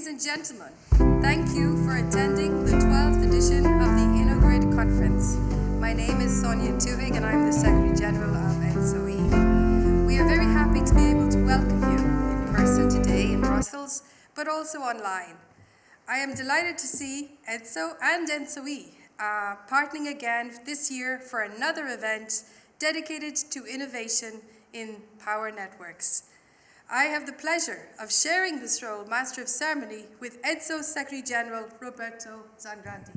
Ladies and gentlemen, thank you for attending the 12th edition of the InnoGrid conference. My name is Sonia Tuvig and I'm the Secretary General of ENTSO-E. We are very happy to be able to welcome you in person today in Brussels, but also online. I am delighted to see ENTSO and ENTSO-E partnering again this year for another event dedicated to innovation in power networks. I have the pleasure of sharing this role, Master of Ceremony, with ENTSO Secretary General Roberto Zangrandi.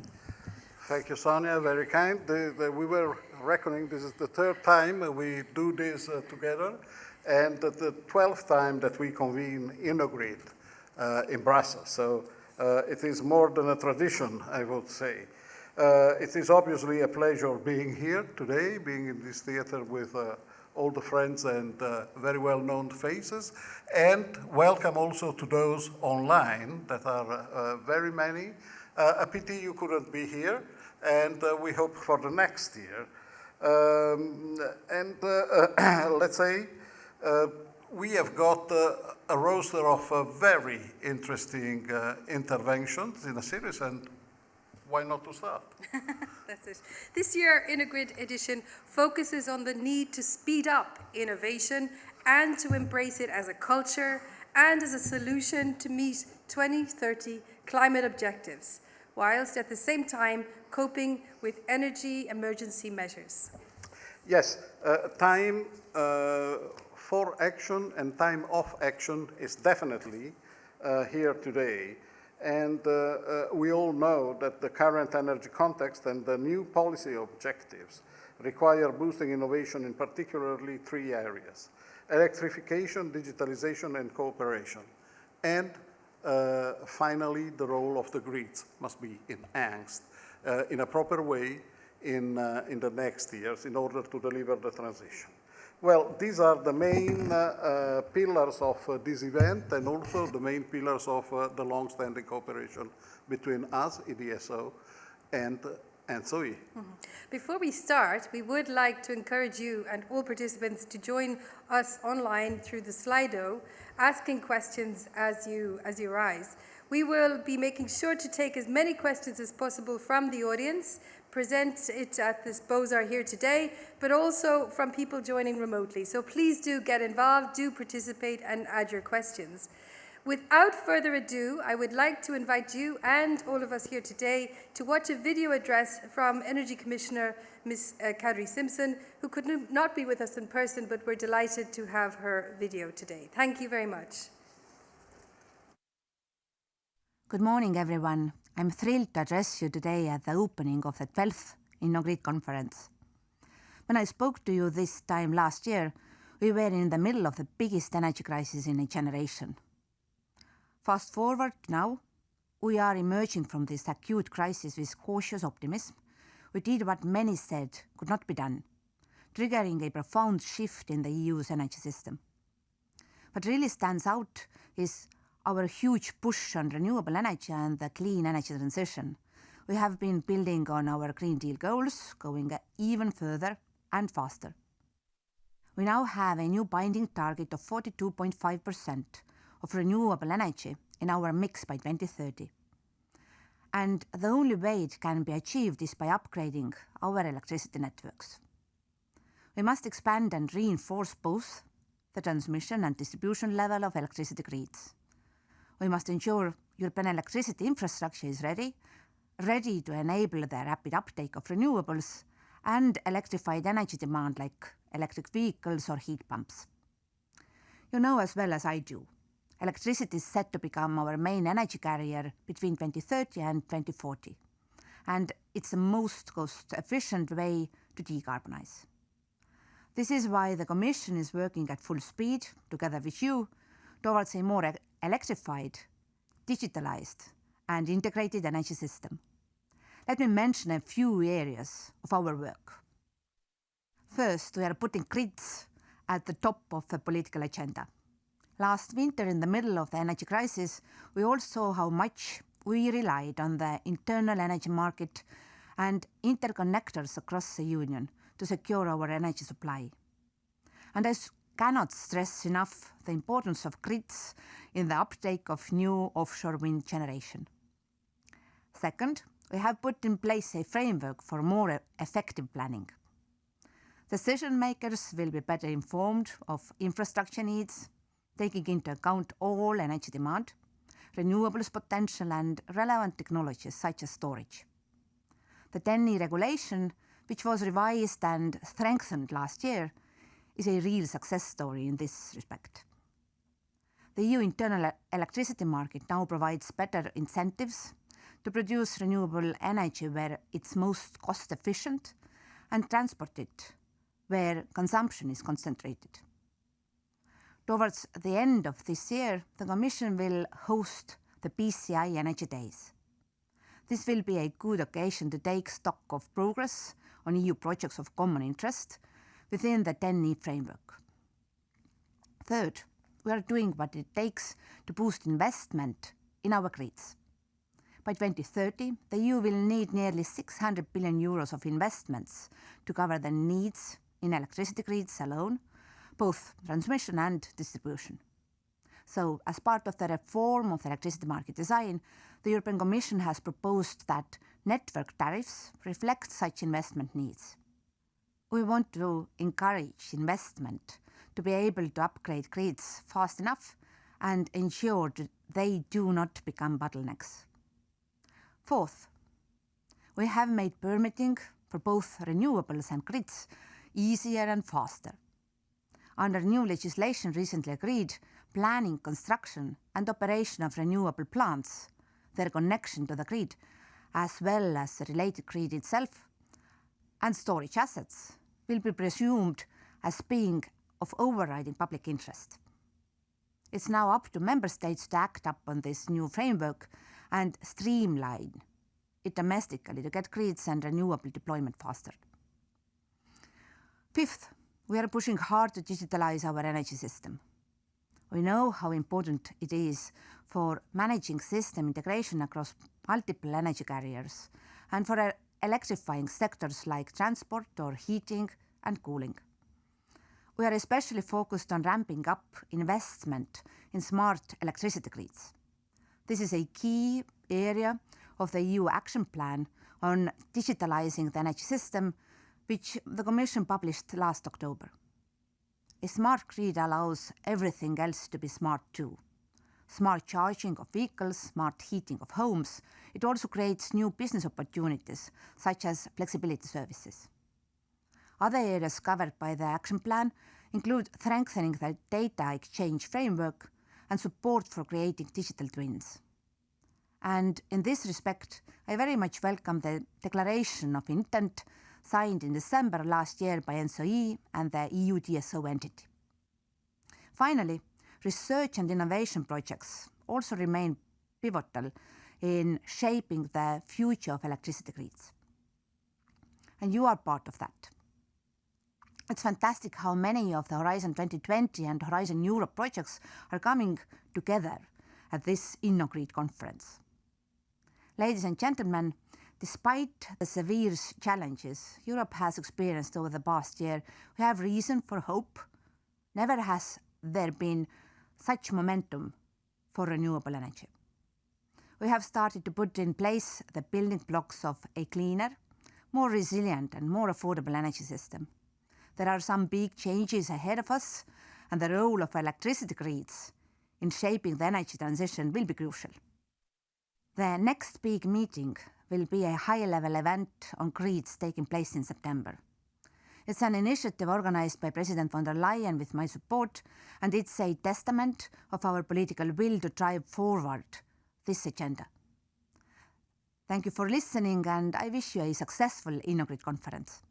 Thank you, Sonia, very kind. We were reckoning this is the third time we do this together, and the 12th time that we convene InnoGrid in Brussels. So it is more than a tradition, I would say. It is obviously a pleasure being here today, being in this theater with all the friends and very well-known faces, and welcome also to those online that are very many. A pity you couldn't be here, and we hope for the next year. Let's say, we have got a roster of very interesting interventions in a series, and why not to start? That's it. This year, InnoGrid edition focuses on the need to speed up innovation and to embrace it as a culture and as a solution to meet 2030 climate objectives, whilst at the same time coping with energy emergency measures. Yes, time for action and time of action is definitely here today. And we all know that the current energy context and the new policy objectives require boosting innovation in particularly three areas: electrification, digitalization, and cooperation. And finally, the role of the grids must be enhanced in a proper way in the next years in order to deliver the transition. Well, these are the main pillars of this event, and also the main pillars of the long-standing cooperation between us, EDSO, and ENTSO-E. Mm-hmm. Before we start, we would like to encourage you and all participants to join us online through the Slido, asking questions as you rise. We will be making sure to take as many questions as possible from the audience, present it at this Beaux-Arts here today, but also from people joining remotely. So please do get involved, do participate, and add your questions. Without further ado, I would like to invite you and all of us here today to watch a video address from Energy Commissioner Ms. Kadri Simpson, who could not be with us in person, but we're delighted to have her video today. Thank you very much. Good morning, everyone. I'm thrilled to address you today at the opening of the 12th InnoGrid conference. When I spoke to you this time last year, we were in the middle of the biggest energy crisis in a generation. Fast forward now, we are emerging from this acute crisis with cautious optimism. We did what many said could not be done, triggering a profound shift in the EU's energy system. What really stands out is our huge push on renewable energy and the clean energy transition. We have been building on our Green Deal goals, going even further and faster. We now have a new binding target of 42.5% of renewable energy in our mix by 2030. And the only way it can be achieved is by upgrading our electricity networks. We must expand and reinforce both the transmission and distribution level of electricity grids. We must ensure European electricity infrastructure is ready to enable the rapid uptake of renewables and electrified energy demand like electric vehicles or heat pumps. You know as well as I do, electricity is set to become our main energy carrier between 2030 and 2040, and it's the most cost-efficient way to decarbonize. This is why the Commission is working at full speed, together with you, towards a more electrified, digitalized, and integrated energy system. Let me mention a few areas of our work. First, we are putting grids at the top of the political agenda. Last winter, in the middle of the energy crisis, we all saw how much we relied on the internal energy market and interconnectors across the Union to secure our energy supply. And as cannot stress enough the importance of grids in the uptake of new offshore wind generation. Second, we have put in place a framework for more effective planning. Decision makers will be better informed of infrastructure needs, taking into account all energy demand, renewables potential and relevant technologies such as storage. The TEN-E regulation, which was revised and strengthened last year, is a real success story in this respect. The EU internal electricity market now provides better incentives to produce renewable energy where it's most cost efficient and transport it where consumption is concentrated. Towards the end of this year, the Commission will host the PCI Energy Days. This will be a good occasion to take stock of progress on EU projects of common interest within the TEN-E framework. Third, we are doing what it takes to boost investment in our grids. By 2030, the EU will need nearly 600 billion euros of investments to cover the needs in electricity grids alone, both transmission and distribution. So, as part of the reform of the electricity market design, the European Commission has proposed that network tariffs reflect such investment needs. We want to encourage investment to be able to upgrade grids fast enough and ensure that they do not become bottlenecks. Fourth, we have made permitting for both renewables and grids easier and faster. Under new legislation recently agreed, planning, construction and operation of renewable plants, their connection to the grid, as well as the related grid itself, and storage assets will be presumed as being of overriding public interest. It's now up to member states to act upon this new framework and streamline it domestically to get grids and renewable deployment faster. Fifth, we are pushing hard to digitalize our energy system. We know how important it is for managing system integration across multiple energy carriers and for electrifying sectors like transport or heating and cooling. We are especially focused on ramping up investment in smart electricity grids. This is a key area of the EU action plan on digitalizing the energy system, which the Commission published last October. A smart grid allows everything else to be smart too. Smart charging of vehicles, smart heating of homes. It also creates new business opportunities, such as flexibility services. Other areas covered by the action plan include strengthening the data exchange framework and support for creating digital twins. And in this respect, I very much welcome the declaration of intent signed in December last year by NSOE and the EU DSO entity. Finally, research and innovation projects also remain pivotal in shaping the future of electricity grids. And you are part of that. It's fantastic how many of the Horizon 2020 and Horizon Europe projects are coming together at this InnoGrid conference. Ladies and gentlemen, despite the severe challenges Europe has experienced over the past year, we have reason for hope. Never has there been such momentum for renewable energy. We have started to put in place the building blocks of a cleaner, more resilient and more affordable energy system. There are some big changes ahead of us, and the role of electricity grids in shaping the energy transition will be crucial. The next big meeting will be a high-level event on grids taking place in September. It's an initiative organized by President von der Leyen with my support, and it's a testament of our political will to drive forward this agenda. Thank you for listening, and I wish you a successful InnoGrid conference.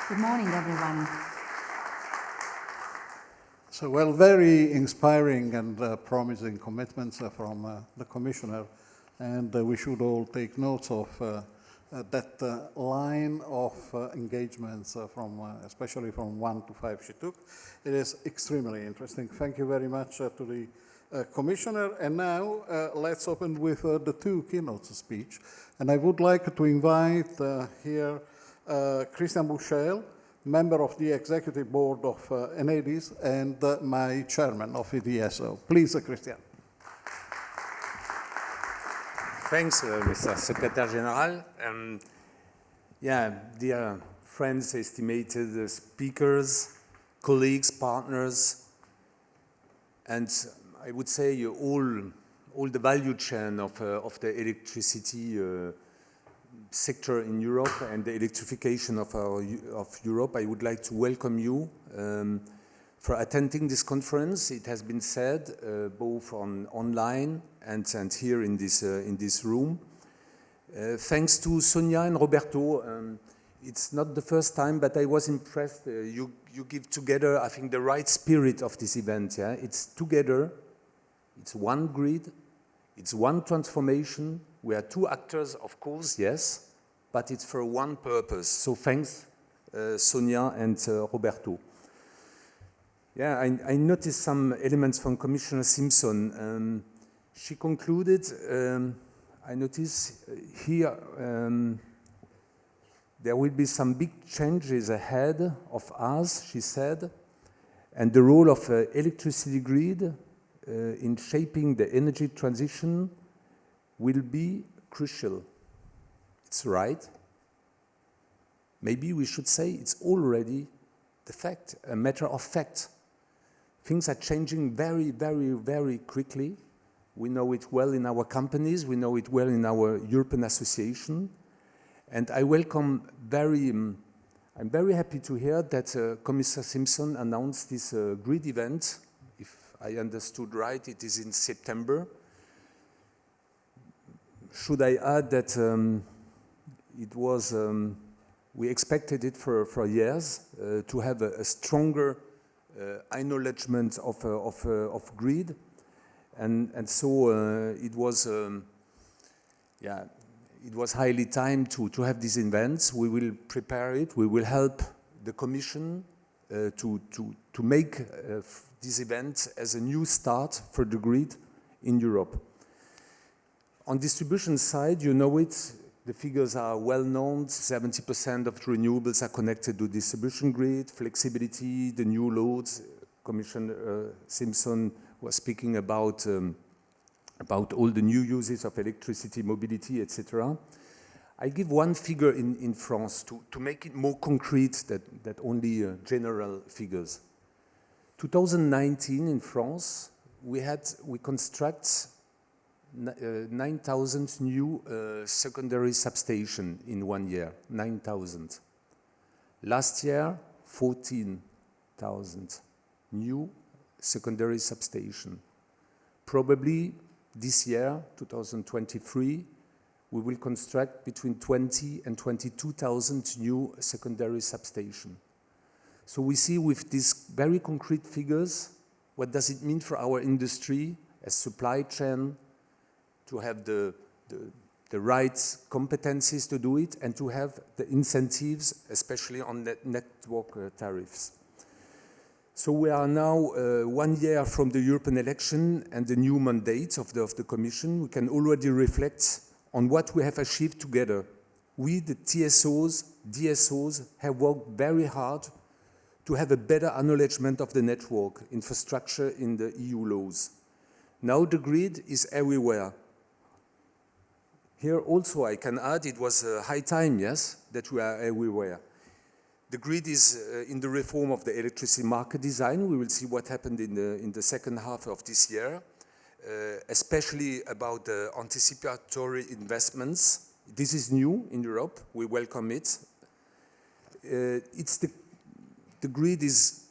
Good morning, everyone. So, well, very inspiring and promising commitments from the Commissioner, and we should all take notes of that line of engagements especially from 1 to 5 she took. It is extremely interesting. Thank you very much to the Commissioner. And now let's open with the two keynote speech. And I would like to invite here Christian Buchel, member of the executive board of Enedis, and my chairman of EDSO. Please, Christian. Thanks, Mr. Secretary General. Dear friends, estimated speakers, colleagues, partners, and I would say all the value chain of the electricity sector in Europe and the electrification of Europe. I would like to welcome you for attending this conference. It has been said both online and here in this room. Thanks to Sonia and Roberto. It's not the first time, but I was impressed. You give together, I think, the right spirit of this event. Yeah? It's together, it's one grid, it's one transformation. We are two actors, of course, yes, but it's for one purpose. So thanks, Sonia and Roberto. Yeah, I noticed some elements from Commissioner Simpson. She concluded, I notice here, there will be some big changes ahead of us, she said, and the role of electricity grid in shaping the energy transition will be crucial. It's right. Maybe we should say it's already the fact, a matter of fact. Things are changing very, very, very quickly. We know it well in our companies, we know it well in our European Association. And I welcome I'm very happy to hear that Commissioner Simpson announced this grid event. If I understood right, it is in September. Should I add that it was, we expected it for years to have a stronger acknowledgement of grid, and so it was, it was highly time to have these events. We will prepare it. We will help the Commission to make this event as a new start for the grid in Europe. On distribution side, you know it, the figures are well known. 70% of renewables are connected to distribution grid, flexibility, the new loads. Commissioner Simpson was speaking about all the new uses of electricity, mobility, etc. I give one figure in France to make it more concrete that only general figures. 2019 in France, we construct 9,000 new secondary substations in 1 year, 9,000. Last year, 14,000 new secondary substations. Probably this year, 2023, we will construct between 20 and 22,000 new secondary substations. So we see with these very concrete figures, what does it mean for our industry as supply chain, to have the right competencies to do it and to have the incentives, especially on network tariffs. So we are now 1 year from the European election and the new mandate of the Commission. We can already reflect on what we have achieved together. We, the TSOs, DSOs, have worked very hard to have a better acknowledgement of the network infrastructure in the EU laws. Now the grid is everywhere. Here also I can add it was high time, yes, that we are everywhere. The grid is in the reform of the electricity market design. We will see what happened in the second half of this year, especially about the anticipatory investments. This is new in Europe. We welcome it. The grid is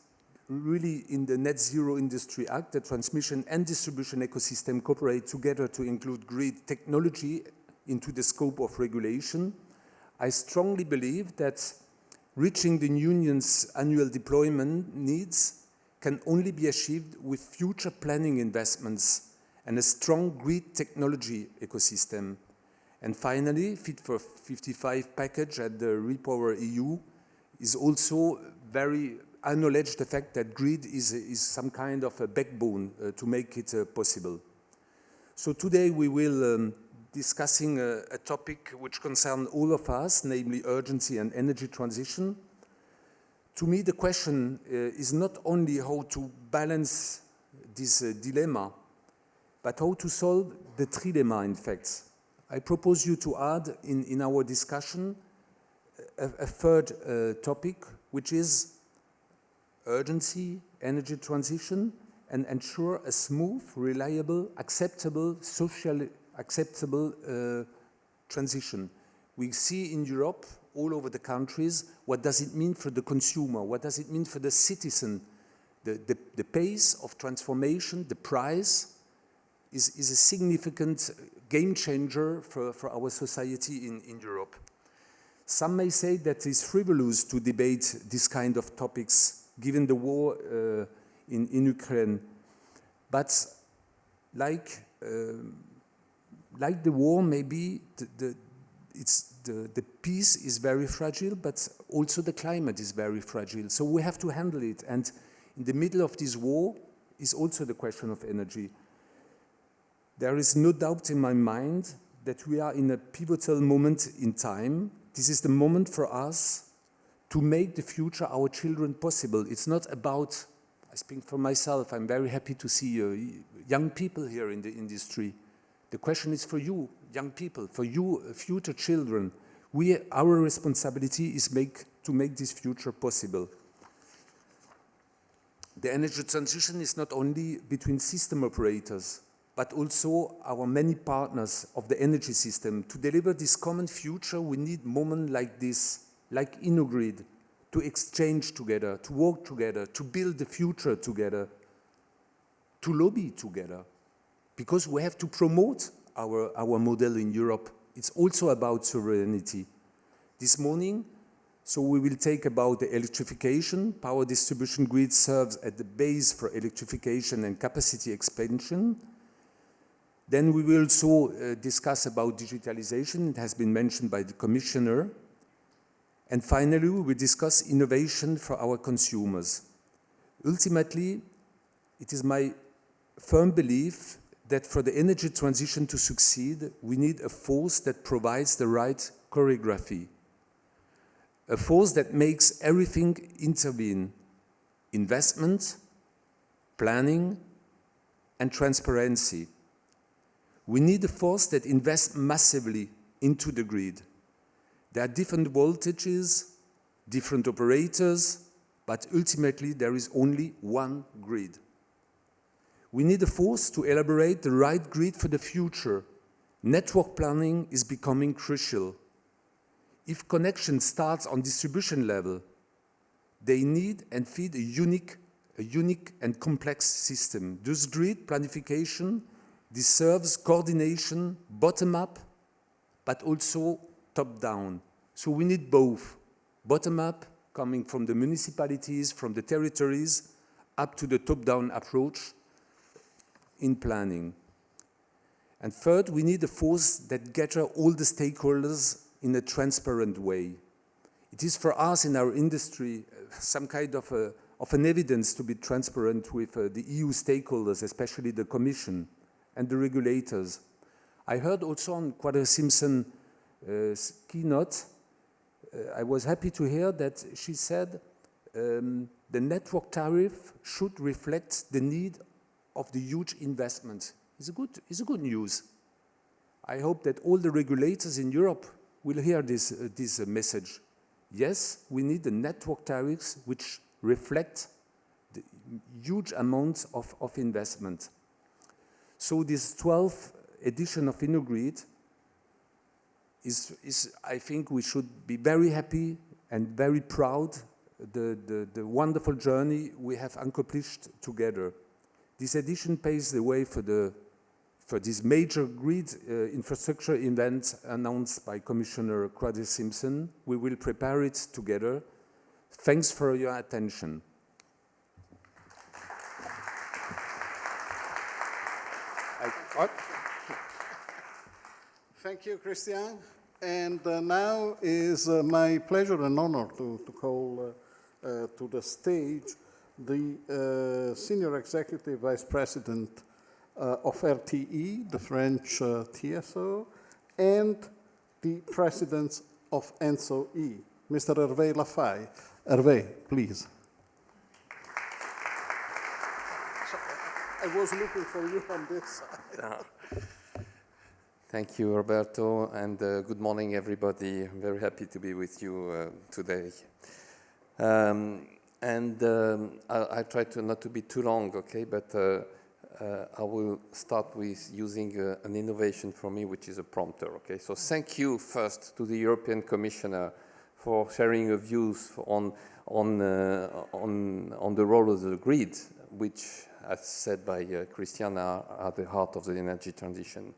really in the Net Zero Industry Act. The transmission and distribution ecosystem cooperate together to include grid technology into the scope of regulation. I strongly believe that reaching the Union's annual deployment needs can only be achieved with future planning investments and a strong grid technology ecosystem. And finally, Fit for 55 package at the Repower EU is also very acknowledge the fact that grid is some kind of a backbone to make it possible. So today we will discussing a topic which concerns all of us, namely urgency and energy transition. To me, the question is not only how to balance this dilemma, but how to solve the trilemma, in fact. I propose you to add in our discussion a third topic, which is urgency, energy transition, and ensure a smooth, reliable, acceptable, socially acceptable transition. We see in Europe, all over the countries, what does it mean for the consumer? What does it mean for the citizen? The pace of transformation, the price, is a significant game changer for our society in Europe. Some may say that it's frivolous to debate this kind of topics given the war in Ukraine. But like the war, maybe the peace is very fragile, but also the climate is very fragile. So we have to handle it. And in the middle of this war is also the question of energy. There is no doubt in my mind that we are in a pivotal moment in time. This is the moment for us to make the future our children possible. It's not about, I speak for myself, I'm very happy to see young people here in the industry. The question is for you, young people, for you, future children. Our responsibility is to make this future possible. The energy transition is not only between system operators, but also our many partners of the energy system. To deliver this common future, we need moments like this, like InnoGrid, to exchange together, to work together, to build the future together, to lobby together. Because we have to promote our model in Europe. It's also about sovereignty. This morning, so we will take about the electrification. Power distribution grid serves as the base for electrification and capacity expansion. Then we will also discuss about digitalization. It has been mentioned by the Commissioner. And finally, we will discuss innovation for our consumers. Ultimately, it is my firm belief that for the energy transition to succeed, we need a force that provides the right choreography. A force that makes everything intervene: investment, planning, and transparency. We need a force that invests massively into the grid. There are different voltages, different operators, but ultimately there is only one grid. We need a force to elaborate the right grid for the future. Network planning is becoming crucial. If connection starts on distribution level, they need and feed a unique and complex system. This grid planification deserves coordination bottom-up, but also top-down. So we need both, bottom-up, coming from the municipalities, from the territories, up to the top-down approach in planning. And third, we need a force that gathers all the stakeholders in a transparent way. It is for us in our industry some kind of an evidence to be transparent with the EU stakeholders, especially the Commission and the regulators. I heard also on Quadra Simpson's keynote, I was happy to hear that she said the network tariff should reflect the need of the huge investment. It's a good news. I hope that all the regulators in Europe will hear this message. Yes, we need the network tariffs which reflect the huge amounts of investment. So this 12th edition of InnoGrid is, I think we should be very happy and very proud the wonderful journey we have accomplished together. This edition paves the way for this major grid infrastructure event announced by Commissioner Quadra Simpson. We will prepare it together. Thanks for your attention. Thank you, Christian. And now is my pleasure and honor to call to the stage the Senior Executive Vice President of RTE, the French TSO, and the President of ENSO-E, Mr. Hervé Lafay. Hervé, please. I was looking for you on this side. Thank you, Roberto, and good morning, everybody. I'm very happy to be with you today. I'll try to not to be too long, okay? But I will start with using an innovation for me, which is a prompter, okay? So thank you first to the European Commissioner for sharing your views on the role of the grid, which, as said by Christian, are at the heart of the energy transition.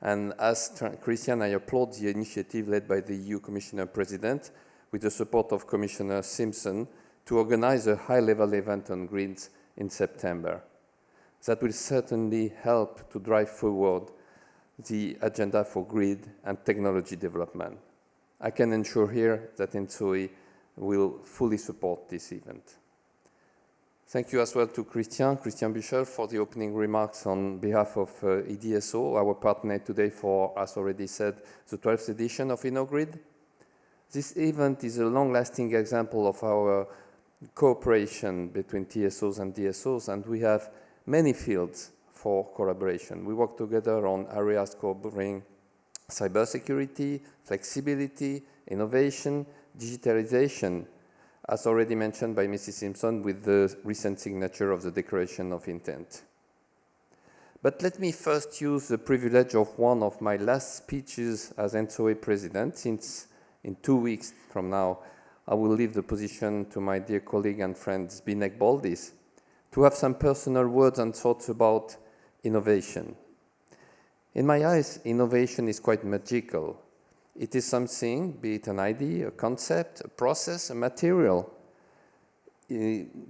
And as Christian, I applaud the initiative led by the EU Commissioner President with the support of Commissioner Simpson to organize a high-level event on grids in September. That will certainly help to drive forward the agenda for grid and technology development. I can ensure here that ENTSO-E will fully support this event. Thank you as well to Christian Büchel, for the opening remarks on behalf of EDSO, our partner today for, as already said, the 12th edition of InnoGrid. This event is a long-lasting example of our cooperation between TSOs and DSOs, and we have many fields for collaboration. We work together on areas covering cybersecurity, flexibility, innovation, digitalization, as already mentioned by Mrs. Simpson with the recent signature of the Declaration of Intent. But let me first use the privilege of one of my last speeches as ENTSO-E president, since in 2 weeks from now, I will leave the position to my dear colleague and friend Zbigniew Baldis, to have some personal words and thoughts about innovation. In my eyes, innovation is quite magical. It is something, be it an idea, a concept, a process, a material,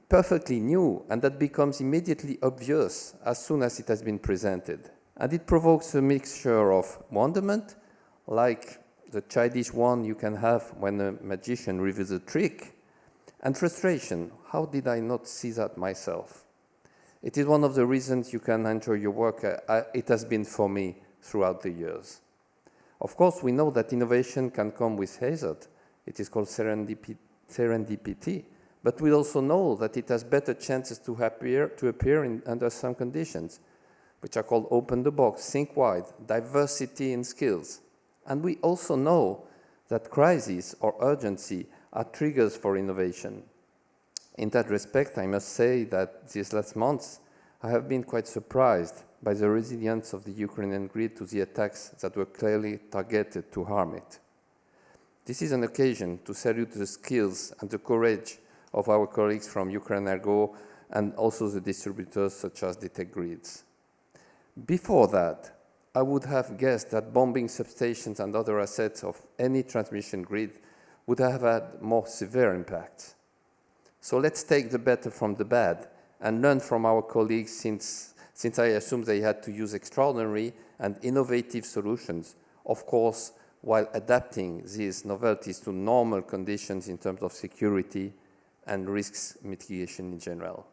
perfectly new, and that becomes immediately obvious as soon as it has been presented. And it provokes a mixture of wonderment, like the childish one you can have when a magician reveals a trick, and frustration. How did I not see that myself? It is one of the reasons you can enjoy your work. It has been for me throughout the years. Of course, we know that innovation can come with hazard. It is called serendipity. But we also know that it has better chances to appear under some conditions, which are called open the box, think wide, diversity in skills. And we also know that crisis or urgency are triggers for innovation. In that respect, I must say that these last months, I have been quite surprised by the resilience of the Ukrainian grid to the attacks that were clearly targeted to harm it. This is an occasion to salute the skills and the courage of our colleagues from Ukrenergo and also the distributors such as Detect Grids. Before that, I would have guessed that bombing substations and other assets of any transmission grid would have had more severe impacts. So let's take the better from the bad and learn from our colleagues, since I assume they had to use extraordinary and innovative solutions, of course, while adapting these novelties to normal conditions in terms of security and risks mitigation in general.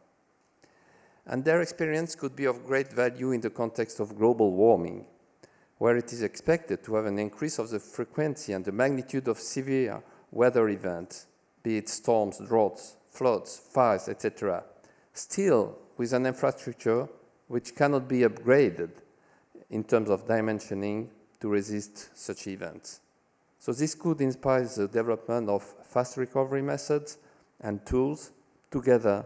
And their experience could be of great value in the context of global warming, where it is expected to have an increase of the frequency and the magnitude of severe weather events, be it storms, droughts, floods, fires, etc., still with an infrastructure which cannot be upgraded in terms of dimensioning to resist such events. So this could inspire the development of fast recovery methods and tools together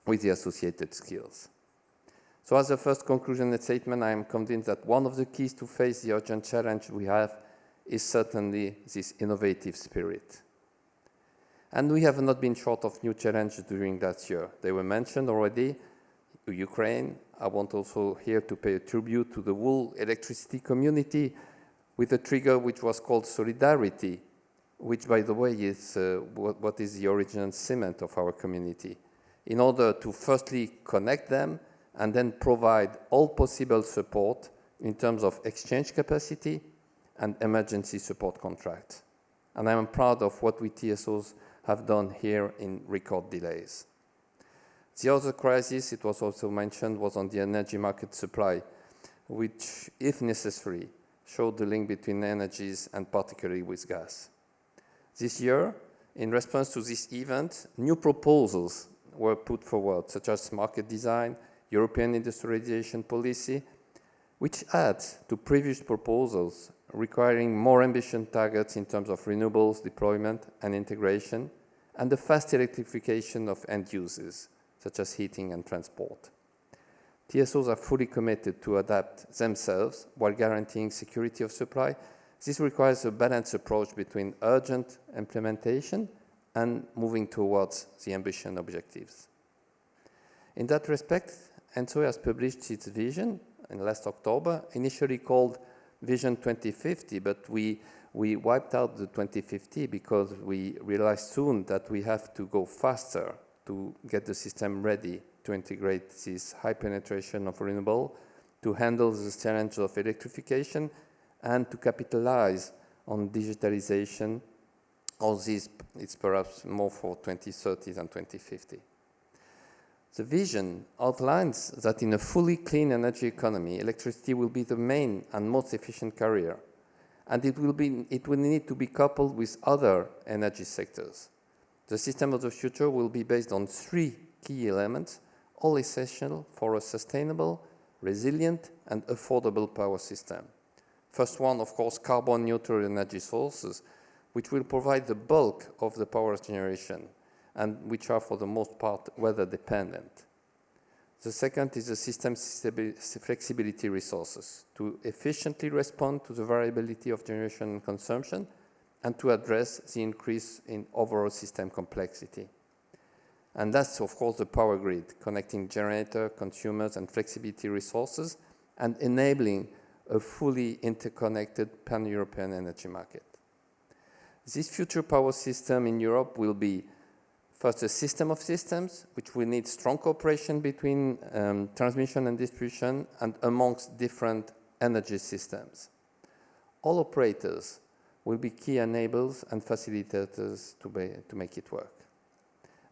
with the associated skills. So as a first conclusion and statement, I am convinced that one of the keys to face the urgent challenge we have is certainly this innovative spirit. And we have not been short of new challenges during that year. They were mentioned already. Ukraine. I want also here to pay a tribute to the whole electricity community with a trigger which was called solidarity, which, by the way, is what is the original cement of our community, in order to firstly connect them and then provide all possible support in terms of exchange capacity and emergency support contracts. And I am proud of what we TSOs have done here in record delays. The other crisis, it was also mentioned, was on the energy market supply, which, if necessary, showed the link between energies and particularly with gas. This year, In response to this event, new proposals were put forward, such as market design, European industrialization policy, which adds to previous proposals requiring more ambitious targets in terms of renewables deployment and integration, and the fast electrification of end uses, such as heating and transport. TSOs are fully committed to adapt themselves while guaranteeing security of supply. This requires a balanced approach between urgent implementation and moving towards the ambition objectives. In that respect, ENTSO has published its vision in last October, initially called Vision 2050, but we wiped out the 2050 because we realized soon that we have to go faster to get the system ready to integrate this high penetration of renewable, to handle the challenge of electrification, and to capitalize on digitalization. All this is perhaps more for 2030 than 2050. The vision outlines that in a fully clean energy economy, electricity will be the main and most efficient carrier, and it will need to be coupled with other energy sectors. The system of the future will be based on 3 key elements, all essential for a sustainable, resilient, and affordable power system. First one, of course, carbon-neutral energy sources, which will provide the bulk of the power generation, and which are, for the most part, weather-dependent. The second is the system's flexibility resources, to efficiently respond to the variability of generation and consumption, and to address the increase in overall system complexity. And that's, of course, the power grid, connecting generator, consumers, and flexibility resources, and enabling a fully interconnected pan-European energy market. This future power system in Europe will be first a system of systems, which will need strong cooperation between transmission and distribution and amongst different energy systems. All operators will be key enablers and facilitators to make it work.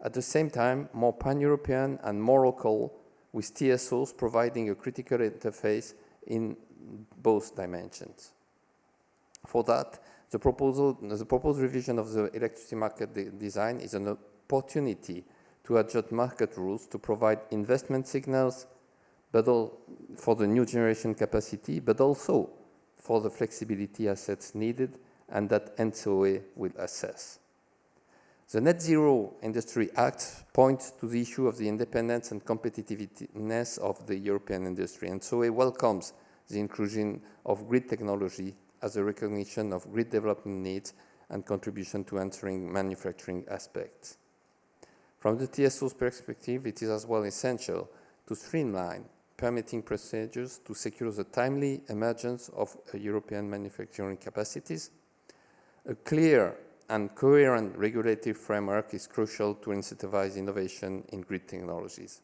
At the same time, more pan-European and more local, with TSOs providing a critical interface in both dimensions. For that, the proposed revision of the electricity market design is an opportunity to adjust market rules to provide investment signals for the new generation capacity, but also for the flexibility assets needed and that ENTSO will assess. The Net Zero Industry Act points to the issue of the independence and competitiveness of the European industry, and ENTSO welcomes the inclusion of grid technology as a recognition of grid development needs and contribution to answering manufacturing aspects. From the TSO's perspective, it is as well essential to streamline permitting procedures to secure the timely emergence of European manufacturing capacities. A clear and coherent regulatory framework is crucial to incentivize innovation in grid technologies.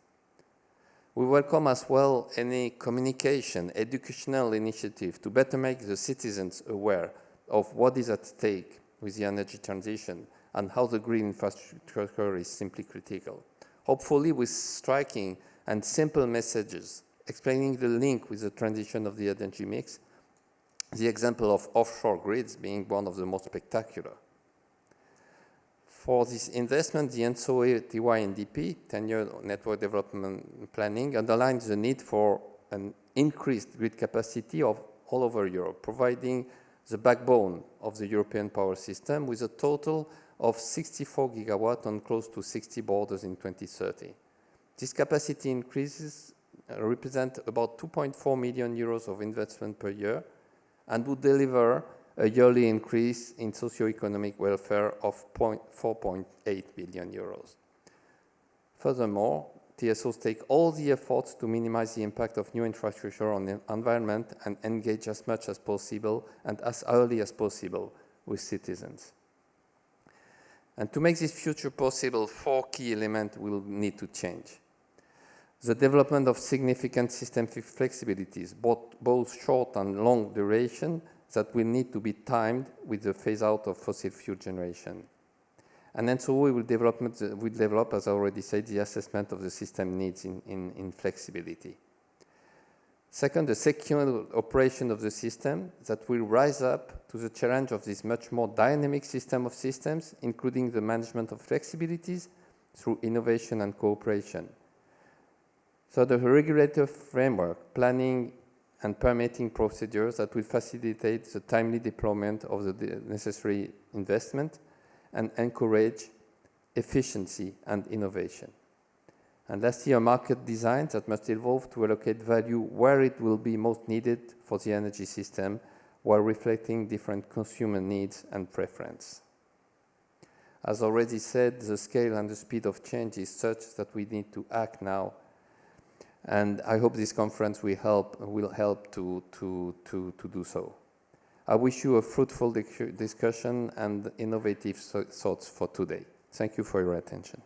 We welcome as well any communication, educational initiative to better make the citizens aware of what is at stake with the energy transition and how the green infrastructure is simply critical. Hopefully with striking and simple messages explaining the link with the transition of the energy mix, the example of offshore grids being one of the most spectacular. For this investment, the ENTSO TYNDP, 10-year network development planning, underlines the need for an increased grid capacity of all over Europe, providing the backbone of the European power system with a total of 64 gigawatts on close to 60 borders in 2030. This capacity increases represent about 2.4 million euros of investment per year and would deliver a yearly increase in socio-economic welfare of 4.8 billion euros. Furthermore, TSOs take all the efforts to minimize the impact of new infrastructure on the environment and engage as much as possible and as early as possible with citizens. And to make this future possible, 4 key elements will need to change. The development of significant system flexibilities, both short and long duration, that will need to be timed with the phase-out of fossil fuel generation. And then so we will develop, as I already said, the assessment of the system needs in flexibility. Second, the secure operation of the system that will rise up to the challenge of this much more dynamic system of systems, including the management of flexibilities through innovation and cooperation. So the regulator framework, planning and permitting procedures that will facilitate the timely deployment of the necessary investment and encourage efficiency and innovation. And lastly, a market design that must evolve to allocate value where it will be most needed for the energy system, while reflecting different consumer needs and preference. As already said, the scale and the speed of change is such that we need to act now. And I hope this conference will help to do so. I wish you a fruitful discussion and innovative thoughts for today. Thank you for your attention.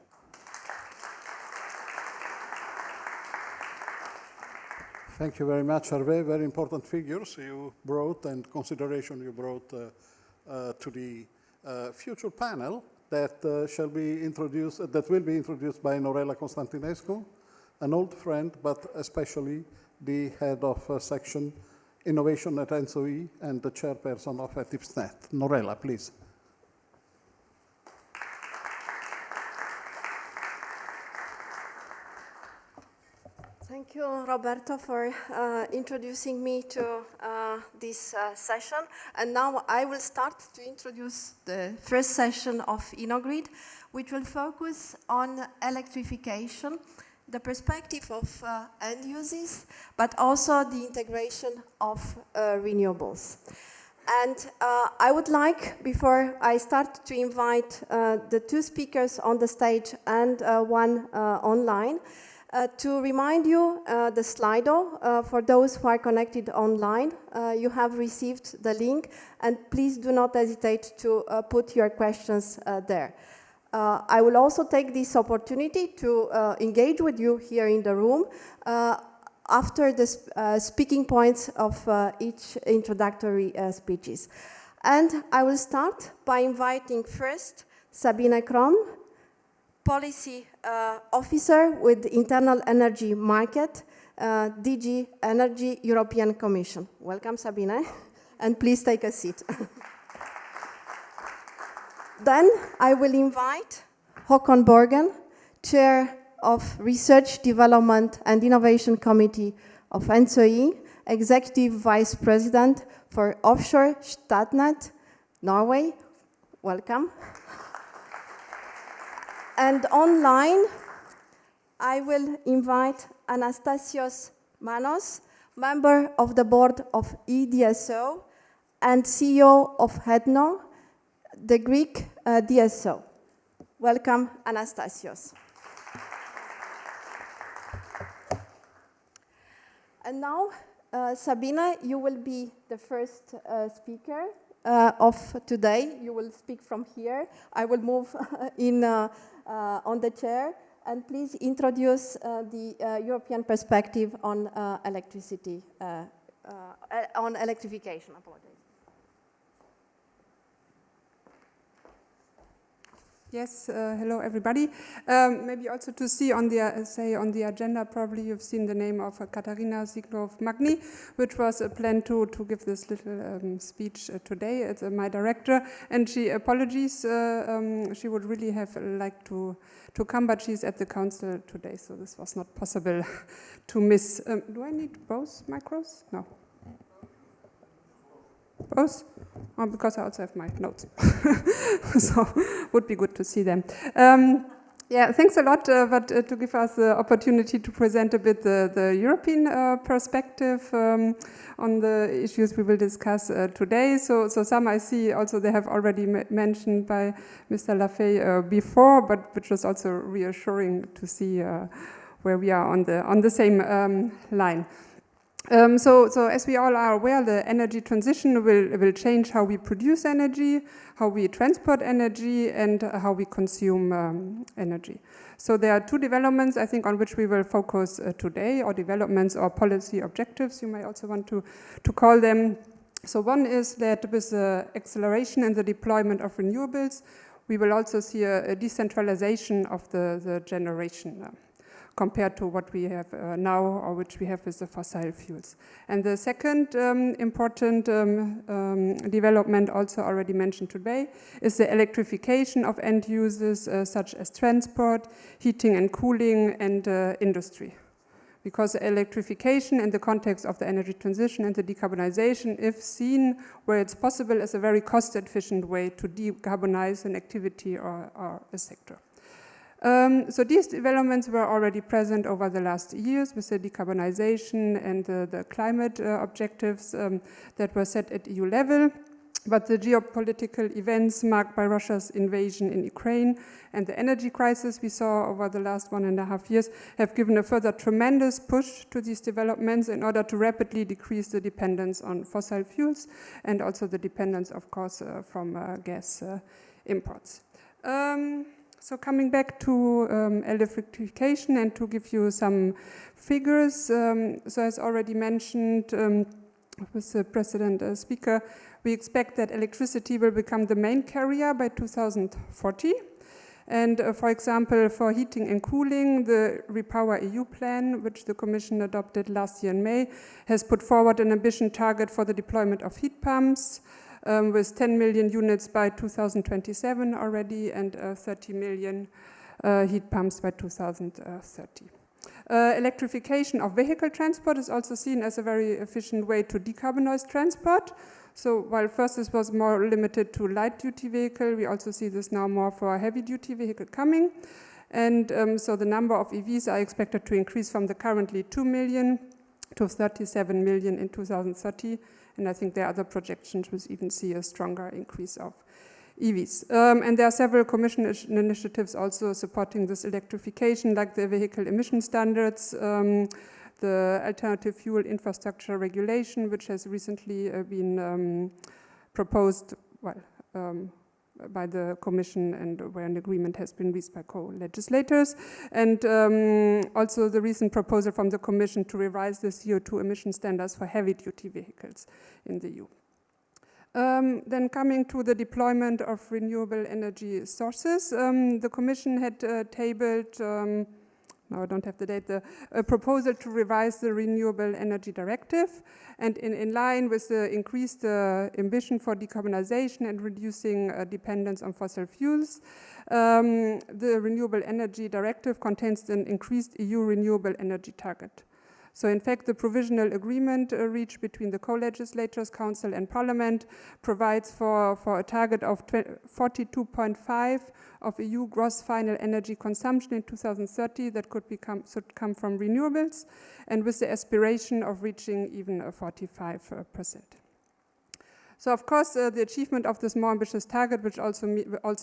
Thank you very much, Hervé. Very important figures you brought and consideration you brought to the future panel that shall be introduced, that will be introduced by Norela Constantinescu, an old friend, but especially the head of section Innovation at ENSOE and the chairperson of ETIPSNet. Norela, please. Thank you, Roberto, for introducing me to this session. And now I will start to introduce the first session of InnoGrid, which will focus on electrification, the perspective of end users, but also the integration of renewables. And I would like, before I start, to invite the two speakers on the stage and one online, to remind you the Slido. For those who are connected online, you have received the link, and please do not hesitate to put your questions there. I will also take this opportunity to engage with you here in the room after the speaking points of each introductory speeches. And I will start by inviting first Sabine Kron, Policy Officer with Internal Energy Market, DG Energy, European Commission. Welcome, Sabine, and please take a seat. Then I will invite Håkon Borgen, Chair of Research, Development and Innovation Committee of ENSOE, Executive Vice President for Offshore Statnett, Norway. Welcome. And online, I will invite Anastasios Manos, member of the board of EDSO and CEO of HEDNO, the Greek DSO. Welcome, Anastasios. And now, Sabine, you will be the first speaker of today. You will speak from here. I will move in on the chair, and please introduce the European perspective on electricity, on electrification. Apologies. Yes, hello everybody. Maybe also to see on the on the agenda, probably you've seen the name of Katarina Siglov-Magni, which was planned to give this little speech today. It's my director, and she apologies. She would really have liked to come, but she's at the council today, so this was not possible to miss. Do I need both micros? No. Both? Oh, because I also have my notes. So would be good to see them. Yeah, thanks a lot, but to give us the opportunity to present a bit the European perspective on the issues we will discuss today. So some I see also they have already mentioned by Mr. Lafay before, but which was also reassuring to see where we are on the same line. So as we all are aware, the energy transition will change how we produce energy, how we transport energy, and how we consume energy. So there are two developments, I think, on which we will focus today, or developments or policy objectives, you may also want to call them. So one is that with the acceleration in the deployment of renewables, we will also see a decentralization of the generation. compared to what we have now or which we have with the fossil fuels. And the second important development, also already mentioned today, is the electrification of end users such as transport, heating and cooling, and industry. Because electrification in the context of the energy transition and the decarbonization, if seen where it's possible, is a very cost-efficient way to decarbonize an activity or a sector. So these developments were already present over the last years with the decarbonization and the climate objectives that were set at EU level. But the geopolitical events marked by Russia's invasion in Ukraine and the energy crisis we saw over the last 1.5 years have given a further tremendous push to these developments in order to rapidly decrease the dependence on fossil fuels and also the dependence, of course, from gas imports. So coming back to electrification and to give you some figures, so as already mentioned with the precedent speaker, we expect that electricity will become the main carrier by 2040. And for example, for heating and cooling, the Repower EU plan, which the Commission adopted last year in May, has put forward an ambition target for the deployment of heat pumps with 10 million units by 2027 already and 30 million heat pumps by 2030. Electrification of vehicle transport is also seen as a very efficient way to decarbonize transport. So while first this was more limited to light-duty vehicle, we also see this now more for a heavy-duty vehicle coming. And so the number of EVs are expected to increase from the currently 2 million to 37 million in 2030. And I think there are other projections which even see a stronger increase of EVs. And there are several Commission initiatives also supporting this electrification, like the vehicle emission standards, the alternative fuel infrastructure regulation, which has recently been proposed by the Commission and where an agreement has been reached by co-legislators. And also the recent proposal from the Commission to revise the CO2 emission standards for heavy-duty vehicles in the EU. Then coming to the deployment of renewable energy sources, the Commission had tabled, now I don't have the date, a proposal to revise the Renewable Energy Directive, and in line with the increased ambition for decarbonization and reducing dependence on fossil fuels, the Renewable Energy Directive contains an increased EU renewable energy target. So in fact, the provisional agreement reached between the co-legislators, Council and Parliament provides for a target of 42.5 of EU gross final energy consumption in 2030 that should come from renewables, and with the aspiration of reaching even 45%. So of course, the achievement of this more ambitious target, which also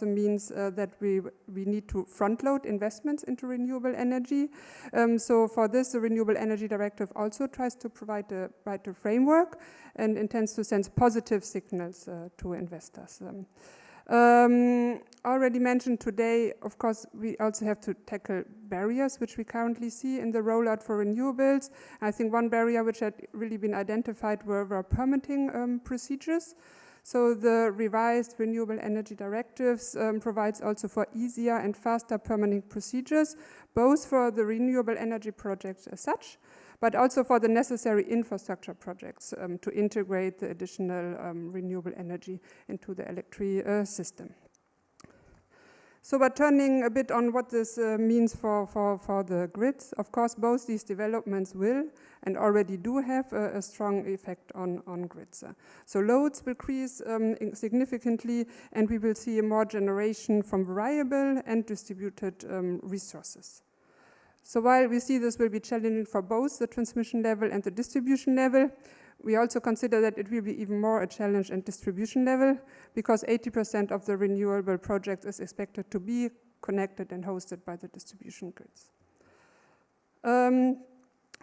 means that we need to front-load investments into renewable energy. So for this, the Renewable Energy Directive also tries to provide a brighter framework and intends to send positive signals to investors. Already mentioned today, of course, we also have to tackle barriers which we currently see in the rollout for renewables. I think one barrier which had really been identified were permitting procedures. So the revised Renewable Energy Directives provides also for easier and faster permitting procedures, both for the renewable energy projects as such, but also for the necessary infrastructure projects to integrate the additional renewable energy into the electricity system. So by turning a bit on what this means for the grids, of course, both these developments will and already do have a strong effect on grids. So loads will increase significantly, and we will see more generation from variable and distributed resources. So while we see this will be challenging for both the transmission level and the distribution level, we also consider that it will be even more a challenge at distribution level, because 80% of the renewable project is expected to be connected and hosted by the distribution grids.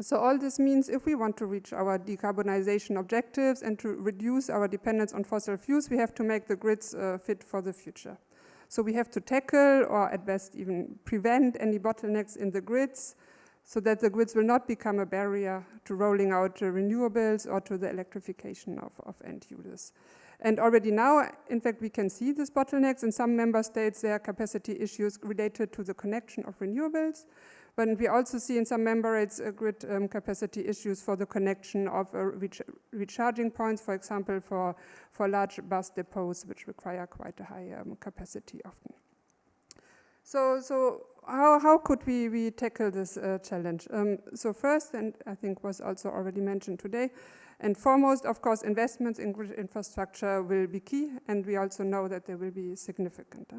So all this means if we want to reach our decarbonization objectives and to reduce our dependence on fossil fuels, we have to make the grids fit for the future. So we have to tackle, or at best even prevent, any bottlenecks in the grids, so that the grids will not become a barrier to rolling out renewables or to the electrification of end users. And already now, in fact, we can see these bottlenecks. In some member states, there are capacity issues related to the connection of renewables, But we also see in some membranes grid capacity issues for the connection of recharging points, for example, for large bus depots, which require quite a high capacity often. So how could we tackle this challenge? So first, and I think was also already mentioned today, and foremost, of course, investments in grid infrastructure will be key, and we also know that they will be significant.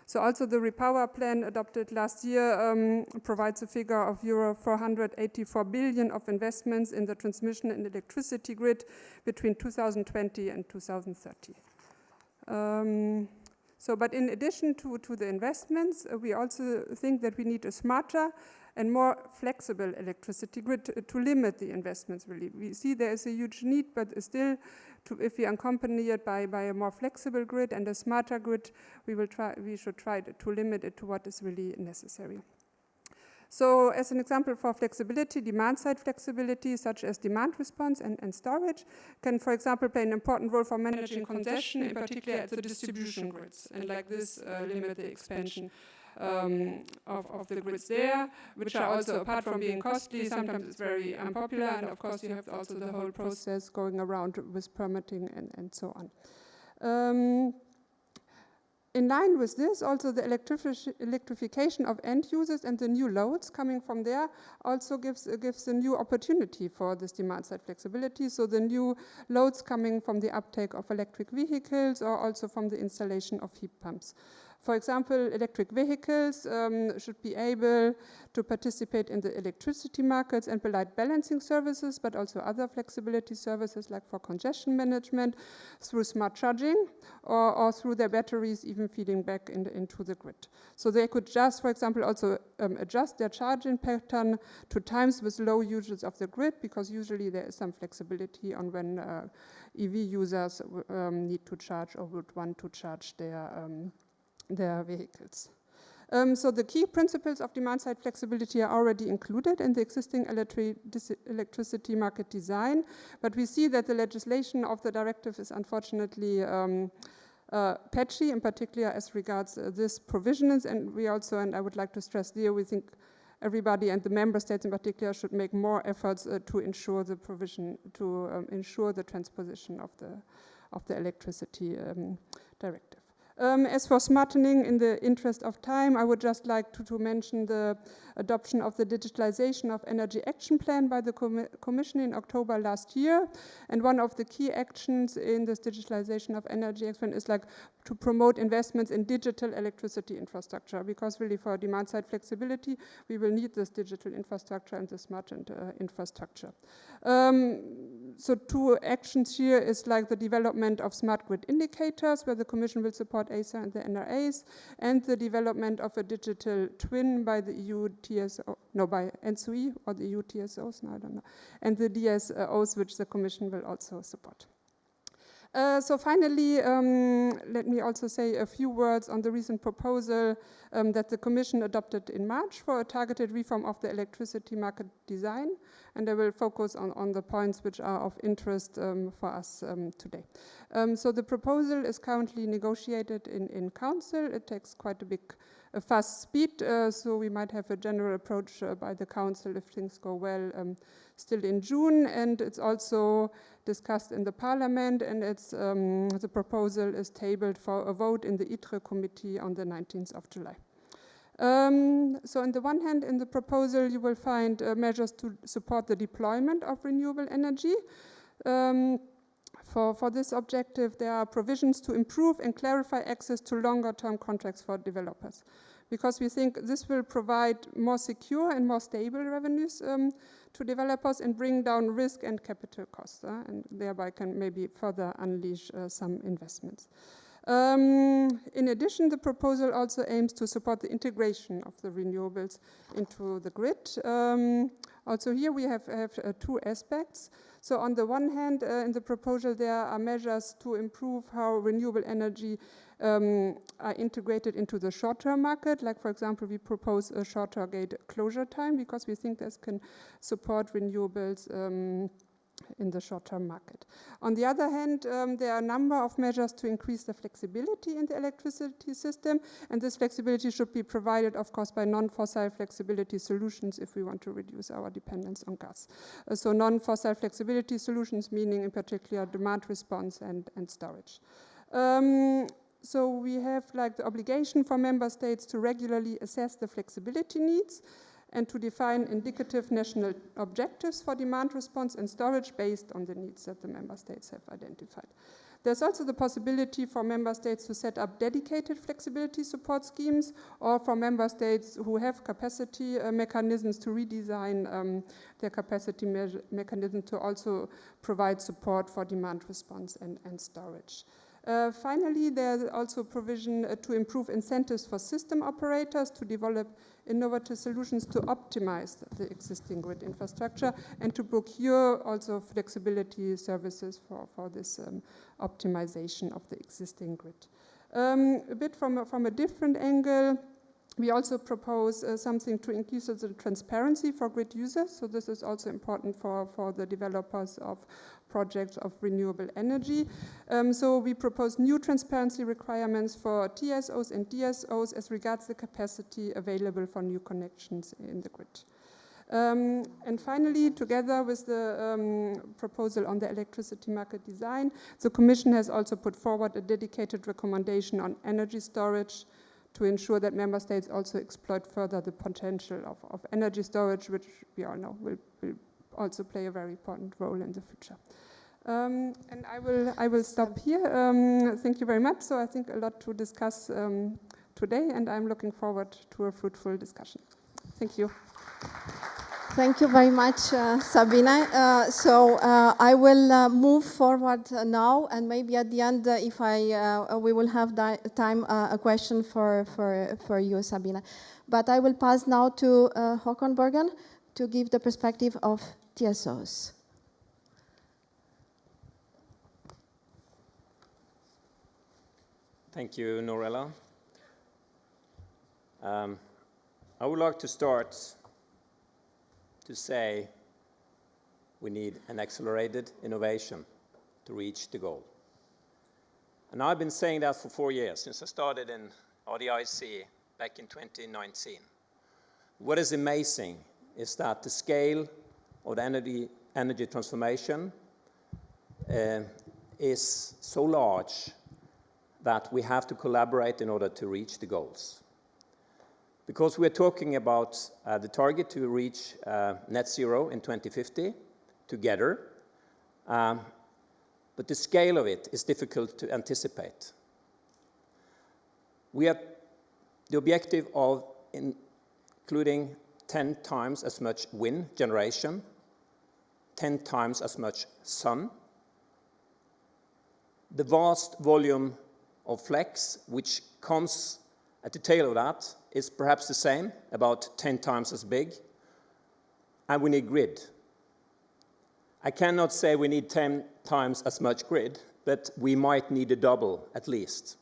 So also the Repower plan adopted last year provides a figure of euro 484 billion of investments in the transmission and electricity grid between 2020 and 2030. But in addition to the investments, we also think that we need a smarter and more flexible electricity grid to limit the investments, really. We see there is a huge need, but still, if we accompany it by a more flexible grid and a smarter grid, we should try to limit it to what is really necessary. So as an example for flexibility, demand-side flexibility, such as demand response and storage, can, for example, play an important role for managing congestion, in particular at the distribution grids, and like this, limit the expansion of the grids there, which are also, apart from being costly, sometimes it's very unpopular, and of course you have also the whole process going around with permitting and so on. In line with this, also the electrification of end users and the new loads coming from there also gives a new opportunity for this demand-side flexibility. So the new loads coming from the uptake of electric vehicles or also from the installation of heat pumps. For example, electric vehicles should be able to participate in the electricity markets and provide balancing services, but also other flexibility services like for congestion management through smart charging or through their batteries even feeding back into the grid. So they could just, for example, also adjust their charging pattern to times with low usage of the grid, because usually there is some flexibility on when EV users need to charge or would want to charge their vehicles. So the key principles of demand-side flexibility are already included in the existing electricity market design, but we see that the legislation of the directive is unfortunately patchy, in particular as regards this provisions, and we also, and I would like to stress there, we think everybody and the member states in particular should make more efforts to ensure the provision, to ensure the transposition of the electricity directive. As for smartening, in the interest of time, I would just like to mention the adoption of the digitalization of energy action plan by the Commission in October last year. And one of the key actions in this digitalization of energy action is like to promote investments in digital electricity infrastructure, because really for demand-side flexibility, we will need this digital infrastructure and the smart infrastructure. So two actions here is like the development of smart grid indicators, where the Commission will support ACER and the NRAs, and the development of a digital twin by the EU TSO, no, by NSOE or the EU TSOs, no, I don't know, and the DSOs, which the Commission will also support. So finally, let me also say a few words on the recent proposal that the Commission adopted in March for a targeted reform of the electricity market design, and I will focus on the points which are of interest for us today. So the proposal is currently negotiated in Council. It takes quite a fast speed, so we might have a general approach by the Council if things go well still in June, and it's also discussed in the Parliament, and the proposal is tabled for a vote in the ITRE committee on the 19th of July. So on the one hand, in the proposal, you will find measures to support the deployment of renewable energy. For this objective, there are provisions to improve and clarify access to longer-term contracts for developers, because we think this will provide more secure and more stable revenues to developers and bring down risk and capital costs, and thereby can maybe further unleash some investments. In addition, the proposal also aims to support the integration of the renewables into the grid. Also here we have two aspects. So on the one hand, in the proposal there are measures to improve how renewable energy are integrated into the short-term market. Like, for example, we propose a shorter gate closure time, because we think this can support renewables in the short-term market. On the other hand, there are a number of measures to increase the flexibility in the electricity system, and this flexibility should be provided, of course, by non-fossil flexibility solutions if we want to reduce our dependence on gas. So non-fossil flexibility solutions, meaning in particular demand response and storage. So we have the obligation for member states to regularly assess the flexibility needs and to define indicative national objectives for demand response and storage based on the needs that the member states have identified. There's also the possibility for member states to set up dedicated flexibility support schemes, or for member states who have capacity mechanisms to redesign their capacity mechanism to also provide support for demand response and storage. Finally, there's also provision to improve incentives for system operators to develop innovative solutions to optimize the existing grid infrastructure and to procure also flexibility services for this optimization of the existing grid. A bit from a different angle, we also propose something to increase the transparency for grid users. So this is also important for the developers of projects of renewable energy. So we propose new transparency requirements for TSOs and DSOs as regards the capacity available for new connections in the grid. And finally, together with the proposal on the electricity market design, the Commission has also put forward a dedicated recommendation on energy storage to ensure that member states also exploit further the potential of energy storage, which we all know will also play a very important role in the future. And I will stop here. Thank you very much. So I think a lot to discuss today, and I'm looking forward to a fruitful discussion. Thank you. Thank you very much, Sabine. So I will move forward now, and maybe at the end, if we will have time, a question for you, Sabine. But I will pass now to Håkon Bergen to give the perspective of TSOs. Thank you, Norella. I would like to start to say we need an accelerated innovation to reach the goal. And I've been saying that for 4 years, since I started in RDIC back in 2019. What is amazing is that the scale of the energy transformation is so large that we have to collaborate in order to reach the goals. Because we're talking about the target to reach net zero in 2050 together, but the scale of it is difficult to anticipate. We have the objective of including 10 times as much wind generation, 10 times as much sun, the vast volume of flex, which comes at the tail of that, is perhaps the same, about 10 times as big, and we need grid. I cannot say we need 10 times as much grid, but we might need a double at least.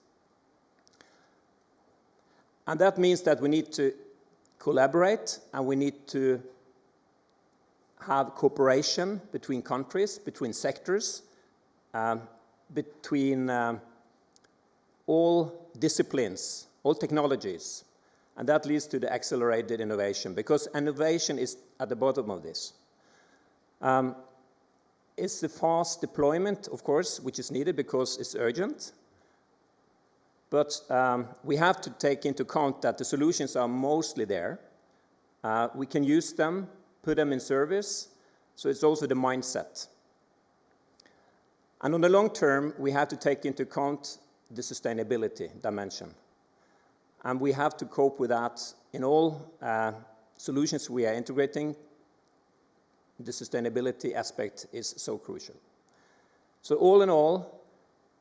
And that means that we need to collaborate, and we need to have cooperation between countries, between sectors, between all disciplines, all technologies, and that leads to the accelerated innovation, because innovation is at the bottom of this. It's the fast deployment, of course, which is needed because it's urgent, but we have to take into account that the solutions are mostly there. We can use them, put them in service, so it's also the mindset. And on the long term, we have to take into account the sustainability dimension. And we have to cope with that in all solutions we are integrating. The sustainability aspect is so crucial. So all in all,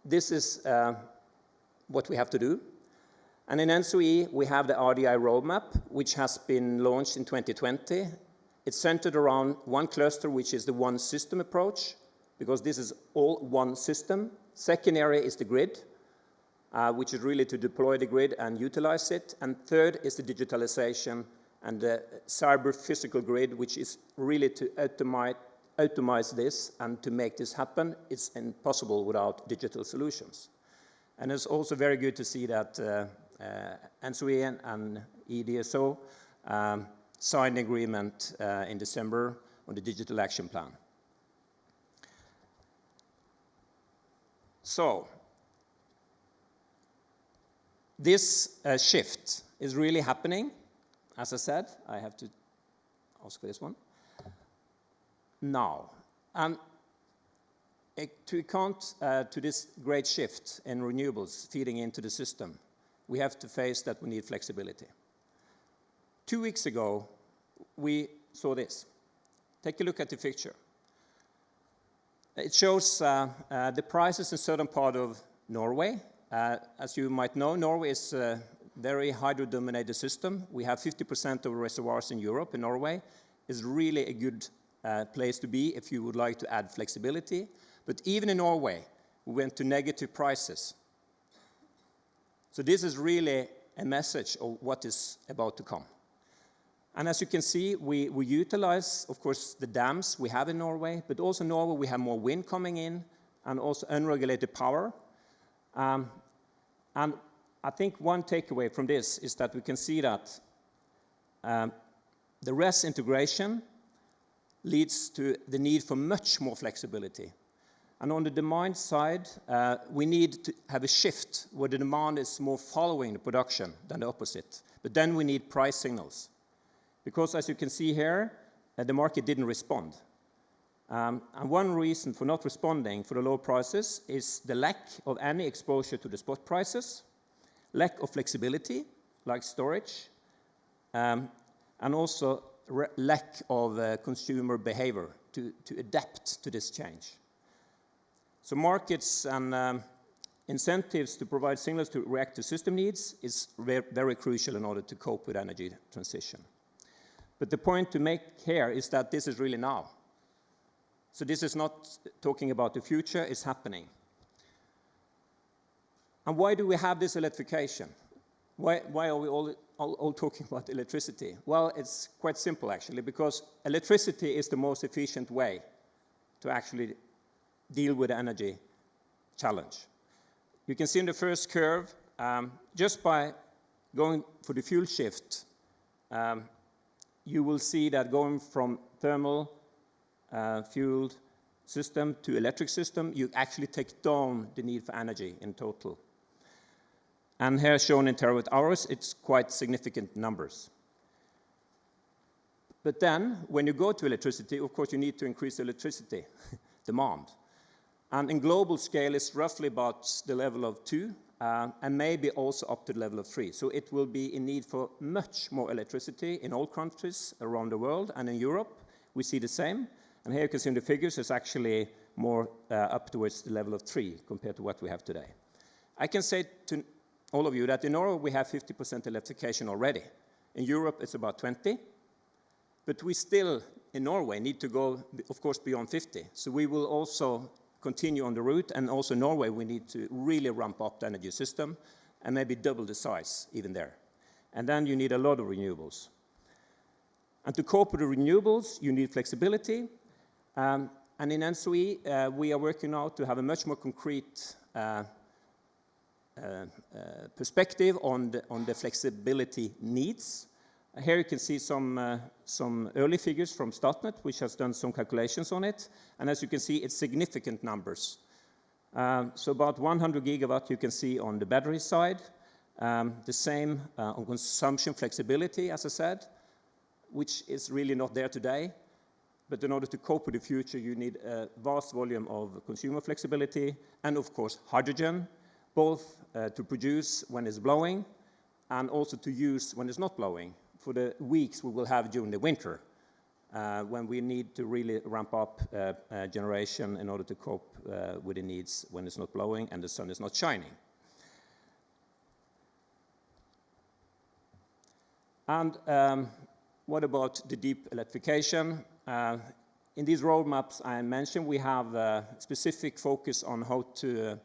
this is what we have to do. And in NSOE, we have the RDI roadmap, which has been launched in 2020. It's centered around one cluster, which is the one system approach, because this is all one system. Second area is the grid, which is really to deploy the grid and utilize it. And third is the digitalization and the cyber physical grid, which is really to automate this and to make this happen, it's impossible without digital solutions. And it's also very good to see that NSOE and EDSO signed an agreement in December on the Digital Action Plan. So, this shift is really happening. As I said, I have to ask for this one. Now, and to account to this great shift in renewables feeding into the system, we have to face that we need flexibility. 2 weeks ago, we saw this. Take a look at the picture. It shows the prices in certain part of Norway. As you might know, Norway is a very hydro-dominated system. We have 50% of reservoirs in Europe, in Norway. It's really a good place to be if you would like to add flexibility. But even in Norway, we went to negative prices. So this is really a message of what is about to come. And as you can see, we utilize, of course, the dams we have in Norway, but also in Norway we have more wind coming in and also unregulated power. And I think one takeaway from this is that we can see that the RES integration leads to the need for much more flexibility. And on the demand side, we need to have a shift where the demand is more following the production than the opposite. But then we need price signals. Because as you can see here, the market didn't respond. And one reason for not responding for the low prices is the lack of any exposure to the spot prices, lack of flexibility, like storage, and also lack of consumer behavior to adapt to this change. So markets and incentives to provide signals to react to system needs is very crucial in order to cope with energy transition. But the point to make here is that this is really now. So this is not talking about the future, it's happening. And why do we have this electrification? Why are we all talking about electricity? Well, it's quite simple actually, because electricity is the most efficient way to actually deal with the energy challenge. You can see in the first curve, just by going for the fuel shift, you will see that going from thermal fueled system to electric system, you actually take down the need for energy in total. And here shown in terawatt hours, it's quite significant numbers. But then, when you go to electricity, of course, you need to increase electricity demand. And in global scale, it's roughly about the level of 2, and maybe also up to the level of 3. So it will be in need for much more electricity in all countries around the world, and in Europe, we see the same. And here you can see in the figures, it's actually more up towards the level of 3 compared to what we have today. I can say to all of you that in Norway, we have 50% electrification already. In Europe, it's about 20. But we still, in Norway, need to go, of course, beyond 50. So we will also continue on the route, and also in Norway, we need to really ramp up the energy system and maybe double the size even there. And then you need a lot of renewables. And to cope with the renewables, you need flexibility. And in NSOE, we are working now to have a much more concrete perspective on the flexibility needs. Here you can see some early figures from Statnett, which has done some calculations on it. And as you can see, it's significant numbers. So about 100 gigawatt you can see on the battery side. The same on consumption flexibility, as I said, which is really not there today. But in order to cope with the future, you need a vast volume of consumer flexibility and, of course, hydrogen, both to produce when it's blowing and also to use when it's not blowing, for the weeks we will have during the winter, when we need to really ramp up generation in order to cope with the needs when it's not blowing and the sun is not shining. And what about the deep electrification? In these roadmaps I mentioned, we have a specific focus on how to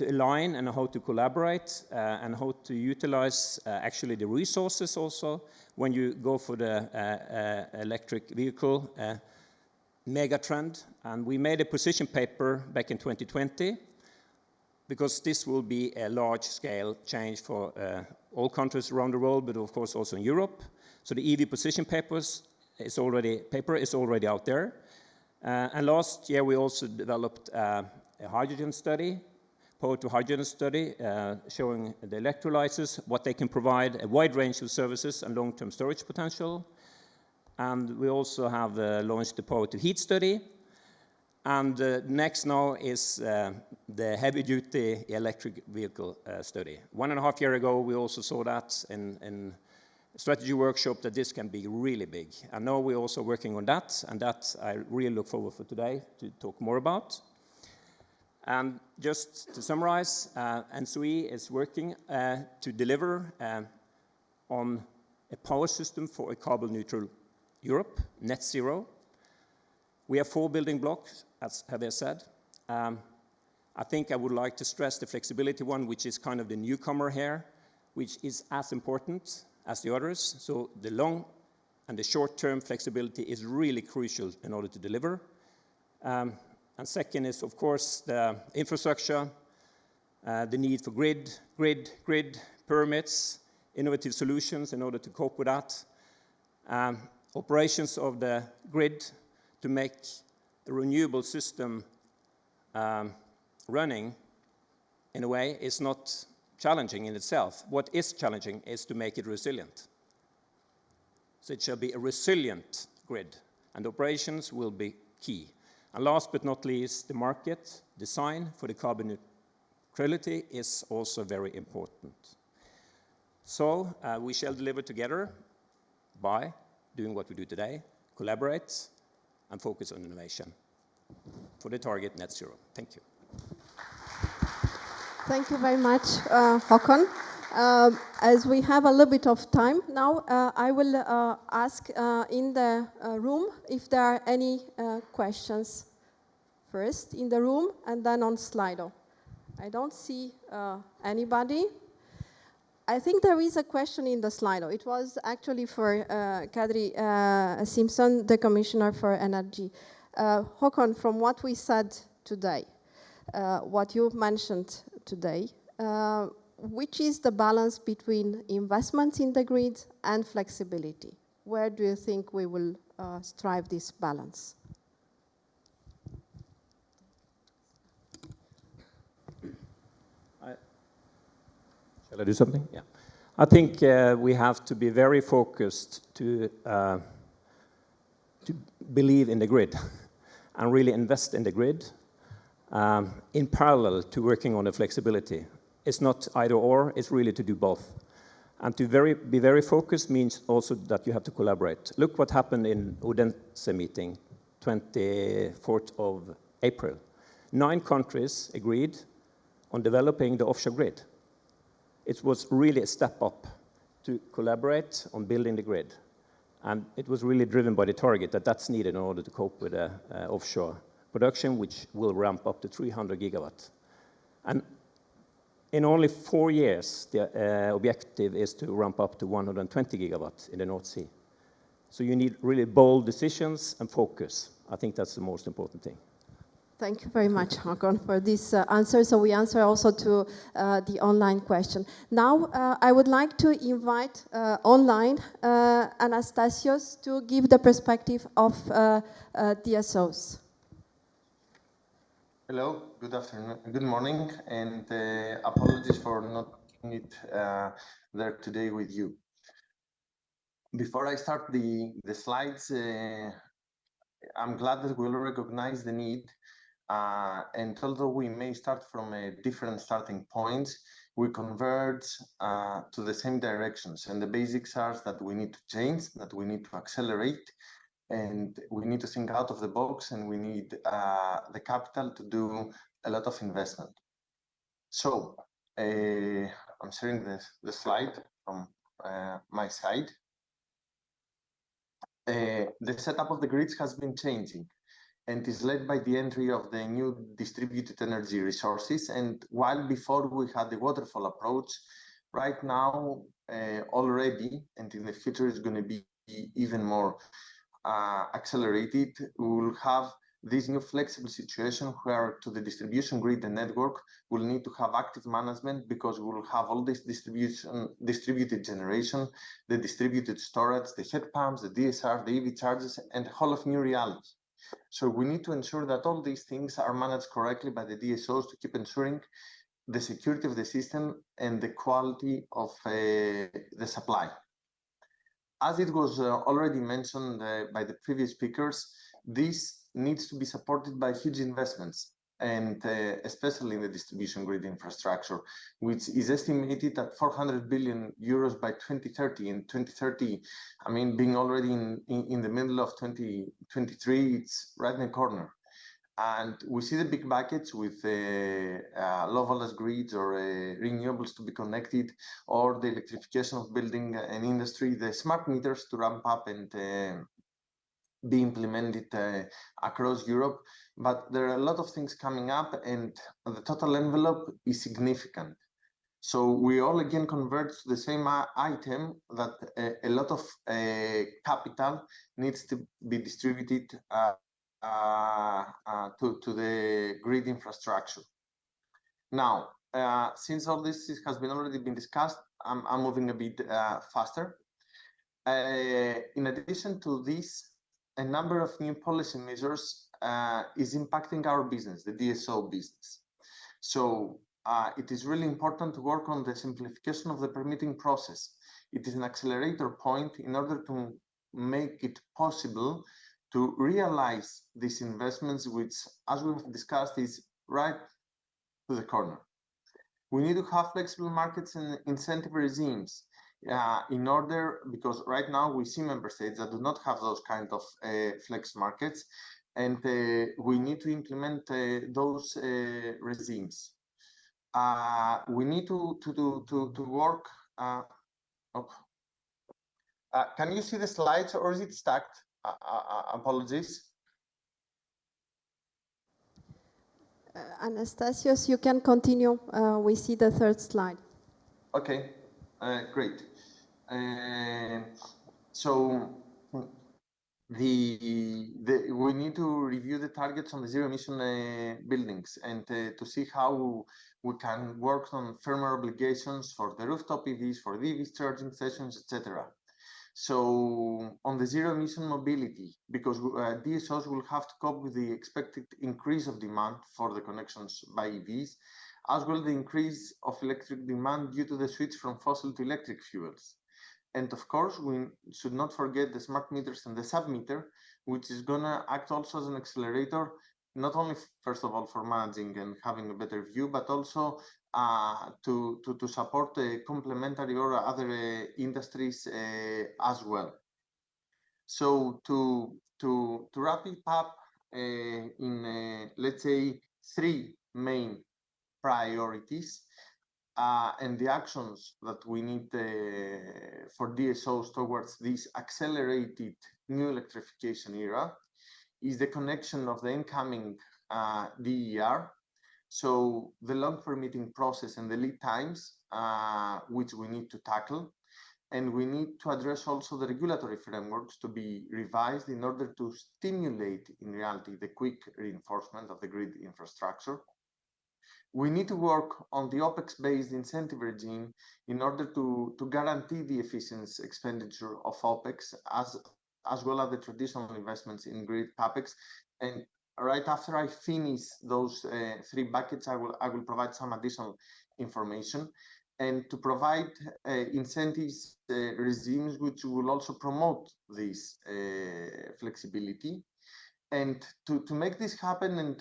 align and how to collaborate and how to utilize actually the resources also when you go for the electric vehicle mega trend, and we made a position paper back in 2020 because this will be a large-scale change for all countries around the world, but of course also in Europe. So the EV position paper is already out there. And last year we also developed a hydrogen study, power to hydrogen study, showing the electrolyzers, what they can provide, a wide range of services and long-term storage potential. And we also have launched the power to heat study. And next now is the heavy-duty electric vehicle study. 1.5 years ago, we also saw that in a strategy workshop that this can be really big. And now we're also working on that, and that I really look forward for today to talk more about. And just to summarize, NSOE is working to deliver on a power system for a carbon-neutral Europe, net zero. We have 4 building blocks, as Javier said. I think I would like to stress the flexibility one, which is kind of the newcomer here, which is as important as the others. So the long and the short-term flexibility is really crucial in order to deliver. And second is, of course, the infrastructure, the need for grid permits, innovative solutions in order to cope with that, operations of the grid to make the renewable system running in a way is not challenging in itself. What is challenging is to make it resilient. So it shall be a resilient grid, and operations will be key. And last but not least, the market design for the carbon neutrality is also very important. So we shall deliver together by doing what we do today, collaborate, and focus on innovation for the target net zero. Thank you. Thank you very much, Håkon. As we have a little bit of time now, I will ask in the room if there are any questions first in the room and then on Slido. I don't see anybody. I think there is a question in the Slido. It was actually for Kadri Simpson, the Commissioner for Energy. Håkon, from what we said today, what you mentioned today, which is the balance between investment in the grid and flexibility? Where do you think we will strive this balance? Shall I do something? Yeah. I think we have to be very focused to believe in the grid and really invest in the grid in parallel to working on the flexibility. It's not either or, it's really to do both. And to be very focused means also that you have to collaborate. Look what happened in Odense meeting, 24th of April. 9 countries agreed on developing the offshore grid. It was really a step up to collaborate on building the grid. And it was really driven by the target that that's needed in order to cope with offshore production, which will ramp up to 300 gigawatts. And in only 4 years, the objective is to ramp up to 120 gigawatts in the North Sea. So you need really bold decisions and focus. I think that's the most important thing. Thank you very much, Håkon, for this answer. So we answer also to the online question. Now, I would like to invite online Anastasios to give the perspective of DSOs. Hello, good afternoon, good morning, and apologies for not being there today with you. Before I start the slides, I'm glad that we all recognize the need. And although we may start from a different starting point, we converge to the same directions. And the basics are that we need to change, that we need to accelerate, and we need to think out of the box, and we need the capital to do a lot of investment. So I'm sharing the slide from my side. The setup of the grids has been changing and is led by the entry of the new distributed energy resources. And while before we had the waterfall approach, right now already, and in the future is going to be even more accelerated, we will have this new flexible situation where to the distribution grid and network will need to have active management, because we will have all this distributed generation, the distributed storage, the heat pumps, the DSR, the EV chargers, and a whole of new reality. So we need to ensure that all these things are managed correctly by the DSOs to keep ensuring the security of the system and the quality of the supply. As it was already mentioned by the previous speakers, this needs to be supported by huge investments, and especially in the distribution grid infrastructure, which is estimated at 400 billion euros by 2030. And 2030, I mean, being already in the middle of 2023, it's right in the corner. And we see the big buckets with low voltage grids or renewables to be connected, or the electrification of building and industry, the smart meters to ramp up and be implemented across Europe. But there are a lot of things coming up, and the total envelope is significant. So we all again converge to the same item, that a lot of capital needs to be distributed to the grid infrastructure. Now, since all this has already been discussed, I'm moving a bit faster. In addition to this, a number of new policy measures is impacting our business, the DSO business. So it is really important to work on the simplification of the permitting process. It is an accelerator point in order to make it possible to realize these investments, which, as we've discussed, is right to the corner. We need to have flexible markets and incentive regimes in order, because right now we see member states that do not have those kind of flex markets, and we need to implement those regimes. We need to work. Can you see the slides, or is it stacked? Apologies. Anastasios, you can continue. We see the third slide. Okay, great. So we need to review the targets on the zero emission buildings, and to see how we can work on firmer obligations for the rooftop EVs, for the EV charging stations, etc. So on the zero emission mobility, because DSOs will have to cope with the expected increase of demand for the connections by EVs, as well the increase of electric demand due to the switch from fossil to electric fuels. And of course, we should not forget the smart meters and the sub-meter, which is gonna act also as an accelerator, not only, first of all, for managing and having a better view, but also to support complementary or other industries as well. So to wrap it up in, let's say, three main priorities, and the actions that we need for DSOs towards this accelerated new electrification era, is the connection of the incoming DER. So the long permitting process and the lead times, which we need to tackle. And we need to address also the regulatory frameworks to be revised in order to stimulate, in reality, the quick reinforcement of the grid infrastructure. We need to work on the OPEX-based incentive regime in order to guarantee the efficient expenditure of OPEX, as well as the traditional investments in grid CAPEX. And right after I finish those three buckets, I will provide some additional information, and to provide incentives regimes which will also promote this flexibility. And to make this happen and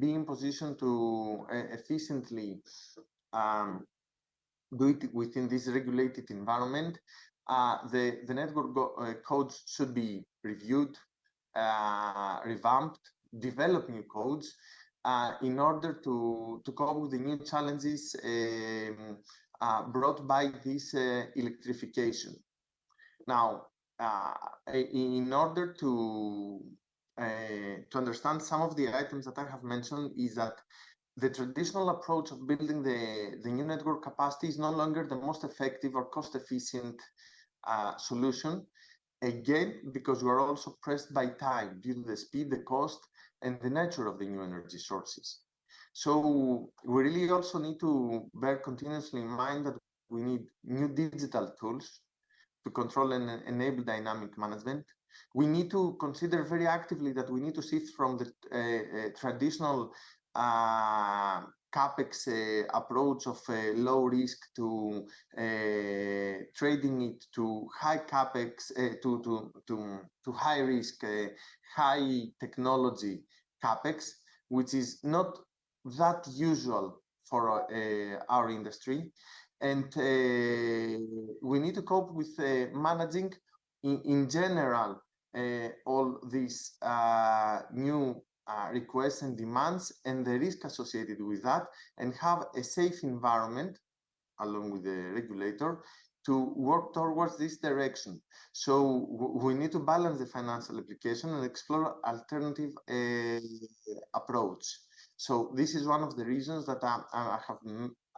be in position to efficiently do it within this regulated environment, the network codes should be reviewed, revamped, develop new codes in order to cope with the new challenges brought by this electrification. Now, in order to understand some of the items that I have mentioned, is that the traditional approach of building the new network capacity is no longer the most effective or cost-efficient solution. Again, because we are also pressed by time due to the speed, the cost, and the nature of the new energy sources. So we really also need to bear continuously in mind that we need new digital tools to control and enable dynamic management. We need to consider very actively that we need to shift from the traditional capex approach of low risk to trading it to high capex to high risk, high technology capex, which is not that usual for our industry. And we need to cope with managing in general all these new requests and demands and the risk associated with that, and have a safe environment along with the regulator to work towards this direction. So we need to balance the financial application and explore alternative approach. So this is one of the reasons that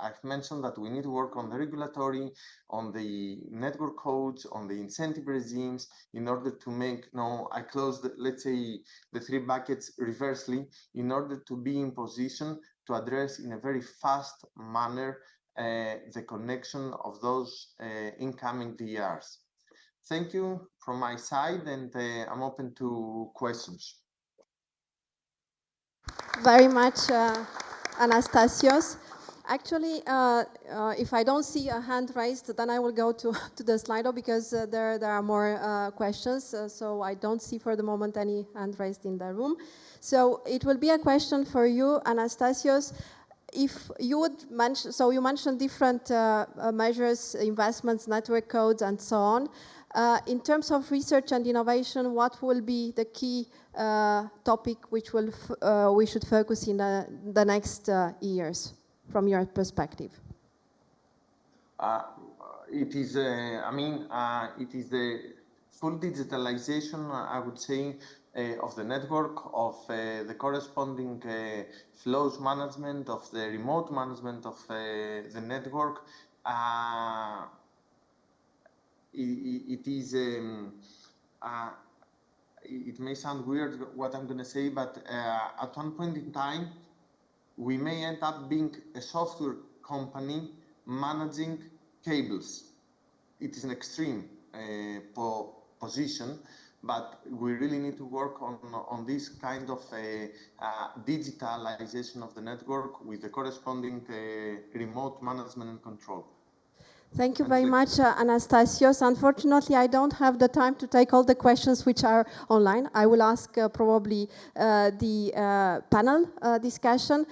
I've mentioned that we need to work on the regulatory, on the network codes, on the incentive regimes in order to make, I close let's say the three buckets reversely in order to be in position to address in a very fast manner the connection of those incoming DRs. Thank you from my side, and I'm open to questions. Very much, Anastasios. Actually, if I don't see a hand raised, then I will go to the Slido because there are more questions. So I don't see for the moment any hand raised in the room. So it will be a question for you, Anastasios. If you would mention, so you mentioned different measures, investments, network codes, and so on. In terms of research and innovation, what will be the key topic which we should focus in the next years, from your perspective? It is, it is the full digitalization, I would say, of the network, of the corresponding flows management, of the remote management of the network. It is, it may sound weird what I'm going to say, but at one point in time, we may end up being a software company managing cables. It is an extreme position, but we really need to work on this kind of digitalization of the network with the corresponding remote management and control. Thank you very much, Anastasios. Unfortunately, I don't have the time to take all the questions which are online. I will ask probably the panel discussion.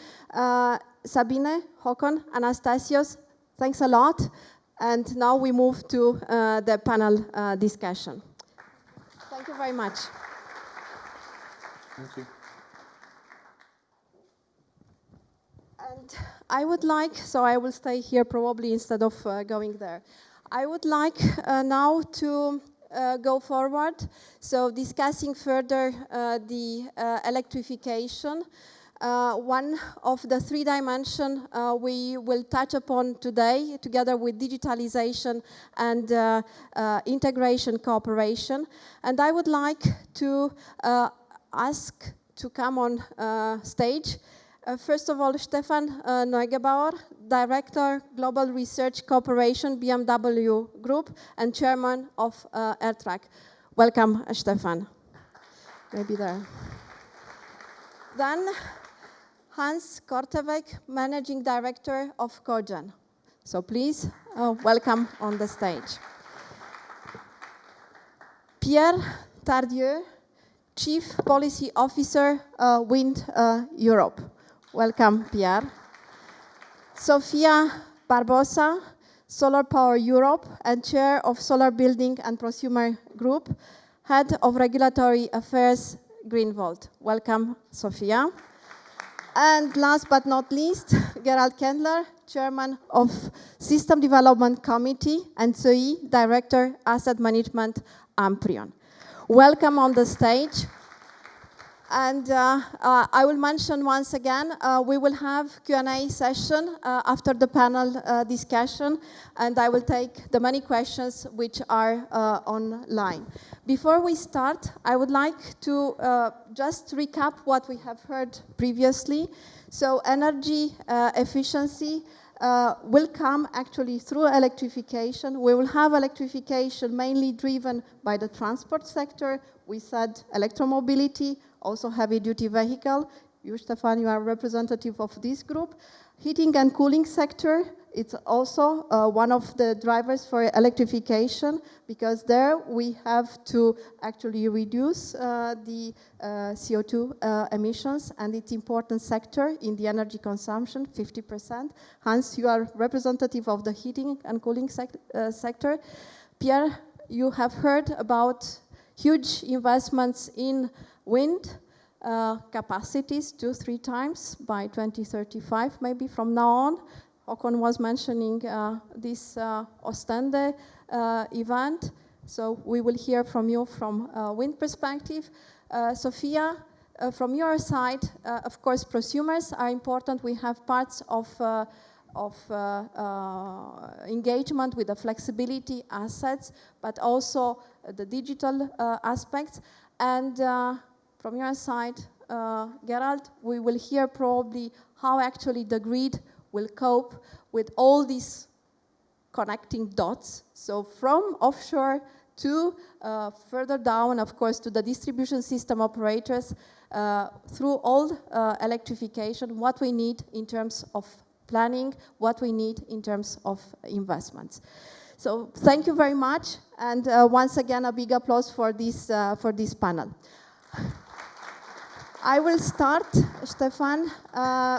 Sabine, Håkon, Anastasios, thanks a lot. And now we move to the panel discussion. Thank you very much. Thank you. And I would like, so I will stay here probably instead of going there. I would like now to go forward, so discussing further the electrification. One of the three dimensions we will touch upon today, together with digitalization and integration cooperation. And I would like to ask to come on stage. First of all, Stefan Neugebauer, Director, Global Research Cooperation, BMW Group, and Chairman of AirTrack. Welcome, Stefan. Maybe there. Then, Hans Korteweg, Managing Director of Cogen. So please, welcome on the stage. Pierre Tardieu, Chief Policy Officer, Wind Europe. Welcome, Pierre. Sofia Barbosa, Solar Power Europe and Chair of Solar Building and Prosumer Group, Head of Regulatory Affairs, Greenvolt. Welcome, Sofia. And last but not least, Gerald Kendler, Chairman of System Development Committee and SOE, Director, Asset Management, Amprion. Welcome on the stage. And I will mention once again, we will have Q&A session after the panel discussion, and I will take the many questions which are online. Before we start, I would like to just recap what we have heard previously. So energy efficiency will come actually through electrification. We will have electrification mainly driven by the transport sector. We said electromobility, also heavy-duty vehicle. You, Stefan, you are representative of this group. Heating and cooling sector, it's also one of the drivers for electrification, because there we have to actually reduce the CO2 emissions, and it's important sector in the energy consumption, 50%. Hans, you are representative of the heating and cooling sector. Pierre, you have heard about huge investments in wind capacities, 2-3 times by 2035, maybe from now on. Håkon was mentioning this Ostende event, so we will hear from you from wind perspective. Sophia, from your side, of course, prosumers are important. We have parts of engagement with the flexibility assets, but also the digital aspects. And from your side, Gerald, we will hear probably how actually the grid will cope with all these connecting dots. So from offshore to further down, of course, to the distribution system operators, through all electrification, what we need in terms of planning, what we need in terms of investments. So thank you very much, and once again, a big applause for this panel. I will start, Stefan,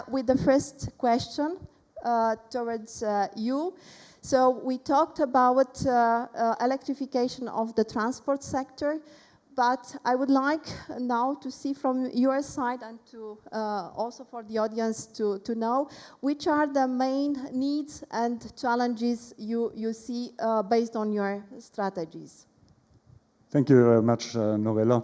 with the first question towards you. So we talked about electrification of the transport sector, but I would like now to see from your side, and to also for the audience to know, which are the main needs and challenges you see based on your strategies. Thank you very much, Novella.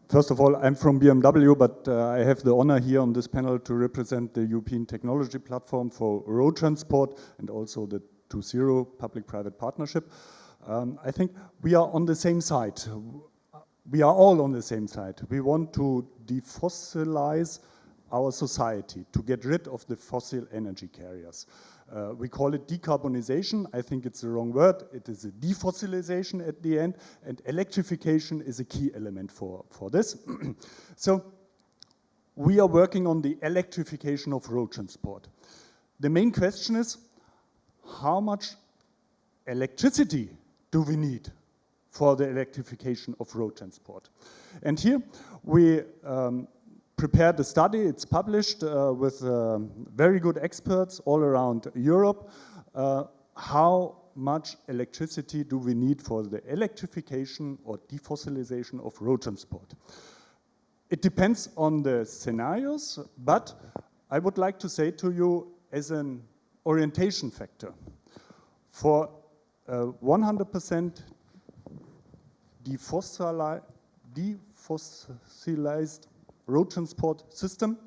First of all, I'm from BMW, but I have the honor here on this panel to represent the European Technology Platform for Road Transport and also the 2.0 Public-Private Partnership. I think we are on the same side. We are all on the same side. We want to defossilize our society, to get rid of the fossil energy carriers. We call it decarbonization. I think it's the wrong word. It is a defossilization at the end, and electrification is a key element for this. So we are working on the electrification of road transport. The main question is, how much electricity do we need for the electrification of road transport? And here we prepared a study. It's published with very good experts all around Europe. How much electricity do we need for the electrification or defossilization of road transport? It depends on the scenarios, but I would like to say to you as an orientation factor, for 100% defossilized road transport system,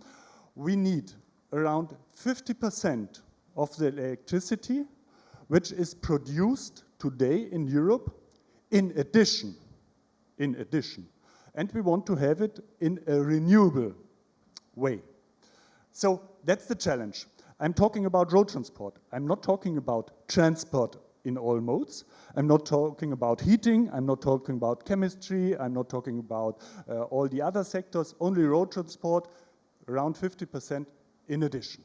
we need around 50% of the electricity which is produced today in Europe in addition. And we want to have it in a renewable way. So that's the challenge. I'm talking about road transport. I'm not talking about transport in all modes. I'm not talking about heating. I'm not talking about chemistry. I'm not talking about all the other sectors. Only road transport, around 50% in addition.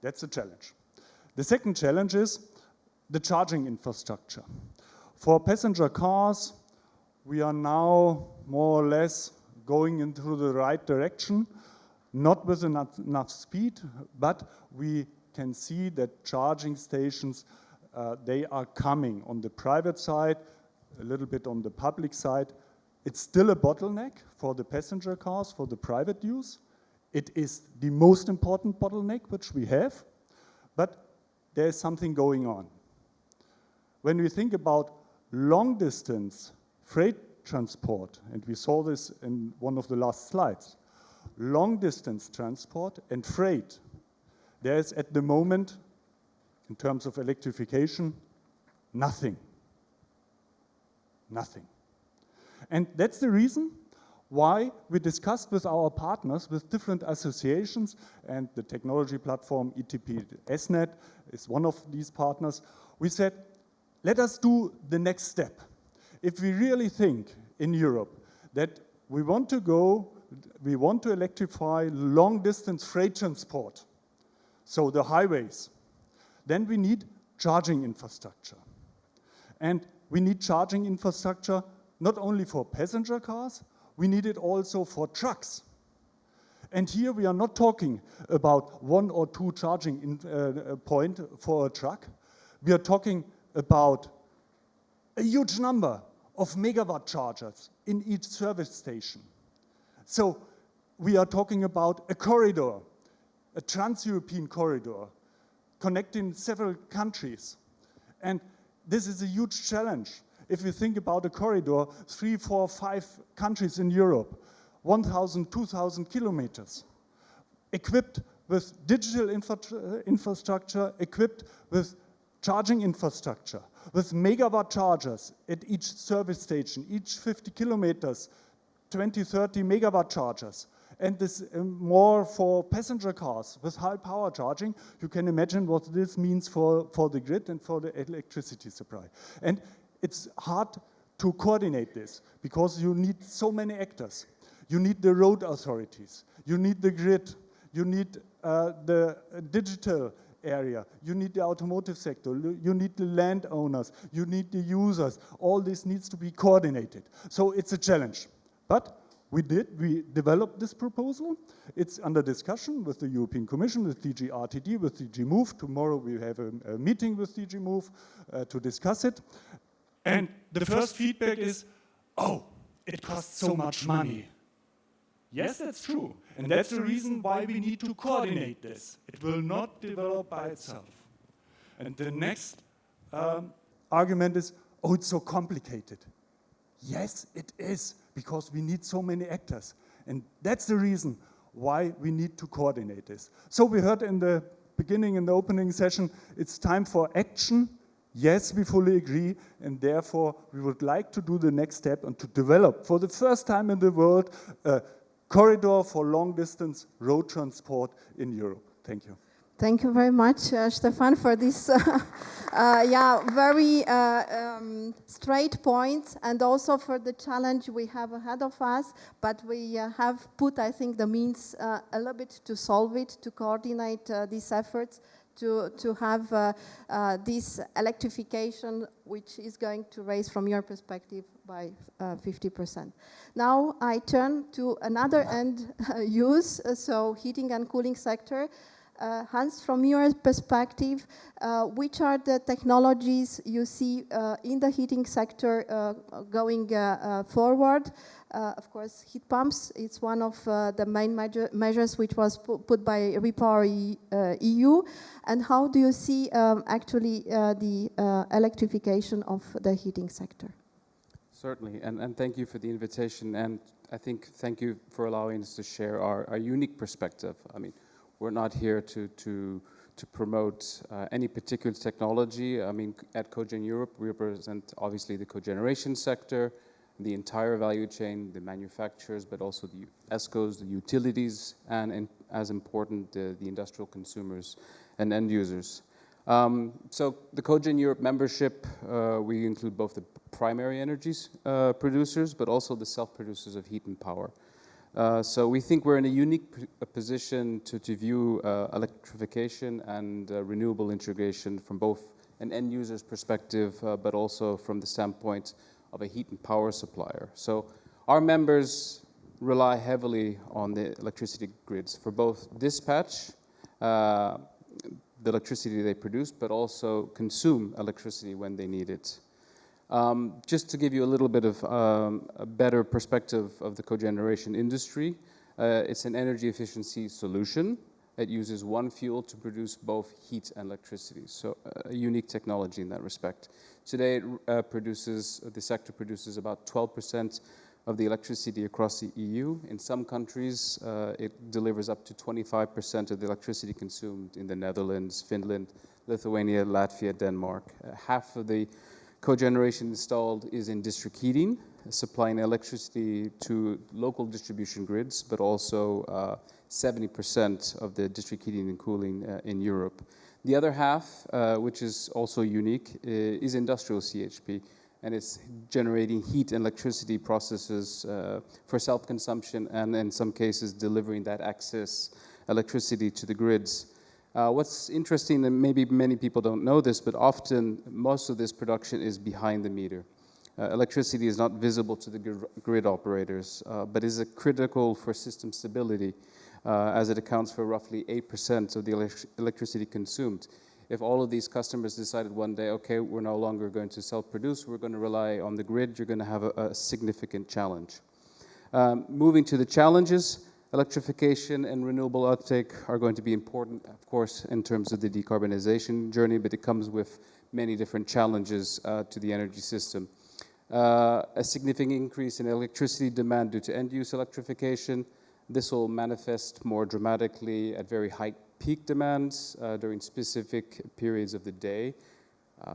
That's the challenge. The second challenge is the charging infrastructure. For passenger cars, we are now more or less going into the right direction, not with enough speed, but we can see that charging stations, they are coming on the private side, a little bit on the public side. It's still a bottleneck for the passenger cars, for the private use. It is the most important bottleneck which we have, but there is something going on. When we think about long-distance freight transport, and we saw this in one of the last slides, long distance transport and freight, there is at the moment, in terms of electrification, nothing. Nothing. And that's the reason why we discussed with our partners, with different associations, and the technology platform ETP-SNet is one of these partners. We said, let us do the next step. If we really think in Europe that we want to electrify long-distance freight transport, so the highways, then we need charging infrastructure. And we need charging infrastructure not only for passenger cars, we need it also for trucks. And here we are not talking about 1 or 2 charging point for a truck. We are talking about a huge number of megawatt chargers in each service station. So we are talking about a corridor, a trans-European corridor, connecting several countries. And this is a huge challenge. If you think about a corridor, 3, 4, 5 countries in Europe, 1,000, 2,000 kilometers, equipped with digital infrastructure, equipped with charging infrastructure, with megawatt chargers at each service station, each 50 kilometers, 20, 30 megawatt chargers. And this more for passenger cars with high power charging. You can imagine what this means for the grid and for the electricity supply. And it's hard to coordinate this because you need so many actors. You need the road authorities, you need the grid, you need the digital area, you need the automotive sector, you need the landowners, you need the users. All this needs to be coordinated. So it's a challenge. But we developed this proposal. It's under discussion with the European Commission, with DG RTD, with DG Move. Tomorrow we have a meeting with DG Move to discuss it. And the first feedback is, oh, it costs so much money. Yes, that's true. And that's the reason why we need to coordinate this. It will not develop by itself. And the next argument is, oh, it's so complicated. Yes, it is, because we need so many actors. And that's the reason why we need to coordinate this. So we heard in the beginning, in the opening session, it's time for action. Yes, we fully agree, and therefore we would like to do the next step and to develop, for the first time in the world, a corridor for long-distance road transport in Europe. Thank you. Thank you very much, Stefan, for this very straight points, and also for the challenge we have ahead of us. But we have put, I think, the means a little bit to solve it, to coordinate these efforts, to have this electrification, which is going to raise, from your perspective, by 50%. Now I turn to another end use, so heating and cooling sector. Hans, from your perspective, which are the technologies you see in the heating sector going forward? Of course, heat pumps, it's one of the main measures which was put by Repower EU. And how do you see actually the electrification of the heating sector? Certainly, and thank you for the invitation. And I think thank you for allowing us to share our unique perspective. I mean, we're not here to promote any particular technology. I mean, at Cogen Europe, we represent obviously the cogeneration sector, the entire value chain, the manufacturers, but also the ESCOs, the utilities, and as important, the industrial consumers and end users. So the Cogen Europe membership, we include both the primary energies producers, but also the self-producers of heat and power. So we think we're in a unique position to view electrification and renewable integration from both an end user's perspective, but also from the standpoint of a heat and power supplier. So our members rely heavily on the electricity grids for both dispatch, the electricity they produce, but also consume electricity when they need it. Just to give you a little bit of a better perspective of the cogeneration industry, it's an energy efficiency solution It uses one fuel to produce both heat and electricity. So a unique technology in that respect. Today, the sector produces about 12% of the electricity across the EU. In some countries, it delivers up to 25% of the electricity consumed in the Netherlands, Finland, Lithuania, Latvia, Denmark. Half of the cogeneration installed is in district heating, supplying electricity to local distribution grids, but also 70% of the district heating and cooling in Europe. The other half, which is also unique, is industrial CHP, and it's generating heat and electricity processes for self-consumption and in some cases delivering that excess electricity to the grids. What's interesting, and maybe many people don't know this, but often most of this production is behind the meter. Electricity is not visible to the grid operators, but is critical for system stability, as it accounts for roughly 8% of the electricity consumed. If all of these customers decided one day, okay, we're no longer going to self-produce, we're going to rely on the grid, you're going to have a significant challenge. Moving to the challenges, electrification and renewable uptake are going to be important, of course, in terms of the decarbonization journey, but it comes with many different challenges to the energy system. A significant increase in electricity demand due to end-use electrification. This will manifest more dramatically at very high peak demands during specific periods of the day,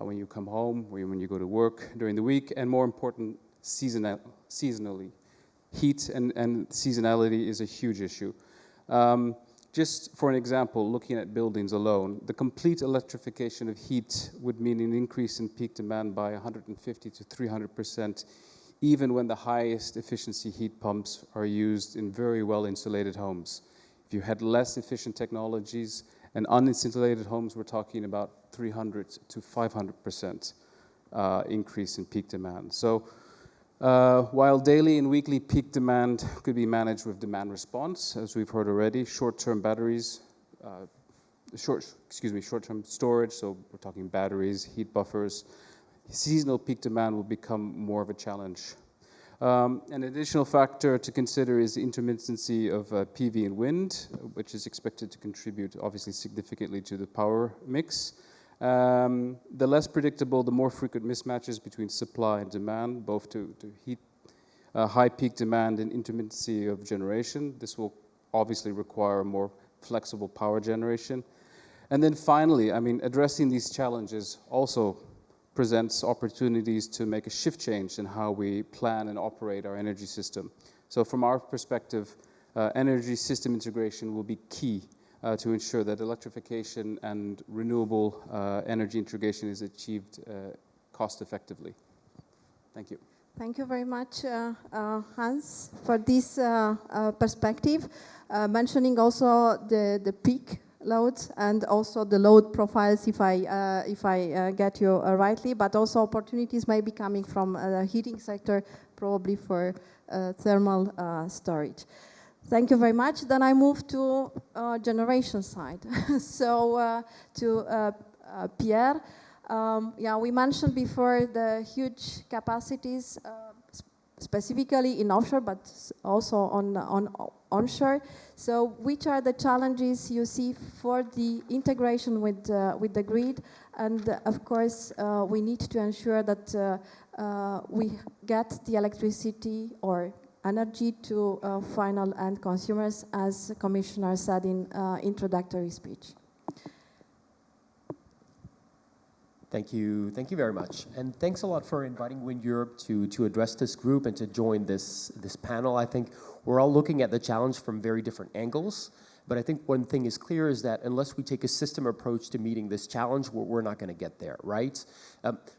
when you come home, when you go to work during the week, and more important, seasonally. Heat and seasonality is a huge issue. Just for an example, looking at buildings alone, the complete electrification of heat would mean an increase in peak demand by 150 to 300%, even when the highest efficiency heat pumps are used in very well insulated homes. If you had less efficient technologies and uninsulated homes, we're talking about 300 to 500% increase in peak demand. So while daily and weekly peak demand could be managed with demand response, as we've heard already, short-term batteries, short-term storage, so we're talking batteries, heat buffers, seasonal peak demand will become more of a challenge. An additional factor to consider is the intermittency of PV and wind, which is expected to contribute obviously significantly to the power mix. The less predictable, the more frequent mismatches between supply and demand, both to heat, high peak demand and intermittency of generation. This will obviously require more flexible power generation. And then finally, addressing these challenges also presents opportunities to make a shift change in how we plan and operate our energy system. So from our perspective, energy system integration will be key to ensure that electrification and renewable energy integration is achieved cost effectively. Thank you. Thank you very much, Hans, for this perspective, mentioning also the peak loads and also the load profiles, if I get you rightly, but also opportunities may be coming from the heating sector, probably for thermal storage. Thank you very much. Then I move to generation side. So to Pierre, we mentioned before the huge capacities, specifically in offshore, but also on onshore. So which are the challenges you see for the integration with the grid? And of course, we need to ensure that we get the electricity or energy to final end consumers, as the Commissioner said in introductory speech. Thank you very much. And thanks a lot for inviting Wind Europe to address this group and to join this panel. I think we're all looking at the challenge from very different angles, but I think one thing is clear is that unless we take a system approach to meeting this challenge, we're not going to get there, right?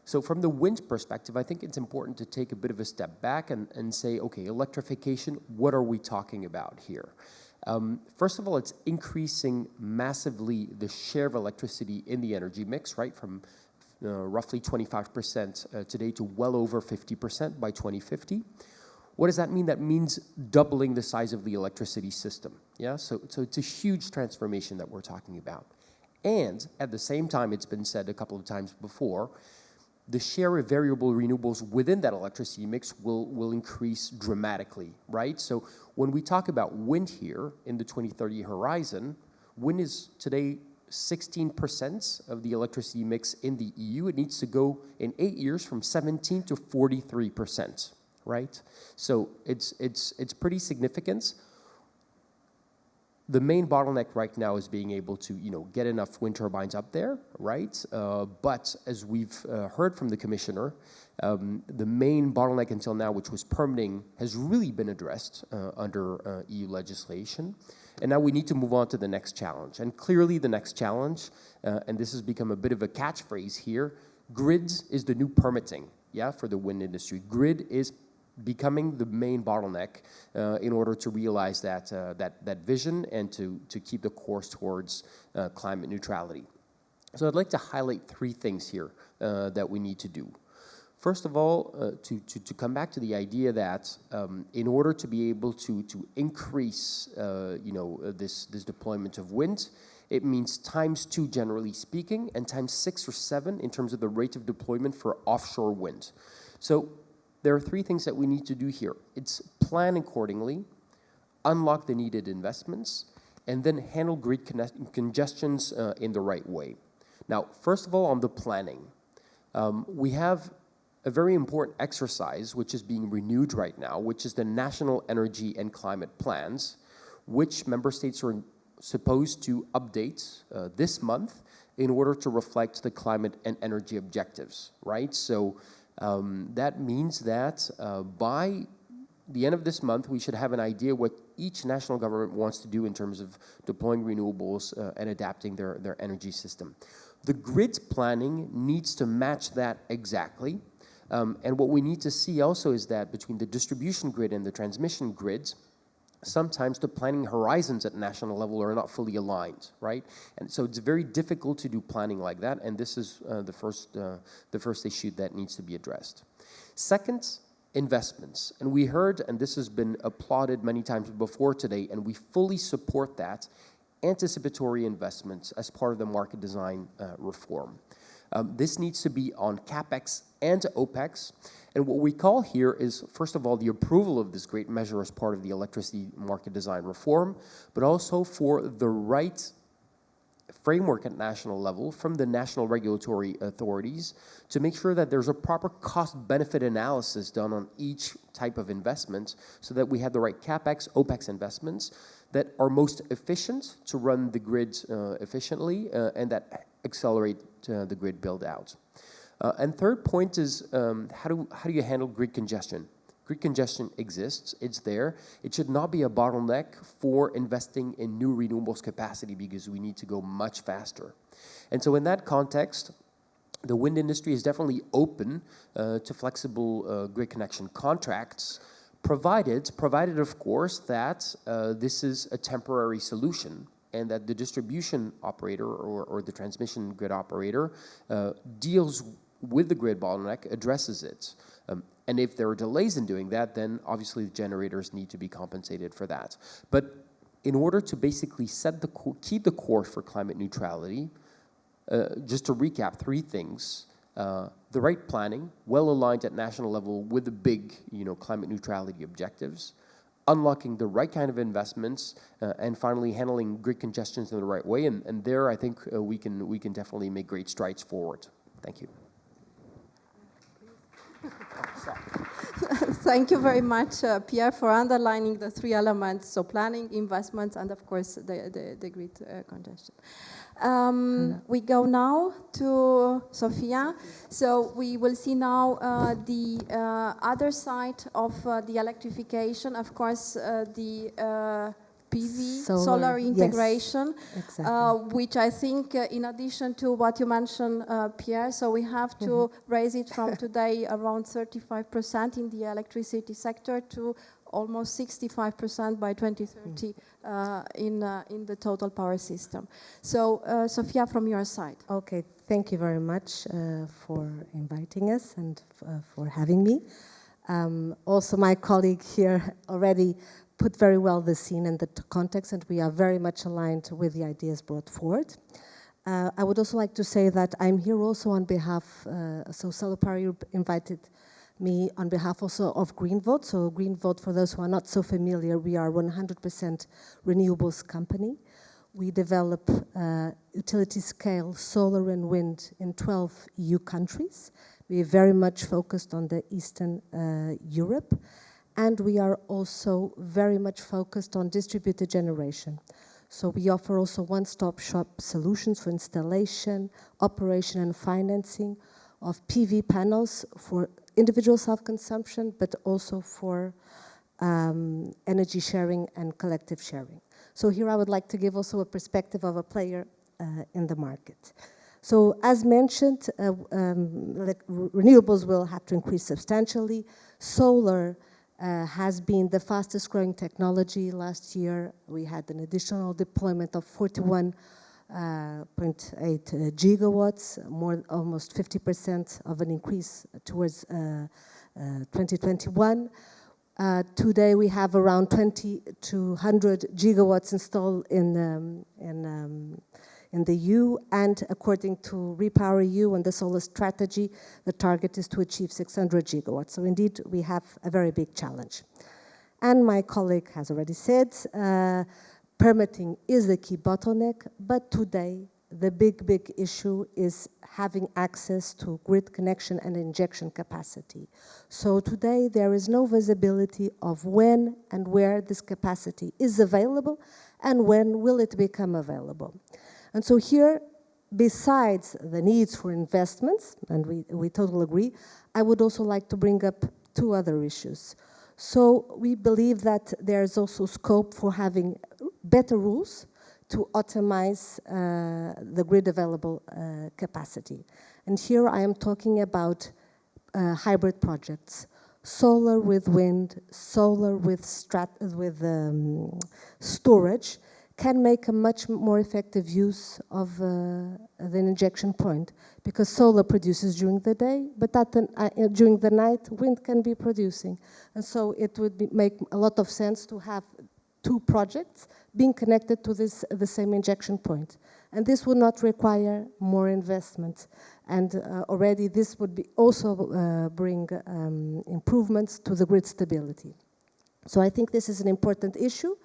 So from the wind perspective, I think it's important to take a bit of a step back and say, okay, electrification, what are we talking about here? First of all, it's increasing massively the share of electricity in the energy mix, right, from roughly 25% today to well over 50% by 2050. What does that mean? That means doubling the size of the electricity system. Yeah, so it's a huge transformation that we're talking about. And at the same time, it's been said a couple of times before, the share of variable renewables within that electricity mix will increase dramatically, right? So when we talk about wind here in the 2030 horizon, Wind is today 16% of the electricity mix in the EU. It needs to go in 8 years from 17 to 43%, right? So it's pretty significant. The main bottleneck right now is being able to, get enough wind turbines up there, right? But as we've heard from the commissioner, the main bottleneck until now, which was permitting, has really been addressed under EU legislation. And now we need to move on to the next challenge. And clearly the next challenge, and this has become a bit of a catchphrase here, grids is the new permitting, for the wind industry. Grid is becoming the main bottleneck in order to realize that vision and to keep the course towards climate neutrality. So I'd like to highlight 3 things here that we need to do. First of all, to come back to the idea that in order to be able to increase this deployment of wind, it means ×2 generally speaking, and ×6 or 7 in terms of the rate of deployment for offshore wind. So there are 3 things that we need to do here. It's plan accordingly, unlock the needed investments, and then handle grid congestions in the right way. Now, first of all, on the planning, we have a very important exercise which is being renewed right now, which is the National Energy and Climate Plans, which member states are supposed to update this month in order to reflect the climate and energy objectives, right? So that means that by the end of this month, we should have an idea what each national government wants to do in terms of deploying renewables and adapting their energy system. The grid planning needs to match that exactly. And what we need to see also is that between the distribution grid and the transmission grids, sometimes the planning horizons at national level are not fully aligned, right? And so it's very difficult to do planning like that, and this is the first issue that needs to be addressed. Second, investments. And we heard, and this has been applauded many times before today, and we fully support that, anticipatory investments as part of the market design reform. This needs to be on CapEx and OpEx. And what we call here is, first of all, the approval of this great measure as part of the electricity market design reform, but also for the right framework at national level from the national regulatory authorities to make sure that there's a proper cost-benefit analysis done on each type of investment so that we have the right CapEx, OpEx investments that are most efficient to run the grid efficiently and that accelerate the grid build-out. And third point is how do you handle grid congestion? Grid congestion exists, it's there. It should not be a bottleneck for investing in new renewables capacity because we need to go much faster. And so in that context, the wind industry is definitely open to flexible grid connection contracts, provided of course that this is a temporary solution and that the distribution operator or the transmission grid operator deals with the grid bottleneck, addresses it. And if there are delays in doing that, then obviously the generators need to be compensated for that. But in order to basically keep the course for climate neutrality, just to recap 3 things, the right planning, well aligned at national level with the big climate neutrality objectives, unlocking the right kind of investments, and finally handling grid congestions in the right way. And there I think we can definitely make great strides forward. Thank you. Thank you very much, Pierre, for underlining the 3 elements, so planning, investments, and of course the grid congestion. We go now to Sophia. So we will see now the other side of the electrification, of course, the PV, solar integration, yes, exactly. Which I think, in addition to what you mentioned, Pierre, so we have to raise it from today around 35% in the electricity sector to almost 65% by 2030 in the total power system. So, Sophia, from your side. Okay, thank you very much for inviting us and for having me. Also, my colleague here already put very well the scene and the context, and we are very much aligned with the ideas brought forward. I would also like to say that I'm here also on behalf, so Solar Europe invited me on behalf also of Green Vote. So Green Vote, for those who are not so familiar, we are 100% renewables company. We develop utility-scale solar and wind in 12 EU countries. We are very much focused on the Eastern Europe, and we are also very much focused on distributed generation. So we offer also one-stop shop solutions for installation, operation, and financing of PV panels for individual self-consumption, but also for energy sharing and collective sharing. So here I would like to give also a perspective of a player in the market. So as mentioned, renewables will have to increase substantially. Solar has been the fastest growing technology. Last year, we had an additional deployment of 41.8 gigawatts, almost 50% of an increase towards 2021. Today, we have around 20 to 100 gigawatts installed in the EU, and according to Repower EU and the solar strategy, the target is to achieve 600 gigawatts. So indeed, we have a very big challenge. And my colleague has already said, permitting is the key bottleneck, but today, the big issue is having access to grid connection and injection capacity. So today, there is no visibility of when and where this capacity is available and when will it become available. And so here, besides the needs for investments, and we totally agree, I would also like to bring up two other issues. So we believe that there's also scope for having better rules to optimize the grid available capacity. And here I am talking about hybrid projects. Solar with wind, solar with storage can make a much more effective use of the injection point, because solar produces during the day, but during the night, wind can be producing. And so it would make a lot of sense to have two projects being connected to the same injection point. And this would not require more investment. And already this would also bring improvements to the grid stability. So I think this is an important issue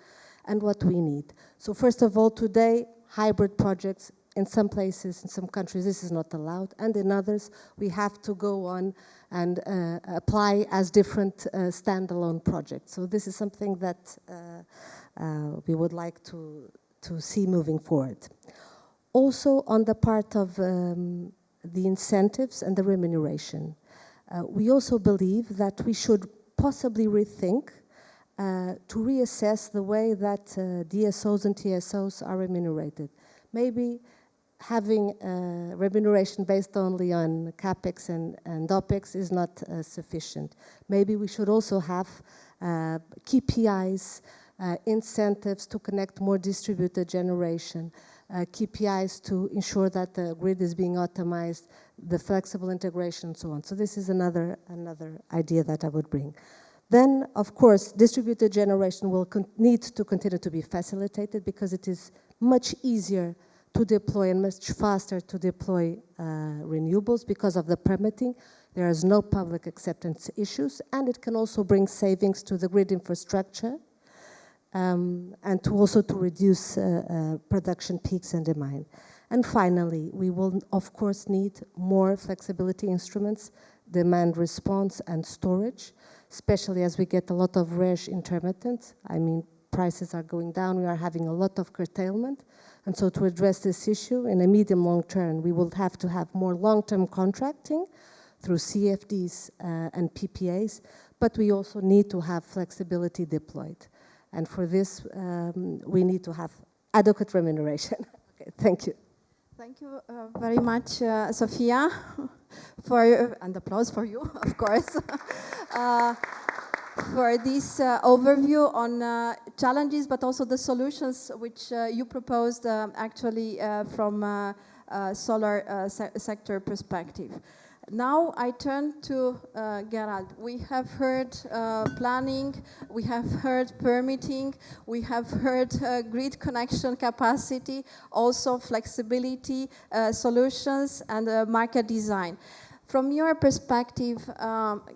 and what we need. So first of all, today, hybrid projects, in some places, in some countries, this is not allowed, and in others, we have to go on and apply as different standalone projects. So this is something that we would like to see moving forward. Also, on the part of the incentives and the remuneration, we also believe that we should possibly rethink to reassess the way that DSOs and TSOs are remunerated. Maybe having remuneration based only on CapEx and OpEx is not sufficient. Maybe we should also have KPIs, incentives to connect more distributed generation, KPIs to ensure that the grid is being optimized, the flexible integration, and so on. So this is another idea that I would bring. Then, of course, distributed generation will need to continue to be facilitated, because it is much easier to deploy and much faster to deploy renewables because of the permitting. There is no public acceptance issues, and it can also bring savings to the grid infrastructure, and to reduce production peaks and demand. And finally, we will, of course, need more flexibility instruments, demand response and storage, especially as we get a lot of rare intermittent. I mean, prices are going down, we are having a lot of curtailment. And so to address this issue in a medium-long term, we will have to have more long-term contracting through CFDs and PPAs, but we also need to have flexibility deployed. And for this, we need to have adequate remuneration. Okay, thank you. Thank you very much, Sophia, and applause for you, of course, for this overview on challenges, but also the solutions which you proposed actually from solar sector perspective. Now I turn to Gerald. We have heard planning, we have heard permitting, we have heard grid connection capacity, also flexibility, solutions, and market design. From your perspective,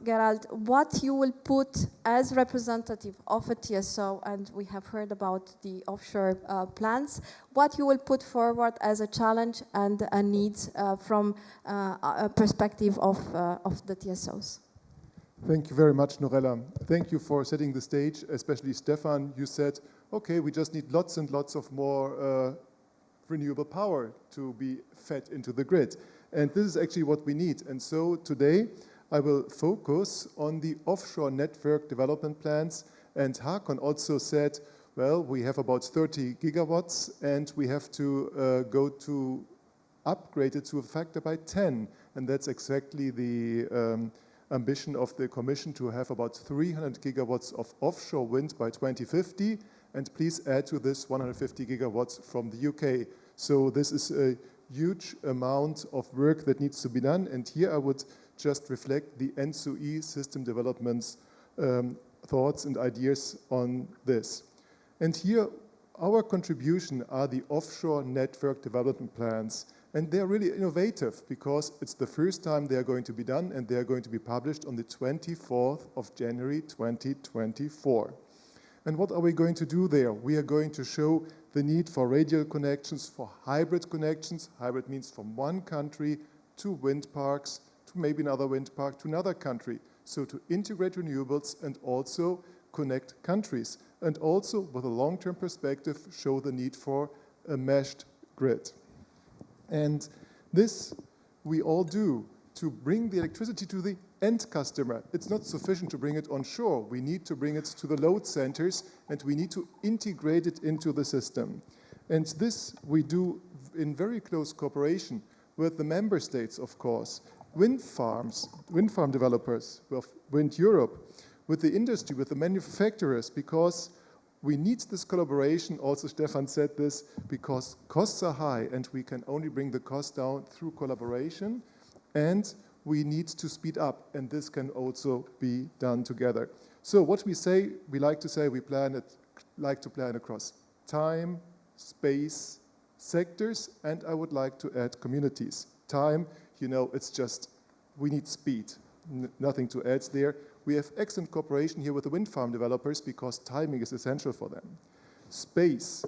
Gerald, what you will put as representative of a TSO, and we have heard about the offshore plans, what you will put forward as a challenge and a need from a perspective of the TSOs? Thank you very much, Norella. Thank you for setting the stage, especially Stefan. You said, okay, we just need lots and lots of more renewable power to be fed into the grid. And this is actually what we need. And so today I will focus on the offshore network development plans. And Haakon also said, well, we have about 30 gigawatts and we have to go to upgrade it to a factor by 10. And that's exactly the ambition of the Commission, to have about 300 gigawatts of offshore wind by 2050. And please add to this 150 gigawatts from the UK. So this is a huge amount of work that needs to be done. And here I would just reflect the NSOE system development's thoughts and ideas on this. And here our contribution are the offshore network development plans. And they're really innovative because it's the first time they are going to be done, and they are going to be published on the 24th of January 2024. And what are we going to do there? We are going to show the need for radial connections, for hybrid connections. Hybrid means from one country to wind parks, to maybe another wind park, to another country. So to integrate renewables and also connect countries. And also, with a long-term perspective, show the need for a meshed grid. And this we all do to bring the electricity to the end customer. It's not sufficient to bring it onshore. We need to bring it to the load centers, and we need to integrate it into the system. And this we do in very close cooperation with the member states, of course, wind farm developers, with Wind Europe, with the industry, with the manufacturers, because we need this collaboration. Also, Stefan said this, because costs are high, and we can only bring the cost down through collaboration, and we need to speed up, and this can also be done together. So what we say, we like to say, we like to plan across time, space, sectors, and I would like to add communities. Time, you know, it's just, we need speed, nothing to add there. We have excellent cooperation here with the wind farm developers because timing is essential for them. Space,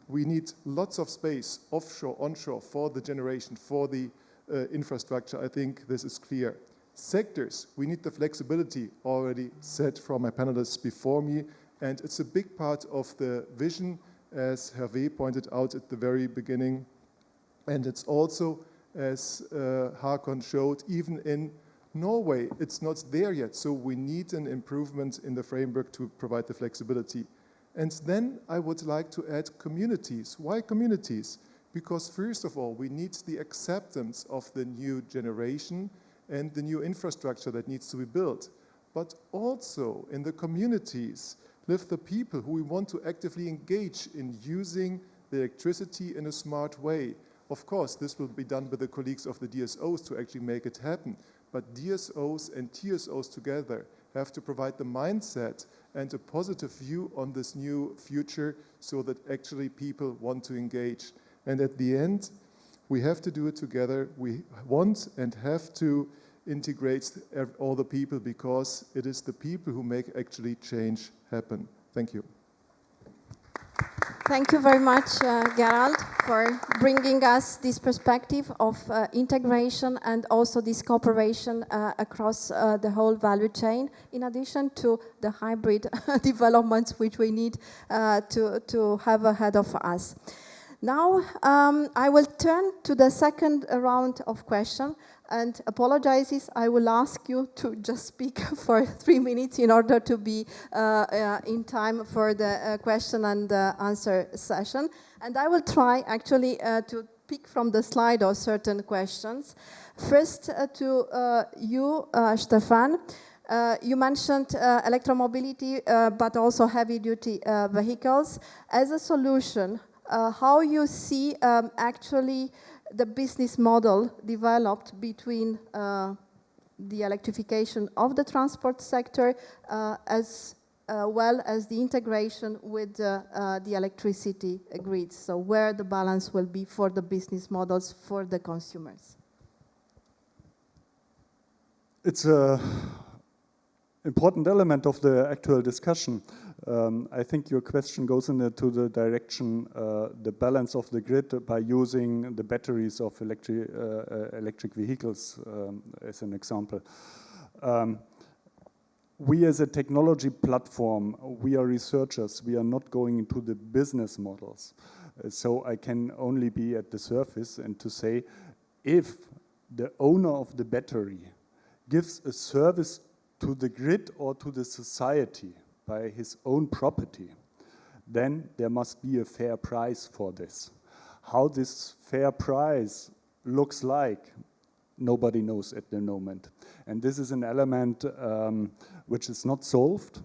we need lots of space, offshore, onshore, for the generation, for the infrastructure. I think this is clear. Sectors, we need the flexibility already set from my panelists before me, and it's a big part of the vision, as Hervé pointed out at the very beginning. And it's also, as Haakon showed, even in Norway, it's not there yet, so we need an improvement in the framework to provide the flexibility. And then I would like to add communities. Why communities? Because first of all, we need the acceptance of the new generation and the new infrastructure that needs to be built. But also in the communities live the people who we want to actively engage in using the electricity in a smart way. Of course, this will be done with the colleagues of the DSOs to actually make it happen. But DSOs and TSOs together have to provide the mindset and a positive view on this new future so that actually people want to engage. And at the end, we have to do it together. We want and have to integrate all the people because it is the people who make actually change happen. Thank you. Thank you very much, Gerald, for bringing us this perspective of integration and also this cooperation across the whole value chain, in addition to the hybrid developments which we need to have ahead of us. Now, I will turn to the second round of questions, and apologizes, I will ask you to just speak for 3 minutes in order to be in time for the question and answer session. And I will try actually to pick from the slide or certain questions. First to you, Stefan. You mentioned electromobility, but also heavy-duty vehicles. As a solution, how you see actually the business model developed between the electrification of the transport sector as well as the integration with the electricity grids, so where the balance will be for the business models for the consumers. It's an important element of the actual discussion. I think your question goes into the direction, the balance of the grid by using the batteries of electric vehicles as an example. We as a technology platform, we are researchers, we are not going into the business models. So I can only be at the surface and to say, if the owner of the battery gives a service to the grid or to the society by his own property, then there must be a fair price for this. How this fair price looks like, nobody knows at the moment. And this is an element which is not solved.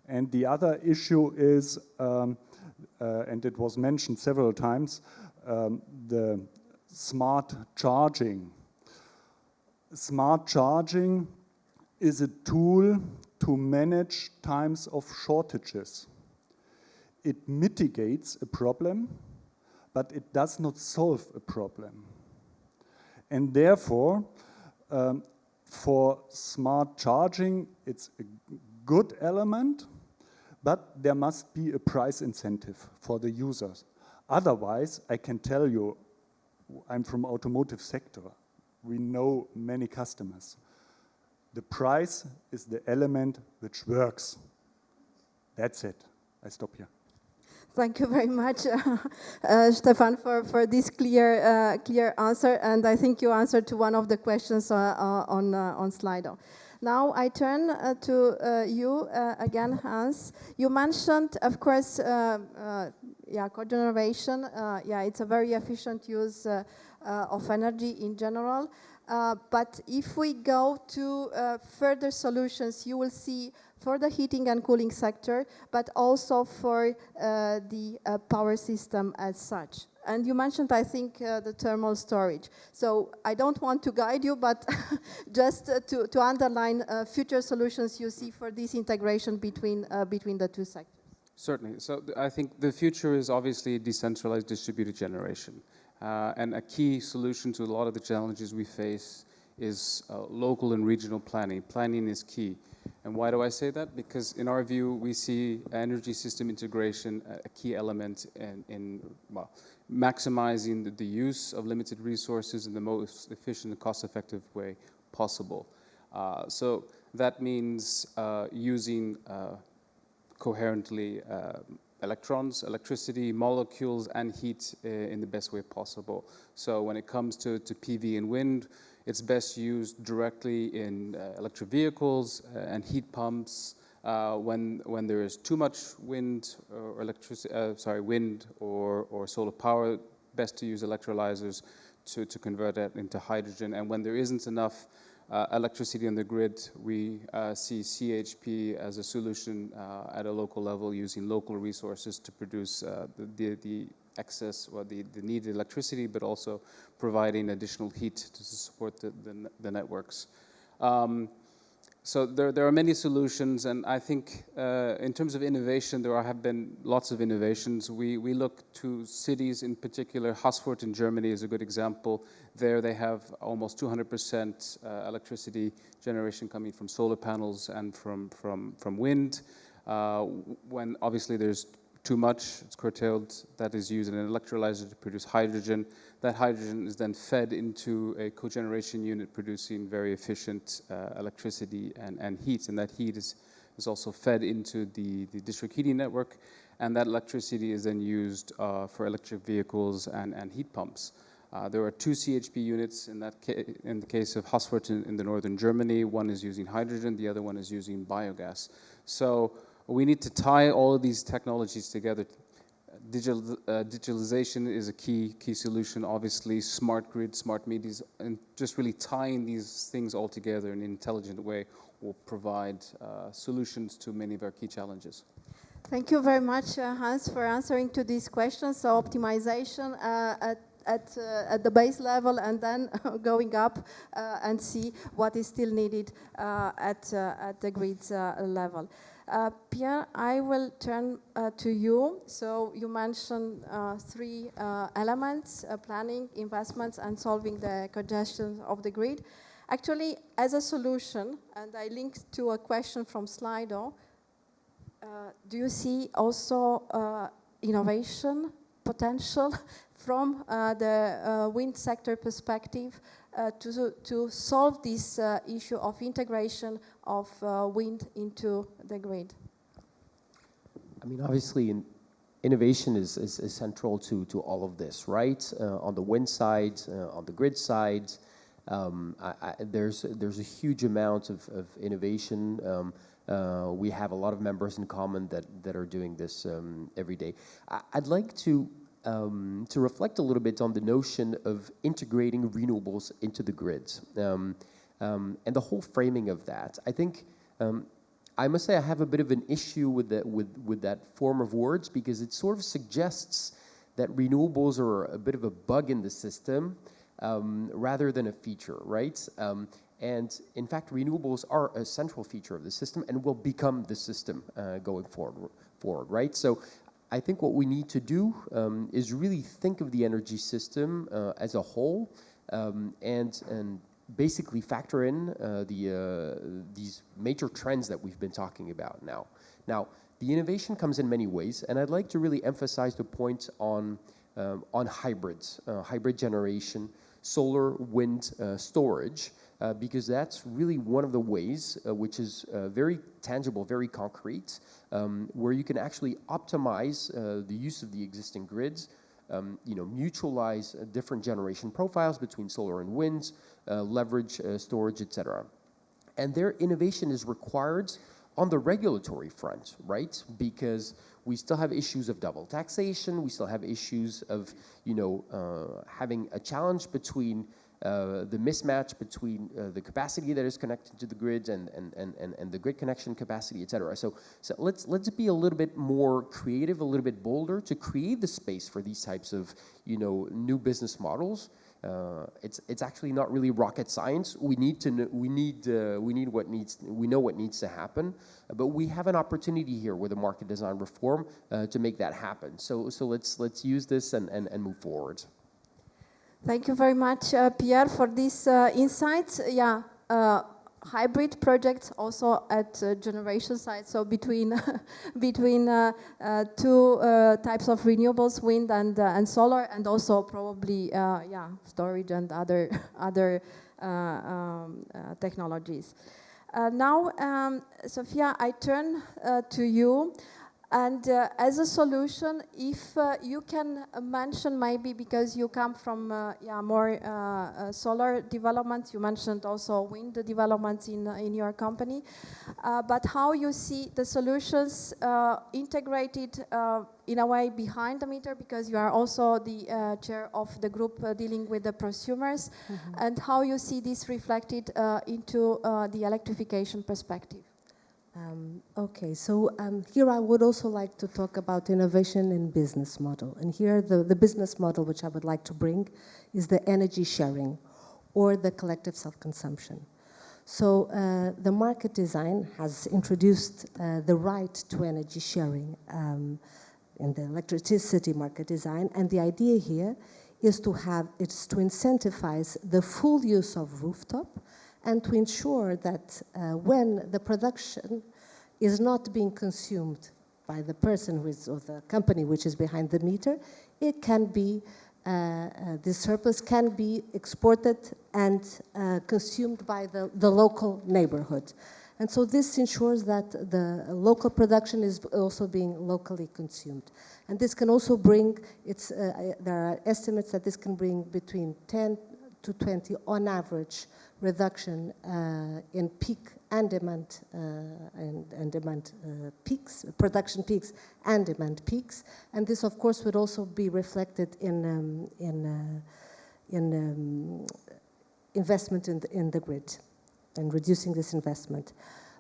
And the other issue is, and it was mentioned several times, the smart charging. Smart charging is a tool to manage times of shortages. It mitigates a problem, but it does not solve a problem. And therefore, for smart charging, it's a good element, but there must be a price incentive for the users. Otherwise, I can tell you, I'm from automotive sector. We know many customers. The price is the element which works. That's it. I stop here. Thank you very much, Stefan, for this clear answer. And I think you answered to one of the questions on Slido. Now I turn to you again, Hans. You mentioned, of course, cogeneration. It's a very efficient use of energy in general. But if we go to further solutions, you will see for the heating and cooling sector, but also for the power system as such. And you mentioned, I think, the thermal storage. So I don't want to guide you, but just to underline future solutions you see for this integration between the two sectors. Certainly. So I think the future is obviously decentralized distributed generation. And a key solution to a lot of the challenges we face is local and regional planning. Planning is key. And why do I say that? Because in our view, we see energy system integration a key element in maximizing the use of limited resources in the most efficient and cost-effective way possible. So that means using coherently electrons, electricity, molecules, and heat in the best way possible. So when it comes to PV and wind, it's best used directly in electric vehicles and heat pumps. When there is too much wind or wind or solar power, best to use electrolyzers to convert that into hydrogen. And when there isn't enough electricity on the grid, we see CHP as a solution at a local level, using local resources to produce the excess or the needed electricity, but also providing additional heat to support the networks. So there are many solutions, and I think in terms of innovation, there have been lots of innovations. We look to cities in particular. Haßfurt in Germany is a good example. There they have almost 200% electricity generation coming from solar panels and from wind. When obviously there's too much, it's curtailed, that is used in an electrolyzer to produce hydrogen. That hydrogen is then fed into a cogeneration unit producing very efficient electricity and heat. And that heat is also fed into the district heating network. And that electricity is then used for electric vehicles and heat pumps. There are 2 CHP units in the case of Haßfurt in the northern Germany. One is using hydrogen, the other one is using biogas. So we need to tie all of these technologies together. Digitalization is a key solution, obviously. Smart grid, smart meters, and just really tying these things all together in an intelligent way will provide solutions to many of our key challenges. Thank you very much, Hans, for answering to these questions. So optimization at the base level, and then going up and see what is still needed at the grid's level. Pierre, I will turn to you. So you mentioned 3 elements, planning, investments, and solving the congestion of the grid. Actually, as a solution, and I linked to a question from Slido, do you see also innovation potential from the wind sector perspective to solve this issue of integration of wind into the grid? I mean, obviously, innovation is central to all of this, right? On the wind side, on the grid side, there's a huge amount of innovation. We have a lot of members in common that are doing this every day. I'd like to reflect a little bit on the notion of integrating renewables into the grids and the whole framing of that. I think I must say I have a bit of an issue with that form of words, because it sort of suggests that renewables are a bit of a bug in the system rather than a feature, right? And in fact, renewables are a central feature of the system and will become the system going forward, right? So I think what we need to do is really think of the energy system as a whole and basically factor in these major trends that we've been talking about now. Now, the innovation comes in many ways, and I'd like to really emphasize the point on hybrids, hybrid generation, solar, wind, storage, because that's really one of the ways which is very tangible, very concrete, where you can actually optimize the use of the existing grids, mutualize different generation profiles between solar and wind, leverage storage, etc. And their innovation is required on the regulatory front, right? Because we still have issues of double taxation, we still have issues of, having a challenge between the mismatch between the capacity that is connected to the grids and the grid connection capacity, et cetera. So let's be a little bit more creative, a little bit bolder to create the space for these types of new business models. It's actually not really rocket science. We know what needs to happen, but we have an opportunity here with a market design reform to make that happen. So let's use this and move forward. Thank you very much, Pierre, for these insights. Yeah, hybrid projects also at generation side, so between two types of renewables, wind and solar, and also probably storage and other technologies. Now, Sophia, I turn to you. And as a solution, if you can mention maybe, because you come from more solar development, you mentioned also wind developments in your company, but how you see the solutions integrated in a way behind the meter, because you are also the chair of the group dealing with the prosumers, and how you see this reflected into the electrification perspective. Okay, so here I would also like to talk about innovation in business model. And here the business model which I would like to bring is the energy sharing or the collective self-consumption. So the market design has introduced the right to energy sharing in the electricity market design. And the idea here is to incentivize the full use of rooftop and to ensure that when the production is not being consumed by the person or the company which is behind the meter, it can be, the surplus can be exported and consumed by the local neighborhood. And so this ensures that the local production is also being locally consumed. And this can also bring, there are estimates that this can bring between 10 to 20 on average reduction in peak and demand peaks, production peaks and demand peaks, and this of course would also be reflected in investment in the grid and reducing this investment.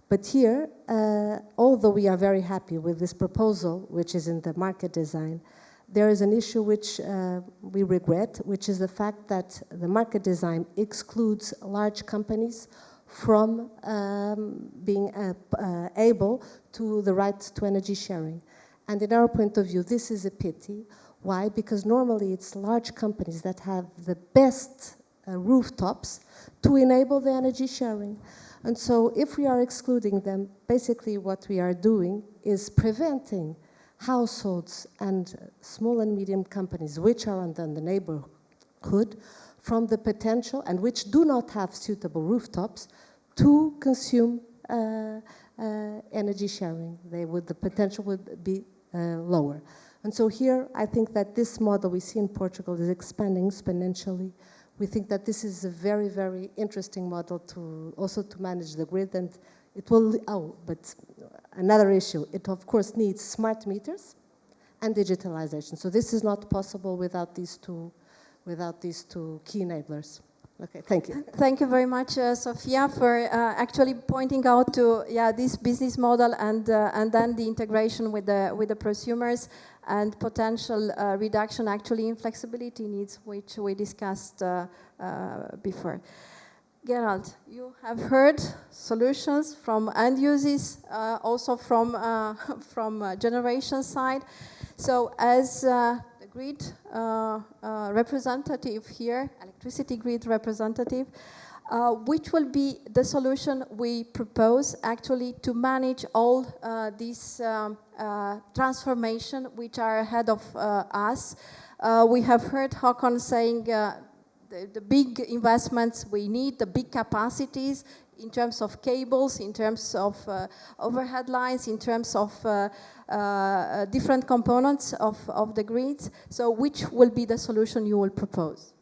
But here, although we are very happy with this proposal, which is in the market design, there is an issue which we regret, which is the fact that the market design excludes large companies from being able to the right to energy sharing. And in our point of view, this is a pity. Why? Because normally it's large companies that have the best rooftops to enable the energy sharing. And so if we are excluding them, basically what we are doing is preventing households and small and medium companies which are in the neighborhood from the potential and which do not have suitable rooftops to consume energy sharing. The potential would be lower. And so here, I think that this model we see in Portugal is expanding exponentially. We think that this is a very, very interesting model to also to manage the grid, and it will, but another issue, it of course needs smart meters and digitalization. So this is not possible without these two key enablers. Okay, thank you. Thank you very much, Sophia, for actually pointing out to this business model and then the integration with the prosumers and potential reduction actually in flexibility needs, which we discussed before. Gerald, you have heard solutions from end users, also from generation side. So as the grid representative here, electricity grid representative, which will be the solution we propose actually to manage all these transformation which are ahead of us. We have heard Håkon saying the big investments we need, the big capacities in terms of cables, in terms of overhead lines, in terms of different components of the grids. So which will be the solution you will propose?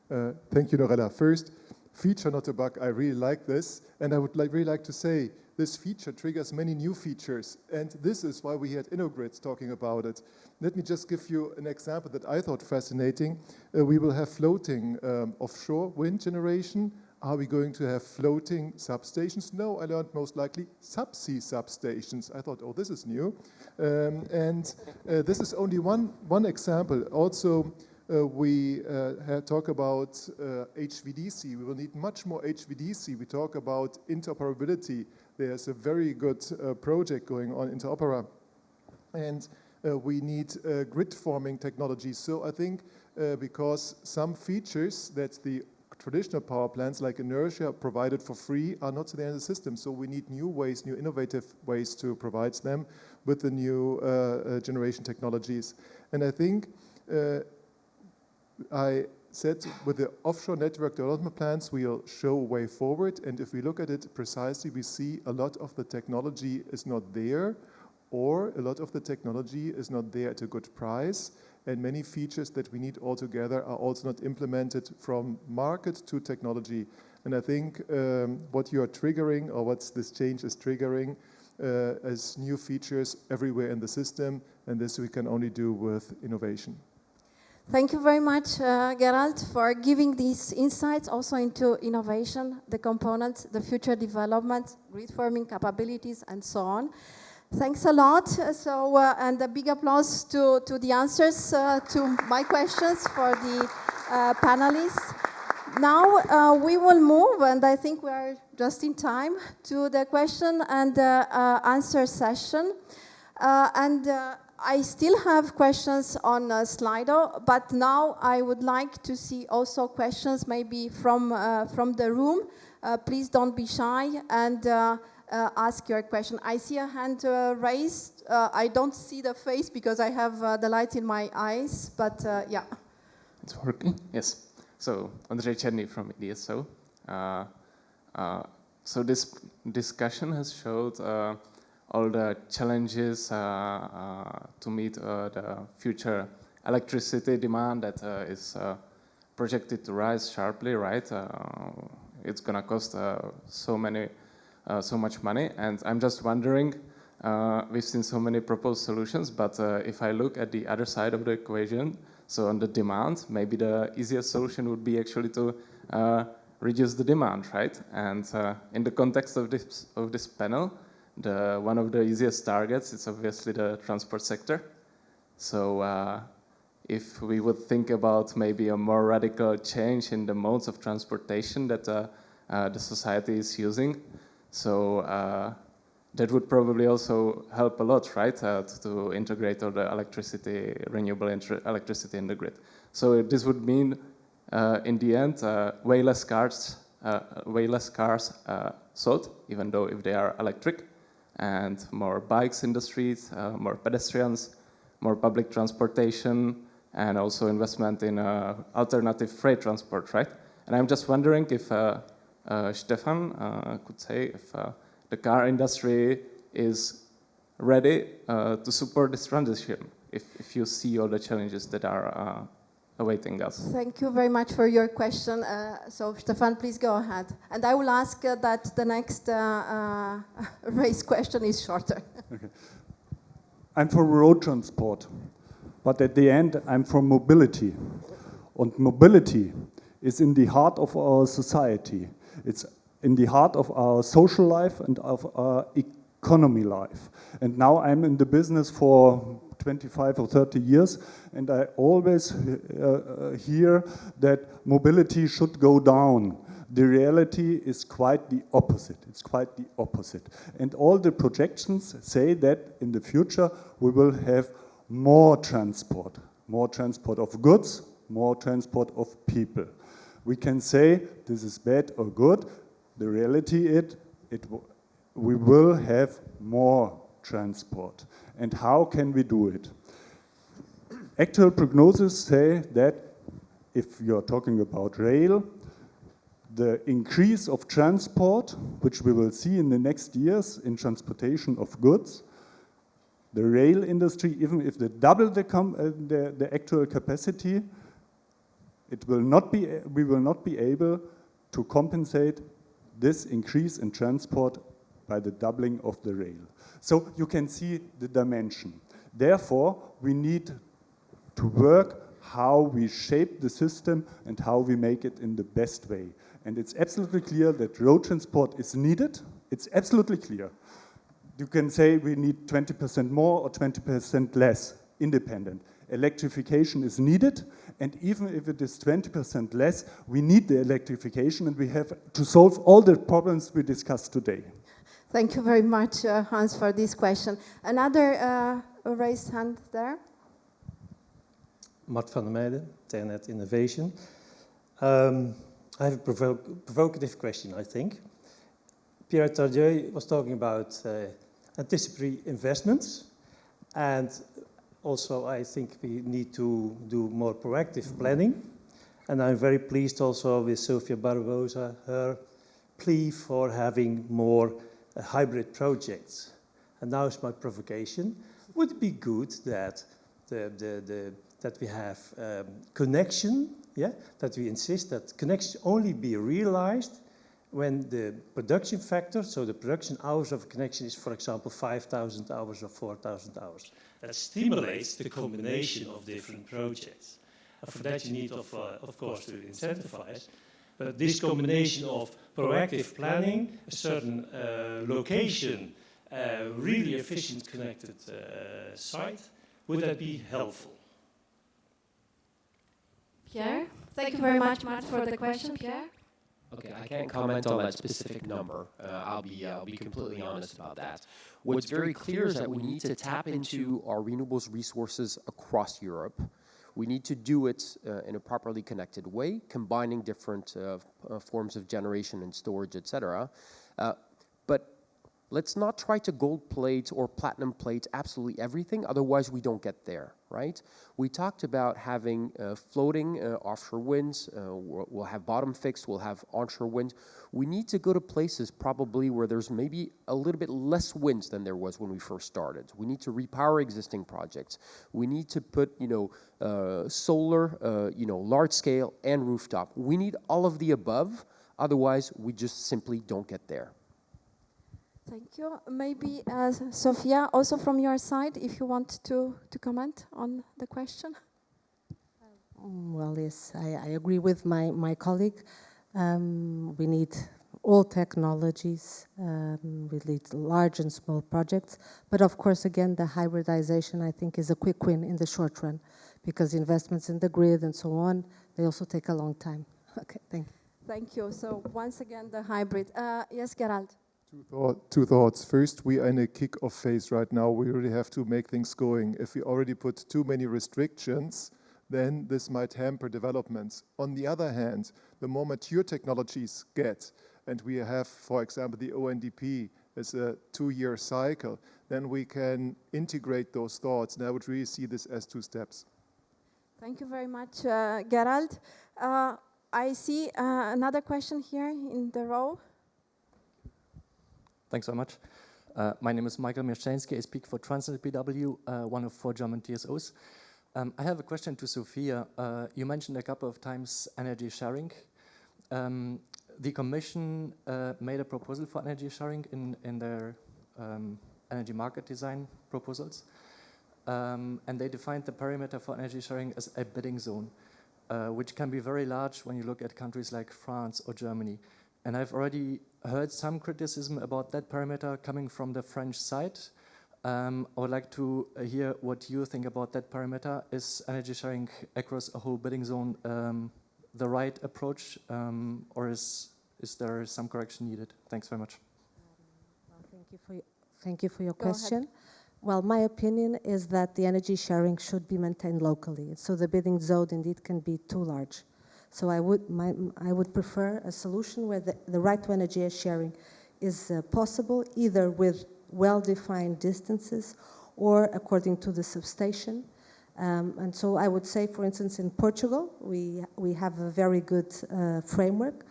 Thank you, Norella. First, feature not a bug. I really like this. And I would really like to say this feature triggers many new features. And this is why we had InnoGrid talking about it. Let me just give you an example that I thought fascinating. We will have floating offshore wind generation. Are we going to have floating substations? No, I learned most likely subsea substations. I thought, oh, this is new. This is only one example. Also, we talk about HVDC. We will need much more HVDC. We talk about interoperability. There's a very good project going on, Interopera. And we need grid forming technology. So I think because some features that the traditional power plants like inertia provided for free are not there in the system. So we need new ways, new innovative ways to provide them with the new generation technologies. And I think I said with the offshore network development plans, we'll show a way forward. And if we look at it precisely, we see a lot of the technology is not there, or a lot of the technology is not there at a good price. And many features that we need altogether are also not implemented from market to technology. And I think what you are triggering, or what this change is triggering, is new features everywhere in the system. And this we can only do with innovation. Thank you very much, Gerald, for giving these insights also into innovation, the components, the future development, grid forming capabilities, and so on. Thanks a lot. And a big applause to the answers to my questions for the panelists. Now we will move, and I think we are just in time, to the question and answer session. I still have questions on Slido, but now I would like to see also questions maybe from the room. Please don't be shy and ask your question. I see a hand raised. I don't see the face because I have the light in my eyes, but yeah. It's working, yes. So, Andrzej Czerny from EDSO. So this discussion has showed all the challenges to meet the future electricity demand that is projected to rise sharply, right? It's gonna cost so much money, and I'm just wondering, we've seen so many proposed solutions, but if I look at the other side of the equation, so on the demand, maybe the easiest solution would be actually to reduce the demand, right? And in the context of this panel, one of the easiest targets is obviously the transport sector. So if we would think about maybe a more radical change in the modes of transportation that the society is using, so that would probably also help a lot, right, to integrate all the renewable electricity in the grid. So this would mean in the end, way less cars sold, even though if they are electric, and more bikes in the streets, more pedestrians, more public transportation, and also investment in alternative freight transport, right? And I'm just wondering if Stefan could say if the car industry is ready to support this transition, if you see all the challenges that are awaiting us. Thank you very much for your question. So, Stefan, please go ahead. And I will ask that the next raised question is shorter. Okay. I'm for road transport, but at the end, I'm for mobility. And mobility is in the heart of our society. It's in the heart of our social life and of our economy life. And now I'm in the business for 25 or 30 years, and I always hear that mobility should go down. The reality is quite the opposite. It's quite the opposite. And all the projections say that in the future we will have more transport of goods, more transport of people. We can say this is bad or good. The reality is we will have more transport. And how can we do it? Actual prognosis say that if you're talking about rail, the increase of transport, which we will see in the next years in transportation of goods, the rail industry, even if they double the actual capacity, we will not be able to compensate this increase in transport by the doubling of the rail. So you can see the dimension. Therefore, we need to work how we shape the system and how we make it in the best way. And it's absolutely clear that road transport is needed. It's absolutely clear. You can say we need 20% more or 20% less, independent. Electrification is needed, and even if it is 20% less, we need the electrification, and we have to solve all the problems we discussed today. Thank you very much, Hans, for this question. Another raised hand there. Mart van der Meijden, Ternet Innovation. I have a provocative question, I think. Pierre Tardieu was talking about anticipatory investments, and also I think we need to do more proactive planning. And I'm very pleased also with Sofia Barbosa, her plea for having more hybrid projects. And now is my provocation. Would it be good that that we have connection, yeah? That we insist that connection only be realized when the production factor, so the production hours of a connection is, for example, 5,000 hours or 4,000 hours. That stimulates the combination of different projects. And for that you need, of course, to incentivize. But this combination of proactive planning, a certain location, really efficient connected site, would that be helpful? Pierre? Thank you very much, Mart, for the question. Pierre? Okay, I can't comment on that specific number. I'll be completely honest about that. What's very clear is that we need to tap into our renewables resources across Europe. We need to do it in a properly connected way, combining different forms of generation and storage, etc. But let's not try to gold plate or platinum plate absolutely everything, otherwise we don't get there, right? We talked about having floating offshore winds, we'll have bottom fixed, we'll have onshore winds. We need to go to places probably where there's maybe a little bit less winds than there was when we first started. We need to repower existing projects. We need to put, solar, large scale and rooftop. We need all of the above, otherwise we just simply don't get there. Thank you. Maybe Sofia, also from your side, if you want to comment on the question. Well, yes, I agree with my colleague. We need all technologies. We need large and small projects. But of course, again, the hybridization, I think, is a quick win in the short run, because investments in the grid and so on, they also take a long time. Okay, thank you. Thank you. So once again, the hybrid. Yes, Gerald. Two thoughts. First, we are in a kick-off phase right now. We really have to make things going. If we already put too many restrictions, then this might hamper developments. On the other hand, the more mature technologies get, and we have, for example, the ONDP as a 2-year cycle, then we can integrate those thoughts, and I would really see this as 2 steps. Thank you very much, Gerald. I see another question here in the row. Thanks so much. My name is Michael Mieszczynski. I speak for Transnet BW, one of 4 German TSOs. I have a question to Sophia. You mentioned a couple of times energy sharing. The Commission made a proposal for energy sharing in their energy market design proposals. And they defined the parameter for energy sharing as a bidding zone, which can be very large when you look at countries like France or Germany. And I've already heard some criticism about that parameter coming from the French side. I would like to hear what you think about that parameter. Is energy sharing across a whole bidding zone the right approach, or is there some correction needed? Thanks very much. Well, thank you for your question. Well, my opinion is that the energy sharing should be maintained locally. So the bidding zone indeed can be too large. So I would prefer a solution where the right to energy sharing is possible, either with well-defined distances or according to the substation. And so I would say, for instance, in Portugal, we have a very good framework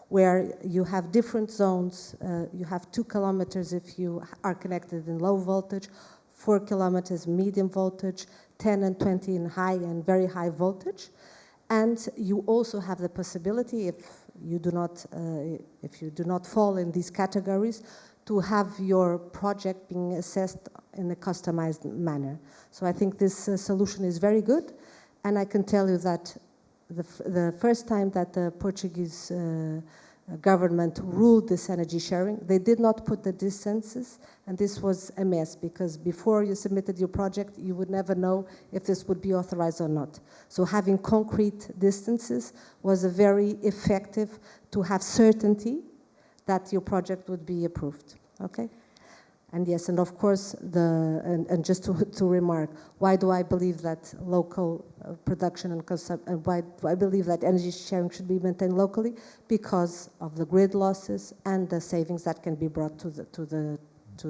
where you have different zones. You have 2 kilometers if you are connected in low voltage, 4 kilometers medium voltage, 10 and 20 in high and very high voltage. And you also have the possibility, if you do not fall in these categories, to have your project being assessed in a customized manner. So I think this solution is very good, and I can tell you that the first time that the Portuguese government ruled this energy sharing, they did not put the distances, and this was a mess, because before you submitted your project, you would never know if this would be authorized or not. So having concrete distances was a very effective to have certainty that your project would be approved, okay? And yes, and of course, and just to remark, why do I believe that local production and consumption, and why do I believe that energy sharing should be maintained locally? Because of the grid losses and the savings that can be brought to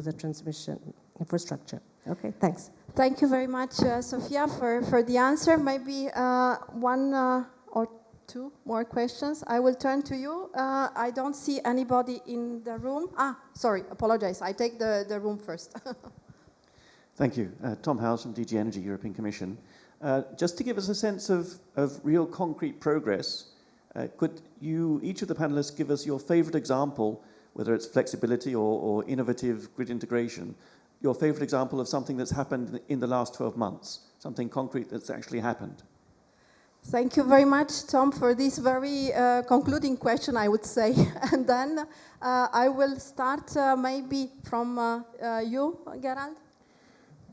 the transmission infrastructure. Okay, thanks. Thank you very much, Sophia, for the answer. Maybe one or 2 more questions. I will turn to you. I don't see anybody in the room. Sorry, apologize. I take the room first. Thank you. Tom Howes from DG Energy, European Commission. Just to give us a sense of real concrete progress, could you, each of the panelists, give us your favorite example, whether it's flexibility or innovative grid integration, your favorite example of something that's happened in the last 12 months, something concrete that's actually happened? Thank you very much, Tom, for this very concluding question, I would say. And then I will start maybe from you, Gerald.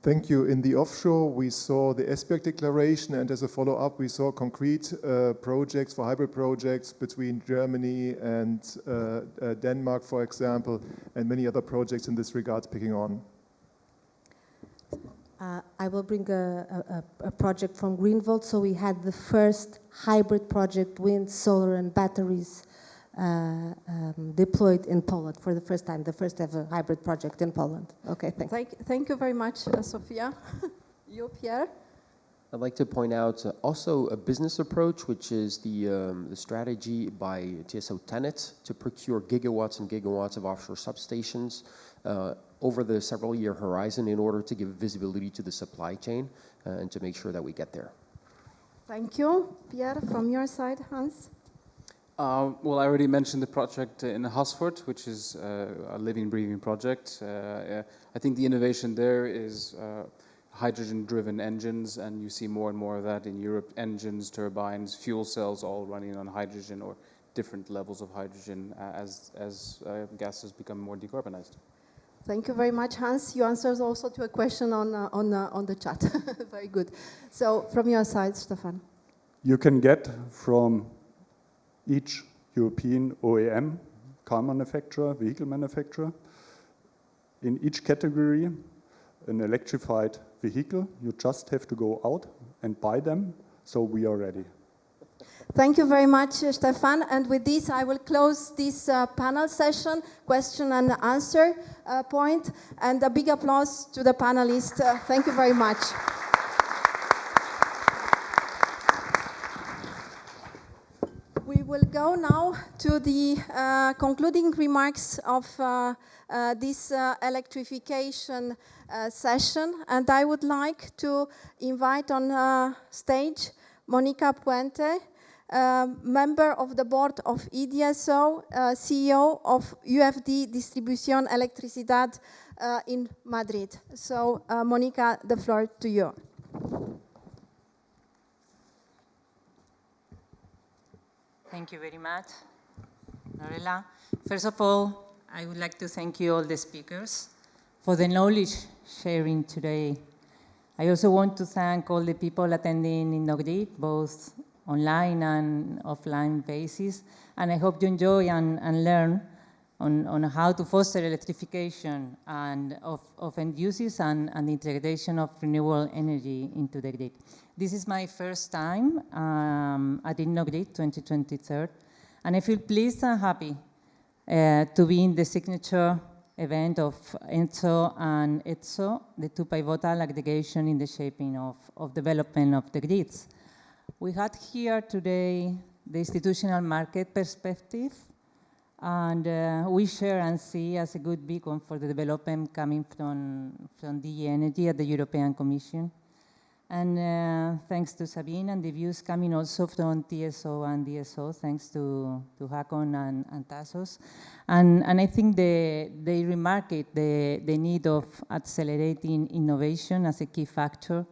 Thank you. In the offshore, we saw the Esbjerg Declaration, and as a follow-up, we saw concrete projects for hybrid projects between Germany and Denmark, for example, and many other projects in this regard picking on. I will bring a project from Greenvolt. So we had the first hybrid project, wind, solar, and batteries deployed in Poland for the first time, the first ever hybrid project in Poland. Okay, thanks. Thank you very much, Sophia. You, Pierre? I'd like to point out also a business approach, which is the strategy by TSO TenneT to procure gigawatts and gigawatts of offshore substations over the several-year horizon in order to give visibility to the supply chain and to make sure that we get there. Thank you. Pierre, from your side, Hans? Well, I already mentioned the project in Hasford, which is a living, breathing project. I think the innovation there is hydrogen-driven engines, and you see more and more of that in Europe. Engines, turbines, fuel cells, all running on hydrogen or different levels of hydrogen as gases become more decarbonized. Thank you very much, Hans. You answered also to a question on the chat. Very good. So from your side, Stefan. You can get from each European OEM, car manufacturer, vehicle manufacturer, in each category, an electrified vehicle. You just have to go out and buy them. So we are ready. Thank you very much, Stefan. And with this, I will close this panel session, question and answer point. And a big applause to the panelists. Thank you very much. We will go now to the concluding remarks of this electrification session. And I would like to invite on stage Monica Puente, member of the board of EDSO, CEO of UFD Distribución Electricidad in Madrid. So, Monica, the floor to you. Thank you very much, Norella. First of all, I would like to thank you all the speakers for the knowledge sharing today. I also want to thank all the people attending InnoGrid, both online and offline basis. And I hope you enjoy and learn on how to foster electrification and of end uses and the integration of renewable energy into the grid. This is my first time at InnoGrid 2023, and I feel pleased and happy to be in the signature event of ENTSO and ETSO, the two pivotal aggregation in the shaping of development of the grids. We had here today the institutional market perspective, and we share and see as a good beacon for the development coming from DG Energy at the European Commission. And thanks to Sabine and the views coming also from TSO and DSO, thanks to Hakon and Tassos. And I think they remarked the need of accelerating innovation as a key factor,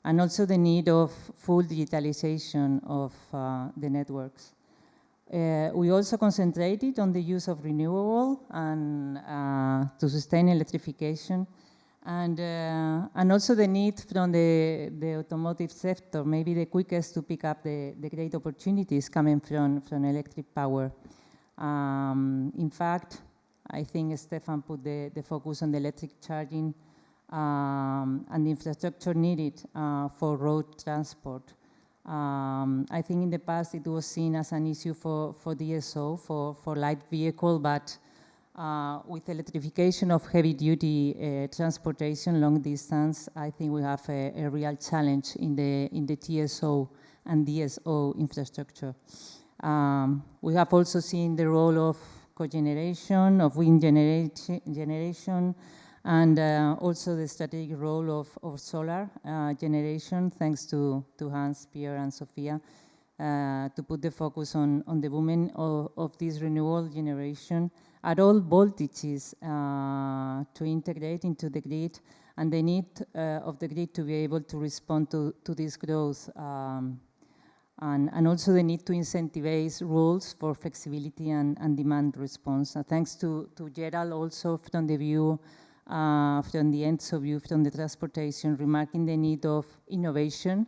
and also the need of full digitalization of the networks. We also concentrated on the use of renewable and to sustain electrification, and also the need from the automotive sector, maybe the quickest to pick up the great opportunities coming from electric power. In fact, I think Stefan put the focus on the electric charging and the infrastructure needed for road transport. I think in the past it was seen as an issue for DSO, for light vehicle, but with electrification of heavy-duty transportation, long distance, I think we have a real challenge in the TSO and DSO infrastructure. We have also seen the role of cogeneration, of wind generation, and also the strategic role of solar generation, thanks to Hans, Pierre, and Sophia, to put the focus on the booming of this renewable generation at all voltages to integrate into the grid, and the need of the grid to be able to respond to this growth, and also the need to incentivize rules for flexibility and demand response. Thanks to Gerald also from the view, from the ENTSO view, from the transportation, remarking the need of innovation,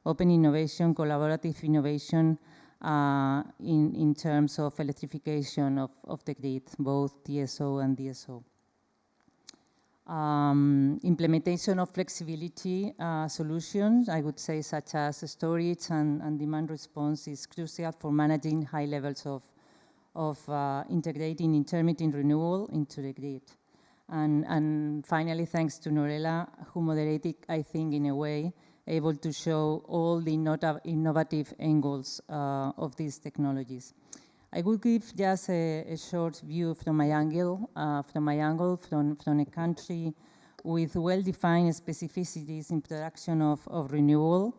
open innovation, collaborative innovation, in terms of electrification of the grid, both TSO and DSO. Implementation of flexibility solutions, I would say, such as storage and demand response, is crucial for managing high levels of integrating intermittent renewable into the grid. And finally, thanks to Norella, who moderated, I think, in a way, able to show all the innovative angles of these technologies. I will give just a short view from my angle, from a country with well-defined specificities in production of renewable.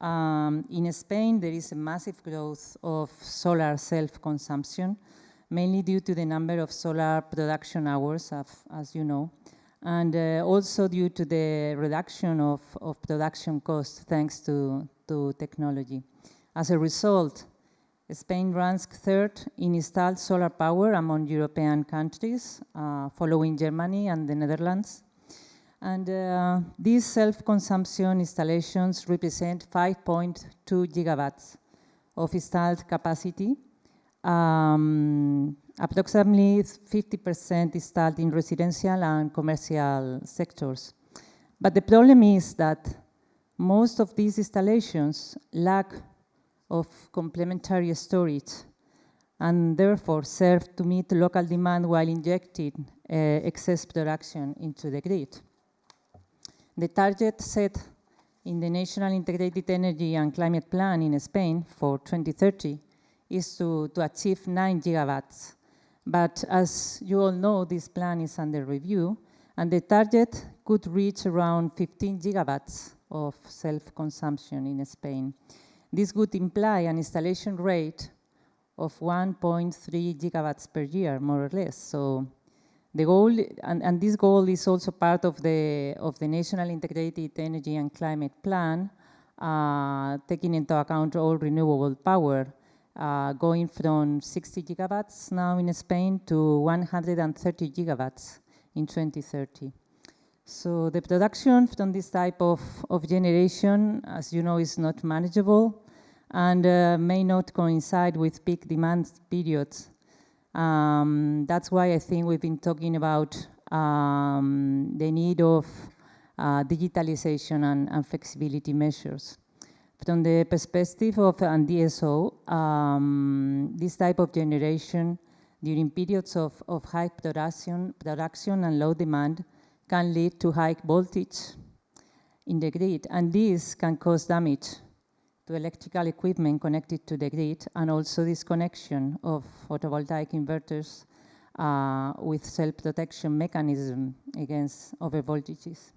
In Spain, there is a massive growth of solar self-consumption, mainly due to the number of solar production hours, as you know, and also due to the reduction of production costs thanks to technology. As a result, Spain ranks third in installed solar power among European countries, following Germany and the Netherlands. And these self-consumption installations represent 5.2 gigawatts of installed capacity, approximately 50% installed in residential and commercial sectors. But the problem is that most of these installations lack of complementary storage and therefore serve to meet local demand while injecting excess production into the grid. The target set in the National Integrated Energy and Climate Plan in Spain for 2030 is to achieve 9 gigawatts. But as you all know, this plan is under review, and the target could reach around 15 gigawatts of self-consumption in Spain. This would imply an installation rate of 1.3 gigawatts per year, more or less. So the goal, and this goal is also part of the National Integrated Energy and Climate Plan, taking into account all renewable power, going from 60 gigawatts now in Spain to 130 gigawatts in 2030. So the production from this type of generation, as you know, is not manageable and may not coincide with peak demand periods. That's why I think we've been talking about the need of digitalization and flexibility measures. From the perspective of an DSO, this type of generation during periods of high production and low demand can lead to high voltage in the grid, and this can cause damage to electrical equipment connected to the grid, and also disconnection of photovoltaic inverters with self-protection mechanism against overvoltages.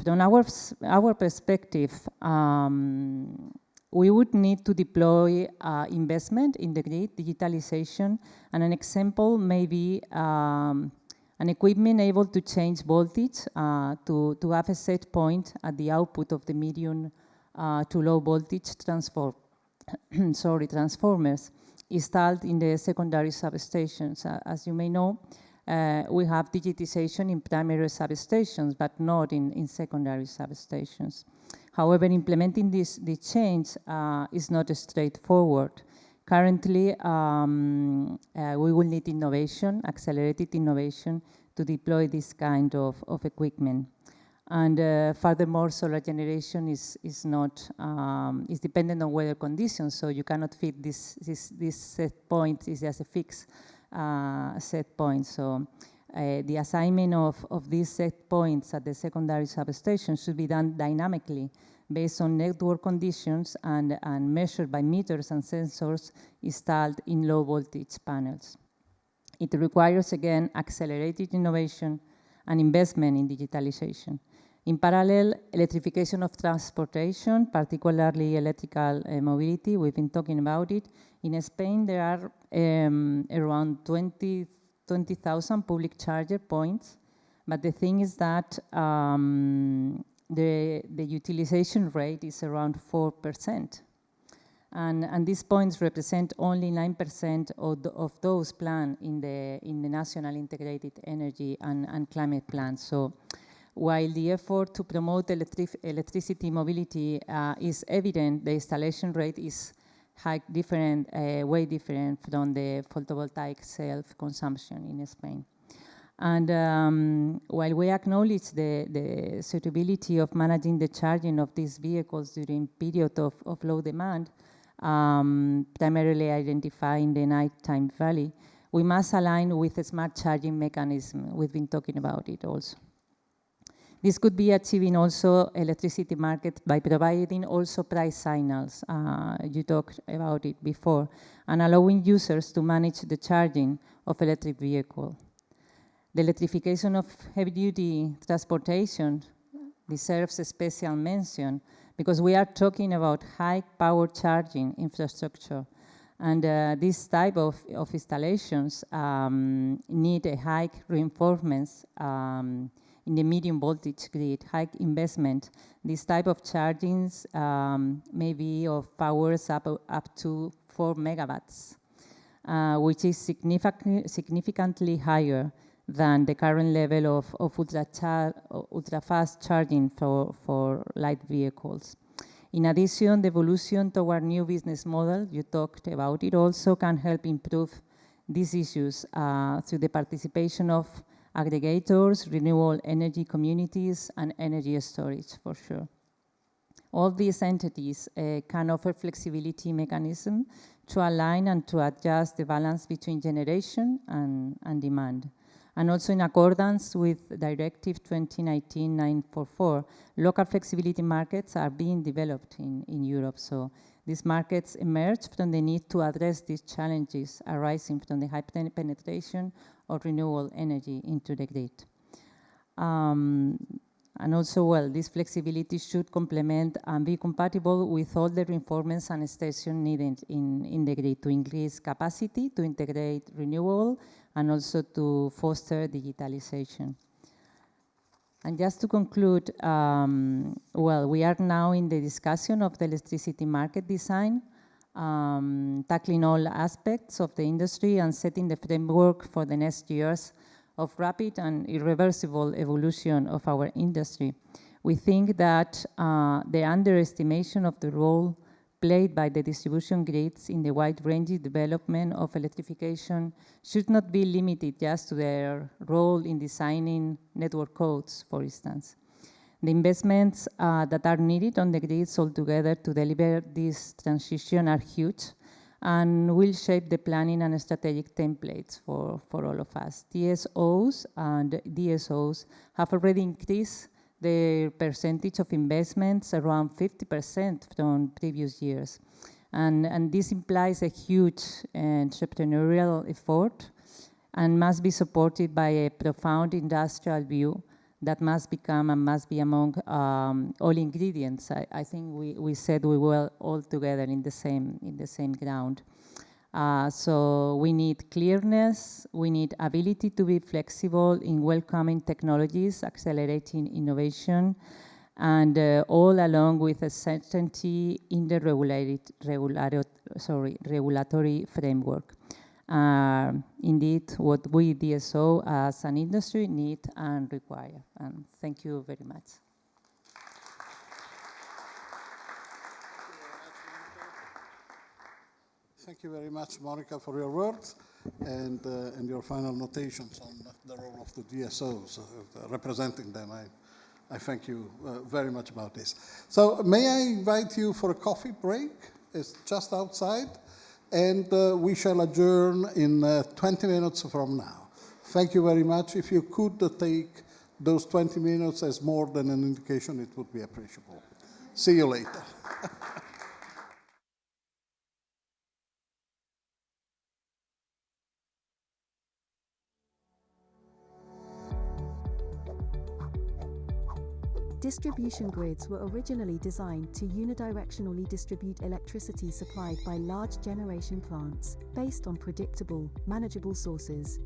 From our perspective, we would need to deploy investment in the grid, digitalization, and an example may be an equipment able to change voltage to have a set point at the output of the medium to low voltage transformers installed in the secondary substations. As you may know, we have digitization in primary substations, but not in secondary substations. However, implementing this change is not straightforward. Currently, we will need innovation, accelerated innovation, to deploy this kind of equipment. And furthermore, solar generation is dependent on weather conditions, so you cannot fit this set point. Is just a fixed set point. So the assignment of these set points at the secondary substation should be done dynamically based on network conditions and measured by meters and sensors installed in low voltage panels. It requires, again, accelerated innovation and investment in digitalization. In parallel, electrification of transportation, particularly electrical mobility, we've been talking about it. In Spain, there are around 20,000 public charger points, but the thing is that the utilization rate is around 4%. And these points represent only 9% of those planned in the National Integrated Energy and Climate Plan. So while the effort to promote electricity mobility is evident, the installation rate is way different from the photovoltaic self-consumption in Spain. And while we acknowledge the suitability of managing the charging of these vehicles during period of low demand, primarily identifying the nighttime valley, we must align with a smart charging mechanism. We've been talking about it also. This could be achieving also electricity market by providing also price signals. You talked about it before, and allowing users to manage the charging of electric vehicle. The electrification of heavy-duty transportation deserves a special mention because we are talking about high-power charging infrastructure. And this type of installations need a high reinforcements in the medium voltage grid, high investment. This type of chargings may be of powers up to 4 megawatts, which is significantly higher than the current level of ultra-fast charging for light vehicles. In addition, the evolution toward new business model, you talked about it also, can help improve these issues through the participation of aggregators, renewable energy communities, and energy storage, for sure. all these entities can offer flexibility mechanism to align and to adjust the balance between generation and demand. And also in accordance with Directive 2019-944, local flexibility markets are being developed in Europe. So these markets emerge from the need to address these challenges arising from the high penetration of renewable energy into the grid. And also, well, this flexibility should complement and be compatible with all the reinforcements and extension needed in the grid to increase capacity, to integrate renewable, and also to foster digitalization. And just to conclude, well, we are now in the discussion of the electricity market design, tackling all aspects of the industry and setting the framework for the next years of rapid and irreversible evolution of our industry. We think that the underestimation of the role played by the distribution grids in the wide-ranging development of electrification should not be limited just to their role in designing network codes, for instance. The investments that are needed on the grids altogether to deliver this transition are huge and will shape the planning and strategic templates for all of us. TSOs and DSOs have already increased the percentage of investments around 50% from previous years. And this implies a huge entrepreneurial effort and must be supported by a profound industrial view that must become and must be among all ingredients. I think we said we were all together in the same ground. So we need clearness, we need ability to be flexible in welcoming technologies, accelerating innovation, and all along with a certainty in the regulatory framework. Indeed, what we DSO as an industry need and require. And thank you very much. Thank you very much, Monica, for your words and your final notations on the role of the DSOs, representing them. I thank you very much about this. So may I invite you for a coffee break? It's just outside. And we shall adjourn in 20 minutes from now. Thank you very much. If you could take those 20 minutes as more than an indication, it would be appreciable. See you later. Distribution grids were originally designed to unidirectionally distribute electricity supplied by large generation plants, based on predictable, manageable sources.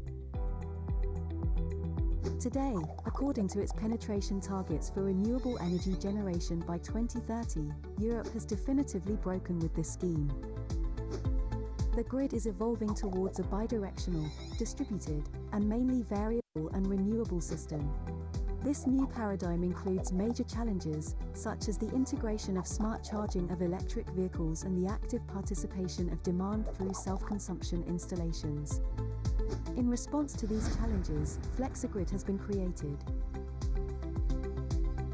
Today, according to its penetration targets for renewable energy generation by 2030, Europe has definitively broken with this scheme. The grid is evolving towards a bidirectional, distributed, and mainly variable and renewable system. This new paradigm includes major challenges, such as the integration of smart charging of electric vehicles and the active participation of demand through self-consumption installations. In response to these challenges, FlexiGrid has been created.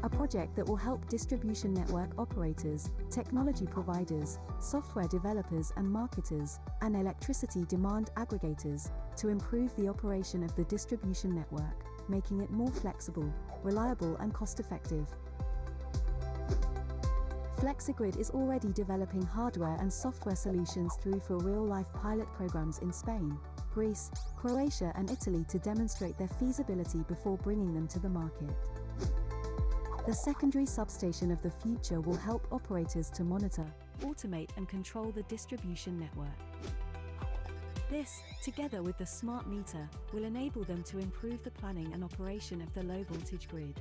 A project that will help distribution network operators, technology providers, software developers and marketers, and electricity demand aggregators to improve the operation of the distribution network, making it more flexible, reliable and cost-effective. FlexiGrid is already developing hardware and software solutions through for real-life pilot programs in Spain, Greece, Croatia and Italy to demonstrate their feasibility before bringing them to the market. The secondary substation of the future will help operators to monitor, automate and control the distribution network. This, together with the smart meter, will enable them to improve the planning and operation of the low-voltage grid.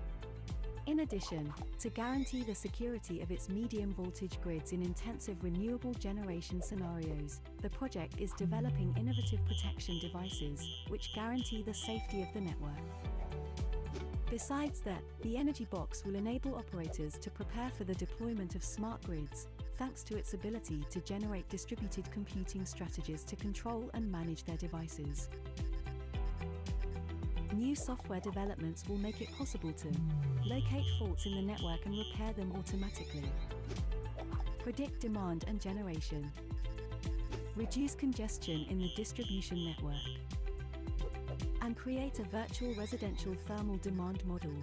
In addition, to guarantee the security of its medium-voltage grids in intensive renewable generation scenarios, the project is developing innovative protection devices which guarantee the safety of the network. Besides that, the Energy Box will enable operators to prepare for the deployment of smart grids, thanks to its ability to generate distributed computing strategies to control and manage their devices. New software developments will make it possible to locate faults in the network and repair them automatically, predict demand and generation, reduce congestion in the distribution network, and create a virtual residential thermal demand model.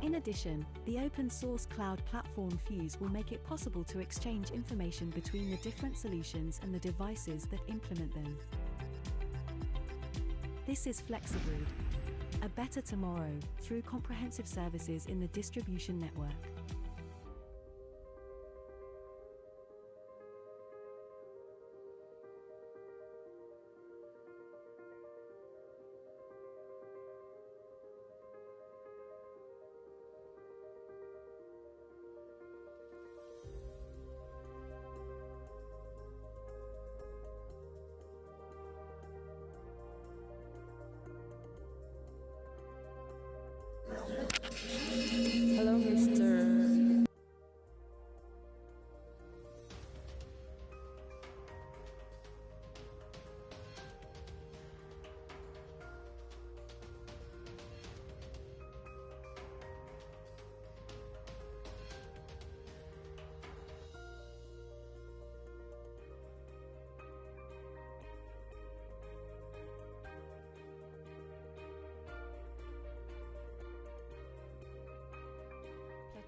In addition, the open-source cloud platform Fuse will make it possible to exchange information between the different solutions and the devices that implement them. This is FlexiGrid, a better tomorrow through comprehensive services in the distribution network. Hello, Mr.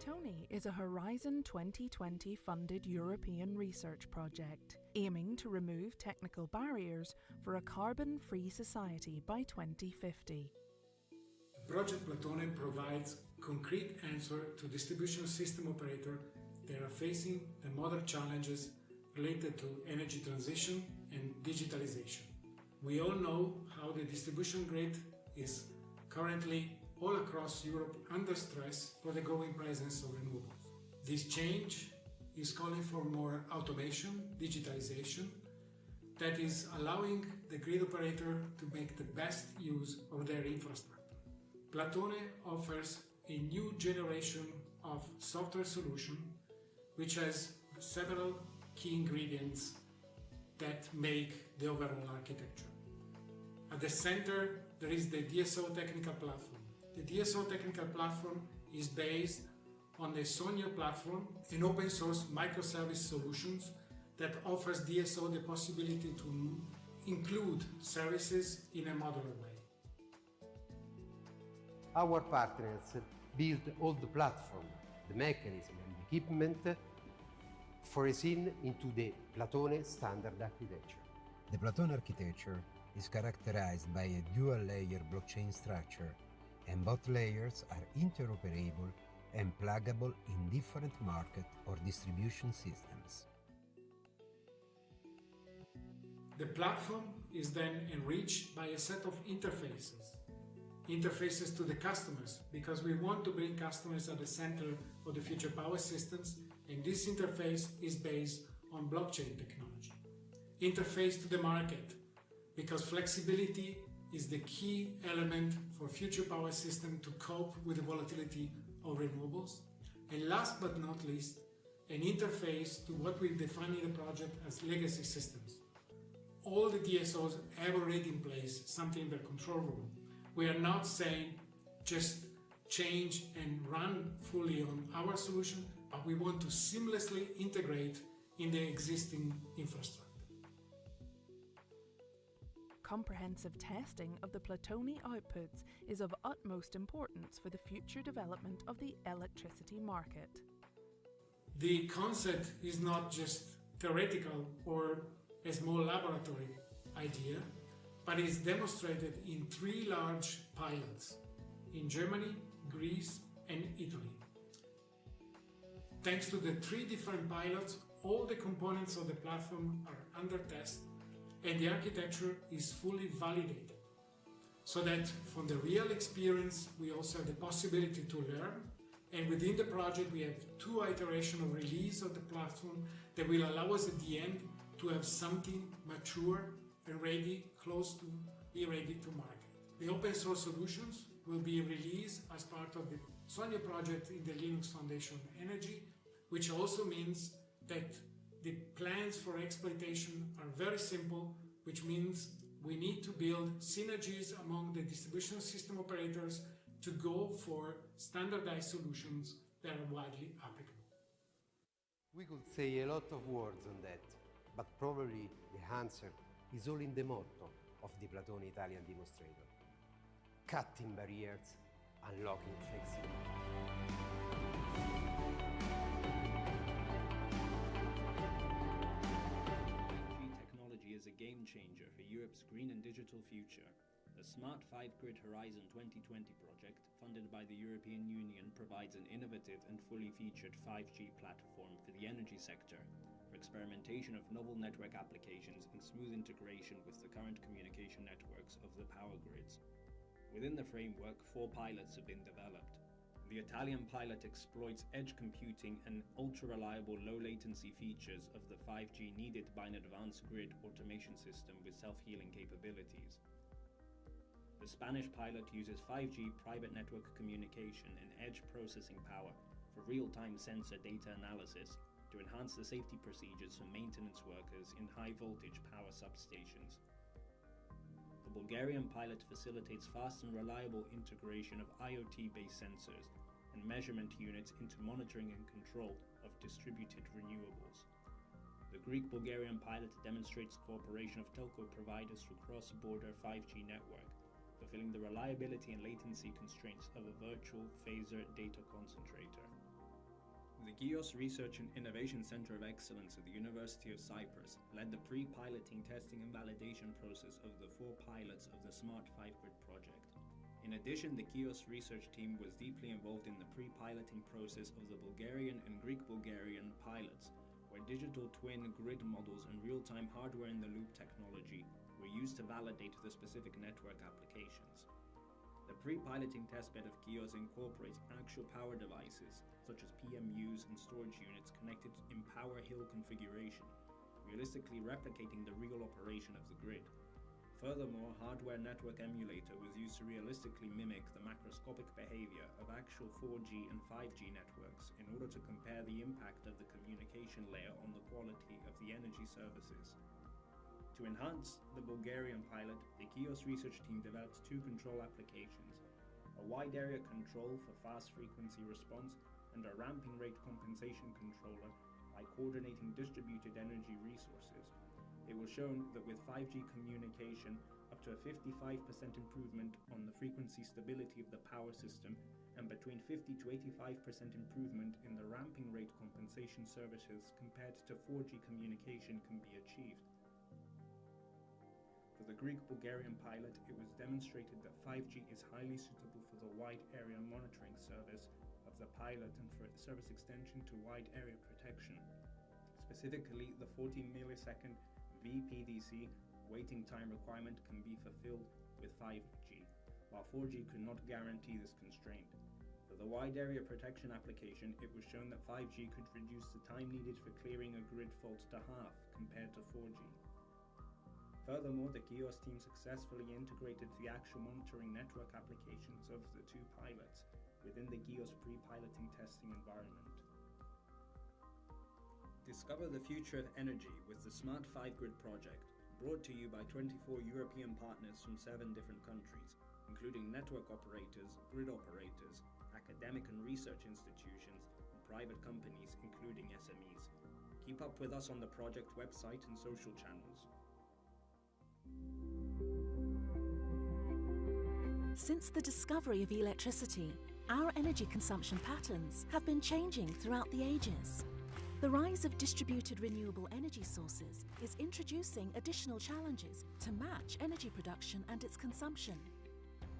Platoni is a Horizon 2020 funded European research project aiming to remove technical barriers for a carbon-free society by 2050. Project Platone provides concrete answer to distribution system operators that are facing the modern challenges related to energy transition and digitalization. We all know how the distribution grid is currently all across Europe under stress for the growing presence of renewables. This change is calling for more automation, digitalization, that is allowing the grid operator to make the best use of their infrastructure. Platone offers a new generation of software solution which has several key ingredients that make the overall architecture. At the center, there is the DSO technical platform. The DSO technical platform is based on the Sonio platform, an open source microservice solutions that offers DSO the possibility to include services in a modular way. Our partners build all the platform, the mechanism and the equipment foreseen into the Platone standard architecture. The Platone architecture is characterized by a dual-layer blockchain structure, and both layers are interoperable and pluggable in different market or distribution systems. The platform is then enriched by a set of interfaces to the customers, because we want to bring customers at the center of the future power systems, and this interface is based on blockchain technology. Interface to the market, because flexibility is the key element for future power system to cope with the volatility of renewables. And last but not least, an interface to what we define in the project as legacy systems. All the DSOs have already in place something in their control room. We are not saying just change and run fully on our solution, but we want to seamlessly integrate in the existing infrastructure. Comprehensive testing of the Platoni outputs is of utmost importance for the future development of the electricity market. The concept is not just theoretical or a small laboratory idea, but is demonstrated in 3 large pilots in Germany, Greece, and Italy. Thanks to the 3 different pilots, all the components of the platform are under test and the architecture is fully validated, so that from the real experience we also have the possibility to learn, and within the project we have 2 iterations of release of the platform that will allow us at the end to have something mature and ready, close to be ready to market. The open source solutions will be released as part of the Sonio project in the Linux Foundation Energy, which also means that the plans for exploitation are very simple, which means We need to build synergies among the distribution system operators to go for standardized solutions that are widely applicable. We could say a lot of words on that, but probably the answer is all in the motto of the Platone Italian demonstrator: cutting barriers, unlocking flexibility. Is a game changer for Europe's green and digital future. The Smart 5Grid Horizon 2020 project, funded by the European Union, provides an innovative and fully featured 5G platform for the energy sector, for experimentation of novel network applications and smooth integration with the current communication networks of the power grids. Within the framework, 4 pilots have been developed. The Italian pilot exploits edge computing and ultra-reliable low-latency features of the 5G needed by an advanced grid automation system with self-healing capabilities. The Spanish pilot uses 5G private network communication and edge processing power for real-time sensor data analysis to enhance the safety procedures for maintenance workers in high-voltage power substations. The Bulgarian pilot facilitates fast and reliable integration of IoT-based sensors and measurement units into monitoring and control of distributed renewables. The Greek-Bulgarian pilot demonstrates cooperation of telco providers for cross-border 5G network, fulfilling the reliability and latency constraints of a virtual phaser data concentrator. The GEOS Research and Innovation Center of Excellence at the University of Cyprus led the pre-piloting, testing and validation process of the 4 pilots of the Smart 5Grid project. In addition, the GEOS research team was deeply involved in the pre-piloting process of the Bulgarian and Greek-Bulgarian pilots, where digital twin grid models and real-time hardware-in-the-loop technology were used to validate the specific network applications. The pre-piloting testbed of GEOS incorporates actual power devices, such as PMUs and storage units connected in power hill configuration, realistically replicating the real operation of the grid. Furthermore, hardware network emulator was used to realistically mimic the macroscopic behavior of actual 4G and 5G networks in order to compare the impact of the communication layer on the quality of the energy services. To enhance the Bulgarian pilot, the GEOS research team developed 2 control applications: a wide area control for fast frequency response and a ramping rate compensation controller by coordinating distributed energy resources. It was shown that with 5G communication, up to a 55% improvement on the frequency stability of the power system and between 50 to 85% improvement in the ramping rate compensation services compared to 4G communication can be achieved. For the Greek-Bulgarian pilot, it was demonstrated that 5G is highly suitable for the wide area monitoring service of the pilot and for its service extension to wide area protection. Specifically, the 40 millisecond VPDC waiting time requirement can be fulfilled with 5G, while 4G could not guarantee this constraint. For the wide area protection application, it was shown that 5G could reduce the time needed for clearing a grid fault to half compared to 4G. Furthermore, the GEOS team successfully integrated the actual monitoring network applications of the 2 pilots within the GEOS pre-piloting testing environment. Discover the future of energy with the Smart 5Grid project, brought to you by 24 European partners from 7 different countries, including network operators, grid operators, academic and research institutions, and private companies, including SMEs. Keep up with us on the project website and social channels. Since the discovery of electricity, our energy consumption patterns have been changing throughout the ages. The rise of distributed renewable energy sources is introducing additional challenges to match energy production and its consumption.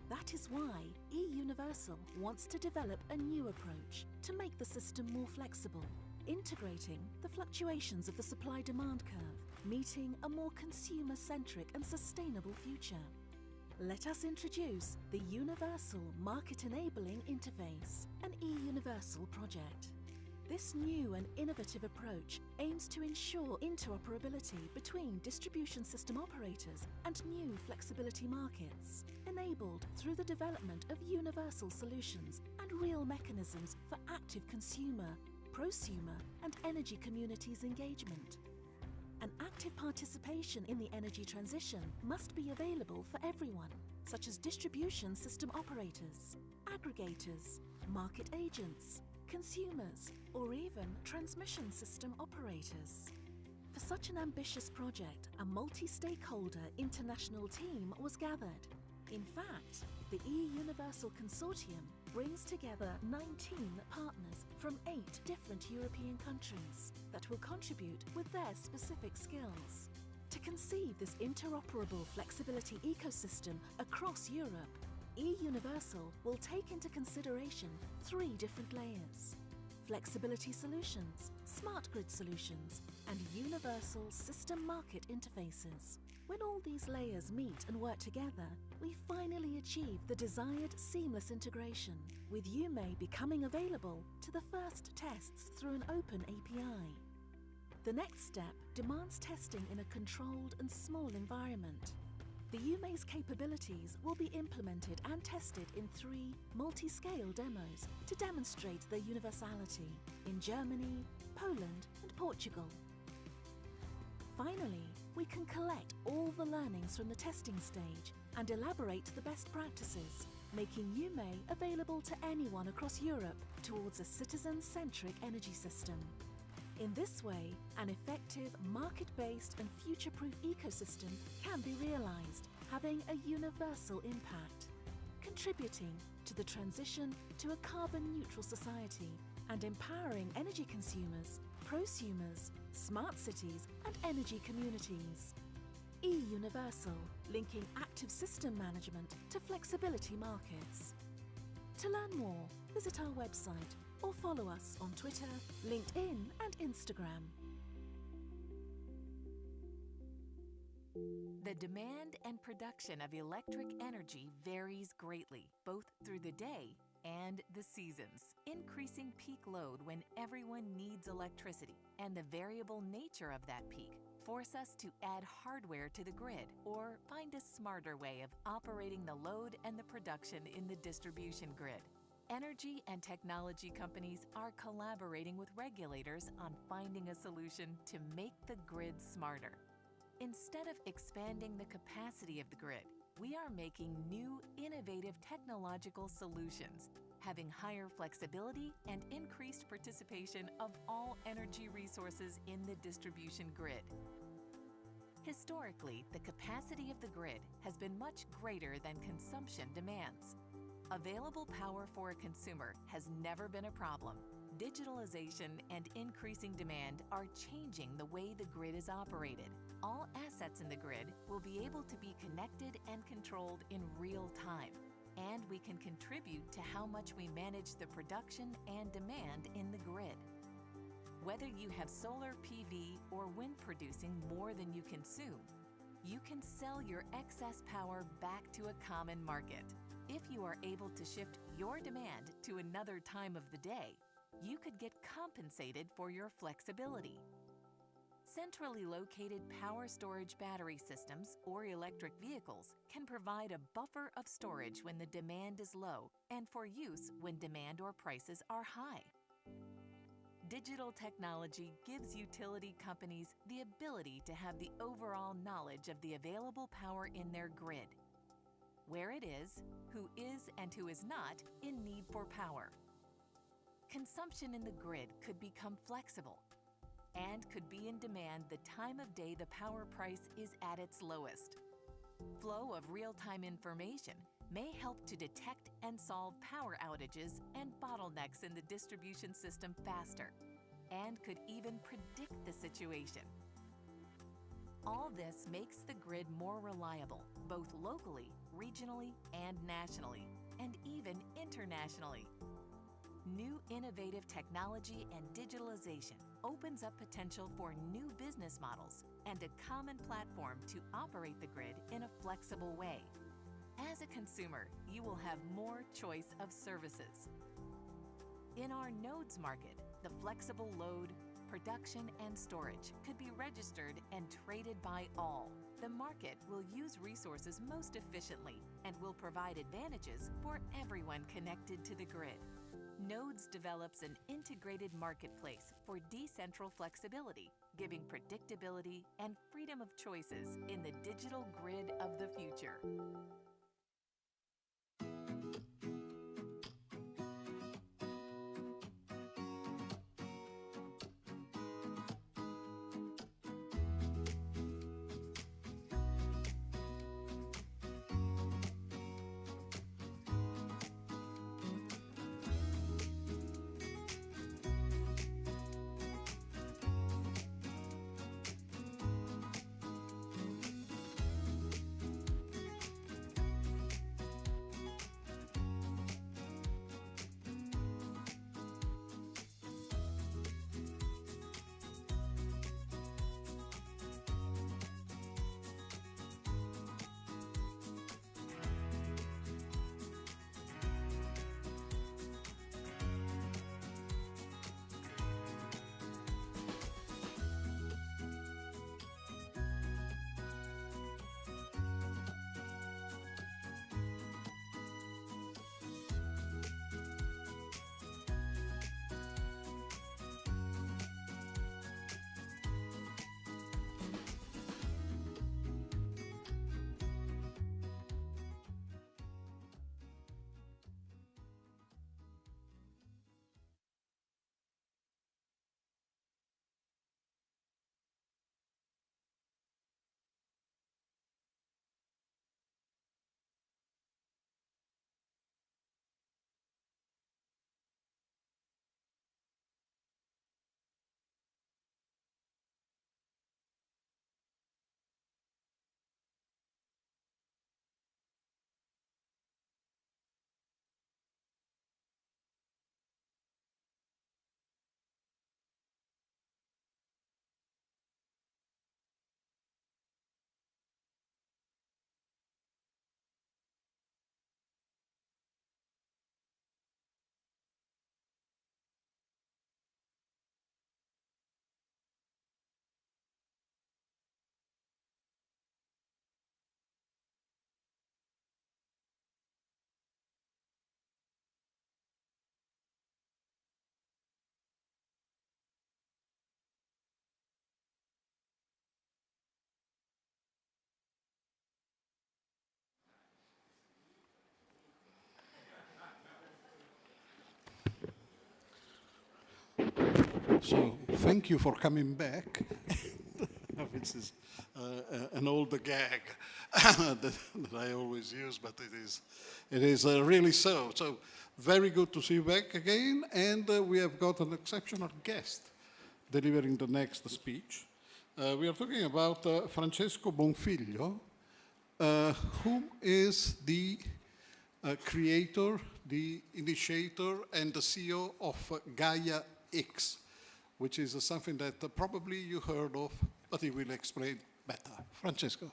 That is why eUniversal wants to develop a new approach to make the system more flexible, integrating the fluctuations of the supply-demand curve, meeting a more consumer-centric and sustainable future. Let us introduce the Universal Market Enabling Interface, an eUniversal project. This new and innovative approach aims to ensure interoperability between distribution system operators and new flexibility markets, enabled through the development of universal solutions and real mechanisms for active consumer, prosumer and energy communities engagement. and active participation in the energy transition must be available for everyone, such as distribution system operators, aggregators, market agents, consumers, or even transmission system operators. For such an ambitious project, a multi-stakeholder international team was gathered. In fact, the e-Universal Consortium brings together 19 partners from 8 different European countries that will contribute with their specific skills. To conceive this interoperable flexibility ecosystem across Europe, e-Universal will take into consideration 3 different layers: flexibility solutions, smart grid solutions, and universal system market interfaces. When all these layers meet and work together, we finally achieve the desired seamless integration, with UME becoming available to the first tests through an open API. The next step demands testing in a controlled and small environment. The UME's capabilities will be implemented and tested in 3 multi-scale demos to demonstrate their universality in Germany, Poland, and Portugal. Finally, we can collect all the learnings from the testing stage and elaborate the best practices, making UME available to anyone across Europe towards a citizen-centric energy system. In this way, an effective, market-based and future-proof ecosystem can be realized, having a universal impact, contributing to the transition to a carbon-neutral society and empowering energy consumers, prosumers, smart cities and energy communities. e-Universal, linking active system management to flexibility markets. To learn more, visit our website or follow us on Twitter, LinkedIn and Instagram. The demand and production of electric energy varies greatly, both through the day and the seasons. Increasing peak load when everyone needs electricity and the variable nature of that peak force us to add hardware to the grid or find a smarter way of operating the load and the production in the distribution grid. Energy and technology companies are collaborating with regulators on finding a solution to make the grid smarter. Instead of expanding the capacity of the grid, we are making new, innovative technological solutions, having higher flexibility and increased participation of all energy resources in the distribution grid. Historically, the capacity of the grid has been much greater than consumption demands. Available power for a consumer has never been a problem. Digitalization and increasing demand are changing the way the grid is operated. All assets in the grid will be able to be connected and controlled in real time, and we can contribute to how much we manage the production and demand in the grid. Whether you have solar PV or wind producing more than you consume, you can sell your excess power back to a common market. If you are able to shift your demand to another time of the day, you could get compensated for your flexibility. Centrally located power storage battery systems or electric vehicles can provide a buffer of storage when the demand is low and for use when demand or prices are high. Digital technology gives utility companies the ability to have the overall knowledge of the available power in their grid, where it is and who is not in need for power. Consumption in the grid could become flexible and could be in demand the time of day the power price is at its lowest. Flow of real-time information may help to detect and solve power outages and bottlenecks in the distribution system faster, and could even predict the situation. All this makes the grid more reliable, both locally, regionally, and nationally, and even internationally. New innovative technology and digitalization opens up potential for new business models and a common platform to operate the grid in a flexible way. As a consumer, you will have more choice of services. In our nodes market, the flexible load, production, and storage could be registered and traded by all. The market will use resources most efficiently and will provide advantages for everyone connected to the grid. Nodes develops an integrated marketplace for decentral flexibility giving predictability and freedom of choices in the digital grid of the future. So thank you for coming back. This is an old gag that I always use, but it is really so. So very good to see you back again, and we have got an exceptional guest delivering the next speech. We are talking about Francesco Bonfiglio, who is the creator, the initiator, and the CEO of Gaia X, which is something that probably you heard of, but he will explain better. Francesco.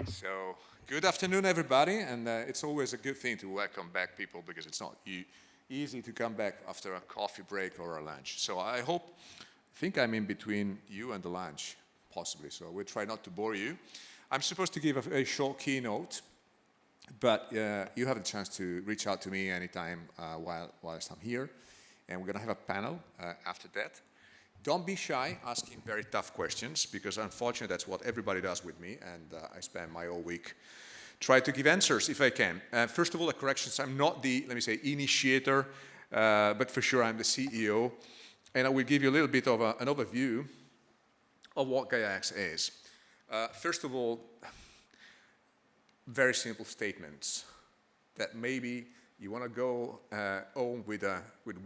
So, good afternoon, everybody, and it's always a good thing to welcome back people because it's not easy to come back after a coffee break or a lunch. So I think I'm in between you and the lunch, possibly, so we'll try not to bore you. I'm supposed to give a very short keynote, but you have a chance to reach out to me anytime whilst I'm here, and we're going to have a panel after that. Don't be shy asking very tough questions, because unfortunately that's what everybody does with me, and I spend my whole week trying to give answers if I can. First of all, a correction, so I'm not the, let me say, initiator, but for sure I'm the CEO, and I will give you a little bit of an overview of what GaiaX is. First of all, very simple statements that maybe you want to go home with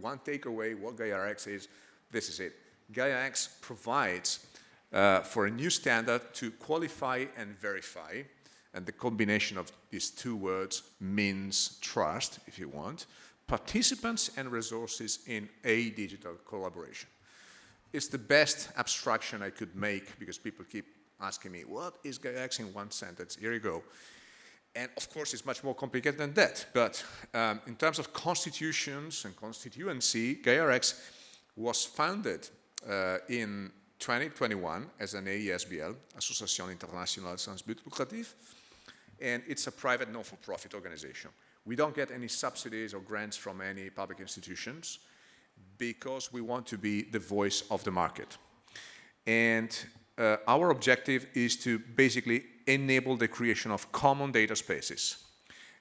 one takeaway. What GaiaX is, this is it. GaiaX provides for a new standard to qualify and verify, and the combination of these two words means trust, if you want, participants and resources in a digital collaboration. It's the best abstraction I could make, because people keep asking me, what is GaiaX in one sentence? Here you go. And of course, it's much more complicated than that. But in terms of constitutions and constituency, GaiaX was founded in 2021 as an AISBL, Association Internationale Sans But Lucratif, and it's a private non-for-profit organization. We don't get any subsidies or grants from any public institutions because we want to be the voice of the market. And our objective is to basically enable the creation of common data spaces.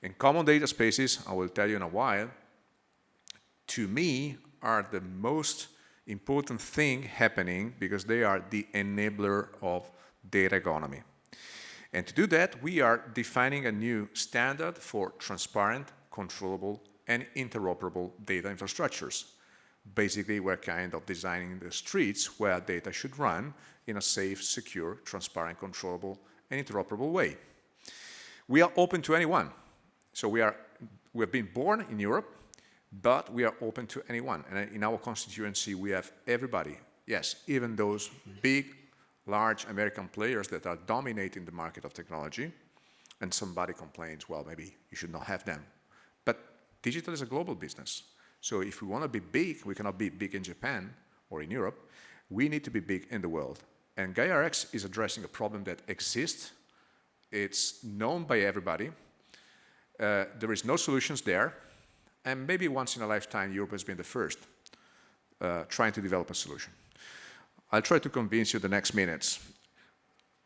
And common data spaces, I will tell you in a while, to me are the most important thing happening because they are the enabler of data economy. And to do that, we are defining a new standard for transparent, controllable, and interoperable data infrastructures. Basically, we're kind of designing the streets where data should run in a safe, secure, transparent, controllable, and interoperable way. We are open to anyone. So we have been born in Europe, but we are open to anyone. And in our constituency, we have everybody. Yes, even those big, large American players that are dominating the market of technology. And somebody complains, well, maybe you should not have them. But digital is a global business. So if we want to be big, we cannot be big in Japan or in Europe. We need to be big in the world. And GaiaX is addressing a problem that exists. It's known by everybody. There is no solutions there. And maybe once in a lifetime, Europe has been the first trying to develop a solution. I'll try to convince you the next minutes.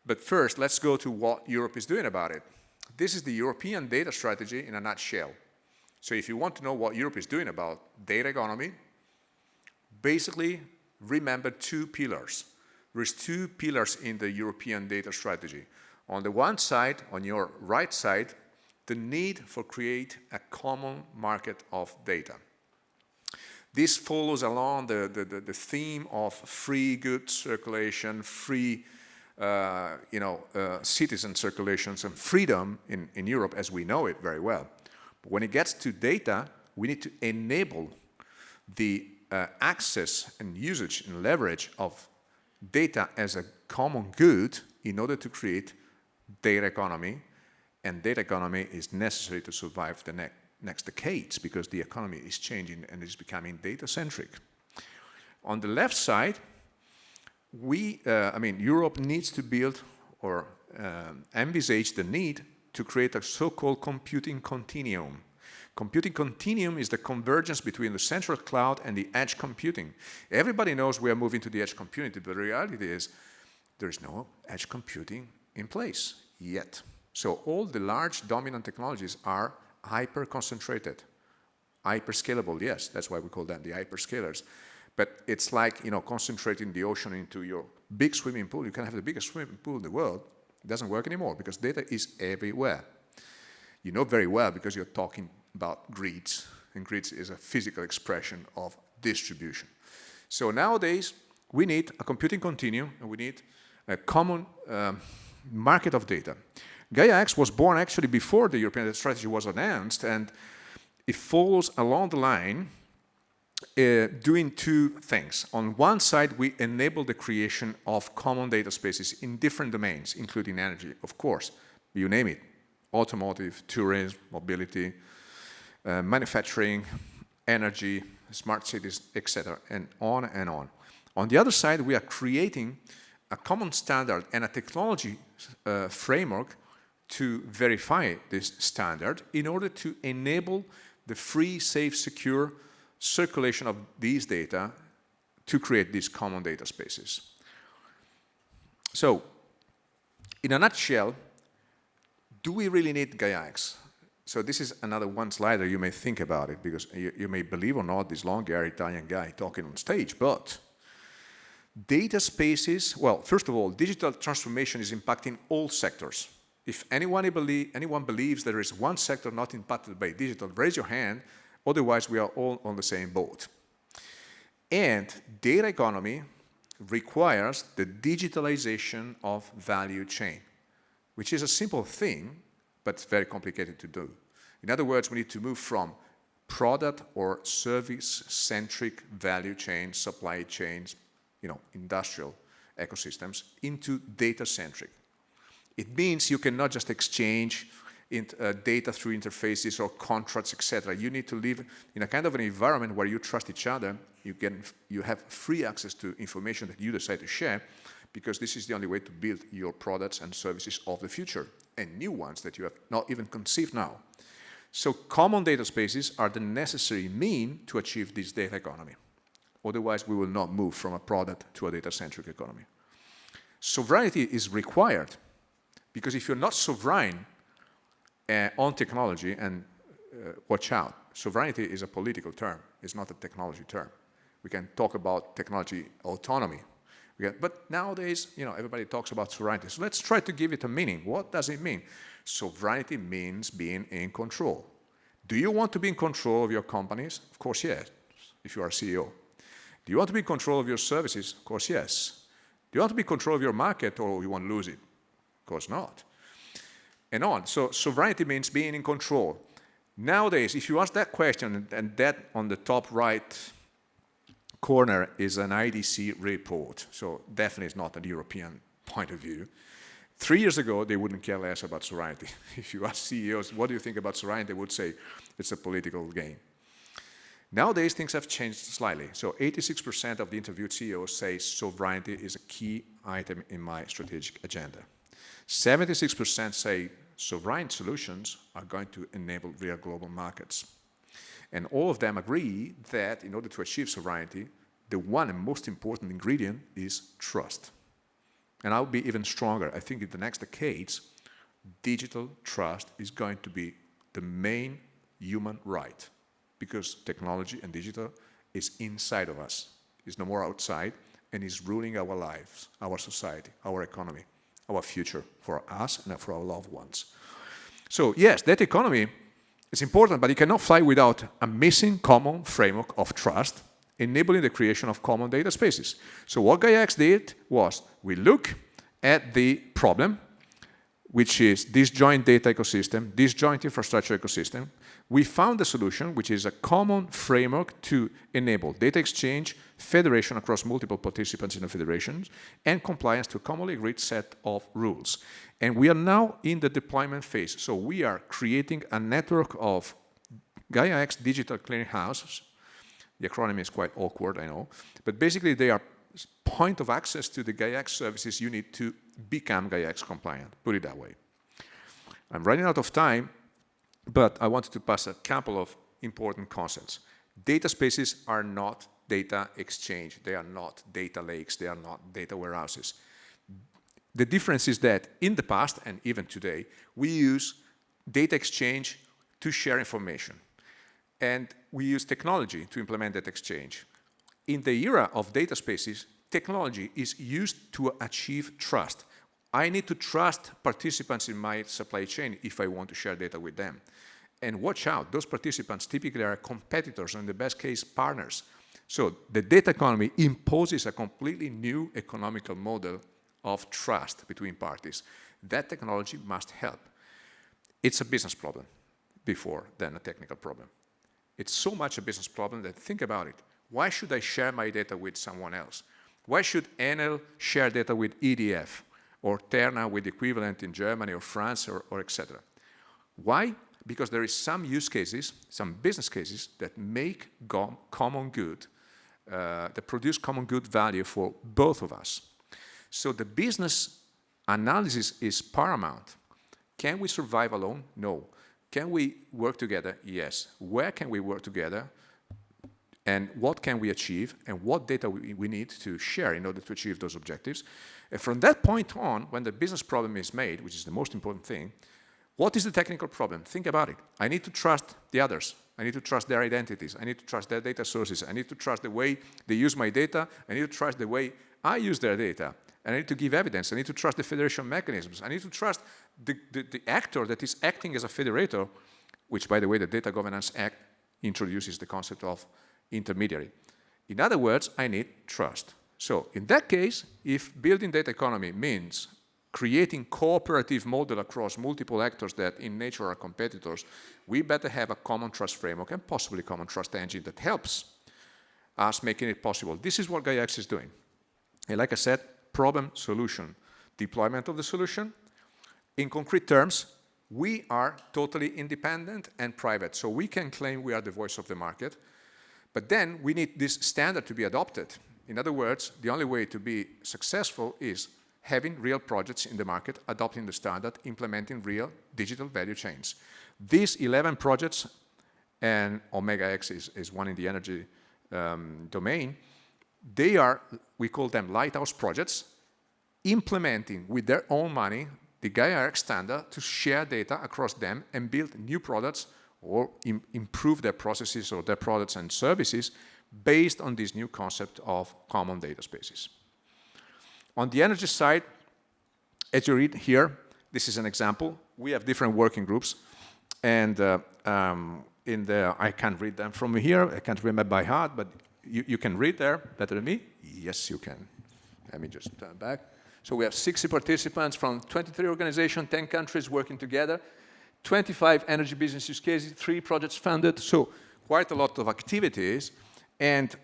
But first, let's go to what Europe is doing about it. This is the European data strategy in a nutshell. So if you want to know what Europe is doing about data economy, basically remember two pillars. There's two pillars in the European data strategy. On the one side, on your right side, the need for create a common market of data. This follows along the theme of free goods circulation, free citizen circulations, and freedom in Europe as we know it very well. But when it gets to data, we need to enable the access and usage and leverage of data as a common good in order to create data economy. And data economy is necessary to survive the next decades because the economy is changing and is becoming data-centric. On the left side, Europe needs to build or envisage the need to create a so-called computing continuum. Computing continuum is the convergence between the central cloud and the edge computing. Everybody knows we are moving to the edge computing, but the reality is there's no edge computing in place yet. So all the large dominant technologies are hyper-concentrated, hyper-scalable, yes, that's why we call them the hyperscalers. But it's like, concentrating the ocean into your big swimming pool. You can have the biggest swimming pool in the world. It doesn't work anymore because data is everywhere. You know very well because you're talking about grids, and grids is a physical expression of distribution. So nowadays, we need a computing continuum, and we need a common market of data. GaiaX was born actually before the European strategy was announced, and it follows along the line doing two things. On one side, we enable the creation of common data spaces in different domains, including energy, of course, you name it, automotive, tourism, mobility, manufacturing, energy, smart cities, etc., and on and on. On the other side, we are creating a common standard and a technology framework to verify this standard in order to enable the free, safe, secure circulation of these data to create these common data spaces. So, in a nutshell, do we really need GaiaX? So this is another one slide that you may think about it, because you may believe or not this long-haired Italian guy talking on stage, but data spaces, well, first of all, digital transformation is impacting all sectors. If anyone believes there is one sector not impacted by digital, raise your hand, otherwise we are all on the same boat. And data economy requires the digitalization of value chain, which is a simple thing, but it's very complicated to do. In other words, we need to move from product or service-centric value chains, supply chains, industrial ecosystems, into data-centric. It means you cannot just exchange data through interfaces or contracts, etc. You need to live in a kind of an environment where you trust each other. You have free access to information that you decide to share, because this is the only way to build your products and services of the future, and new ones that you have not even conceived now. So common data spaces are the necessary mean to achieve this data economy. Otherwise, we will not move from a product to a data-centric economy. Sovereignty is required, because if you're not sovereign on technology, and watch out, sovereignty is a political term, it's not a technology term. We can talk about technology autonomy, but nowadays, everybody talks about sovereignty. So let's try to give it a meaning. What does it mean? Sovereignty means being in control. Do you want to be in control of your companies? Of course, yes, if you are a CEO. Do you want to be in control of your services? Of course, yes. Do you want to be in control of your market, or you want to lose it? Of course not. And on. So sovereignty means being in control. Nowadays, if you ask that question, and that on the top right corner is an IDC report, so definitely it's not a European point of view. 3 years ago, they wouldn't care less about sovereignty. If you ask CEOs, what do you think about sovereignty, they would say it's a political game. Nowadays, things have changed slightly. So 86% of the interviewed CEOs say sovereignty is a key item in my strategic agenda. 76% say sovereign solutions are going to enable real global markets. And all of them agree that in order to achieve sovereignty, the one and most important ingredient is trust. And I'll be even stronger. I think in the next decades, digital trust is going to be the main human right, because technology and digital is inside of us. It's no more outside, and is ruling our lives, our society, our economy, our future for us and for our loved ones. So yes, that economy is important, but it cannot fly without a missing common framework of trust, enabling the creation of common data spaces. So what GaiaX did was, we look at the problem, which is disjoint data ecosystem, disjoint infrastructure ecosystem. We found a solution, which is a common framework to enable data exchange, federation across multiple participants in the federations, and compliance to a commonly agreed set of rules. And we are now in the deployment phase. So we are creating a network of GaiaX digital clearinghouses. The acronym is quite awkward, I know. But basically, they are point of access to the GaiaX services you need to become GaiaX compliant, put it that way. I'm running out of time, but I wanted to pass a couple of important concepts. Data spaces are not data exchange. They are not data lakes. They are not data warehouses. The difference is that in the past, and even today, we use data exchange to share information. And we use technology to implement that exchange. In the era of data spaces, technology is used to achieve trust. I need to trust participants in my supply chain if I want to share data with them. And watch out, those participants typically are competitors, or in the best case, partners. So the data economy imposes a completely new economical model of trust between parties. That technology must help. It's a business problem before than a technical problem. It's so much a business problem that, think about it. Why should I share my data with someone else? Why should Enel share data with EDF, or Terna with the equivalent in Germany or France, or etc.? Why? Because there is some use cases, some business cases that make common good, that produce common good value for both of us. So the business analysis is paramount. Can we survive alone? No. Can we work together? Yes. Where can we work together? And what can we achieve? And what data we need to share in order to achieve those objectives? And from that point on, when the business problem is made, which is the most important thing, what is the technical problem? Think about it. I need to trust the others. I need to trust their identities. I need to trust their data sources. I need to trust the way they use my data. I need to trust the way I use their data. And I need to give evidence. I need to trust the federation mechanisms. I need to trust the actor that is acting as a federator, which, by the way, the Data Governance Act introduces the concept of intermediary. In other words, I need trust. So in that case, if building data economy means creating cooperative model across multiple actors that in nature are competitors, we better have a common trust framework and possibly common trust engine that helps us making it possible. This is what GaiaX is doing. And like I said, problem, solution, deployment of the solution. In concrete terms, we are totally independent and private. So we can claim we are the voice of the market, but then we need this standard to be adopted. In other words, the only way to be successful is having real projects in the market, adopting the standard, implementing real digital value chains. These 11 projects, and Omega X is one in the energy domain, they are, we call them lighthouse projects, implementing with their own money the Gaia X standard to share data across them and build new products or improve their processes or their products and services based on this new concept of common data spaces. On the energy side, as you read here, this is an example. We have different working groups, and I can't read them from here. I can't remember by heart, but you can read there better than me. Yes, you can. Let me just turn back. So we have 60 participants from 23 organizations, 10 countries working together, 25 energy business use cases, 3 projects funded, so quite a lot of activities. And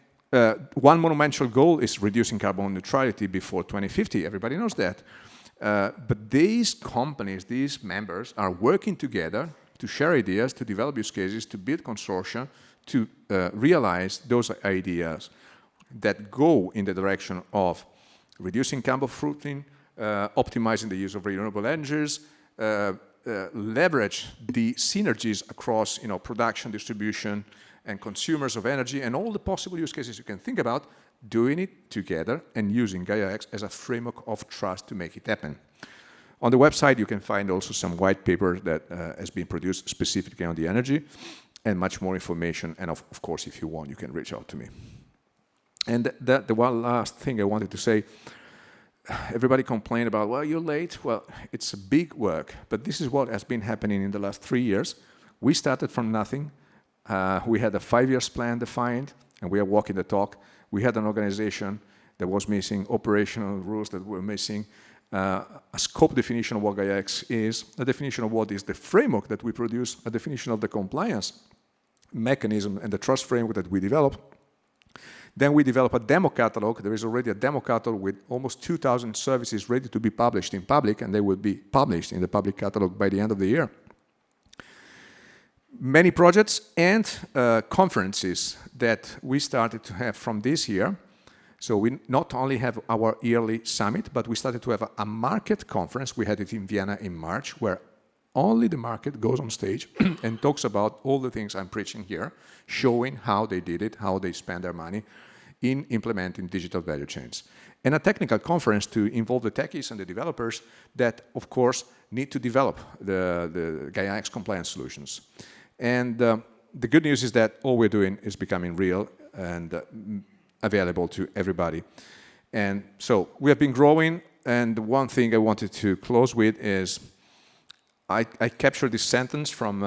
one monumental goal is reducing carbon neutrality before 2050. Everybody knows that. But these companies, these members, are working together to share ideas, to develop use cases, to build consortia, to realize those ideas that go in the direction of reducing carbon footprint, optimizing the use of renewable energies, leverage the synergies across production, distribution, and consumers of energy, and all the possible use cases you can think about, doing it together and using Gaia X as a framework of trust to make it happen. On the website, you can find also some white paper that has been produced specifically on the energy, and much more information. And of course, if you want, you can reach out to me. And the one last thing I wanted to say, everybody complained about, well, you're late. Well, it's a big work, but this is what has been happening in the last 3 years. We started from nothing. We had a 5-year plan defined, and we are walking the talk. We had an organization that was missing, operational rules that were missing, a scope definition of what Gaia X is, a definition of what is the framework that we produce, a definition of the compliance mechanism and the trust framework that we develop. Then we develop a demo catalog. There is already a demo catalog with almost 2,000 services ready to be published in public, and they will be published in the public catalog by the end of the year. Many projects and conferences that we started to have from this year. So we not only have our yearly summit, but we started to have a market conference. We had it in Vienna in March, where only the market goes on stage and talks about all the things I'm preaching here, showing how they did it, how they spend their money in implementing digital value chains. And a technical conference to involve the techies and the developers that, of course, need to develop the Gaia X compliance solutions. And the good news is that all we're doing is becoming real and available to everybody. And so we have been growing, and the one thing I wanted to close with is I captured this sentence from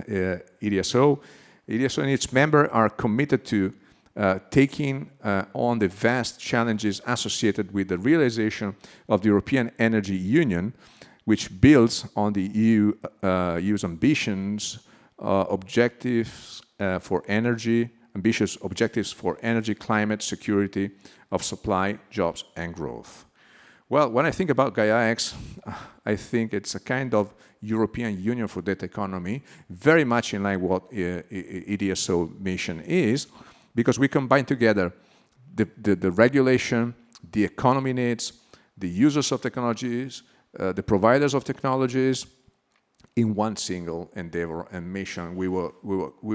EDSO. EDSO and its members are committed to taking on the vast challenges associated with the realization of the European Energy Union, which builds on the EU's ambitions, objectives for energy, ambitious objectives for energy, climate, security of supply, jobs, and growth. Well, when I think about Gaia X, I think it's a kind of European Union for data economy, very much in line with what EDSO mission is, because we combine together the regulation, the economy needs, the users of technologies, the providers of technologies, in one single endeavor and mission. We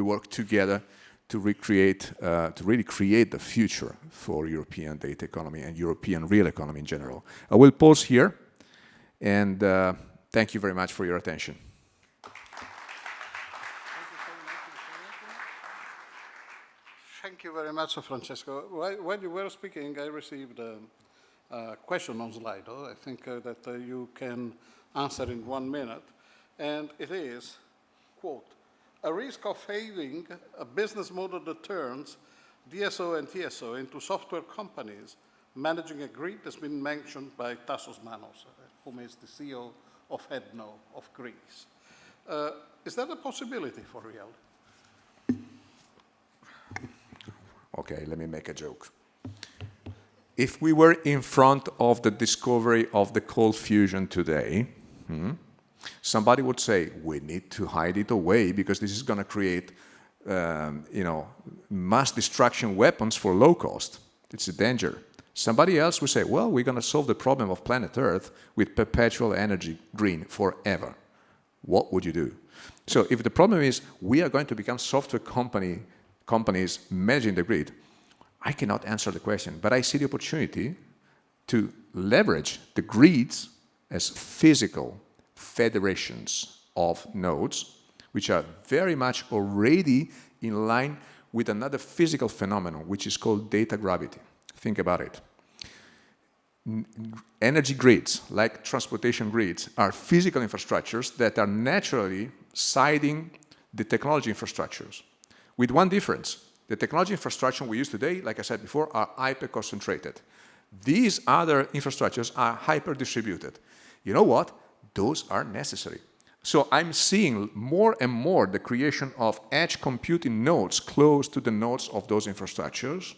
work together to recreate, to really create the future for European data economy and European real economy in general. I will pause here, and thank you very much for your attention. Thank you very much, Francesco. While you were speaking, I received a question on Slido. I think that you can answer in 1 minute. And it is, quote, a risk of having a business model that turns DSO and TSO into software companies managing a grid has been mentioned by Tassos Manos, whom is the CEO of Edno of Greece. Is that a possibility for real? Okay, let me make a joke. If we were in front of the discovery of the cold fusion today, somebody would say, we need to hide it away because this is going to create, mass destruction weapons for low cost. It's a danger. Somebody else would say, well, we're going to solve the problem of planet Earth with perpetual energy, green, forever. what would you do? So if the problem is we are going to become software companies managing the grid, I cannot answer the question, but I see the opportunity to leverage the grids as physical federations of nodes, which are very much already in line with another physical phenomenon, which is called data gravity. Think about it. Energy grids, like transportation grids, are physical infrastructures that are naturally siding the technology infrastructures. With one difference, the technology infrastructure we use today, like I said before, are hyper-concentrated. These other infrastructures are hyper-distributed. You know what? Those are necessary. So I'm seeing more and more the creation of edge computing nodes close to the nodes of those infrastructures.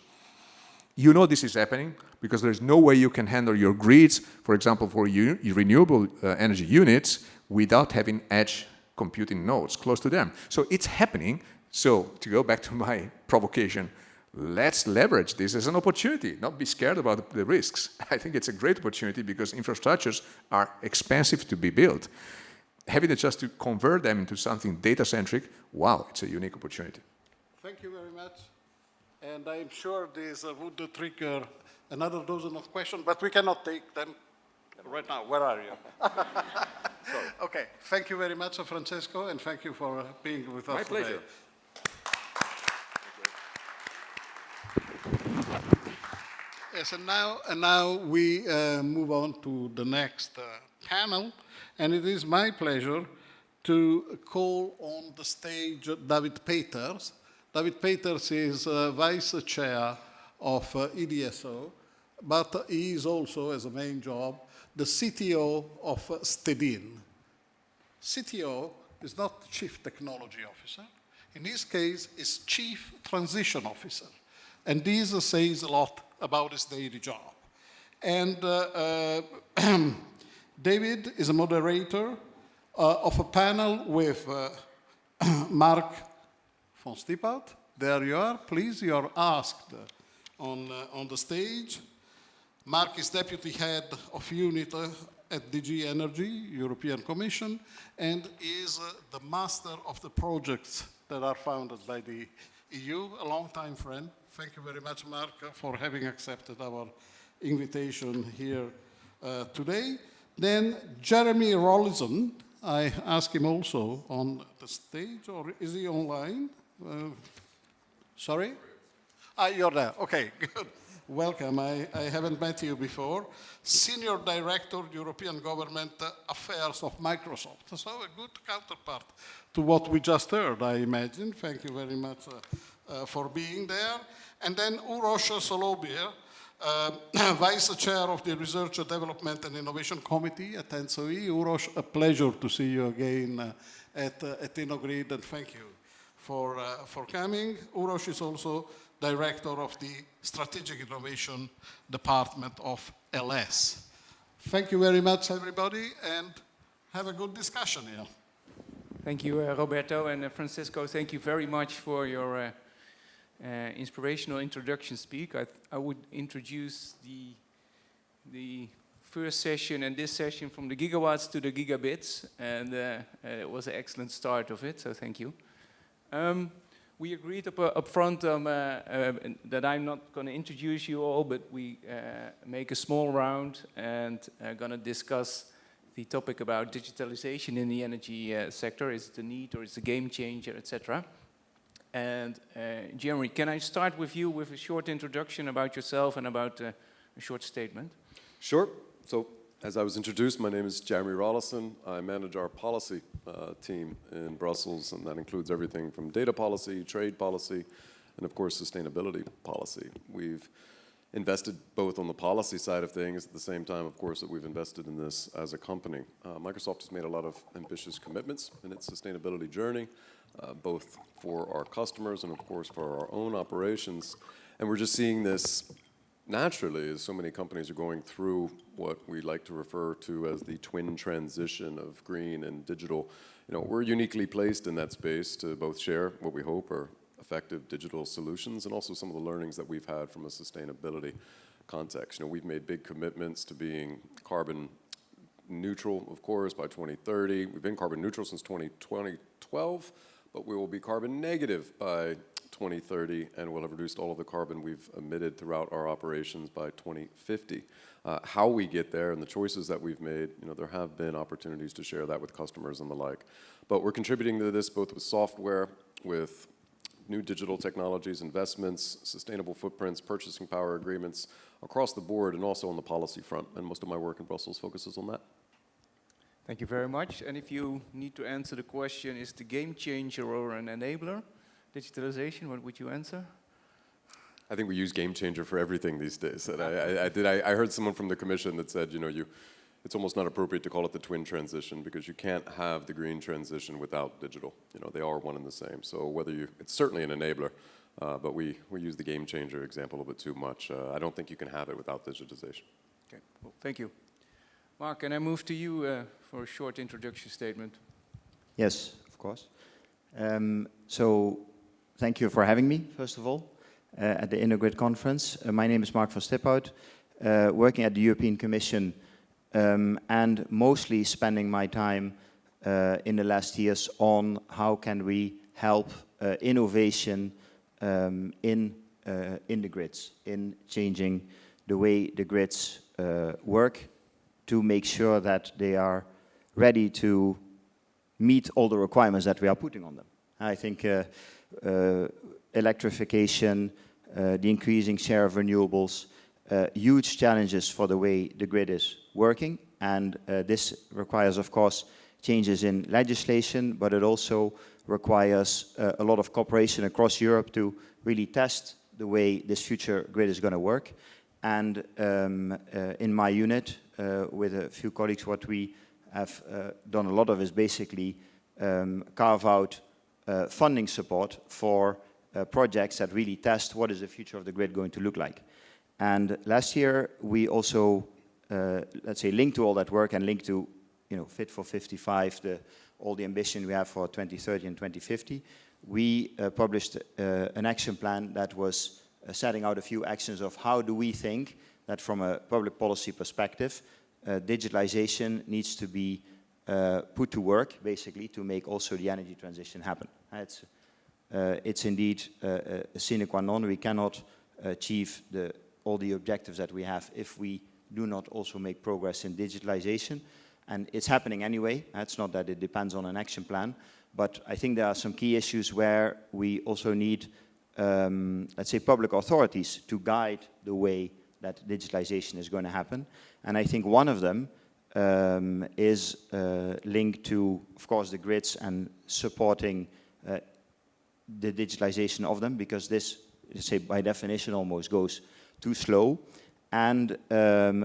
You know this is happening because there's no way you can handle your grids, for example, for renewable energy units, without having edge computing nodes close to them. So it's happening. So to go back to my provocation, let's leverage this as an opportunity, not be scared about the risks. I think it's a great opportunity because infrastructures are expensive to be built. Having the chance to convert them into something data-centric, wow, it's a unique opportunity. Thank you very much. And I'm sure this would trigger another dozen of questions, but we cannot take them right now. Where are you? Sorry. Okay, thank you very much, Francesco, and thank you for being with us My pleasure. today. Yes, and now we move on to the next panel, and it is my pleasure to call on the stage David Peters. David Peters is Vice Chair of EDSO, but he is also, as a main job, the CTO of Stedin. CTO is not Chief Technology Officer. In this case, is Chief Transition Officer. And this says a lot about his daily job. And David is a moderator of a panel with Mark von Stiphout. There you are. Please, you are asked on the stage. Mark is Deputy Head of Unit at DG Energy, European Commission, and is the master of the projects that are funded by the EU, a long-time friend. Thank you very much, Mark, for having accepted our invitation here today. Then Jeremy Rollison, I ask him also on the stage, or is he online? Sorry? You're there. Okay, good. Welcome. I haven't met you before. Senior Director, European Government Affairs of Microsoft. So a good counterpart to what we just heard, I imagine. Thank you very much for being there. And then Uroš Solobier, Vice Chair of the Research, Development and Innovation Committee at ENTSO-E. Uroš, a pleasure to see you again at InnoGrid, and thank you for coming. Uroš is also Director of the Strategic Innovation Department of LS. Thank you very much, everybody, and have a good discussion here. Thank you, Roberto, and Francisco, thank you very much for your inspirational introduction speak. I would introduce the first session and this session from the gigawatts to the gigabits, and it was an excellent start of it, so thank you. We agreed up front that I'm not going to introduce you all, but we make a small round and going to discuss the topic about digitalization in the energy sector. Is it a need or is it a game changer, etc. And Jeremy, can I start with you with a short introduction about yourself and about a short statement? Sure. So, as I was introduced, my name is Jeremy Rollison. I manage our policy team in Brussels, and that includes everything from data policy, trade policy, and of course, sustainability policy. We've invested both on the policy side of things, at the same time, of course, that we've invested in this as a company. Microsoft has made a lot of ambitious commitments in its sustainability journey, both for our customers and, of course, for our own operations. And we're just seeing this naturally, as so many companies are going through what we like to refer to as the twin transition of green and digital. You know, we're uniquely placed in that space to both share what we hope are effective digital solutions and also some of the learnings that we've had from a sustainability context. You know, we've made big commitments to being carbon neutral, of course, by 2030. We've been carbon neutral since 2012, but we will be carbon negative by 2030, and we'll have reduced all of the carbon we've emitted throughout our operations by 2050. How we get there and the choices that we've made, there have been opportunities to share that with customers and the like. But we're contributing to this both with software, with new digital technologies, investments, sustainable footprints, purchasing power agreements across the board, and also on the policy front. And most of my work in Brussels focuses on that. Thank you very much. And if you need to answer the question, is the game changer or an enabler? Digitalization, what would you answer? I think we use game changer for everything these days. And I heard someone from the Commission that said, it's almost not appropriate to call it the twin transition because you can't have the green transition without digital. They are one and the same. So it's certainly an enabler, but we use the game changer example a little bit too much. I don't think you can have it without digitization. Okay, well, thank you. Mark, can I move to you for a short introduction statement? Yes, of course. So thank you for having me, first of all, at the InnoGrid conference. My name is Mark van Stiphout, working at the European Commission and mostly spending my time in the last years on how can we help innovation in the grids, in changing the way the grids work to make sure that they are ready to meet all the requirements that we are putting on them. I think electrification, the increasing share of renewables, huge challenges for the way the grid is working, and this requires, of course, changes in legislation, but it also requires a lot of cooperation across Europe to really test the way this future grid is going to work. And in my unit, with a few colleagues, what we have done a lot of is basically carve out funding support for projects that really test what is the future of the grid going to look like. And last year, we also, let's say, linked to all that work and linked to, Fit for 55, all the ambition we have for 2030 and 2050, we published an action plan that was setting out a few actions of how do we think that from a public policy perspective, digitalization needs to be put to work, basically, to make also the energy transition happen. It's indeed a sine qua non. We cannot achieve all the objectives that we have if we do not also make progress in digitalization. And it's happening anyway. It's not that it depends on an action plan. But I think there are some key issues where we also need, let's say, public authorities to guide the way that digitalization is going to happen. And I think one of them is linked to, of course, the grids and supporting the digitalization of them, because this, say, by definition almost goes too slow. And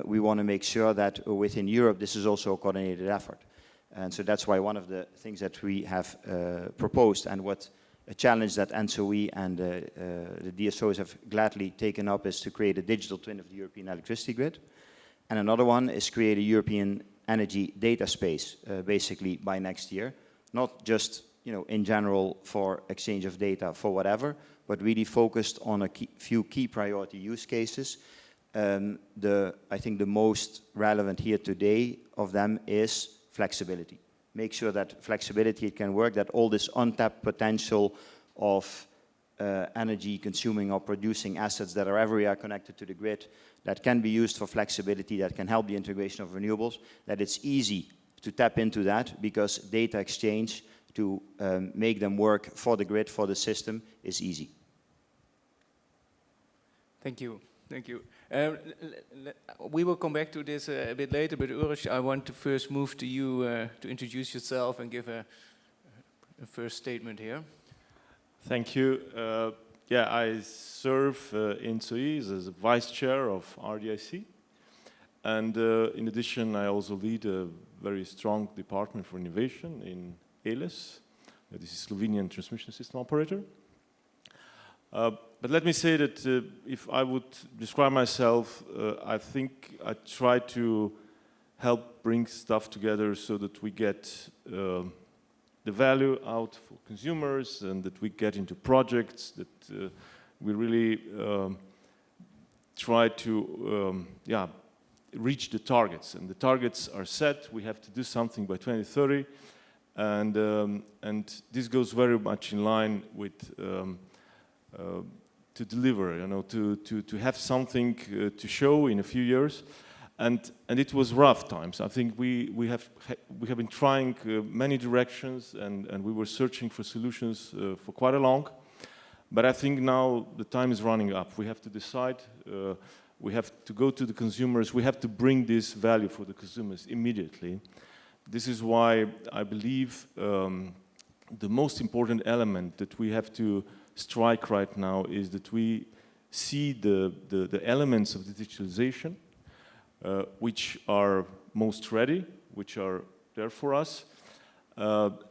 we want to make sure that within Europe, this is also a coordinated effort. And so that's why one of the things that we have proposed, and what a challenge that NSOE and the DSOs have gladly taken up, is to create a digital twin of the European electricity grid. And another one is create a European energy data space, basically by next year. Not just, in general for exchange of data for whatever, but really focused on a few key priority use cases. I think the most relevant here today of them is flexibility. Make sure that flexibility can work, that all this untapped potential of energy consuming or producing assets that are everywhere connected to the grid, that can be used for flexibility, that can help the integration of renewables, that it's easy to tap into that, because data exchange to make them work for the grid, for the system, is easy. Thank you. Thank you. We will come back to this a bit later, but Ulrich, I want to first move to you to introduce yourself and give a first statement here. Thank you. I serve in SOE as a vice chair of RDIC. And in addition, I also lead a very strong department for innovation in ELES. This is Slovenian transmission system operator. But let me say that if I would describe myself, I think I try to help bring stuff together so that we get the value out for consumers, and that we get into projects, that we really try to reach the targets. And the targets are set. We have to do something by 2030. And this goes very much in line with to deliver, you know, to have something to show in a few years. And it was rough times. I think we have been trying many directions, and we were searching for solutions for quite a long. But I think now the time is running up. We have to decide. We have to go to the consumers. We have to bring this value for the consumers immediately. This is why I believe the most important element that we have to strike right now is that we see the elements of the digitalization which are most ready, which are there for us.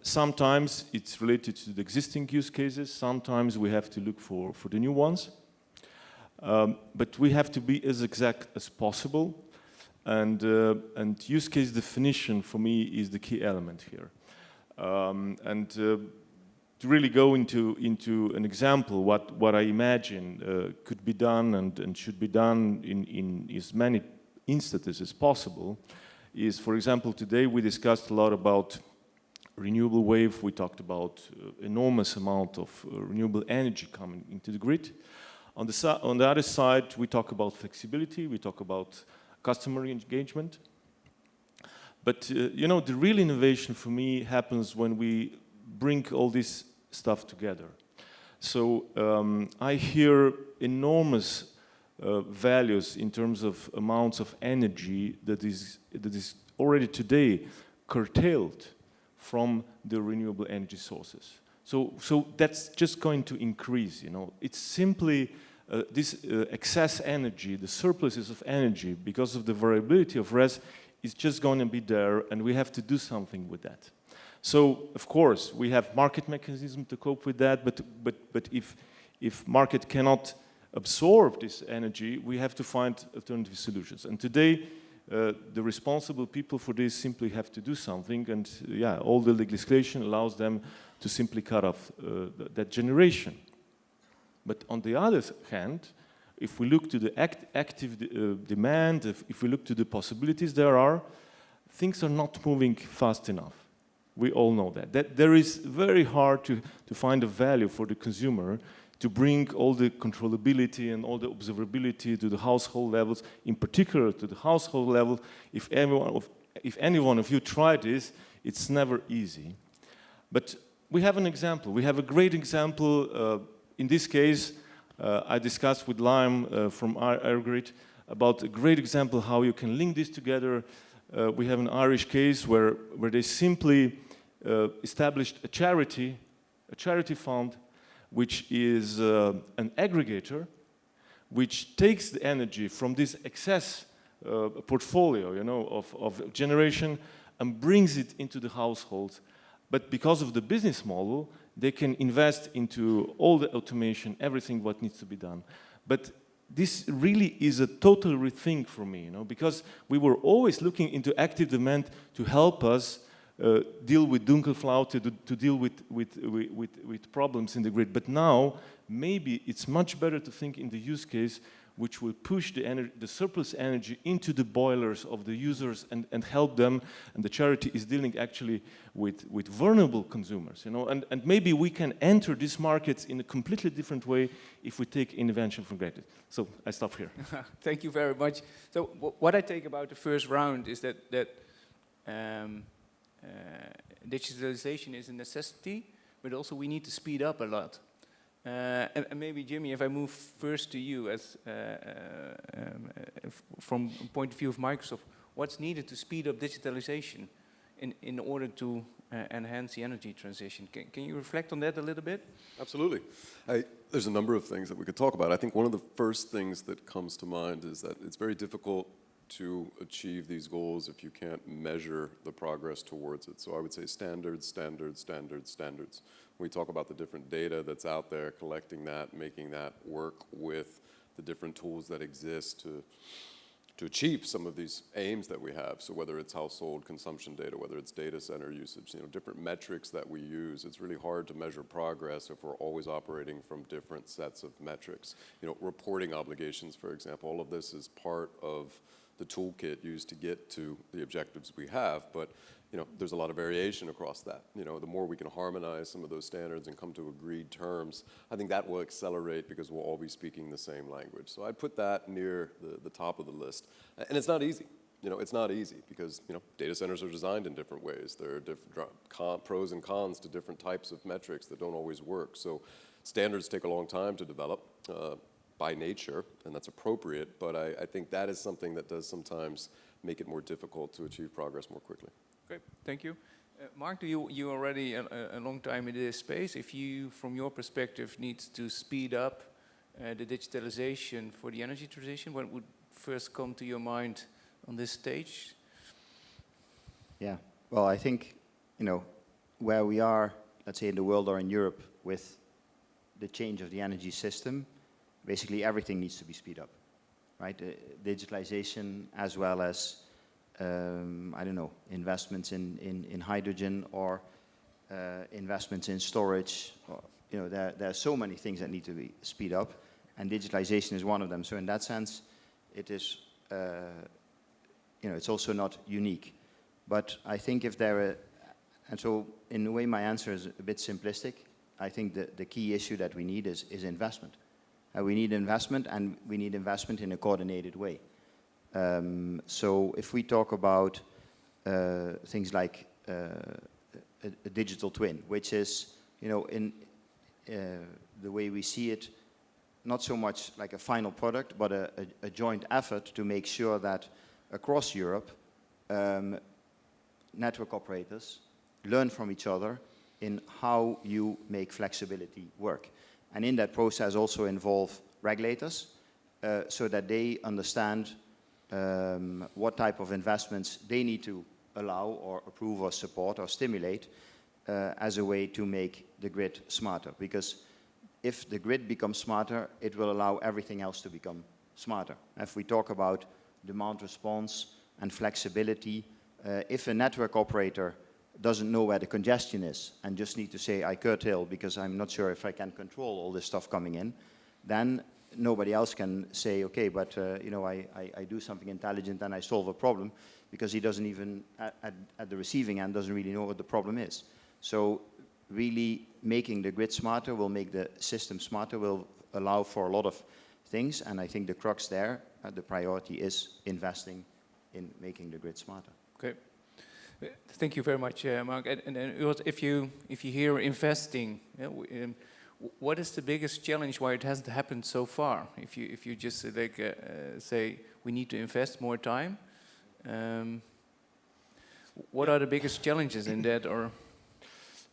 Sometimes it's related to the existing use cases. Sometimes we have to look for the new ones. But we have to be as exact as possible. And use case definition for me is the key element here. To really go into an example, what I imagine could be done and should be done in as many instances as possible is, for example, today we discussed a lot about renewable wave. We talked about enormous amount of renewable energy coming into the grid. On the other side, we talk about flexibility, we talk about customer engagement. But you know, the real innovation for me happens when we bring all this stuff together. So I hear enormous values in terms of amounts of energy that is already today curtailed from the renewable energy sources. So that's just going to increase, you know. It's simply this excess energy, the surpluses of energy, because of the variability of RES, is just going to be there, and we have to do something with that. So, of course, we have market mechanisms to cope with that, but if market cannot absorb this energy, we have to find alternative solutions. And today, the responsible people for this simply have to do something, and yeah, all the legislation allows them to simply cut off that generation. But on the other hand, if we look to the active demand, if we look to the possibilities there are, things are not moving fast enough. We all know that there is very hard to find a value for the consumer to bring all the controllability and all the observability to the household levels, in particular to the household level. If any one of you try this, it's never easy. But we have an example. We have a great example. In this case, I discussed with Lime from InnoGrid about a great example how you can link this together. We have an Irish case where they simply established a charity fund, which is an aggregator, which takes the energy from this excess portfolio, you know, of generation and brings it into the households. But because of the business model, they can invest into all the automation, everything what needs to be done. But this really is a total rethink for me, you know, because we were always looking into active demand to help us deal with Dunkelflaute, to deal with problems in the grid. But now, maybe it's much better to think in the use case which will push the surplus energy into the boilers of the users and help them. And the charity is dealing actually with vulnerable consumers, you know. And maybe we can enter these markets in a completely different way if we take innovation for granted. So I stop here. Thank you very much. So what I take about the first round is that digitalization is a necessity, but also we need to speed up a lot. And maybe, Jimmy, if I move first to you, as from a point of view of Microsoft, what's needed to speed up digitalization in order to enhance the energy transition? Can you reflect on that a little bit? Absolutely. There's a number of things that we could talk about. I think one of the first things that comes to mind is that it's very difficult to achieve these goals if you can't measure the progress towards it. So I would say standards, standards, standards, standards. We talk about the different data that's out there, collecting that, making that work with the different tools that exist to achieve some of these aims that we have. So whether it's household consumption data, whether it's data center usage, you know, different metrics that we use, it's really hard to measure progress if we're always operating from different sets of metrics. You know, reporting obligations, for example, all of this is part of the toolkit used to get to the objectives we have, but there's a lot of variation across that. The more we can harmonize some of those standards and come to agreed terms, I think that will accelerate because we'll all be speaking the same language. So I'd put that near the top of the list. And it's not easy. It's not easy because, data centers are designed in different ways. There are different pros and cons to different types of metrics that don't always work. So standards take a long time to develop by nature, and that's appropriate, but I think that is something that does sometimes make it more difficult to achieve progress more quickly. Great, thank you. Mark, you already a long time in this space. If you, from your perspective, need to speed up the digitalization for the energy transition, what would first come to your mind on this stage? Yeah, well, I think, where we are, let's say in the world or in Europe, with the change of the energy system, basically everything needs to be speed up, right? Digitalization as well as I don't know, investments in hydrogen or investments in storage. Or, there are so many things that need to be speed up, and digitalization is one of them. So in that sense, it is, it's also not unique. But I think if there are, and so in a way my answer is a bit simplistic. I think the key issue that we need is investment. We need investment, and we need investment in a coordinated way. So if we talk about things like a digital twin, which is, in the way we see it, not so much like a final product, but a joint effort to make sure that across Europe, network operators learn from each other in how you make flexibility work. And in that process also involve regulators so that they understand what type of investments they need to allow or approve or support or stimulate as a way to make the grid smarter. Because if the grid becomes smarter, it will allow everything else to become smarter. If we talk about demand response and flexibility, if a network operator doesn't know where the congestion is and just need to say, I curtail because I'm not sure if I can control all this stuff coming in, then nobody else can say, okay, but I do something intelligent and I solve a problem, because he doesn't even, at the receiving end, doesn't really know what the problem is. So really making the grid smarter will make the system smarter, will allow for a lot of things, and I think the crux there, the priority is investing in making the grid smarter. Okay. Thank you very much, Mark. And if you hear investing, what is the biggest challenge why it hasn't happened so far? If you just say we need to invest more time, what are the biggest challenges in that? Or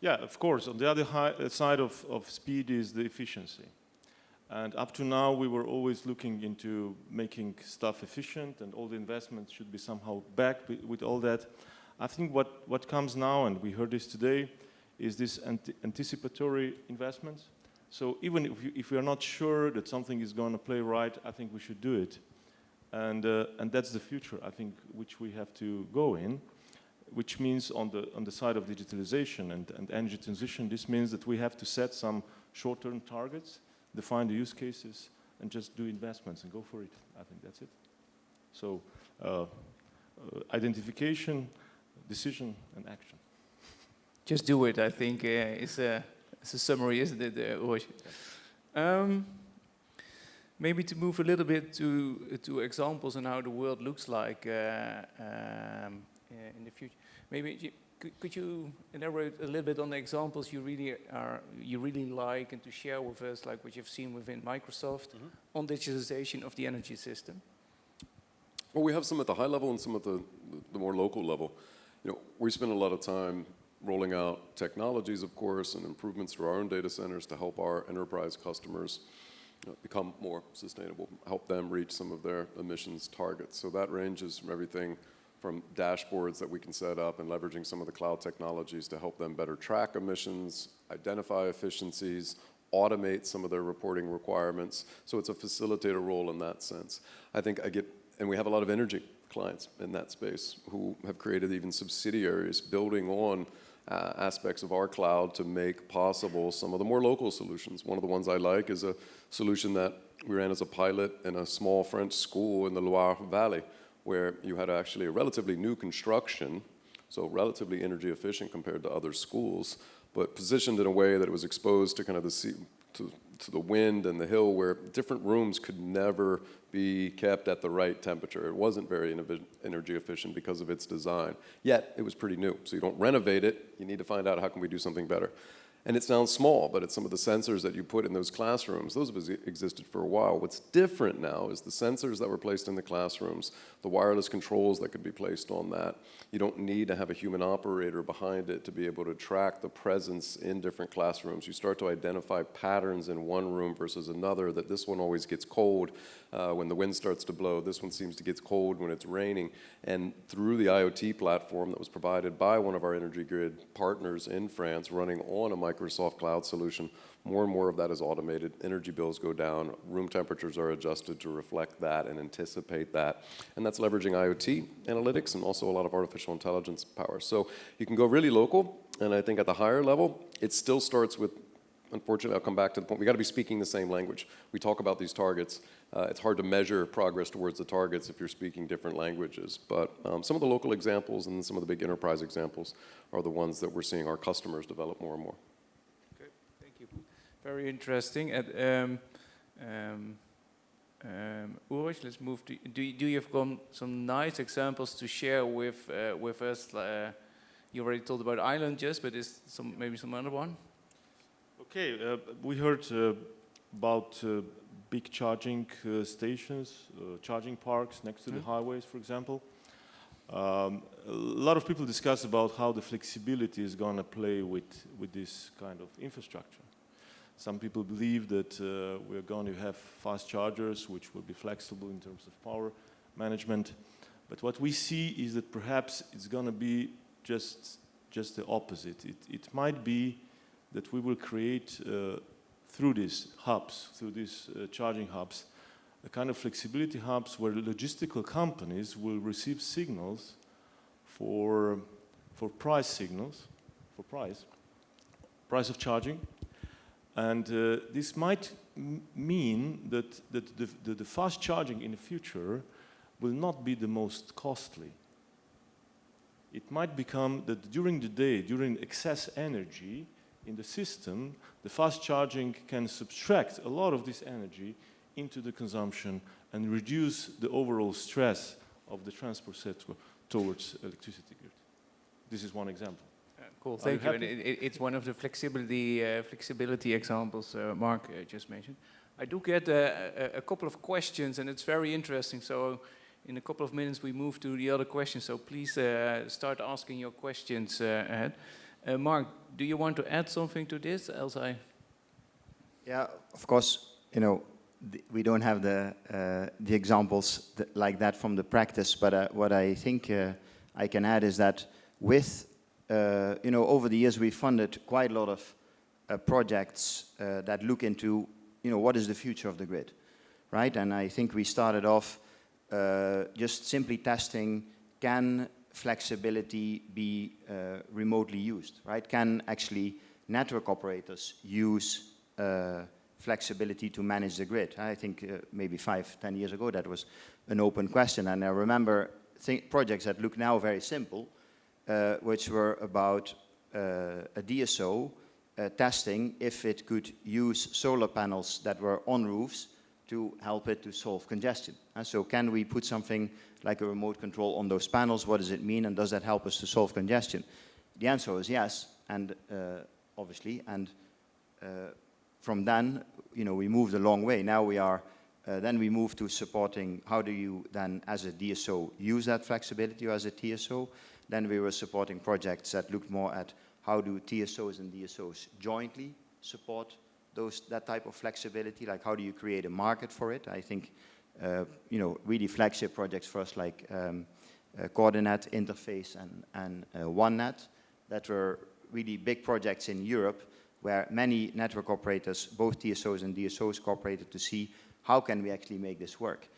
yeah, of course. On the other side of speed is the efficiency. And up to now, we were always looking into making stuff efficient, and all the investments should be somehow backed with all that. I think what comes now, and we heard this today, is this anticipatory investments. So even if we are not sure that something is going to play right, I think we should do it. And that's the future, I think, which we have to go in, which means on the side of digitalization and energy transition, this means that we have to set some short-term targets, define the use cases, and just do investments and go for it. I think that's it. So identification, decision, and action. Just do it, I think, is a summary, isn't it? Maybe to move a little bit to examples on how the world looks like in the future. Maybe could you elaborate a little bit on the examples you really like, and to share with us, like what you've seen within Microsoft on digitalization of the energy system? Well, we have some at the high level and some at the more local level. We spend a lot of time rolling out technologies, of course, and improvements to our own data centers to help our enterprise customers become more sustainable, help them reach some of their emissions targets. So that ranges from everything from dashboards that we can set up and leveraging some of the cloud technologies to help them better track emissions, identify efficiencies, automate some of their reporting requirements. So it's a facilitator role in that sense. And we have a lot of energy clients in that space who have created even subsidiaries building on aspects of our cloud to make possible some of the more local solutions. One of the ones I like is a solution that we ran as a pilot in a small French school in the Loire Valley, where you had actually a relatively new construction, so relatively energy efficient compared to other schools, but positioned in a way that it was exposed to kind of the sea, to the wind and the hill, where different rooms could never be kept at the right temperature. It wasn't very energy efficient because of its design. Yet, it was pretty new. So you don't renovate it, you need to find out how can we do something better. And it sounds small, but it's some of the sensors that you put in those classrooms. Those have existed for a while. What's different now is the sensors that were placed in the classrooms, the wireless controls that could be placed on that. You don't need to have a human operator behind it to be able to track the presence in different classrooms. You start to identify patterns in one room versus another, that this one always gets cold when the wind starts to blow. This one seems to get cold when it's raining. And through the IoT platform that was provided by one of our InnoGrid partners in France, running on a Microsoft Cloud solution, more and more of that is automated. Energy bills go down. Room temperatures are adjusted to reflect that and anticipate that. And that's leveraging IoT analytics and also a lot of artificial intelligence power. So you can go really local, and I think at the higher level, it still starts with, unfortunately, I'll come back to the point, we got to be speaking the same language. We talk about these targets. It's hard to measure progress towards the targets if you're speaking different languages. But some of the local examples and some of the big enterprise examples are the ones that we're seeing our customers develop more and more. Okay, thank you. Very interesting. Ulrich, let's move to, do you have some nice examples to share with us? You already told about Ireland, just, but is maybe some other one? Okay, we heard about big charging stations, charging parks next to the highways, for example. A lot of people discuss about how the flexibility is going to play with this kind of infrastructure. Some people believe that we're going to have fast chargers, which will be flexible in terms of power management. But what we see is that perhaps it's going to be just the opposite. It might be that we will create through these hubs, through these charging hubs, a kind of flexibility hubs where logistical companies will receive signals for price signals, for price of charging. And this might mean that the fast charging in the future will not be the most costly. It might become that during the day, during excess energy in the system, the fast charging can subtract a lot of this energy into the consumption and reduce the overall stress of the transport sector towards electricity grid. This is one example. Cool, thank you. And it's one of the flexibility examples Mark just mentioned. I do get a couple of questions, and it's very interesting. So in a couple of minutes, we move to the other questions. So please start asking your questions ahead. Mark, do you want to add something to this? Else Yeah, of course, you know, we don't have the examples like that from the practice, but what I think I can add is that with, you know, over the years we funded quite a lot of projects that look into, you know, what is the future of the grid, right? And I think we started off just simply testing, can flexibility be remotely used, right? Can actually network operators use flexibility to manage the grid? I think maybe 5-10 years ago that was an open question, and I remember projects that look now very simple, which were about a DSO testing if it could use solar panels that were on roofs to help it to solve congestion. And so can we put something like a remote control on those panels? What does it mean, and does that help us to solve congestion? The answer is yes, and obviously, and from then, you know, we moved a long way. Now we are, then we move to supporting how do you then, as a DSO, use that flexibility, or as a TSO. Then we were supporting projects that looked more at how do TSOs and DSOs jointly support that type of flexibility, like how do you create a market for it? I think, you know, really flagship projects for us like Coordinate, Interface, and OneNet, that were really big projects in Europe where many network operators, both TSOs and DSOs, cooperated to see how can we actually make this work.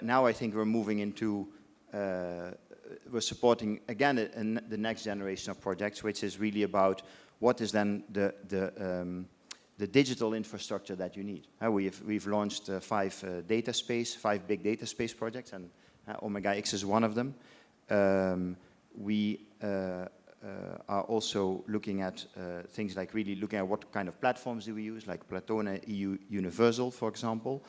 Now I think we're moving into, we're supporting again the next generation of projects, which is really about what is then the digital infrastructure that you need. We've launched 5 big data space projects, and Omega X is one of them. We are also looking at things like really looking at what kind of platforms do we use, like Platone EU Universal, for example.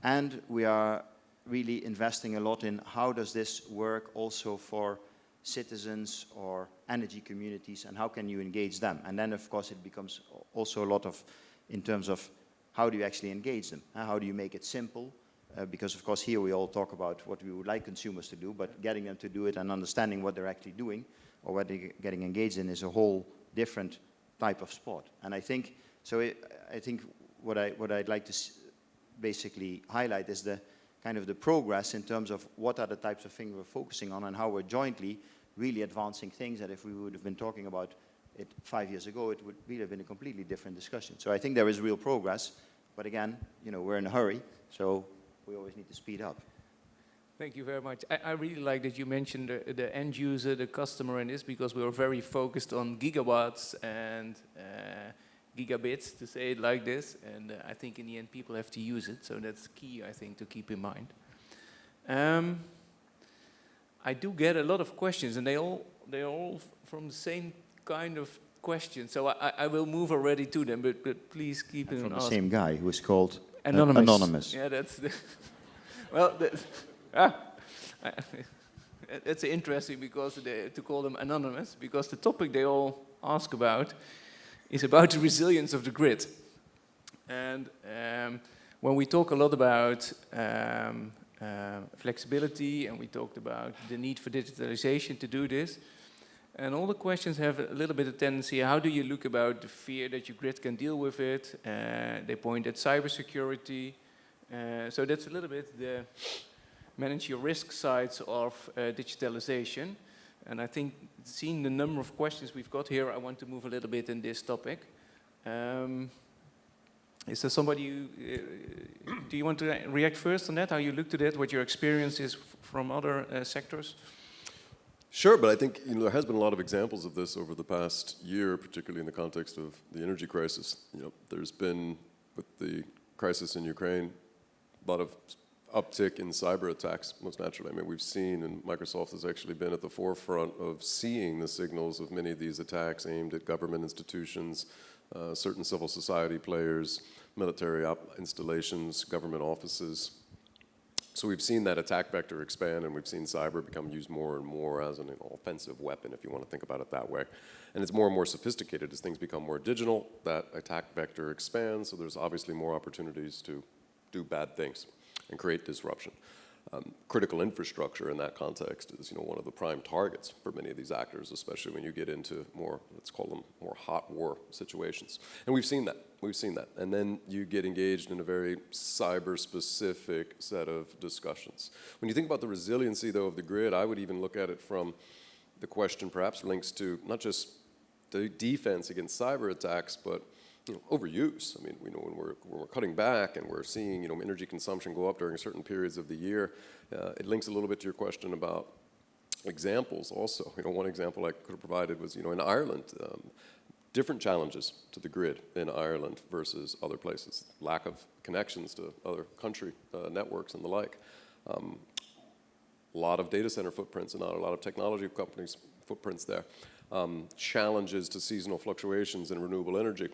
And we are really investing a lot in how does this work also for citizens or energy communities, and how can you engage them? And then, of course, it becomes also a lot of, in terms of how do you actually engage them? How do you make it simple? Because, of course, here we all talk about what we would like consumers to do, but getting them to do it and understanding what they're actually doing or what they're getting engaged in is a whole different type of sport. And I think, I think what I'd like to basically highlight is the kind of the progress in terms of what are the types of things we're focusing on and how we're jointly really advancing things that if we would have been talking about it 5 years ago, it would really have been a completely different discussion. So I think there is real progress, but again, you know, we're in a hurry, so we always need to speed up. Thank you very much. I really like that you mentioned the end user, the customer in this, because we were very focused on gigawatts and gigabits, to say it like this, and I think in the end people have to use it, so that's key, I think, to keep in mind. I do get a lot of questions, and they're all from the same kind of questions, so I will move already to them, but please keep it from the same guy who is called Anonymous. Anonymous. Yeah, that's the well, it's interesting because to call them anonymous, because the topic they all ask about is about the resilience of the grid. And when we talk a lot about flexibility, and we talked about the need for digitalization to do this, and all the questions have a little bit of tendency, how do you look about the fear that your grid can deal with it? They point at cybersecurity. So that's a little bit the manage your risk sides of digitalization. And I think seeing the number of questions we've got here, I want to move a little bit in this topic. Is there somebody, do you want to react first on that? How you looked at it, what your experience is from other sectors? Sure, but I think there has been a lot of examples of this over the past year, particularly in the context of the energy crisis. There's been, with the crisis in Ukraine, a lot of uptick in cyber attacks, most naturally. I mean, we've seen, and Microsoft has actually been at the forefront of seeing the signals of many of these attacks aimed at government institutions, certain civil society players, military installations, government offices. So we've seen that attack vector expand, and we've seen cyber become used more and more as an offensive weapon, if you want to think about it that way. And it's more and more sophisticated as things become more digital. That attack vector expands, so there's obviously more opportunities to do bad things and create disruption. Critical infrastructure in that context is, one of the prime targets for many of these actors, especially when you get into more, let's call them more hot war situations. And we've seen that. And then you get engaged in a very cyber-specific set of discussions. When you think about the resiliency, though, of the grid, I would even look at it from the question perhaps links to not just the defense against cyber attacks, but overuse. I mean, when we're cutting back and we're seeing energy consumption go up during certain periods of the year, it links a little bit to your question about examples also. One example I could have provided was in Ireland, different challenges to the grid in Ireland versus other places. Lack of connections to other country networks and the like. A lot of data center footprints and not a lot of technology companies' footprints there. Challenges to seasonal fluctuations in renewable energy.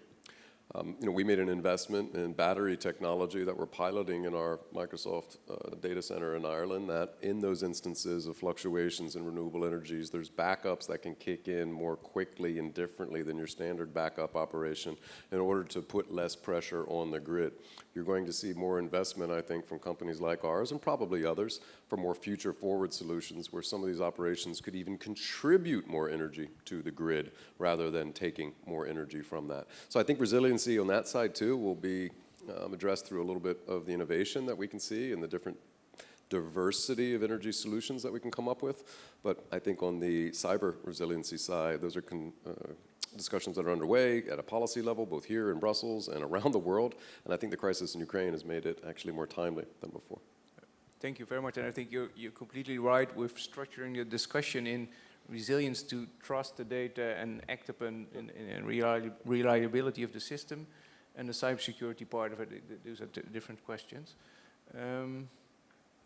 We made an investment in battery technology that we're piloting in our Microsoft data center in Ireland, that in those instances of fluctuations in renewable energies, there's backups that can kick in more quickly and differently than your standard backup operation in order to put less pressure on the grid. You're going to see more investment, I think, from companies like ours and probably others for more future forward solutions where some of these operations could even contribute more energy to the grid rather than taking more energy from that. So I think resiliency on that side too will be addressed through a little bit of the innovation that we can see and the different diversity of energy solutions that we can come up with. But I think on the cyber resiliency side, those are discussions that are underway at a policy level, both here in Brussels and around the world. And I think the crisis in Ukraine has made it actually more timely than before. Thank you very much. And I think you're completely right with structuring the discussion in resilience to trust the data and act upon in reliability of the system, and the cybersecurity part of it. Those are different questions.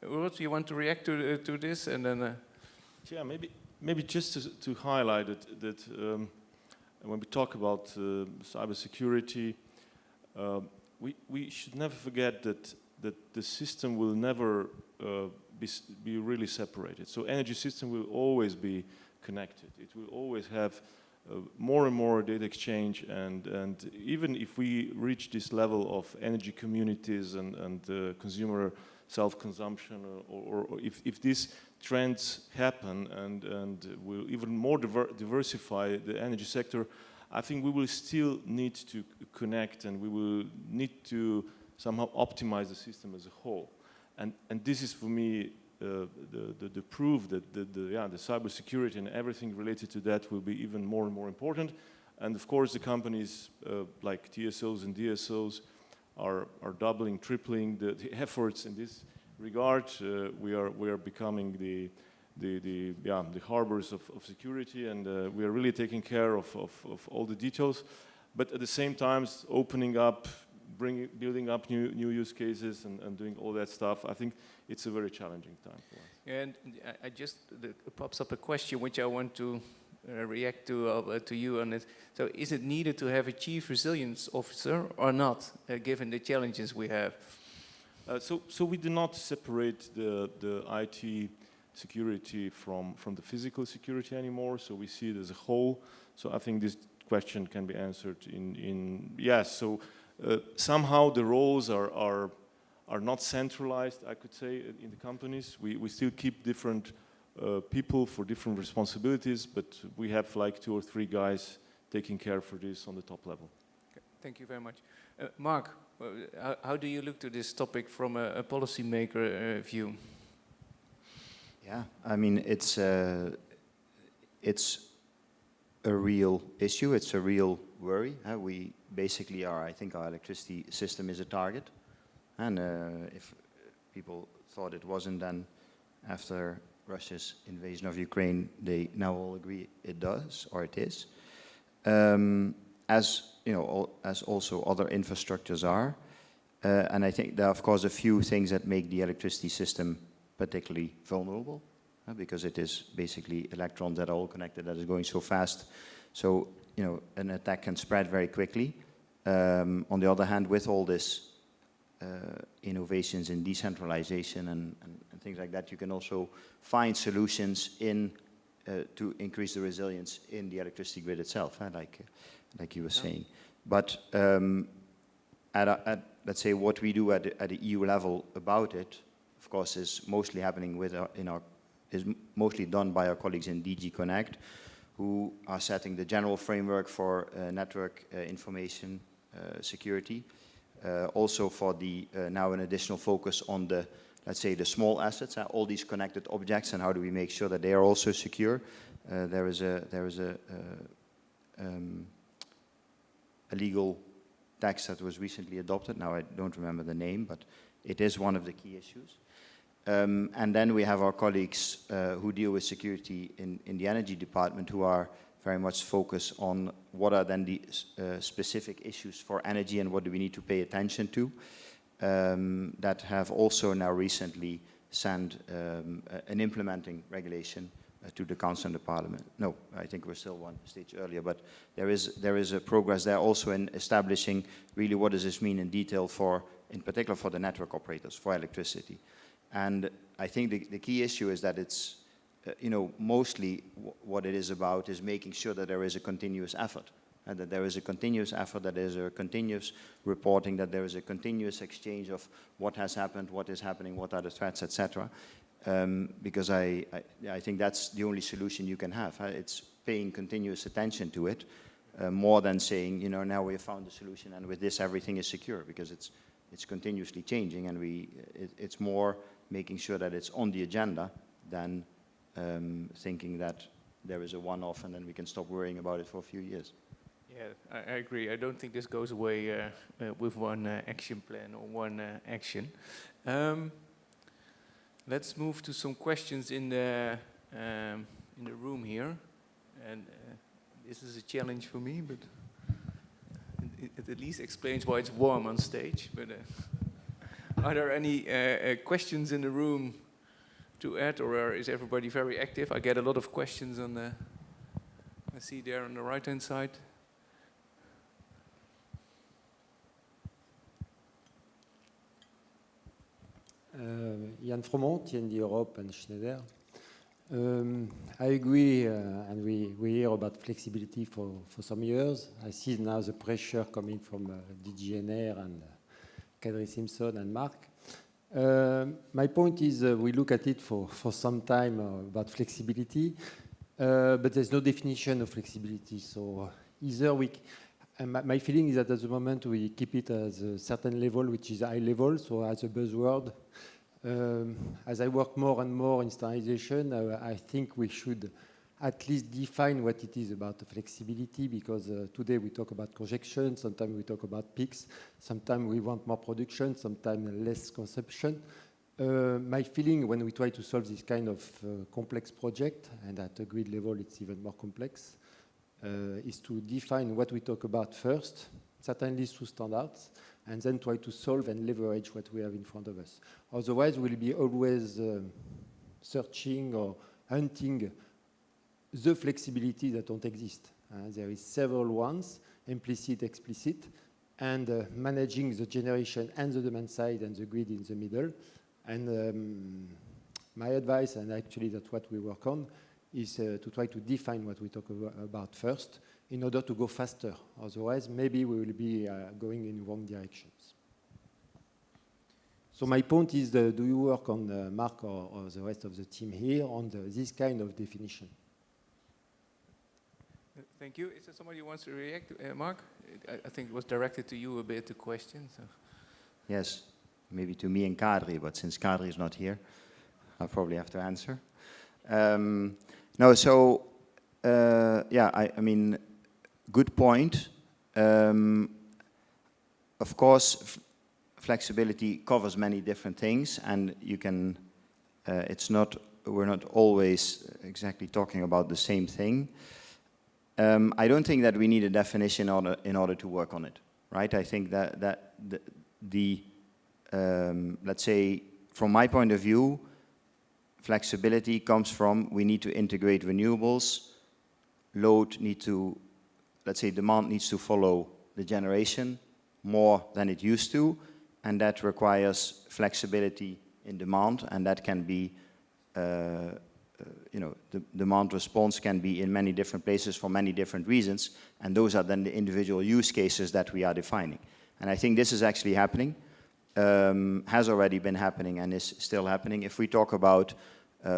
Urs, you want to react to this, and then? Yeah, maybe just to highlight it, that when we talk about cybersecurity, we should never forget that the system will never be really separated. So energy system will always be connected. It will always have more and more data exchange, and even if we reach this level of energy communities and consumer self-consumption, or if these trends happen and will even more diversify the energy sector, I think we will still need to connect, and we will need to somehow optimize the system as a whole. And this is for me the proof that the cybersecurity and everything related to that will be even more and more important. And of course, the companies like TSOs and DSOs are doubling, tripling the efforts in this regard. We are becoming the harbors of security, and we are really taking care of all the details. But at the same time, opening up, building up new use cases and doing all that stuff, I think it's a very challenging time for us. And it pops up a question which I want to react to you on it. So is it needed to have a chief resilience officer or not, given the challenges we have? So we do not separate the IT security from the physical security anymore, so we see it as a whole. So I think this question can be answered in yes. So somehow the roles are not centralized, I could say, in the companies. We still keep different people for different responsibilities, but we have like 2 or 3 guys taking care for this on the top level. Okay, thank you very much. Mark, how do you look to this topic from a policymaker view? Yeah, I mean, it's a real issue. It's a real worry. We basically are, I think our electricity system is a target. And if people thought it wasn't, then after Russia's invasion of Ukraine, they now all agree it does, or it is. As you know, as also other infrastructures are. And I think there are, of course, a few things that make the electricity system particularly vulnerable, because it is basically electrons that are all connected, that is going so fast. So, you know, an attack can spread very quickly. On the other hand, with all this innovations in decentralization and things like that, you can also find solutions to increase the resilience in the electricity grid itself, like you were saying. But let's say what we do at the EU level about it, of course, is mostly happening is mostly done by our colleagues in DG Connect, who are setting the general framework for network information security. Also for the now an additional focus on the, let's say, the small assets, all these connected objects, and how do we make sure that they are also secure. There is a legal text that was recently adopted. Now I don't remember the name, but it is one of the key issues. And then we have our colleagues who deal with security in the energy department, who are very much focused on what are then the specific issues for energy and what do we need to pay attention to, that have also now recently sent an implementing regulation to the Council and the Parliament. No, I think we're still one stage earlier, but there is a progress there also in establishing really what does this mean in detail for, in particular for the network operators, for electricity. And I think the key issue is that it's, you know, mostly what it is about is making sure that there is a continuous effort, and that there is a continuous effort, that there is a continuous reporting, that there is a continuous exchange of what has happened, what is happening, what are the threats, etc. Because I think that's the only solution you can have. It's paying continuous attention to it, more than saying, you know, now we have found a solution and with this everything is secure, because it's continuously changing, and it's more making sure that it's on the agenda than thinking that there is a one-off and then we can stop worrying about it for a few years. Yeah, I agree. I don't think this goes away with one action plan or one action. Let's move to some questions in the room here, and this is a challenge for me, but it at least explains why it's warm on stage. But Are there any questions in the room to add, or is everybody very active? I get a lot of questions on the, I see there on the right-hand side. Jan Fromont, TND Europe and Schneider. I agree, and we hear about flexibility for some years. I see now the pressure coming from DGNR and Kadri Simpson and Mark. My point is we look at it for some time about flexibility, but there's no definition of flexibility. So either my feeling is that at the moment we keep it as a certain level, which is high level, so as a buzzword. As I work more and more in standardization, I think we should at least define what it is about the flexibility, because today we talk about conjection, sometimes we talk about peaks, sometimes we want more production, sometimes less consumption. My feeling when we try to solve this kind of complex project, and at a grid level it's even more complex, is to define what we talk about first, certainly through standards, and then try to solve and leverage what we have in front of us. Otherwise, we'll be always searching or hunting the flexibility that don't exist. There is several ones, implicit, explicit, and managing the generation and the demand side and the grid in the middle. And my advice, and actually that's what we work on, is to try to define what we talk about first in order to go faster. Otherwise, maybe we will be going in wrong directions. So my point is, do you work on, Mark or the rest of the team here, on this kind of definition? Thank you. Is there somebody who wants to react? Mark? I think it was directed to you a bit, the question. So. Yes, maybe to me and Kadri, but since Kadri is not here, I'll probably have to answer. No, so, yeah, I mean, good point. Of course, flexibility covers many different things, and you can, we're not always exactly talking about the same thing. I don't think that we need a definition in order to work on it, right? I think that let's say, from my point of view, flexibility comes from we need to integrate renewables, load need to, let's say, demand needs to follow the generation more than it used to, and that requires flexibility in demand, and that can be you know, the demand response can be in many different places for many different reasons, and those are then the individual use cases that we are defining. And I think this is actually happening, has already been happening and is still happening. If we talk about,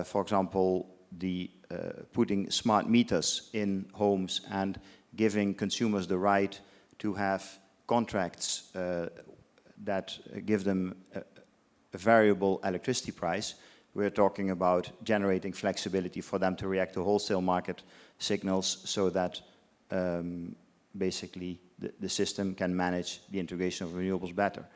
for example, the putting smart meters in homes and giving consumers the right to have contracts that give them a variable electricity price, we're talking about generating flexibility for them to react to wholesale market signals so that basically the system can manage the integration of renewables better.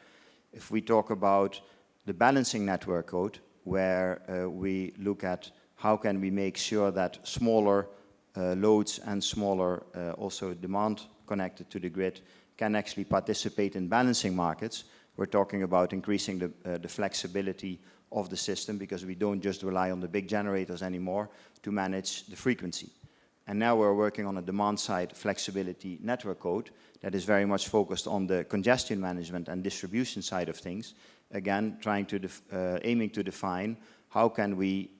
If we talk about the balancing network code, where we look at how can we make sure that smaller loads and smaller also demand connected to the grid can actually participate in balancing markets, we're talking about increasing the flexibility of the system, because we don't just rely on the big generators anymore to manage the frequency. And now we're working on a demand-side flexibility network code that is very much focused on the congestion management and distribution side of things. Again, trying to aiming to define how can we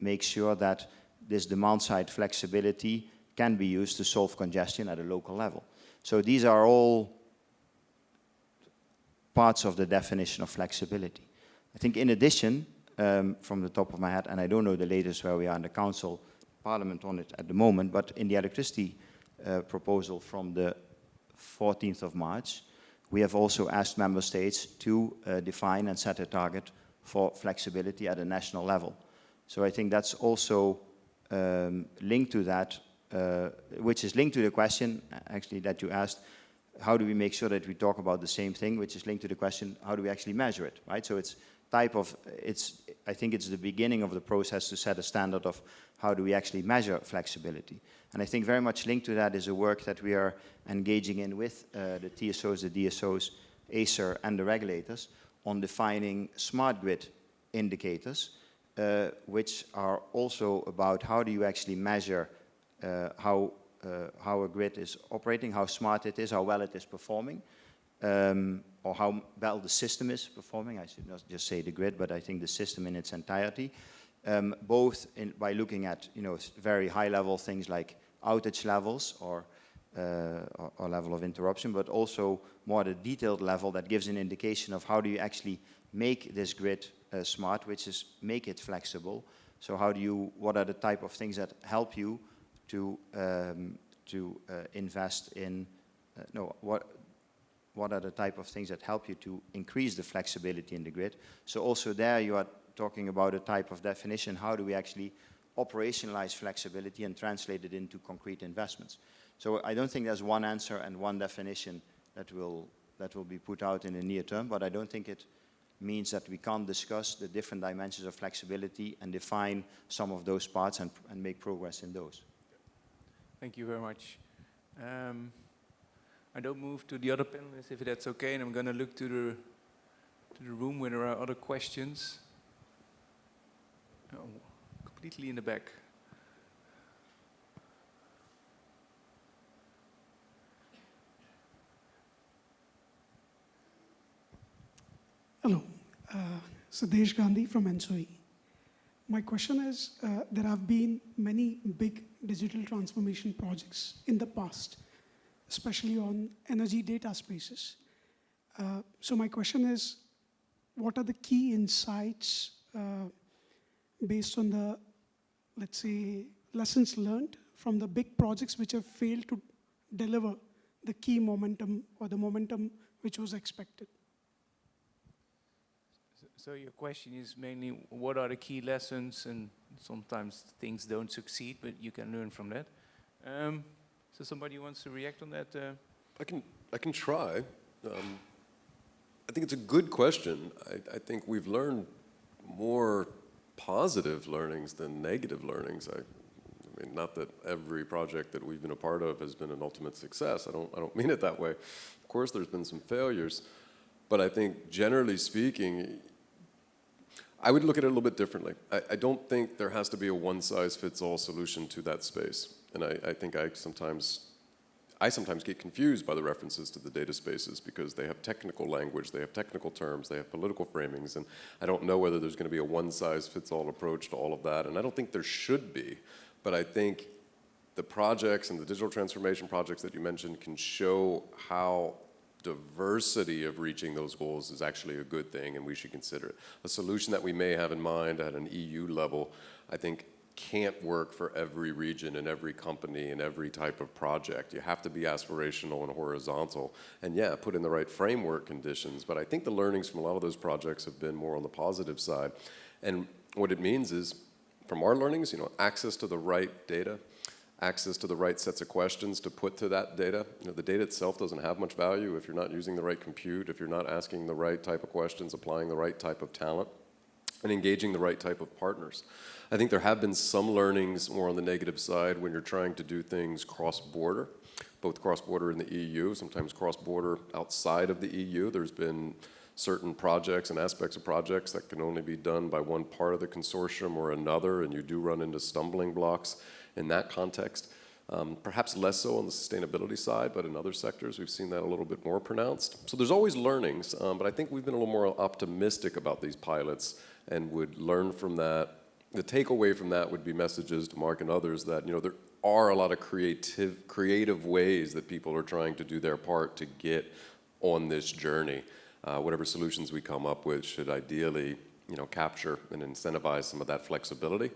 make sure that this demand-side flexibility can be used to solve congestion at a local level. So these are all parts of the definition of flexibility. I think in addition, from the top of my head, and I don't know the latest where we are in the Council, Parliament on it at the moment, but in the electricity proposal from the 14th of March, we have also asked member states to define and set a target for flexibility at a national level. So I think that's also linked to that, which is linked to the question actually that you asked, how do we make sure that we talk about the same thing, which is linked to the question, how do we actually measure it, right? So it's I think it's the beginning of the process to set a standard of how do we actually measure flexibility. And I think very much linked to that is a work that we are engaging in with the TSOs, the DSOs, Acer, and the regulators on defining smart grid indicators, which are also about how do you actually measure how a grid is operating, how smart it is, how well it is performing, or how well the system is performing. I should not just say the grid, but I think the system in its entirety. Both by looking at very high-level things like outage levels or level of interruption, but also more at a detailed level that gives an indication of how do you actually make this grid smart, which is make it flexible. So what are the type of things that help you to invest in, what are the type of things that help you to increase the flexibility in the grid? So also there you are talking about a type of definition, how do we actually operationalize flexibility and translate it into concrete investments? So I don't think there's one answer and one definition that will be put out in the near term, but I don't think it means that we can't discuss the different dimensions of flexibility and define some of those parts and make progress in those. Thank you very much. I don't move to the other panelists if that's okay, and I'm going to look to the room where there are other questions. Oh, completely in the back. Hello, Sadesh Gandhi from ENSOE. My question is, there have been many big digital transformation projects in the past, especially on energy data spaces. So my question is, what are the key insights based on the, let's say, lessons learned from the big projects which have failed to deliver the key momentum or the momentum which was expected? So your question is mainly what are the key lessons, and sometimes things don't succeed, but you can learn from that. So somebody wants to react on that? I can try. I think it's a good question. I think we've learned more positive learnings than negative learnings. I mean, not that every project that we've been a part of has been an ultimate success. I don't mean it that way. Of course, there's been some failures, but I think generally speaking, I would look at it a little bit differently. I don't think there has to be a one-size-fits-all solution to that space. And I think I sometimes get confused by the references to the data spaces because they have technical language, they have technical terms, they have political framings, and I don't know whether there's going to be a one-size-fits-all approach to all of that, and I don't think there should be. But I think the projects and the digital transformation projects that you mentioned can show how diversity of reaching those goals is actually a good thing, and we should consider it. A solution that we may have in mind at an EU level, I think, can't work for every region and every company and every type of project. You have to be aspirational and horizontal, and yeah, put in the right framework conditions. But I think the learnings from a lot of those projects have been more on the positive side. And what it means is, from our learnings, access to the right data, access to the right sets of questions to put to that data. The data itself doesn't have much value if you're not using the right compute, if you're not asking the right type of questions, applying the right type of talent, and engaging the right type of partners. I think there have been some learnings more on the negative side when you're trying to do things cross-border, both cross-border in the EU, sometimes cross-border outside of the EU. There's been certain projects and aspects of projects that can only be done by one part of the consortium or another, and you do run into stumbling blocks in that context. Perhaps less so on the sustainability side, but in other sectors we've seen that a little bit more pronounced. So there's always learnings, but I think we've been a little more optimistic about these pilots and would learn from that. The takeaway from that would be messages to Mark and others that there are a lot of creative ways that people are trying to do their part to get on this journey. Whatever solutions we come up with should ideally capture and incentivize some of that flexibility.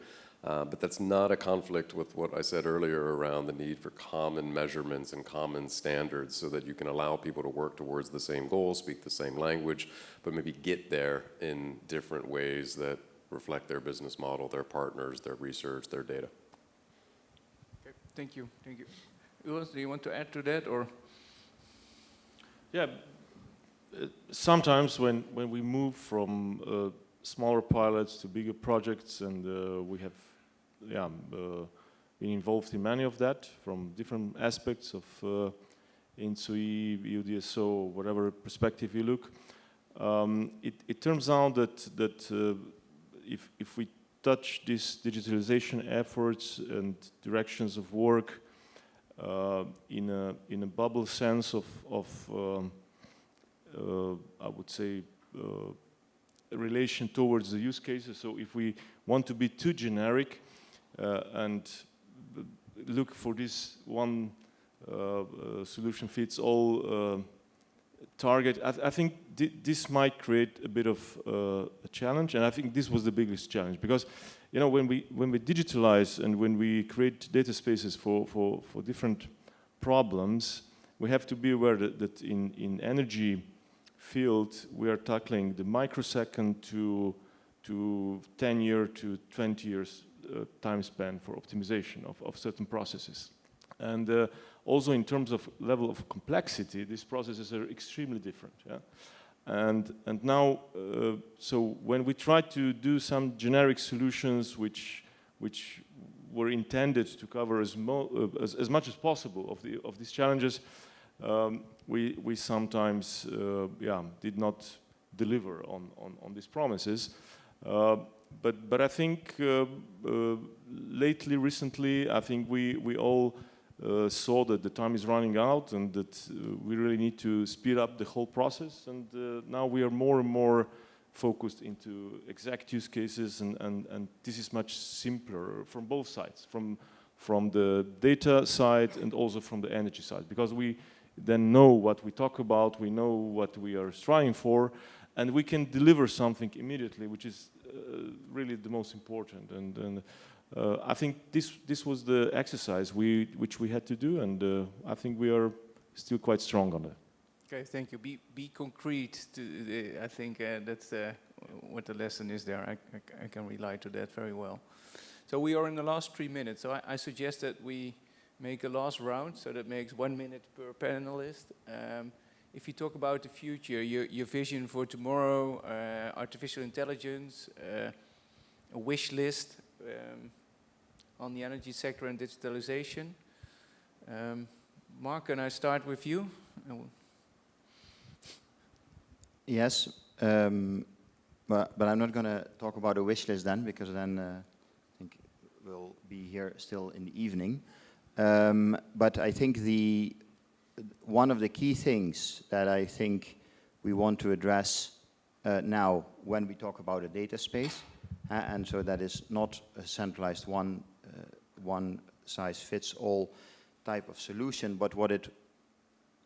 But that's not a conflict with what I said earlier around the need for common measurements and common standards so that you can allow people to work towards the same goals, speak the same language, but maybe get there in different ways that reflect their business model, their partners, their research, their data. Okay, thank you. Thank you. Ulas, do you want to add to that, or? Yeah, sometimes when we move from smaller pilots to bigger projects, and we have been involved in many of that from different aspects of InsoE, UDSO, whatever perspective you look. It turns out that if we touch these digitalization efforts and directions of work in a bubble sense of I would say relation towards the use cases. So if we want to be too generic and look for this one solution fits all target, I think this might create a bit of a challenge, and I think this was the biggest challenge, because you know when we digitalize and when we create data spaces for different problems, we have to be aware that in energy field we are tackling the microsecond to 10-year to 20 years time span for optimization of certain processes. And also in terms of level of complexity, these processes are extremely different. Yeah? And now, so when we try to do some generic solutions which were intended to cover as much as possible of these challenges, we sometimes did not deliver on these promises. But I think recently, I think we all saw that the time is running out and that we really need to speed up the whole process. And now we are more and more focused into exact use cases, and this is much simpler from both sides, from the data side and also from the energy side, because we then know what we talk about, we know what we are striving for, and we can deliver something immediately, which is really the most important. And I think this was the exercise which we had to do, and I think we are still quite strong on that. Okay, thank you. Be concrete. I think that's what the lesson is there. I can rely to that very well. So we are in the last 3 minutes. So I suggest that we make a last round. So that makes 1 minute per panelist. If you talk about the future, your vision for tomorrow, artificial intelligence, a wish list on the energy sector and digitalization. Mark, can I start with you? Yes, but I'm not going to talk about a wish list then, because then I think we'll be here still in the evening. But I think one of the key things that I think we want to address now when we talk about a data space, and so that is not a centralized one size fits all type of solution, but what it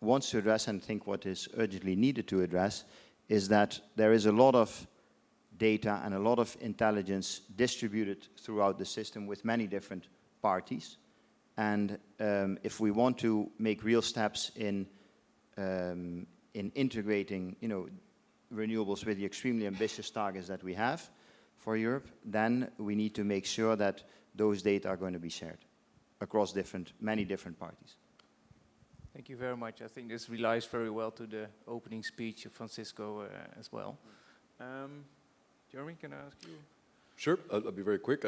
wants to address, and think what is urgently needed to address, is that there is a lot of data and a lot of intelligence distributed throughout the system with many different parties. And if we want to make real steps in integrating, renewables with the extremely ambitious targets that we have for Europe, then we need to make sure that those data are going to be shared across many different parties. Thank you very much. I think this relies very well to the opening speech of Francisco as well. Jeremy, can I ask you? Sure, I'll be very quick.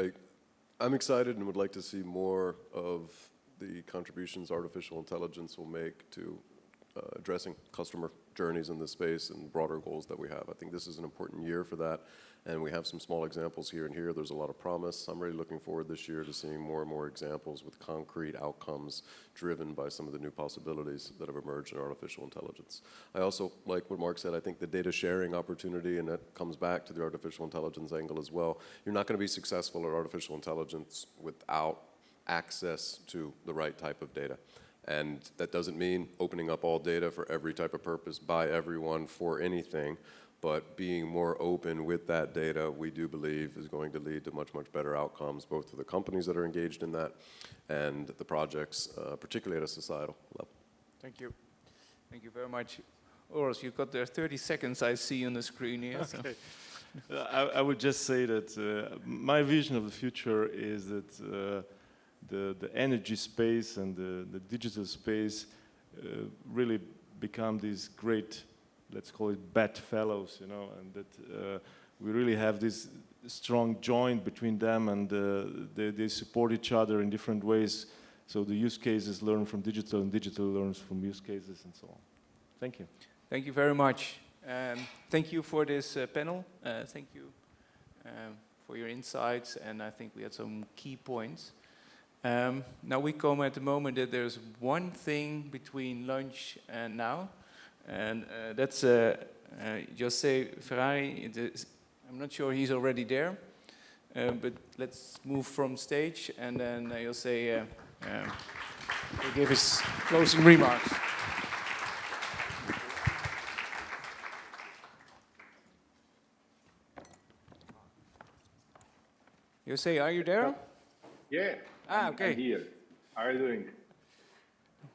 I'm excited and would like to see more of the contributions artificial intelligence will make to addressing customer journeys in this space and broader goals that we have. I think this is an important year for that, and we have some small examples here and here. There's a lot of promise. I'm really looking forward this year to seeing more and more examples with concrete outcomes driven by some of the new possibilities that have emerged in artificial intelligence. I also like what Mark said. I think the data sharing opportunity, and that comes back to the artificial intelligence angle as well. You're not going to be successful at artificial intelligence without access to the right type of data. And that doesn't mean opening up all data for every type of purpose by everyone for anything, but being more open with that data, we do believe, is going to lead to much, much better outcomes, both for the companies that are engaged in that and the projects, particularly at a societal level. Thank you. Thank you very much. Urs, you've got there 30 seconds I see on the screen here. Okay. I would just say that my vision of the future is that the energy space and the digital space really become these great, let's call it bedfellows, and that we really have this strong joint between them, and they support each other in different ways. So the use cases learn from digital, and digital learns from use cases, and so on. Thank you. Thank you very much. Thank you for this panel. Thank you for your insights, and I think we had some key points. Now we come at the moment that there's one thing between lunch and now, and that's Jose Ferrari. I'm not sure he's already there, but let's move from stage, and then Jose will give his closing remarks. Jose, are you there? Yeah. Okay. I'm here. How are you doing?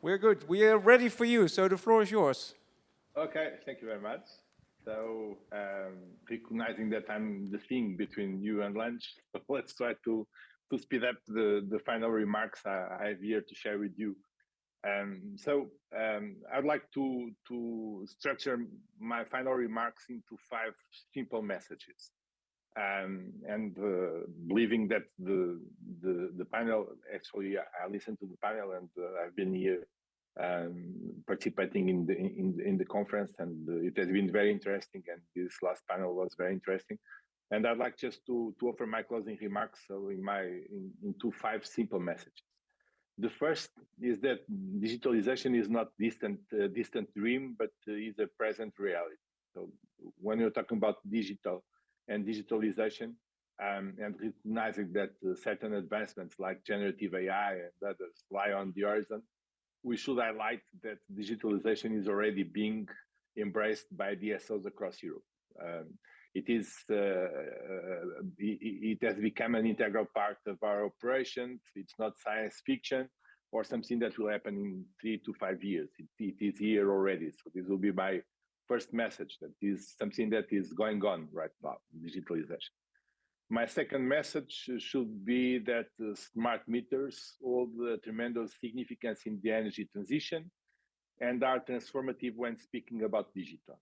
We're good. We are ready for you, so the floor is yours. Okay, thank you very much. So, recognizing that I'm the thing between you and lunch, let's try to speed up the final remarks I have here to share with you. I'd like to structure my final remarks into 5 simple messages. Believing that the panel, actually, I listened to the panel, and I've been here participating in the conference, and it has been very interesting. And this last panel was very interesting. And I'd like just to offer my closing remarks into 5 simple messages. The first is that digitalization is not distant dream, but is a present reality. So when you're talking about digital and digitalization, and recognizing that certain advancements like generative AI and others lie on the horizon, we should highlight that digitalization is already being embraced by DSOs across Europe. It has become an integral part of our operations. It's not science fiction or something that will happen in 3 to 5 years. It is here already. So this will be my first message, that is something that is going on right now, digitalization. My second message should be that smart meters hold a tremendous significance in the energy transition and are transformative when speaking about digital,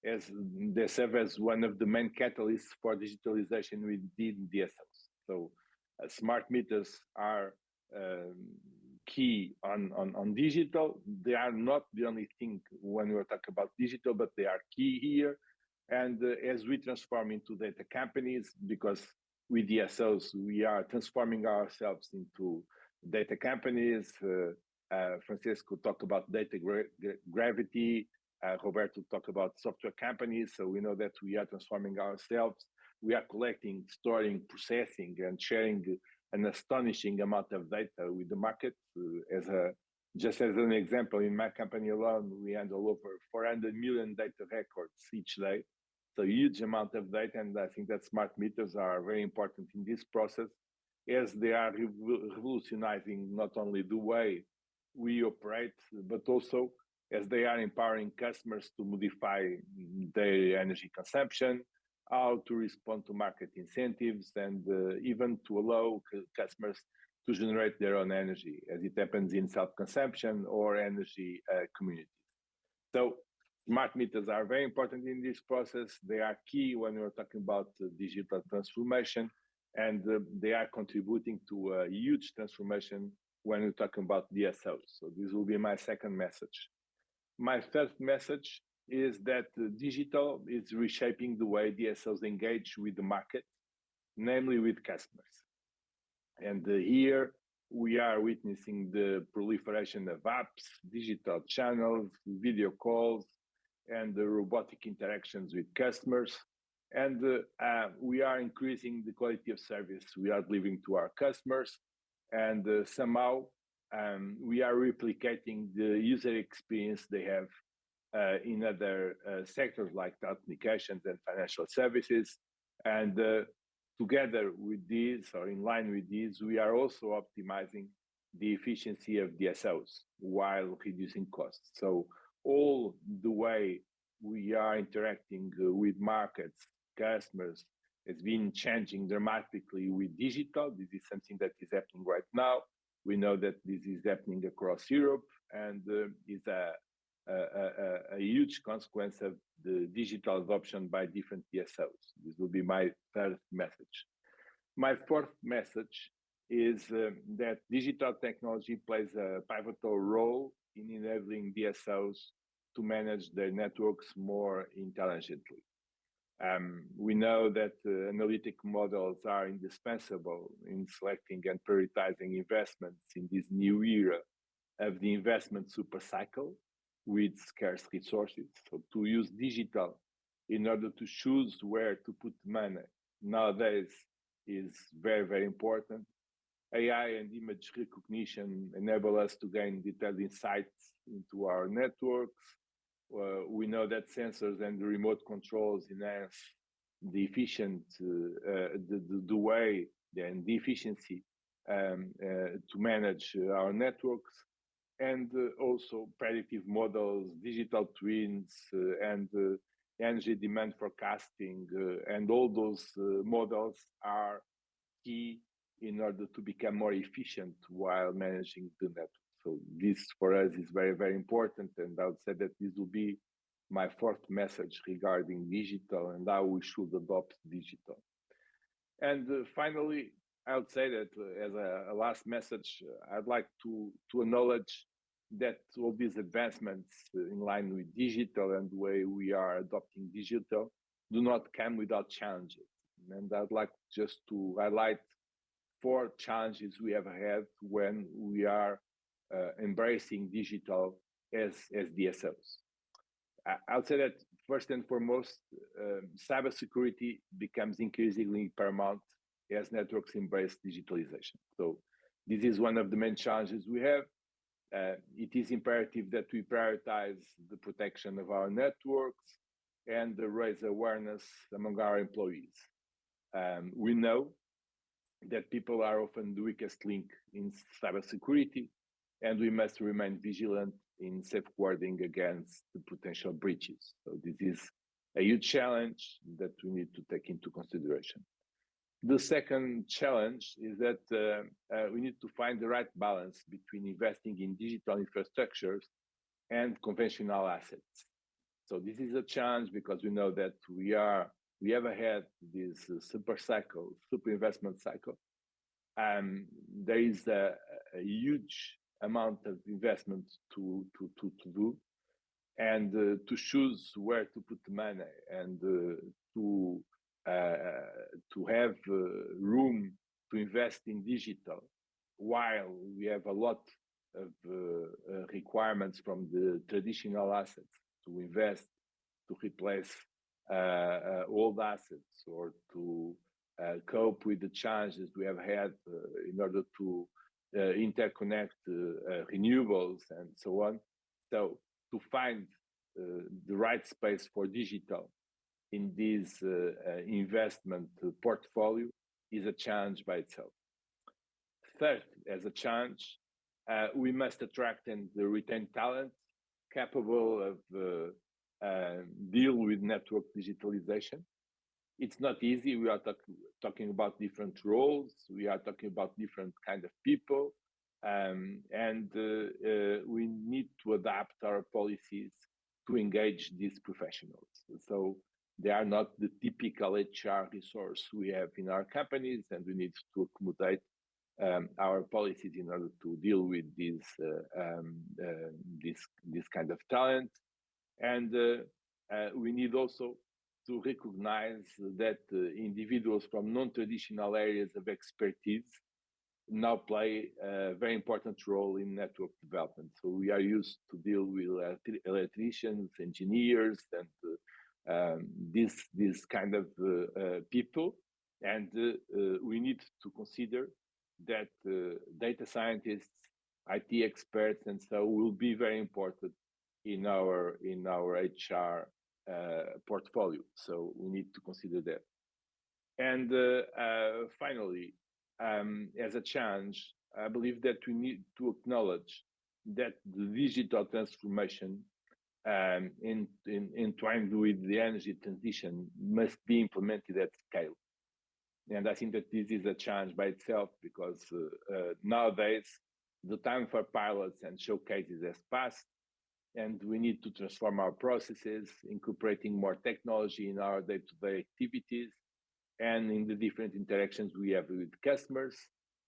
as they serve as one of the main catalysts for digitalization within DSOs. So smart meters are key on digital. They are not the only thing when we're talking about digital, but they are key here. And as we transform into data companies, because with DSOs, we are transforming ourselves into data companies. Francisco talked about data gravity. Roberto talked about software companies. So we know that we are transforming ourselves. We are collecting, storing, processing, and sharing an astonishing amount of data with the market. Just as an example, in my company alone, we handle over 400 million data records each day. So a huge amount of data, and I think that smart meters are very important in this process, as they are revolutionizing not only the way we operate, but also as they are empowering customers to modify their energy consumption, how to respond to market incentives, and even to allow customers to generate their own energy, as it happens in self-consumption or energy communities. So smart meters are very important in this process. They are key when we're talking about digital transformation, and they are contributing to a huge transformation when we're talking about DSOs. So this will be my second message. My third message is that digital is reshaping the way DSOs engage with the market, namely with customers. And here we are witnessing the proliferation of apps, digital channels, video calls, and the robotic interactions with customers. And we are increasing the quality of service we are delivering to our customers. And somehow we are replicating the user experience they have in other sectors like telecommunications and financial services. And together with this, or in line with this, we are also optimizing the efficiency of DSOs while reducing costs. So all the way we are interacting with markets, customers, has been changing dramatically with digital. This is something that is happening right now. We know that this is happening across Europe, and is a huge consequence of the digital adoption by different DSOs. This will be my third message. My fourth message is that digital technology plays a pivotal role in enabling DSOs to manage their networks more intelligently. We know that analytic models are indispensable in selecting and prioritizing investments in this new era of the investment supercycle with scarce resources. So to use digital in order to choose where to put money nowadays is very, very important. AI and image recognition enable us to gain detailed insights into our networks. We know that sensors and remote controls enhance the way and the efficiency to manage our networks, and also predictive models, digital twins, and energy demand forecasting, and all those models are key in order to become more efficient while managing the network. So this for us is very, very important, and I would say that this will be my fourth message regarding digital and how we should adopt digital. And finally, I would say that as a last message, I'd like to acknowledge that all these advancements in line with digital and the way we are adopting digital do not come without challenges. And I'd like just to highlight 4 challenges we have had when we are embracing digital as DSOs. I would say that first and foremost, cybersecurity becomes increasingly paramount as networks embrace digitalization. So this is one of the main challenges we have. It is imperative that we prioritize the protection of our networks and raise awareness among our employees. We know that people are often the weakest link in cybersecurity, and we must remain vigilant in safeguarding against the potential breaches. So this is a huge challenge that we need to take into consideration. The second challenge is that we need to find the right balance between investing in digital infrastructures and conventional assets. So this is a challenge because we know that we have had this super investment cycle. There is a huge amount of investment to do, and to choose where to put the money, and to have room to invest in digital, while we have a lot of requirements from the traditional assets to invest, to replace old assets, or to cope with the challenges we have had in order to interconnect renewables and so on. So to find the right space for digital in this investment portfolio is a challenge by itself. Third, as a challenge, we must attract and retain talent capable of deal with network digitalization. It's not easy. We are talking about different roles. We are talking about different kind of people, and we need to adapt our policies to engage these professionals. So they are not the typical HR resource we have in our companies, and we need to accommodate our policies in order to deal with this kind of talent. And we need also to recognize that individuals from non-traditional areas of expertise now play a very important role in network development. So we are used to deal with electricians, engineers, and this kind of people. And we need to consider that data scientists, IT experts, and so will be very important in our HR portfolio. So we need to consider that. And finally, as a challenge, I believe that we need to acknowledge that the digital transformation entwined with the energy transition must be implemented at scale. And I think that this is a challenge by itself, because nowadays the time for pilots and showcases has passed, and we need to transform our processes, incorporating more technology in our day-to-day activities and in the different interactions we have with customers,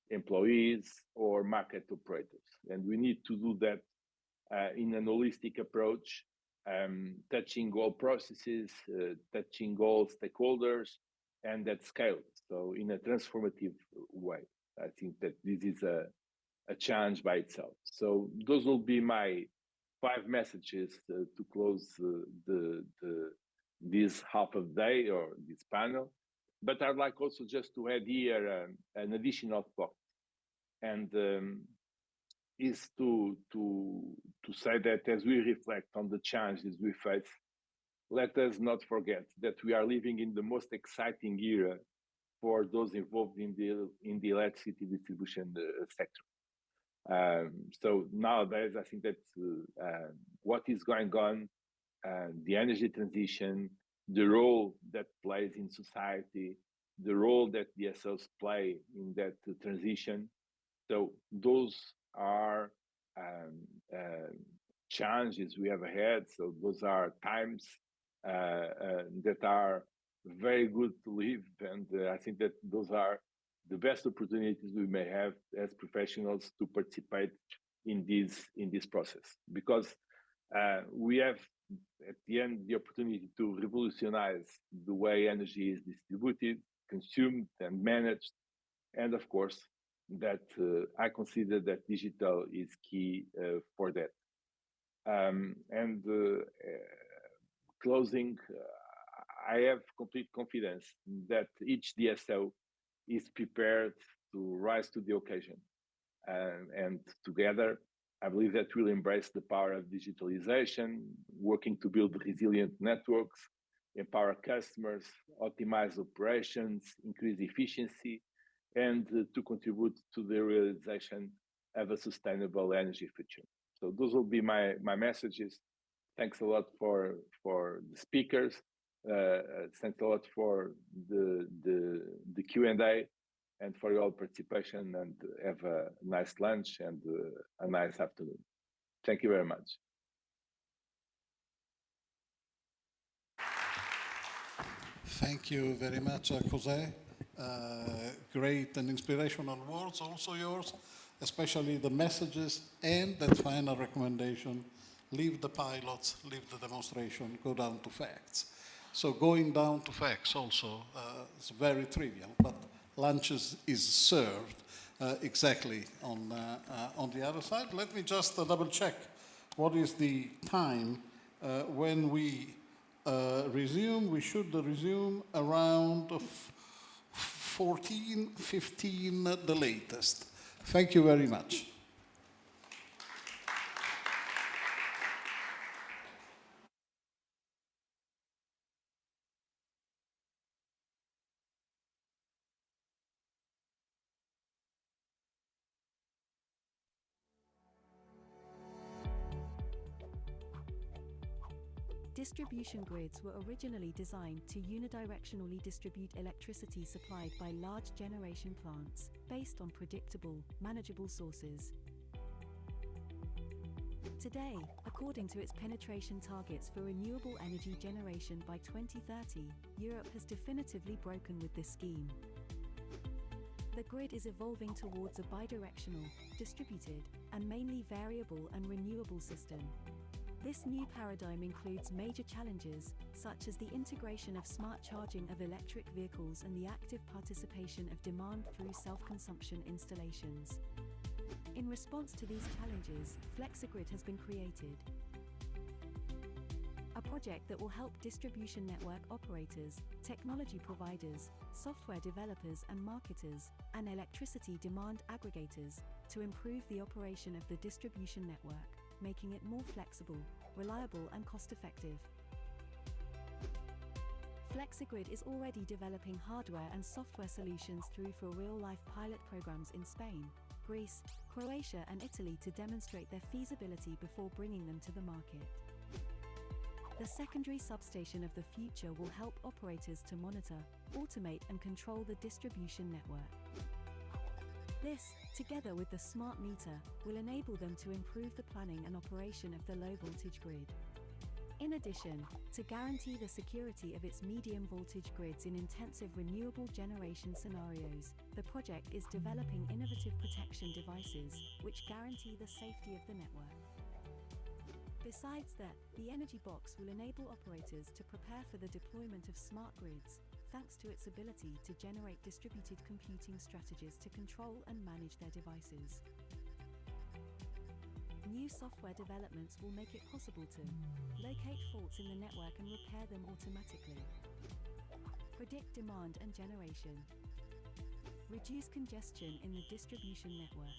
employees, or market operators. And we need to do that in an holistic approach touching all processes, touching all stakeholders, and at scale. So in a transformative way. I think that this is a challenge by itself. So those will be my 5 messages to close this half of day or this panel. But I'd like also just to add here an additional thought, and is to say that as we reflect on the challenges we face, let us not forget that we are living in the most exciting era for those involved in the electricity distribution sector. So nowadays, I think that what is going on, the energy transition, the role that plays in society, the role that DSOs play in that transition. So those are challenges we have ahead. So those are times that are very good to live, and I think that those are the best opportunities we may have as professionals to participate in this process, because we have at the end the opportunity to revolutionize the way energy is distributed, consumed, and managed, and of course that I consider that digital is key for that. And closing, I have complete confidence that each DSO is prepared to rise to the occasion. And together, I believe that we'll embrace the power of digitalization, working to build resilient networks, empower customers, optimize operations, increase efficiency, and to contribute to the realization of a sustainable energy future. So those will be my messages. Thanks a lot for the speakers. Thanks a lot for the Q&A and for your participation, and have a nice lunch and a nice afternoon. Thank you very much. Thank you very much, José. Great and inspirational words, also yours, especially the messages and that final recommendation: leave the pilots, leave the demonstration, go down to facts. So going down to facts also is very trivial, but lunch is served exactly on the other side. Let me just double check what is the time when we resume. We should resume around 14:15 the latest. Thank you very much. Distribution grids were originally designed to unidirectionally distribute electricity supplied by large generation plants, based on predictable, manageable sources. Today, according to its penetration targets for renewable energy generation by 2030, Europe has definitively broken with this scheme. The grid is evolving towards a bidirectional, distributed, and mainly variable and renewable system. This new paradigm includes major challenges, such as the integration of smart charging of electric vehicles and the active participation of demand through self-consumption installations. In response to these challenges, FlexiGrid has been created. A project that will help distribution network operators, technology providers, software developers and marketers, and electricity demand aggregators to improve the operation of the distribution network, making it more flexible, reliable and cost-effective. FlexiGrid is already developing hardware and software solutions through for real-life pilot programs in Spain, Greece, Croatia and Italy to demonstrate their feasibility before bringing them to the market. The secondary substation of the future will help operators to monitor, automate and control the distribution network. This, together with the smart meter, will enable them to improve the planning and operation of the low-voltage grid. In addition, to guarantee the security of its medium-voltage grids in intensive renewable generation scenarios, the project is developing innovative protection devices which guarantee the safety of the network. Besides that, the Energy Box will enable operators to prepare for the deployment of smart grids, thanks to its ability to generate distributed computing strategies to control and manage their devices. New software developments will make it possible to locate faults in the network and repair them automatically, predict demand and generation, reduce congestion in the distribution network,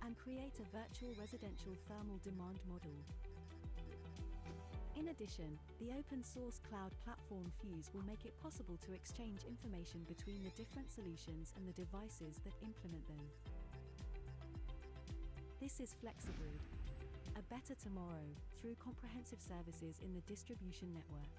and create a virtual residential thermal demand model. In addition, the open-source cloud platform Fuse will make it possible to exchange information between the different solutions and the devices that implement them. This is FlexiGrid, a better tomorrow through comprehensive services in the distribution network.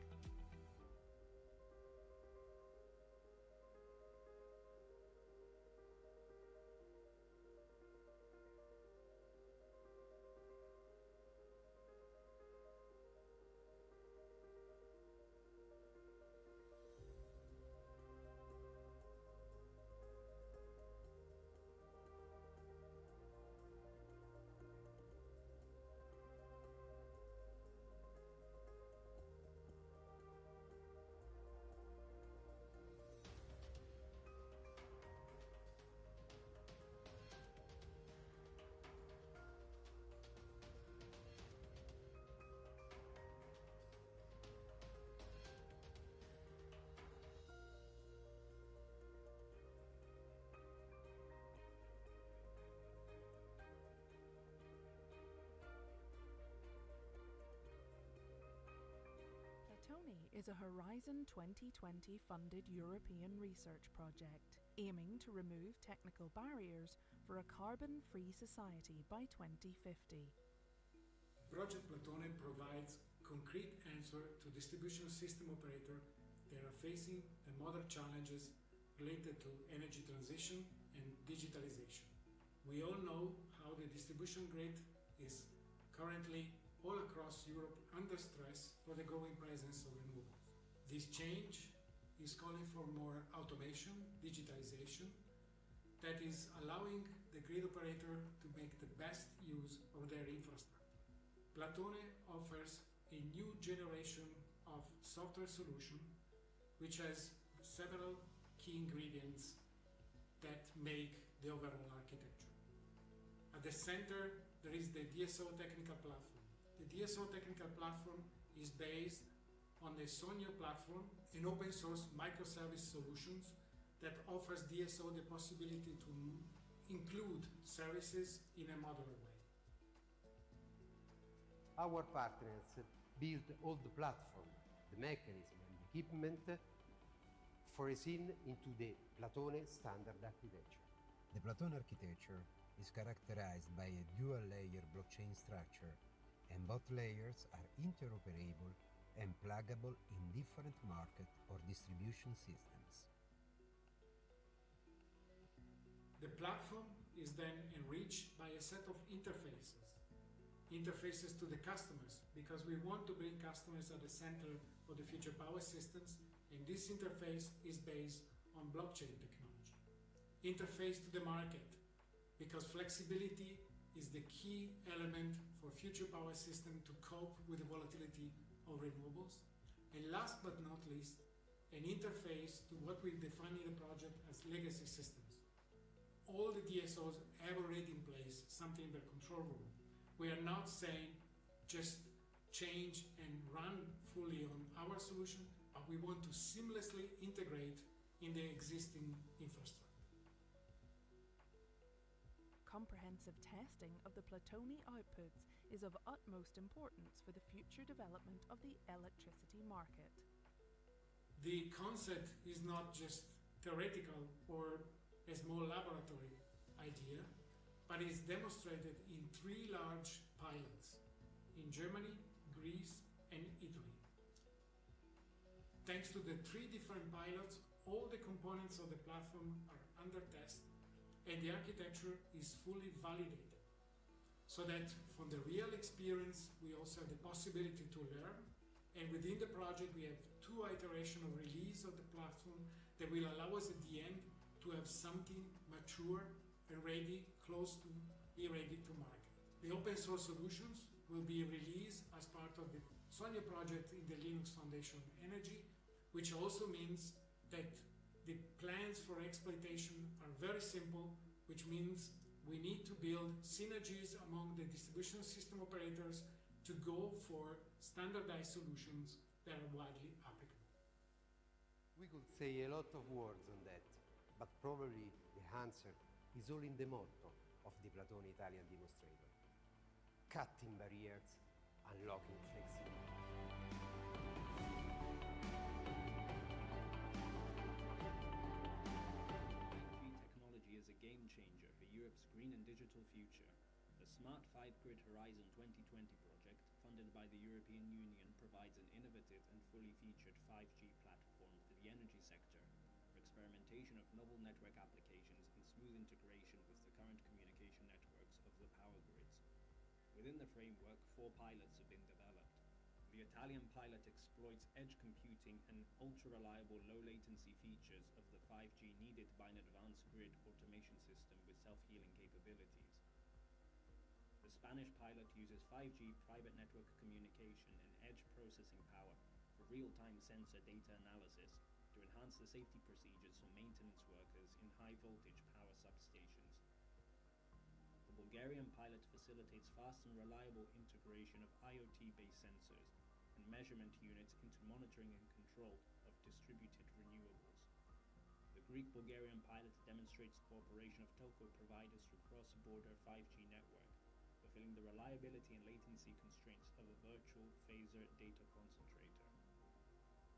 Platoni is a Horizon 2020 funded European research project aiming to remove technical barriers for a carbon-free society by 2050. Project Platone provides concrete answer to distribution system operators that are facing the modern challenges related to energy transition and digitalization. We all know how the distribution grid is currently all across Europe under stress for the growing presence of renewables. This change is calling for more automation, digitization, that is allowing the grid operator to make the best use of their infrastructure. Platone offers a new generation of software solution which has several key ingredients that make the overall architecture. At the center, there is the DSO technical platform. The DSO technical platform is based on the Sonio platform, an open source microservice solutions that offers DSO the possibility to include services in a modular way. Our partners built all the platform, the mechanism and the equipment foreseen into the Platone standard architecture. The Platone architecture is characterized by a dual-layer blockchain structure, and both layers are interoperable and pluggable in different market or distribution systems. The platform is then enriched by a set of interfaces to the customers, because we want to bring customers at the center of the future power systems, and this interface is based on blockchain technology. Interface to the market, because flexibility is the key element for future power system to cope with the volatility of renewables. And last but not least, an interface to what we define in the project as legacy systems. All the DSOs have already in place something in their control room. We are not saying just change and run fully on our solution, but we want to seamlessly integrate in the existing infrastructure. Comprehensive testing of the Platoni outputs is of utmost importance for the future development of the electricity market. The concept is not just theoretical or a small laboratory idea, but is demonstrated in 3 large pilots in Germany, Greece, and Italy. Thanks to the 3 different pilots, all the components of the platform are under test and the architecture is fully validated, so that from the real experience we also have the possibility to learn, and within the project we have 2 iterations of release of the platform that will allow us at the end to have something mature and ready, close to be ready to market. The open source solutions will be released as part of the Sonia project in the Linux Foundation Energy, which also means that the plans for exploitation are very simple, which means we need to build synergies among the distribution system operators to go for standardized solutions that are widely applicable. We could say a lot of words on that, but probably the answer is all in the motto of the Platone Italian demonstrator: cutting barriers, unlocking flexibility. 5G technology is a game changer for Europe's green and digital future. The Smart 5Grid Horizon 2020 project, funded by the European Union, provides an innovative and fully featured 5G platform for the energy sector for experimentation of novel network applications and smooth integration with the current communication networks of the power grids. Within the framework, 4 pilots have been developed. The Italian pilot exploits edge computing and ultra-reliable low-latency features of the 5G needed by an advanced grid automation system with self-healing capabilities. The Spanish pilot uses 5G private network communication and edge processing power for real-time sensor data analysis to enhance the safety procedures for maintenance workers in high-voltage power substations. The Bulgarian pilot facilitates fast and reliable integration of IoT-based sensors and measurement units into monitoring and control of distributed renewables. The Greek-Bulgarian pilot demonstrates cooperation of telco providers through cross-border 5G network, fulfilling the reliability and latency constraints of a virtual phaser data concentrator.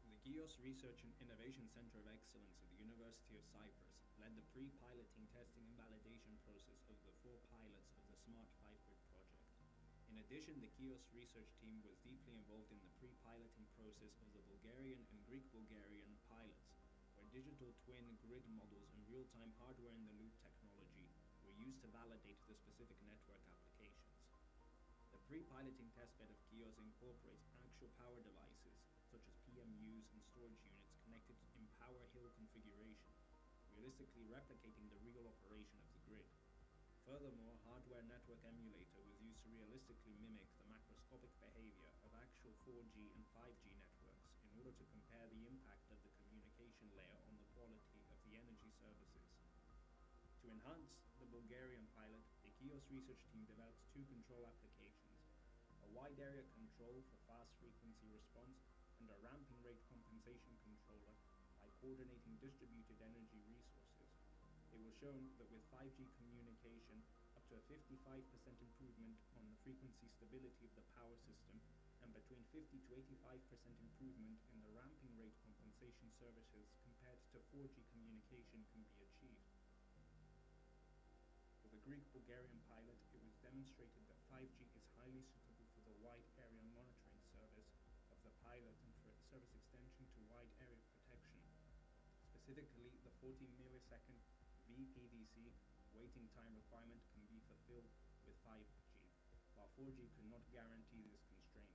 The GEOS Research and Innovation Center of Excellence at the University of Cyprus led the pre-piloting, testing and validation process of the 4 pilots of the Smart 5Grid project. In addition, the GEOS research team was deeply involved in the pre-piloting process of the Bulgarian and Greek-Bulgarian pilots, where digital twin grid models and real-time hardware-in-the-loop technology were used to validate the specific network applications. The pre-piloting testbed of GEOS incorporates actual power devices, such as PMUs and storage units connected in Power Hill configuration, realistically replicating the real operation of the grid. Furthermore, hardware network emulator was used to realistically mimic the macroscopic behavior of actual 4G and 5G networks in order to compare the impact of the communication layer on the quality of the energy services. To enhance the Bulgarian pilot, the GEOS research team developed 2 control applications: a wide area control for fast frequency response and a ramping rate compensation controller by coordinating distributed energy resources. It was shown that with 5G communication, up to a 55% improvement on the frequency stability of the power system and between 50 to 85% improvement in the ramping rate compensation services compared to 4G communication can be achieved. For the Greek-Bulgarian pilot, it was demonstrated that 5G is highly suitable for the wide area monitoring service of the pilot and for its service extension to wide area protection. Specifically, the 40 millisecond VPDC waiting time requirement can be fulfilled with 5G, while 4G could not guarantee this constraint.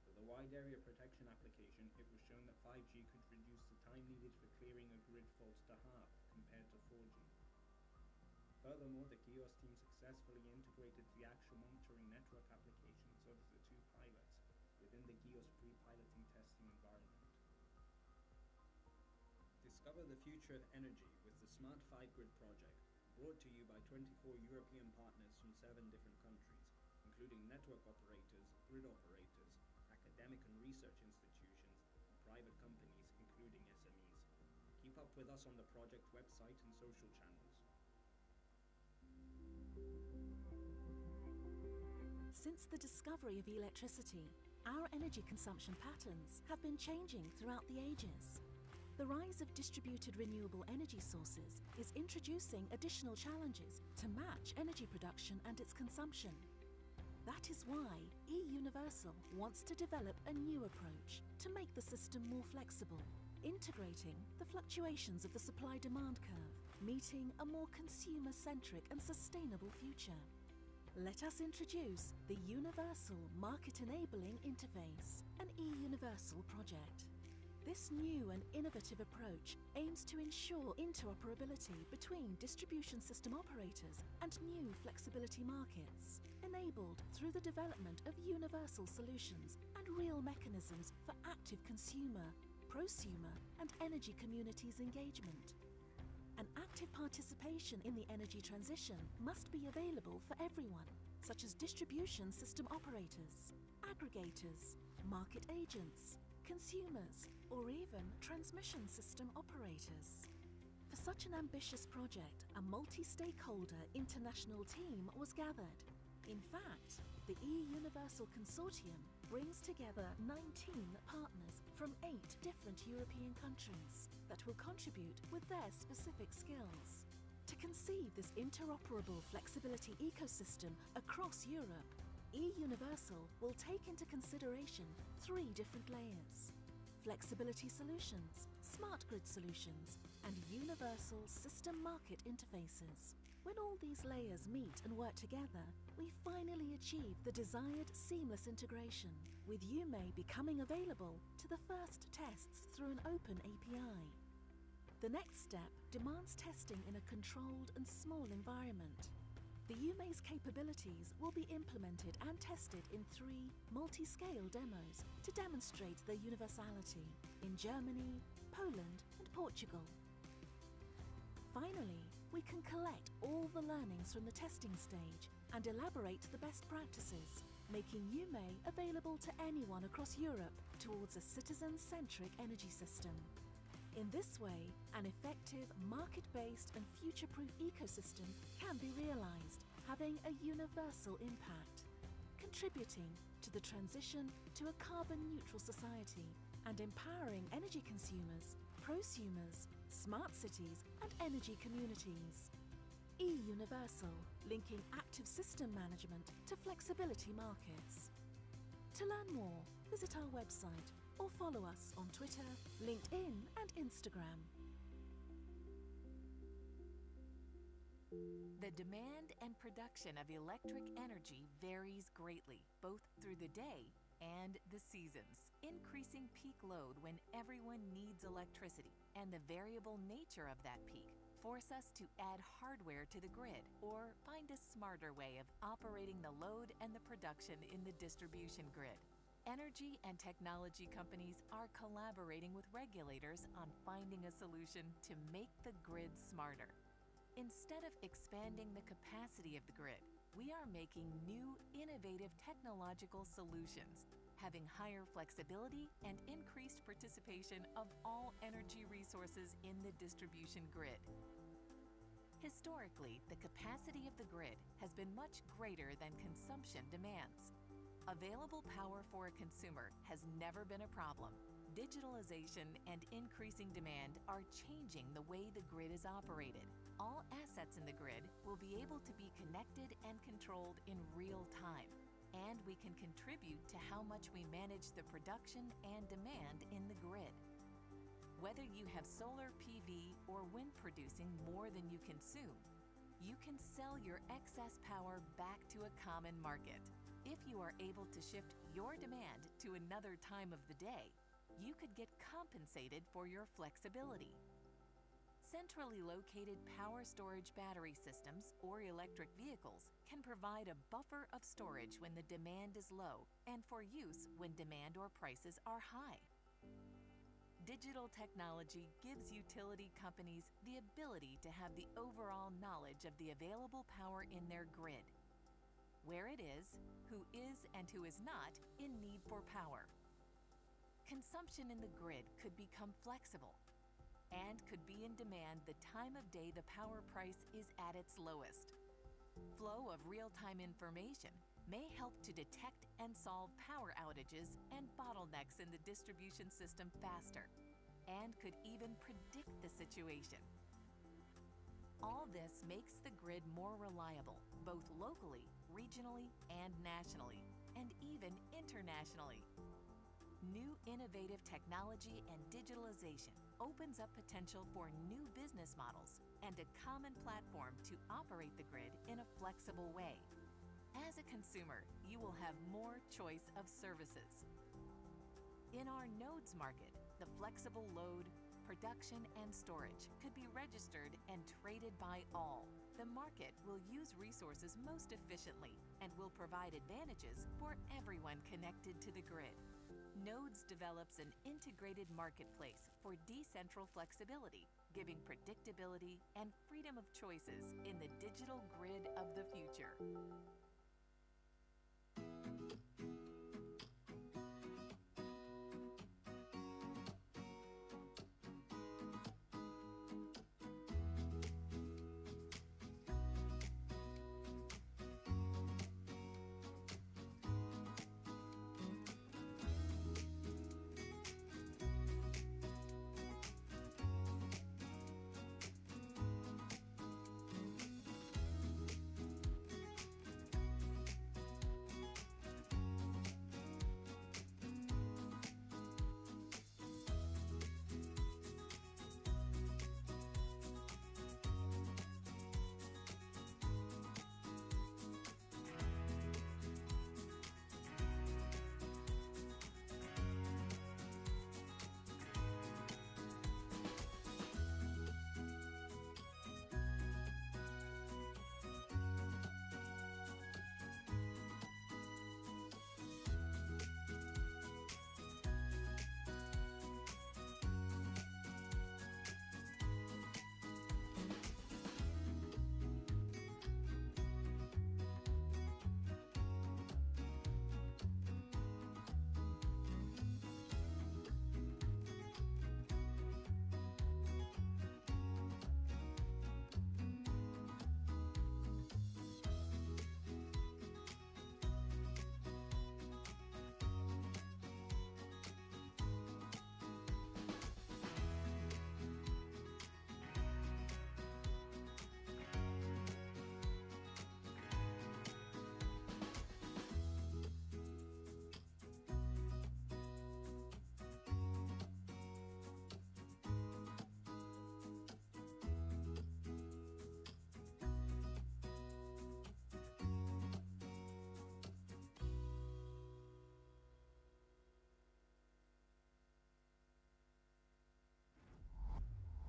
For the wide area protection application, it was shown that 5G could reduce the time needed for clearing a grid fault to half compared to 4G. Furthermore, the GEOS team successfully integrated the actual monitoring network applications of the 2 pilots within the GEOS pre-piloting testing environment. Discover the future of energy with the Smart 5Grid project, brought to you by 24 European partners from 7 different countries, including network operators, grid operators, academic and research institutions, and private companies, including SMEs. Keep up with us on the project website and social channels. Since the discovery of electricity, our energy consumption patterns have been changing throughout the ages. The rise of distributed renewable energy sources is introducing additional challenges to match energy production and its consumption. That is why eUniversal wants to develop a new approach to make the system more flexible, integrating the fluctuations of the supply-demand curve, meeting a more consumer-centric and sustainable future. Let us introduce the Universal Market Enabling Interface, an eUniversal project. This new and innovative approach aims to ensure interoperability between distribution system operators and new flexibility markets, enabled through the development of universal solutions and real mechanisms for active consumer, prosumer, and energy communities engagement. An active participation in the energy transition must be available for everyone, such as distribution system operators, aggregators, market agents, consumers, or even transmission system operators. For such an ambitious project, a multi-stakeholder international team was gathered. In fact, the e-Universal Consortium brings together 19 partners from 8 different European countries that will contribute with their specific skills. To conceive this interoperable flexibility ecosystem across Europe, e-Universal will take into consideration 3 different layers: flexibility solutions, smart grid solutions, and universal system market interfaces. When all these layers meet and work together, we finally achieve the desired seamless integration, with UME becoming available to the first tests through an open API. The next step demands testing in a controlled and small environment. The UME's capabilities will be implemented and tested in 3 multi-scale demos to demonstrate their universality in Germany, Poland, and Portugal. Finally, we can collect all the learnings from the testing stage and elaborate the best practices, making UME available to anyone across Europe towards a citizen-centric energy system. In this way, an effective, market-based and future-proof ecosystem can be realized, having a universal impact, contributing to the transition to a carbon-neutral society and empowering energy consumers, prosumers, smart cities and energy communities. e-Universal, linking active system management to flexibility markets. To learn more, visit our website or follow us on Twitter, LinkedIn and Instagram. The demand and production of electric energy varies greatly, both through the day and the seasons. Increasing peak load when everyone needs electricity and the variable nature of that peak force us to add hardware to the grid or find a smarter way of operating the load and the production in the distribution grid. Energy and technology companies are collaborating with regulators on finding a solution to make the grid smarter. Instead of expanding the capacity of the grid, we are making new, innovative technological solutions, having higher flexibility and increased participation of all energy resources in the distribution grid. Historically, the capacity of the grid has been much greater than consumption demands. Available power for a consumer has never been a problem. Digitalization and increasing demand are changing the way the grid is operated. All assets in the grid will be able to be connected and controlled in real time, and we can contribute to how much we manage the production and demand in the grid. Whether you have solar PV or wind producing more than you consume, you can sell your excess power back to a common market. If you are able to shift your demand to another time of the day, you could get compensated for your flexibility. Centrally located power storage battery systems or electric vehicles can provide a buffer of storage when the demand is low and for use when demand or prices are high. Digital technology gives utility companies the ability to have the overall knowledge of the available power in their grid, where it is and who is not in need for power. Consumption in the grid could become flexible and could be in demand the time of day the power price is at its lowest. Flow of real-time information may help to detect and solve power outages and bottlenecks in the distribution system faster, and could even predict the situation. All this makes the grid more reliable, both locally, regionally, and nationally, and even internationally. New innovative technology and digitalization opens up potential for new business models and a common platform to operate the grid in a flexible way. As a consumer, you will have more choice of services. In our nodes market, The flexible load, production, and storage could be registered and traded by all. The market will use resources most efficiently and will provide advantages for everyone connected to the grid. Nodes develops an integrated marketplace for decentral flexibility, giving predictability and freedom of choices in the digital grid of the future.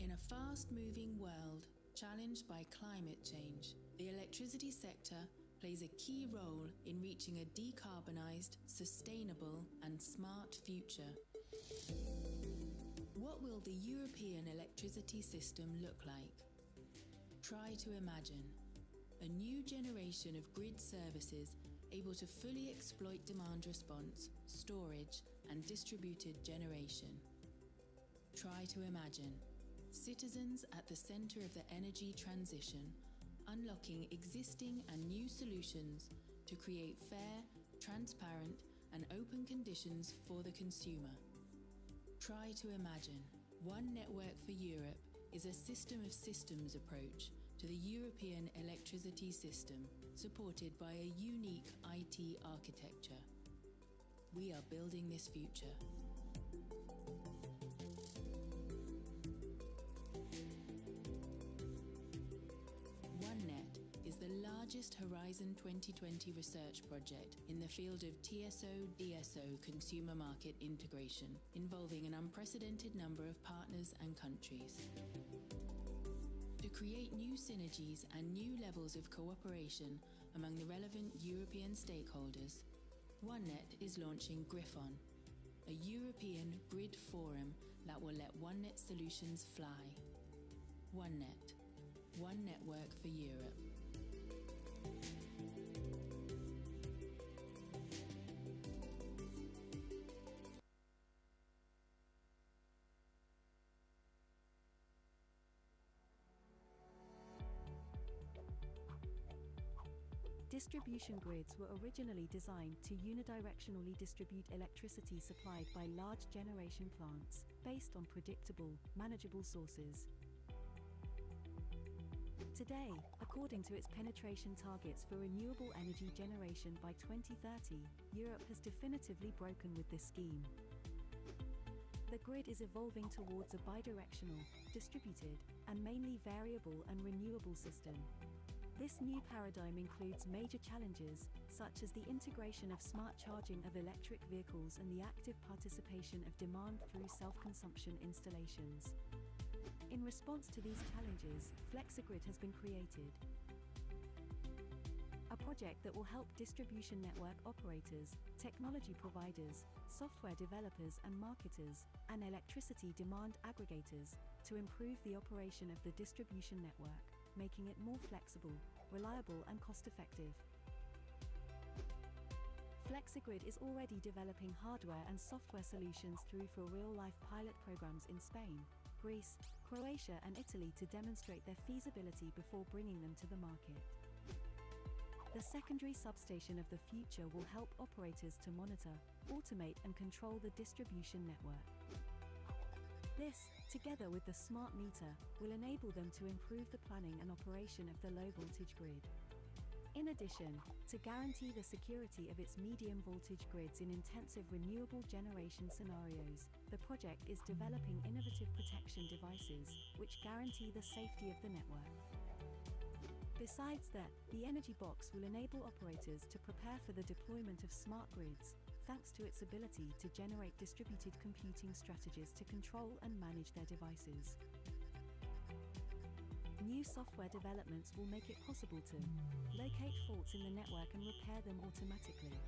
In a fast-moving world, challenged by climate change, the electricity sector plays a key role in reaching a decarbonised, sustainable and smart future. What will the European electricity system look like? Try to imagine a new generation of grid services able to fully exploit demand response, storage and distributed generation. Try to imagine citizens at the centre of the energy transition, unlocking existing and new solutions to create fair, transparent and open conditions for the consumer. Try to imagine One Network for Europe is a system of systems approach to the European electricity system, supported by a unique IT architecture. We are building this future. OneNet is the largest Horizon 2020 research project in the field of TSO-DSO consumer market integration, involving an unprecedented number of partners and countries. To create new synergies and new levels of cooperation among the relevant European stakeholders, OneNet is launching Griffon, a European grid forum that will let OneNet solutions fly. OneNet, One Network for Europe. Distribution grids were originally designed to unidirectionally distribute electricity supplied by large generation plants, based on predictable, manageable sources. Today, according to its penetration targets for renewable energy generation by 2030, Europe has definitively broken with this scheme. The grid is evolving towards a bidirectional, distributed, and mainly variable and renewable system. This new paradigm includes major challenges, such as the integration of smart charging of electric vehicles and the active participation of demand through self-consumption installations. In response to these challenges, FlexiGrid has been created, a project that will help distribution network operators, technology providers, software developers and marketers, and electricity demand aggregators to improve the operation of the distribution network, making it more flexible, reliable and cost-effective. FlexiGrid is already developing hardware and software solutions through for real-life pilot programs in Spain, Greece, Croatia and Italy to demonstrate their feasibility before bringing them to the market. The secondary substation of the future will help operators to monitor, automate and control the distribution network. This, together with the smart meter, will enable them to improve the planning and operation of the low-voltage grid. In addition, to guarantee the security of its medium-voltage grids in intensive renewable generation scenarios, the project is developing innovative protection devices, which guarantee the safety of the network. Besides that, the Energy Box will enable operators to prepare for the deployment of smart grids, thanks to its ability to generate distributed computing strategies to control and manage their devices. New software developments will make it possible to locate faults in the network and repair them automatically,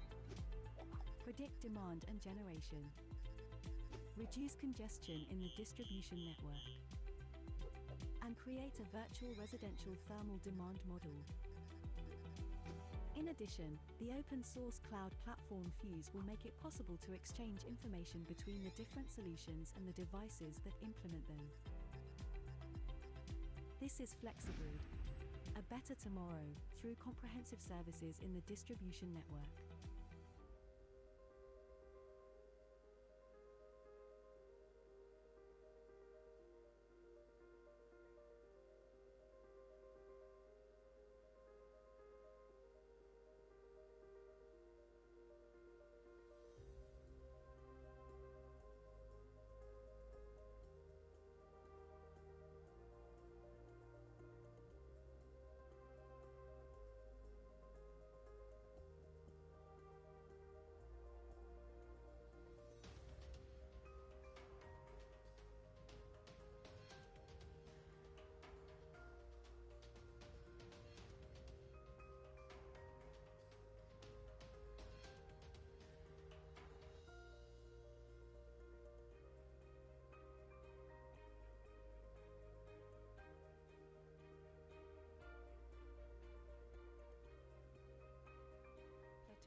predict demand and generation, reduce congestion in the distribution network, and create a virtual residential thermal demand model. In addition, the open-source cloud platform Fuse will make it possible to exchange information between the different solutions and the devices that implement them. This is FlexiGrid, a better tomorrow through comprehensive services in the distribution network.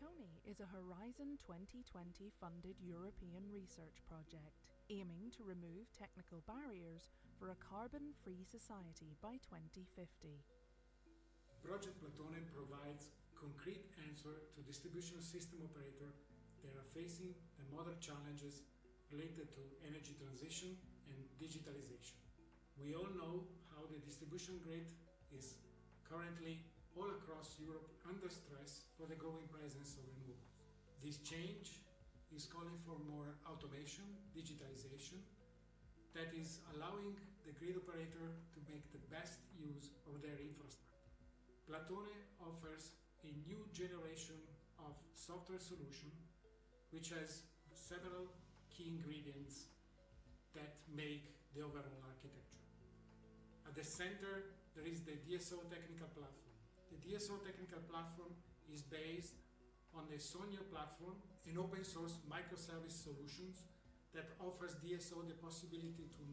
Platoni is a Horizon 2020 funded European research project aiming to remove technical barriers for a carbon-free society by 2050. Project Platone provides concrete answer to distribution system operators that are facing the modern challenges related to energy transition and digitalization. We all know how the distribution grid is currently all across Europe under stress for the growing presence of renewables. This change is calling for more automation, digitalization, that is allowing the grid operator to make the best use of their infrastructure. Platone offers a new generation of software solution which has several key ingredients that make the overall architecture. At the center, there is the DSO technical platform. The DSO technical platform is based on the Sonio platform, an open source microservice solutions that offers DSO the possibility to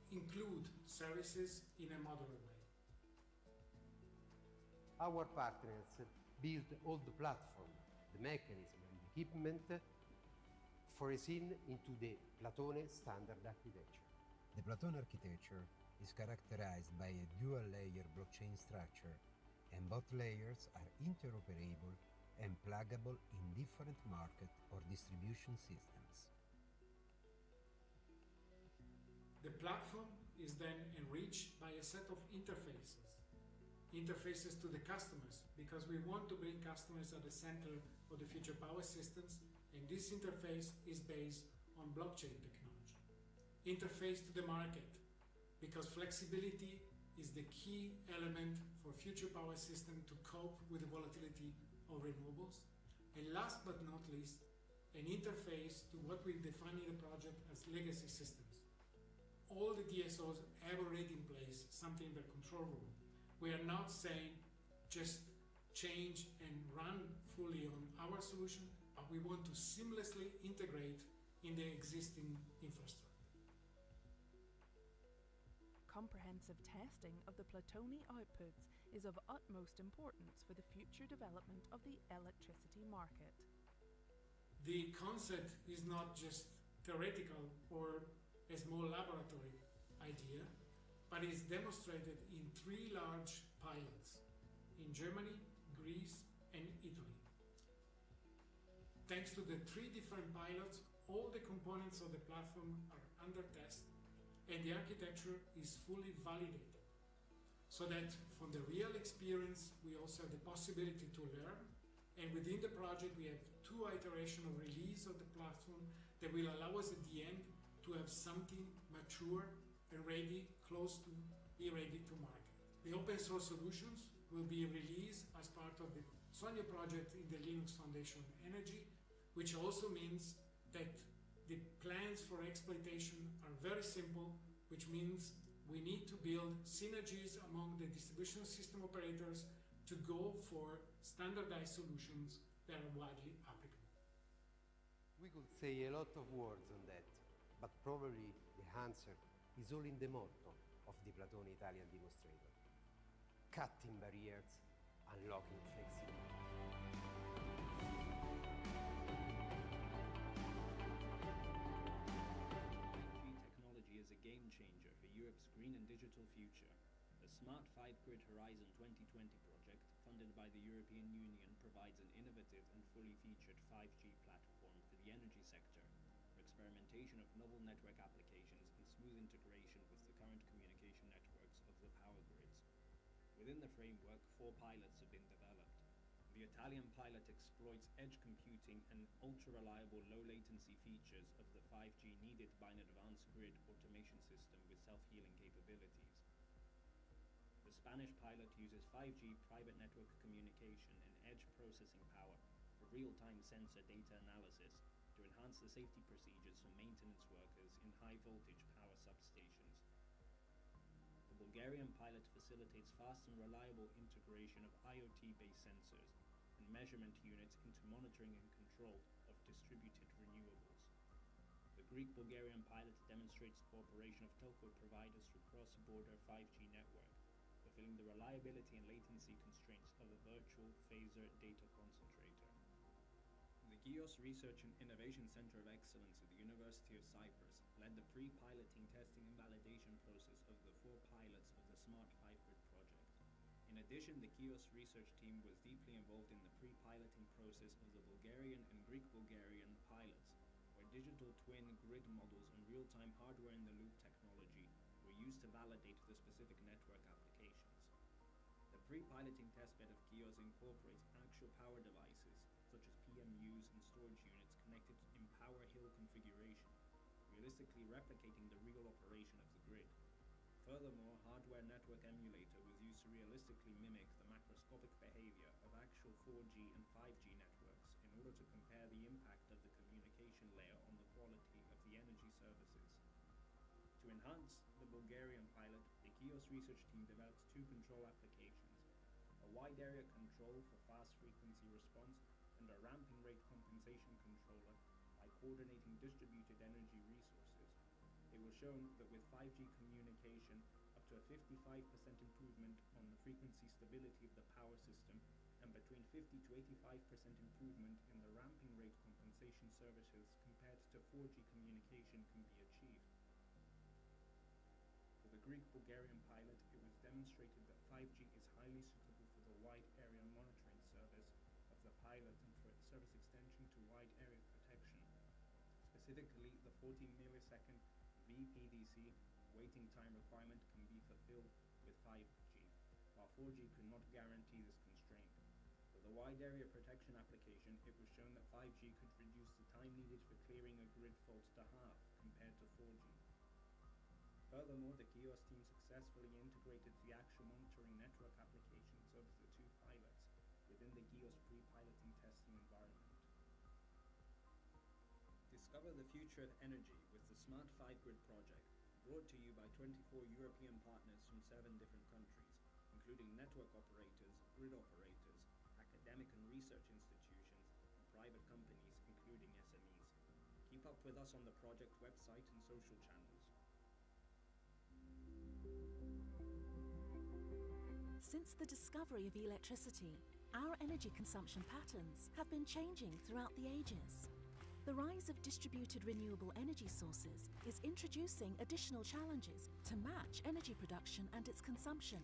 include services in a modular way. Our partners build all the platform, the mechanism and the equipment foreseen into the Platone standard architecture. The Platone architecture is characterized by a dual-layer blockchain structure, and both layers are interoperable and pluggable in different market or distribution systems. The platform is then enriched by a set of interfaces to the customers, because we want to bring customers at the center of the future power systems, and this interface is based on blockchain technology. Interface to the market, because flexibility is the key element for future power system to cope with the volatility of renewables. And last but not least, an interface to what we define in the project as legacy systems. All the DSOs have already in place something in the control room. We are not saying just change and run fully on our solution, but we want to seamlessly integrate in the existing infrastructure. Comprehensive testing of the Platoni outputs is of utmost importance for the future development of the electricity market. The concept is not just theoretical or a small laboratory idea, but is demonstrated in 3 large pilots in Germany, Greece, and Italy. Thanks to the 3 different pilots, all the components of the platform are under test and the architecture is fully validated. So that from the real experience, we also have the possibility to learn. And within the project, we have 2 iterations of release of the platform that will allow us at the end to have something mature and ready, close to be ready to market. The open source solutions will be released as part of the Sonia project in the Linux Foundation Energy, which also means that the plans for exploitation are very simple, which means we need to build synergies among the distribution system operators to go for standardized solutions that are widely applicable. We could say a lot of words on that, but probably the answer is all in the motto of the Platoni Italian demonstrator: cutting barriers, unlocking flexibility. Technology is a game changer for Europe's green and digital future. The Smart 5-Grid Horizon 2020 project, funded by the European Union, provides an innovative and fully featured 5G platform for the energy sector, for experimentation of novel network applications and smooth integration with the current communication networks of the power grids. Within the framework, 4 pilots have been developed. The Italian pilot exploits edge computing and ultra-reliable low-latency features of the 5G needed by an advanced grid automation system with self-healing capabilities. The Spanish pilot uses 5G private network communication and edge processing power for real-time sensor data analysis to enhance the safety procedures for maintenance workers in high-voltage power substations. The Bulgarian pilot facilitates fast and reliable integration of IoT-based sensors and measurement units into monitoring and control of distributed renewables. The Greek-Bulgarian pilot demonstrates cooperation of telco providers through cross-border 5G network, fulfilling the reliability and latency constraints of a virtual phaser data concentrator. The GEOS Research and Innovation Center of Excellence at the University of Cyprus led the pre-piloting, testing and validation process of the 4 pilots of the Smart 5-Grid project. In addition, the GEOS research team was deeply involved in the pre-piloting process of the Bulgarian and Greek-Bulgarian pilots, where digital twin grid models and real-time hardware-in-the-loop technology were used to validate the specific network applications. The pre-piloting testbed of GEOS incorporates actual power devices, such as PMUs and storage units connected in Power Hill configuration, realistically replicating the real operation of the grid. Furthermore, hardware network emulator was used to realistically mimic the macroscopic behavior of actual 4G and 5G networks in order to compare the impact of the communication layer on the quality of the energy services. To enhance the Bulgarian pilot, the GEOS research team developed 2 control applications: a wide area control for fast frequency response and a ramping rate compensation controller by coordinating distributed energy resources. It was shown that with 5G communication, up to a 55% improvement on the frequency stability of the power system and between 50 to 85% improvement in the ramping rate compensation services compared to 4G communication can be achieved. For the Greek-Bulgarian pilot, it was demonstrated that 5G is highly suitable for the wide area monitoring service of the pilot and for its service extension to wide area protection. Specifically, the 14 millisecond VPDC waiting time requirement can be fulfilled with 5G, while 4G could not guarantee this constraint. For the wide area protection application, it was shown that 5G could reduce the time needed for clearing a grid fault to half compared to 4G. Furthermore, the GEOS team successfully integrated the actual monitoring network applications of the two pilots within the GEOS pre-piloting testing environment. Discover the future of energy with the Smart 5-Grid project, brought to you by 24 European partners from 7 different countries, including network operators, grid operators, academic and research institutions, and private companies, including SMEs. Keep up with us on the project website and social channels. Since the discovery of electricity, our energy consumption patterns have been changing throughout the ages. The rise of distributed renewable energy sources is introducing additional challenges to match energy production and its consumption.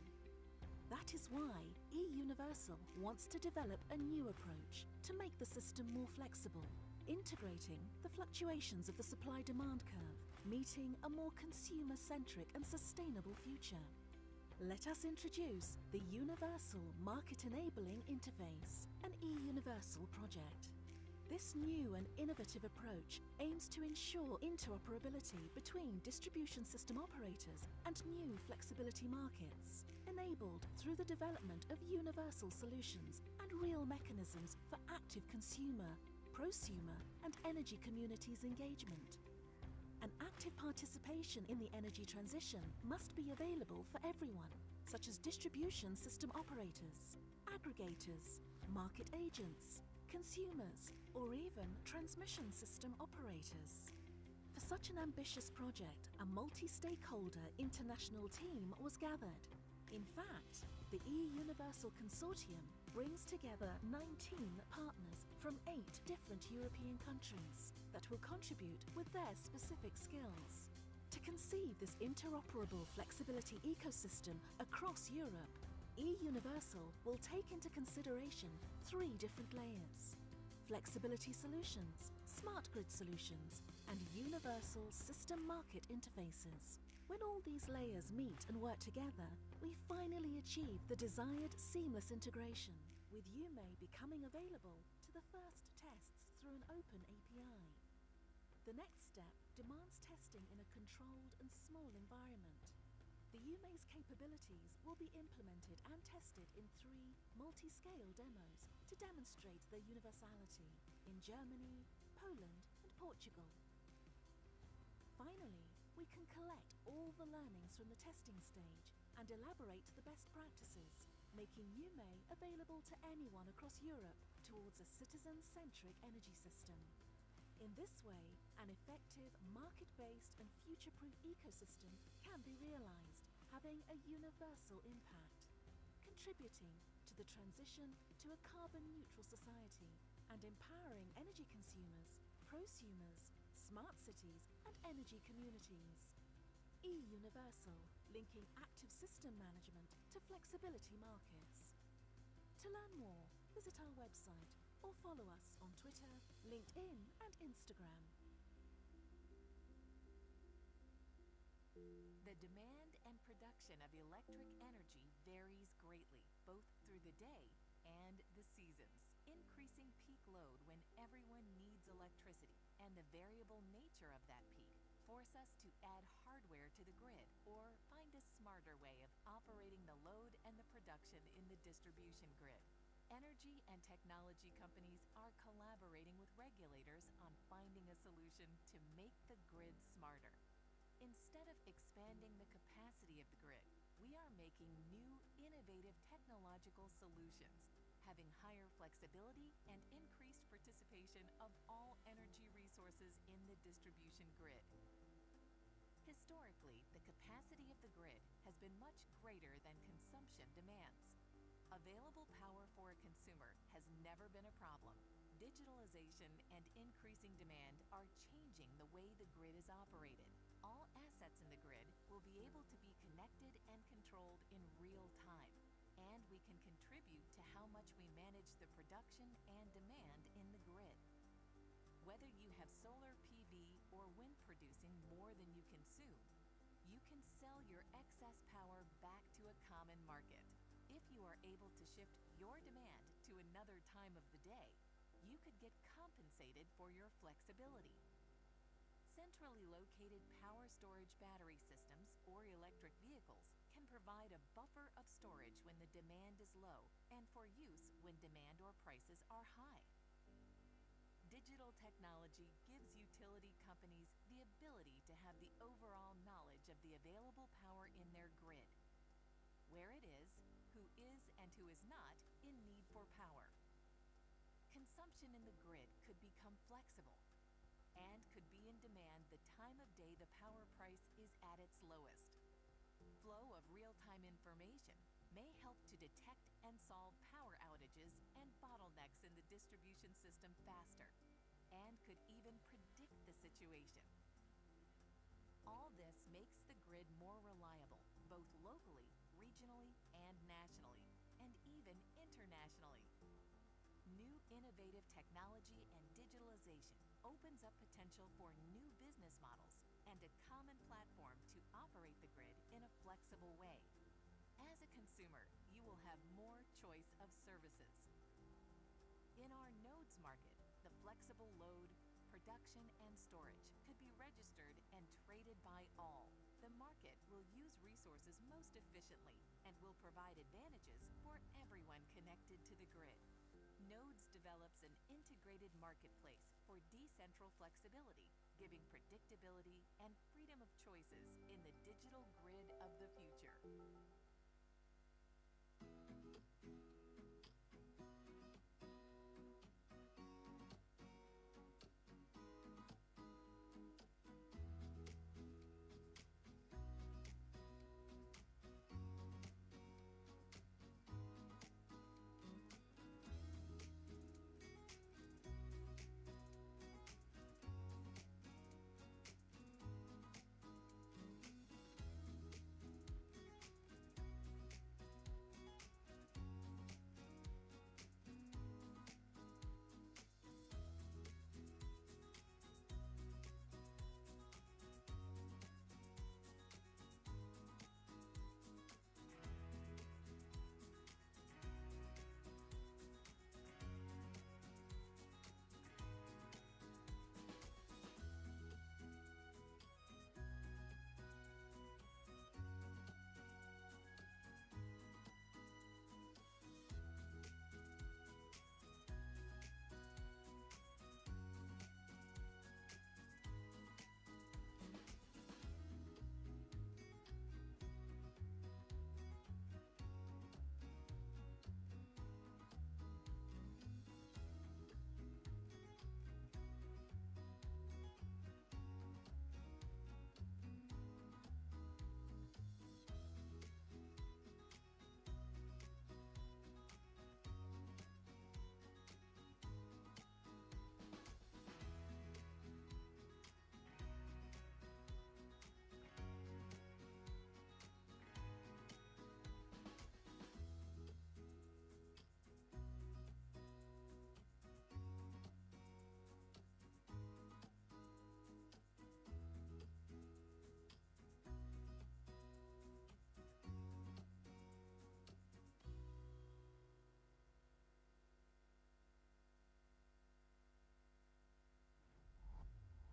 That is why eUniversal wants to develop a new approach to make the system more flexible, integrating the fluctuations of the supply-demand curve, meeting a more consumer-centric and sustainable future. Let us introduce the Universal Market Enabling Interface, an eUniversal project. This new and innovative approach aims to ensure interoperability between distribution system operators and new flexibility markets, enabled through the development of universal solutions and real mechanisms for active consumer, prosumer, and energy communities engagement. An active participation in the energy transition must be available for everyone, such as distribution system operators, aggregators, market agents, consumers, or even transmission system operators. For such an ambitious project, a multi-stakeholder international team was gathered. In fact, the eUniversal Consortium brings together 19 partners from 8 different European countries that will contribute with their specific skills. To conceive this interoperable flexibility ecosystem across Europe, eUniversal will take into consideration 3 different layers: flexibility solutions, smart grid solutions, and universal system market interfaces. When all these layers meet and work together, we finally achieve the desired seamless integration, with UME becoming available to the first tests through an open API. The next step demands testing in a controlled and small environment. The UME's capabilities will be implemented and tested in 3 multi-scale demos to demonstrate their universality in Germany, Poland, and Portugal. Finally, we can collect all the learnings from the testing stage and elaborate the best practices, making UME available to anyone across Europe towards a citizen-centric energy system. In this way, an effective, market-based and future-proof ecosystem can be realized, having a universal impact, contributing to the transition to a carbon-neutral society and empowering energy consumers, prosumers, smart cities and energy communities. eUniversal, linking active system management to flexibility markets. To learn more, visit our website or follow us on Twitter, LinkedIn and Instagram. The demand and production of electric energy varies greatly, both through the day and the seasons. Increasing peak load when everyone needs electricity and the variable nature of that peak force us to add hardware to the grid or find a smarter way of operating the load and the production in the distribution grid. Energy and technology companies are collaborating with regulators on finding a solution to make the grid smarter. Instead of expanding the capacity of the grid, we are making new, innovative technological solutions, having higher flexibility and increased participation of all energy resources in the distribution grid. Historically, the capacity of the grid has been much greater than consumption demands. Available power for a consumer has never been a problem. Digitalization and increasing demand are changing the way the grid is operated. All assets in the grid will be able to be connected and controlled in real time, and we can contribute to how much we manage the production and demand in the grid. Whether you have solar PV or wind producing more than you consume, you can sell your excess power back to a common market. If you are able to shift your demand to another time of the day, you could get compensated for your flexibility. Centrally located power storage battery systems or electric vehicles can provide a buffer of storage when the demand is low and for use when demand or prices are high. Digital technology gives utility companies the ability to have the overall knowledge of the available power in their grid, where it is and who is not in need for power. Consumption in the grid could become flexible and could be in demand the time of day the power price is at its lowest. Flow of real-time information may help to detect and solve power outages and bottlenecks in the distribution system faster, and could even predict the situation. All this makes the grid more reliable, both locally, regionally, and nationally, and even internationally. New innovative technology and digitalization opens up potential for new business models and a common platform to operate the grid in a flexible way. As a consumer, you will have more choice of services. In our nodes market, the flexible load, production, and storage could be registered and traded by all. The market will use resources most efficiently and will provide advantages for everyone connected to the grid. Nodes develops an integrated marketplace for decentral flexibility, giving predictability and freedom of choices in the digital grid of the future.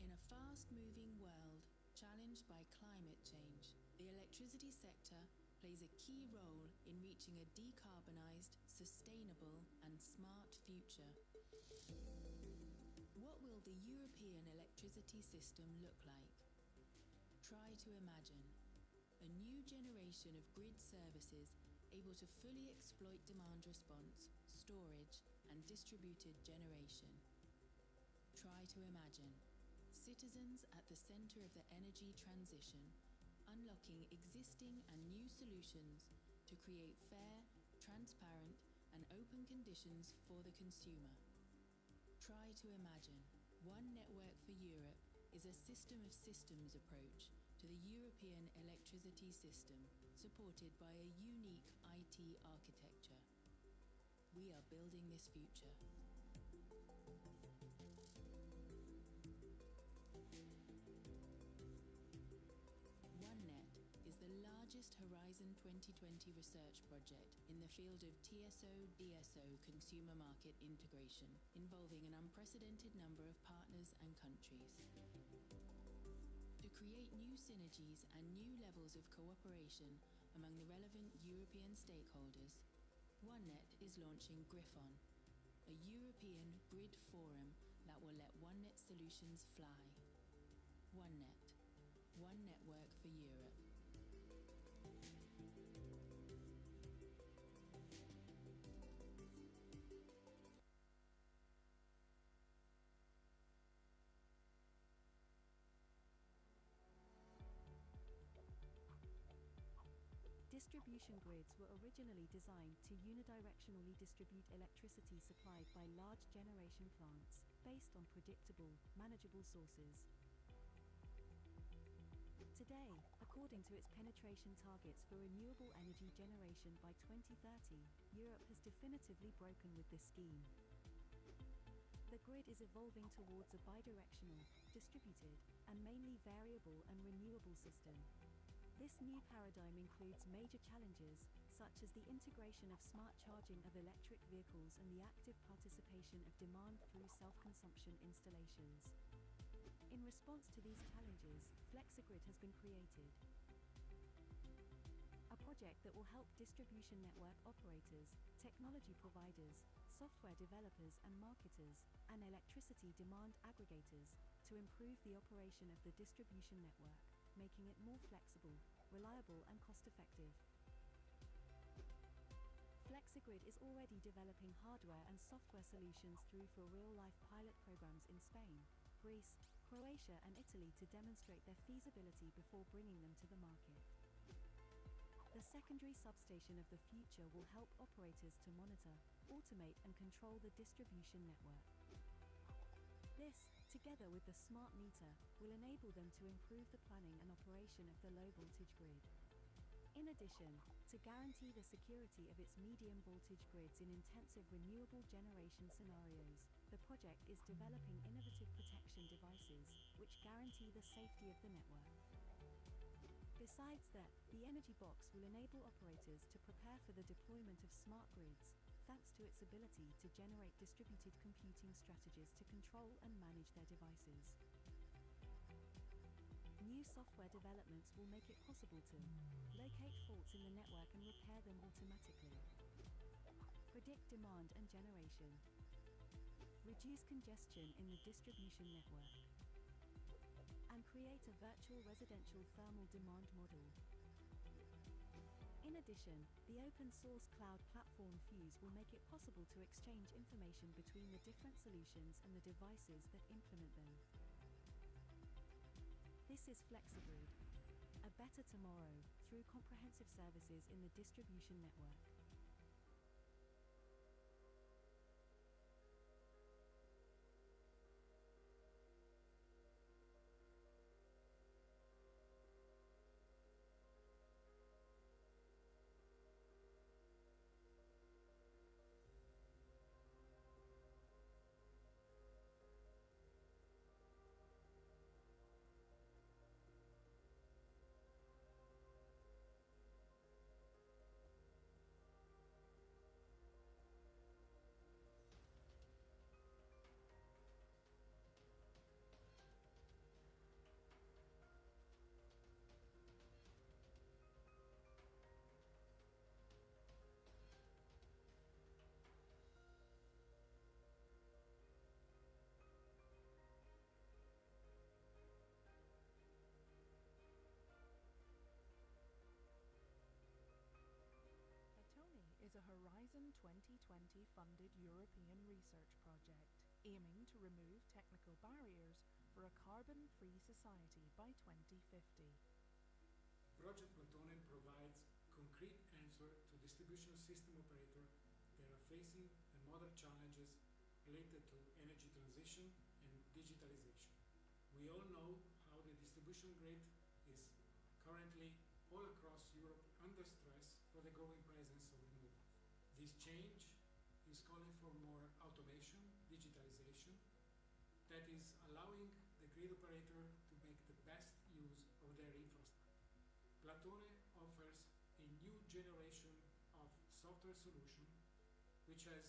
In a fast-moving world, challenged by climate change, the electricity sector plays a key role in reaching a decarbonised, sustainable and smart future. What will the European electricity system look like? Try to imagine a new generation of grid services able to fully exploit demand response, storage and distributed generation. Try to imagine citizens at the centre of the energy transition, unlocking existing and new solutions to create fair, transparent and open conditions for the consumer. Try to imagine One Network for Europe is a system of systems approach to the European electricity system, supported by a unique IT architecture. We are building this future. OneNet is the largest Horizon 2020 research project in the field of TSO-DSO consumer market integration, involving an unprecedented number of partners and countries. To create new synergies and new levels of cooperation among the relevant European stakeholders, OneNet is launching Griffon, a European grid forum that will let OneNet solutions fly. OneNet, one network for Europe. Distribution grids were originally designed to unidirectionally distribute electricity supplied by large generation plants, based on predictable, manageable sources. Today, according to its penetration targets for renewable energy generation by 2030, Europe has definitively broken with this scheme. The grid is evolving towards a bidirectional, distributed, and mainly variable and renewable system. This new paradigm includes major challenges, such as the integration of smart charging of electric vehicles and the active participation of demand through self-consumption installations. In response to these challenges, FlexiGrid has been created. A project that will help distribution network operators, technology providers, software developers and marketers, and electricity demand aggregators to improve the operation of the distribution network, making it more flexible, reliable and cost-effective. FlexiGrid is already developing hardware and software solutions through for real-life pilot programs in Spain, Greece, Croatia and Italy to demonstrate their feasibility before bringing them to the market. The secondary substation of the future will help operators to monitor, automate and control the distribution network. This, together with the smart meter, will enable them to improve the planning and operation of the low-voltage grid. In addition, to guarantee the security of its medium-voltage grids in intensive renewable generation scenarios, the project is developing innovative protection devices, which guarantee the safety of the network. Besides that, the Energy Box will enable operators to prepare for the deployment of smart grids, thanks to its ability to generate distributed computing strategies to control and manage their devices. New software developments will make it possible to locate faults in the network and repair them automatically, predict demand and generation, reduce congestion in the distribution network, and create a virtual residential thermal demand model. In addition, the open-source cloud platform Fuse will make it possible to exchange information between the different solutions and the devices that implement them. This is FlexiGrid, a better tomorrow through comprehensive services in the distribution network. Is a Horizon 2020 funded European research project aiming to remove technical barriers for a carbon-free society by 2050. Project Platone provides concrete answer to distribution system operators that are facing the modern challenges related to energy transition and digitalization. We all know how the distribution grid is currently all across Europe under stress for the growing presence of renewables. This change is calling for more automation, digitalization, that is allowing the grid operator to make the best use of their infrastructure. Platone offers a new generation of software solution which has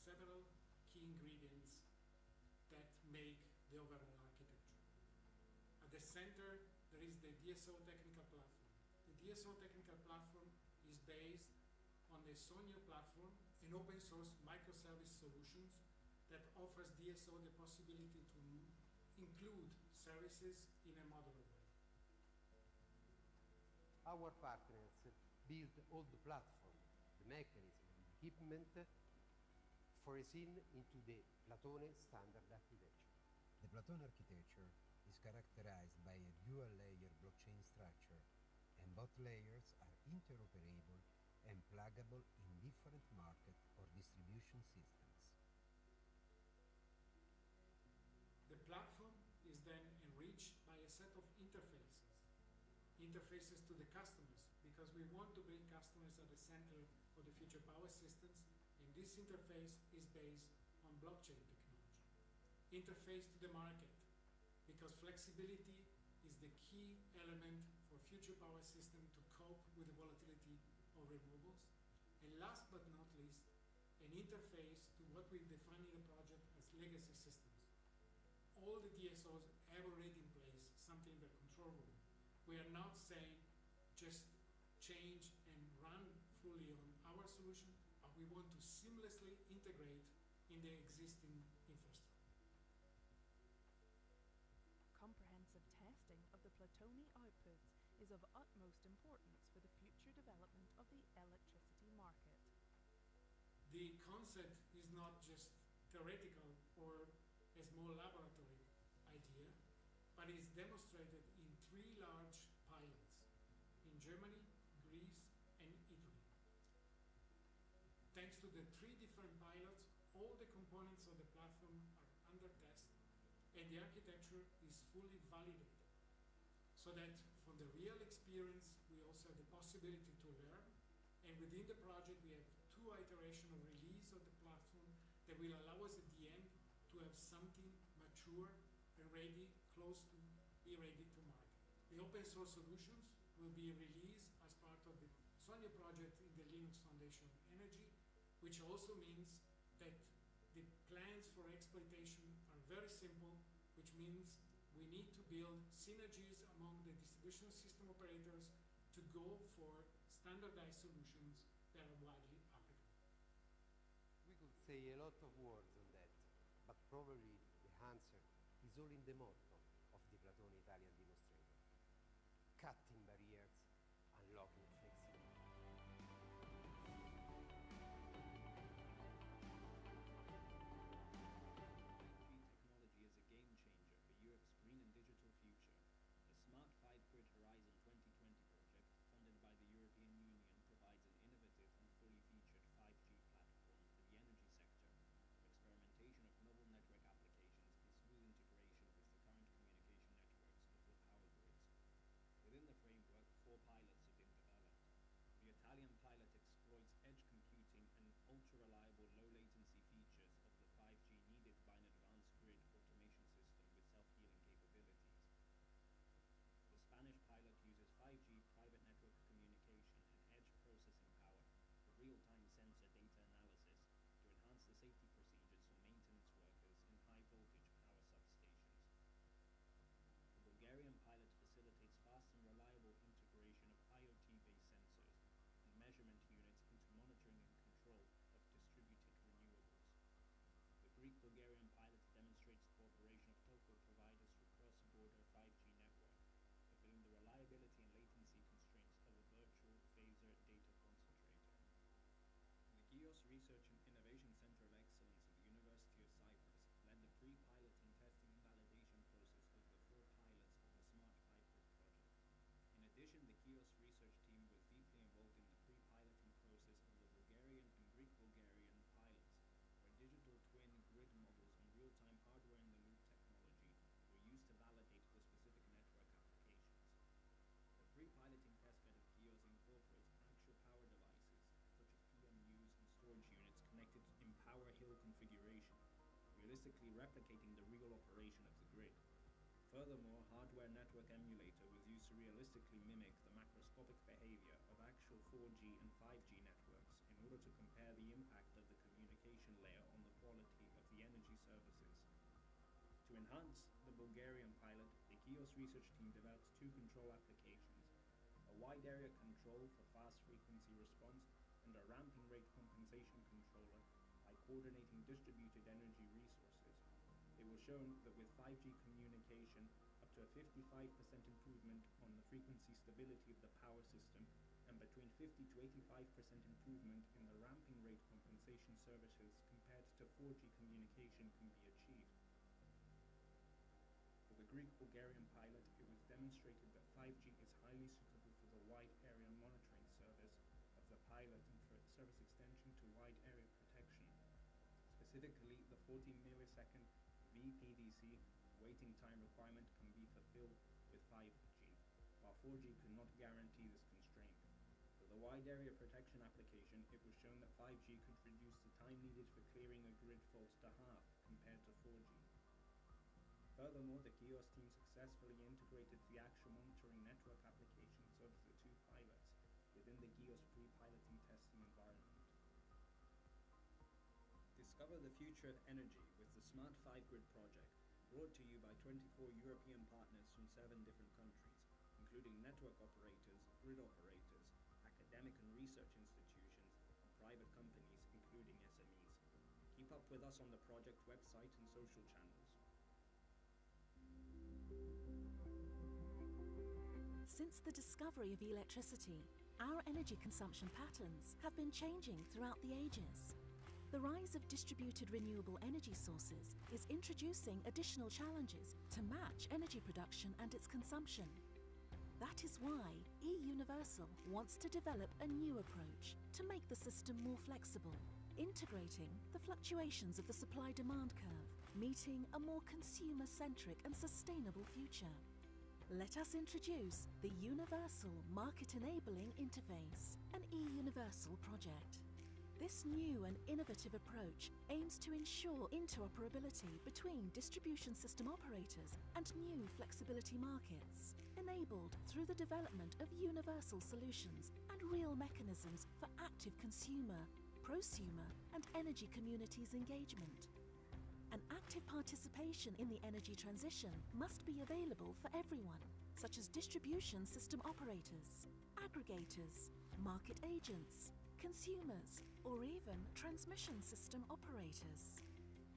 several key ingredients that make the overall architecture. At the center there is the DSO technical platform. The DSO technical platform is based on the Sonio platform, an open source microservice solutions that offers DSO the possibility to include services in a modular way. Our partners build all the platform, the mechanism, the equipment foreseen into the Platone standard architecture. The Platone architecture is characterized by a dual-layer blockchain structure, and both layers are interoperable and pluggable in different market or distribution systems. The platform is then enriched by a set of interfaces. Interfaces to the customers, because we want to bring customers at the center of the future power systems, and this interface is based on blockchain technology. Interface to the market, because flexibility is the key element for future power system to cope with the volatility of renewables. And last but not least, an interface to what we define in the project as legacy systems. All the DSOs have already in place something in the control room. We are not saying just change and run fully on our solution, but we want to seamlessly integrate in the existing infrastructure. Comprehensive testing of the Platoni outputs is of utmost importance for the future development of the electricity market. The concept is not just theoretical or a small laboratory idea, but is demonstrated in 3 large pilots in Germany, Greece, and Italy. Thanks to the 3 different pilots, all the components of the platform are under test, and the architecture is fully validated, so that from the real experience we also have the possibility to learn, and within the project we have 2 iterations of release of the platform that will allow us at the end to have something mature and ready, close to be ready to market. The open source solutions will be released as part of the Sonio project in the Linux Foundation Energy, which also means that the plans for exploitation are very simple, which means we need to build synergies among the distribution system operators to go for standardized solutions that are widely applicable. We could say a lot of words on that, but probably the answer is all in the motto of the Platone Italian demonstrator: cutting barriers, unlocking flexibility. Technology is a game changer for Europe's green and digital future. The Smart 5-Grid Horizon 2020 project, funded by the European Union, provides an innovative and fully featured 5G platform for the energy sector, for experimentation of novel network applications and smooth integration with the current communication networks of the power grids. Within the framework, 4 pilots have been developed. The Italian pilot exploits edge computing and ultra-reliable low-latency features of the 5G needed by an advanced grid automation system with self-healing capabilities. The Spanish pilot uses 5G private network communication and edge processing power for real-time sensor data analysis to enhance the safety procedures for maintenance workers in high-voltage power substations. The Bulgarian pilot facilitates fast and reliable integration of IoT-based sensors and measurement units into monitoring and control of distributed renewables. The Greek-Bulgarian pilot demonstrates cooperation of telco providers for cross-border 5G network, fulfilling the reliability and latency constraints of a virtual phaser data concentrator. The GEOS Research and Innovation Center of Excellence at the University of Cyprus led the pre-piloting, testing and validation process of the 4 pilots of the Smart 5-Grid project. In addition, the GEOS research team was deeply involved in the pre-piloting process of the Bulgarian and Greek-Bulgarian pilots, where digital twin grid models and real-time hardware-in-the-loop technology were used to validate the specific network applications. The pre-piloting testbed of GEOS incorporates actual power devices, such as PMUs and storage units connected in Power Hill configuration, realistically replicating the real operation of the grid. Furthermore, hardware network emulator was used to realistically mimic the macroscopic behavior of actual 4G and 5G networks in order to compare the impact of the communication layer on the quality of the energy services. To enhance the Bulgarian pilot, the GEOS research team developed two control applications, a wide area control for fast frequency response and a ramping rate compensation controller by coordinating distributed energy resources. It was shown that with 5G communication, up to a 55% improvement on the frequency stability of the power system and between 50 to 85% improvement in the ramping rate compensation services compared to 4G communication can be achieved. For the Greek-Bulgarian pilot, it was demonstrated that 5G is highly suitable for the wide area monitoring service of the pilot and for its service extension to wide area protection. Specifically, the 40 millisecond VPDC waiting time requirement can be fulfilled with 5G, while 4G could not guarantee this constraint. For the wide area protection application, it was shown that 5G could reduce the time needed for clearing a grid fault to half compared to 4G. Furthermore, the GEOS team successfully integrated the actual monitoring network applications of the two pilots within the GEOS pre-piloting testing environment. Discover the future of energy with the Smart 5Grid project, brought to you by 24 European partners from 7 different countries, including network operators, grid operators, academic and research institutions, and private companies, including SMEs. Keep up with us on the project website and social channels. Since the discovery of electricity, our energy consumption patterns have been changing throughout the ages. The rise of distributed renewable energy sources is introducing additional challenges to match energy production and its consumption. That is why eUniversal wants to develop a new approach to make the system more flexible, integrating the fluctuations of the supply-demand curve, meeting a more consumer-centric and sustainable future. Let us introduce the Universal Market Enabling Interface, an eUniversal project. This new and innovative approach aims to ensure interoperability between distribution system operators and new flexibility markets, enabled through the development of universal solutions and real mechanisms for active consumer, prosumer, and energy communities engagement. An active participation in the energy transition must be available for everyone, such as distribution system operators, aggregators, market agents, consumers, or even transmission system operators.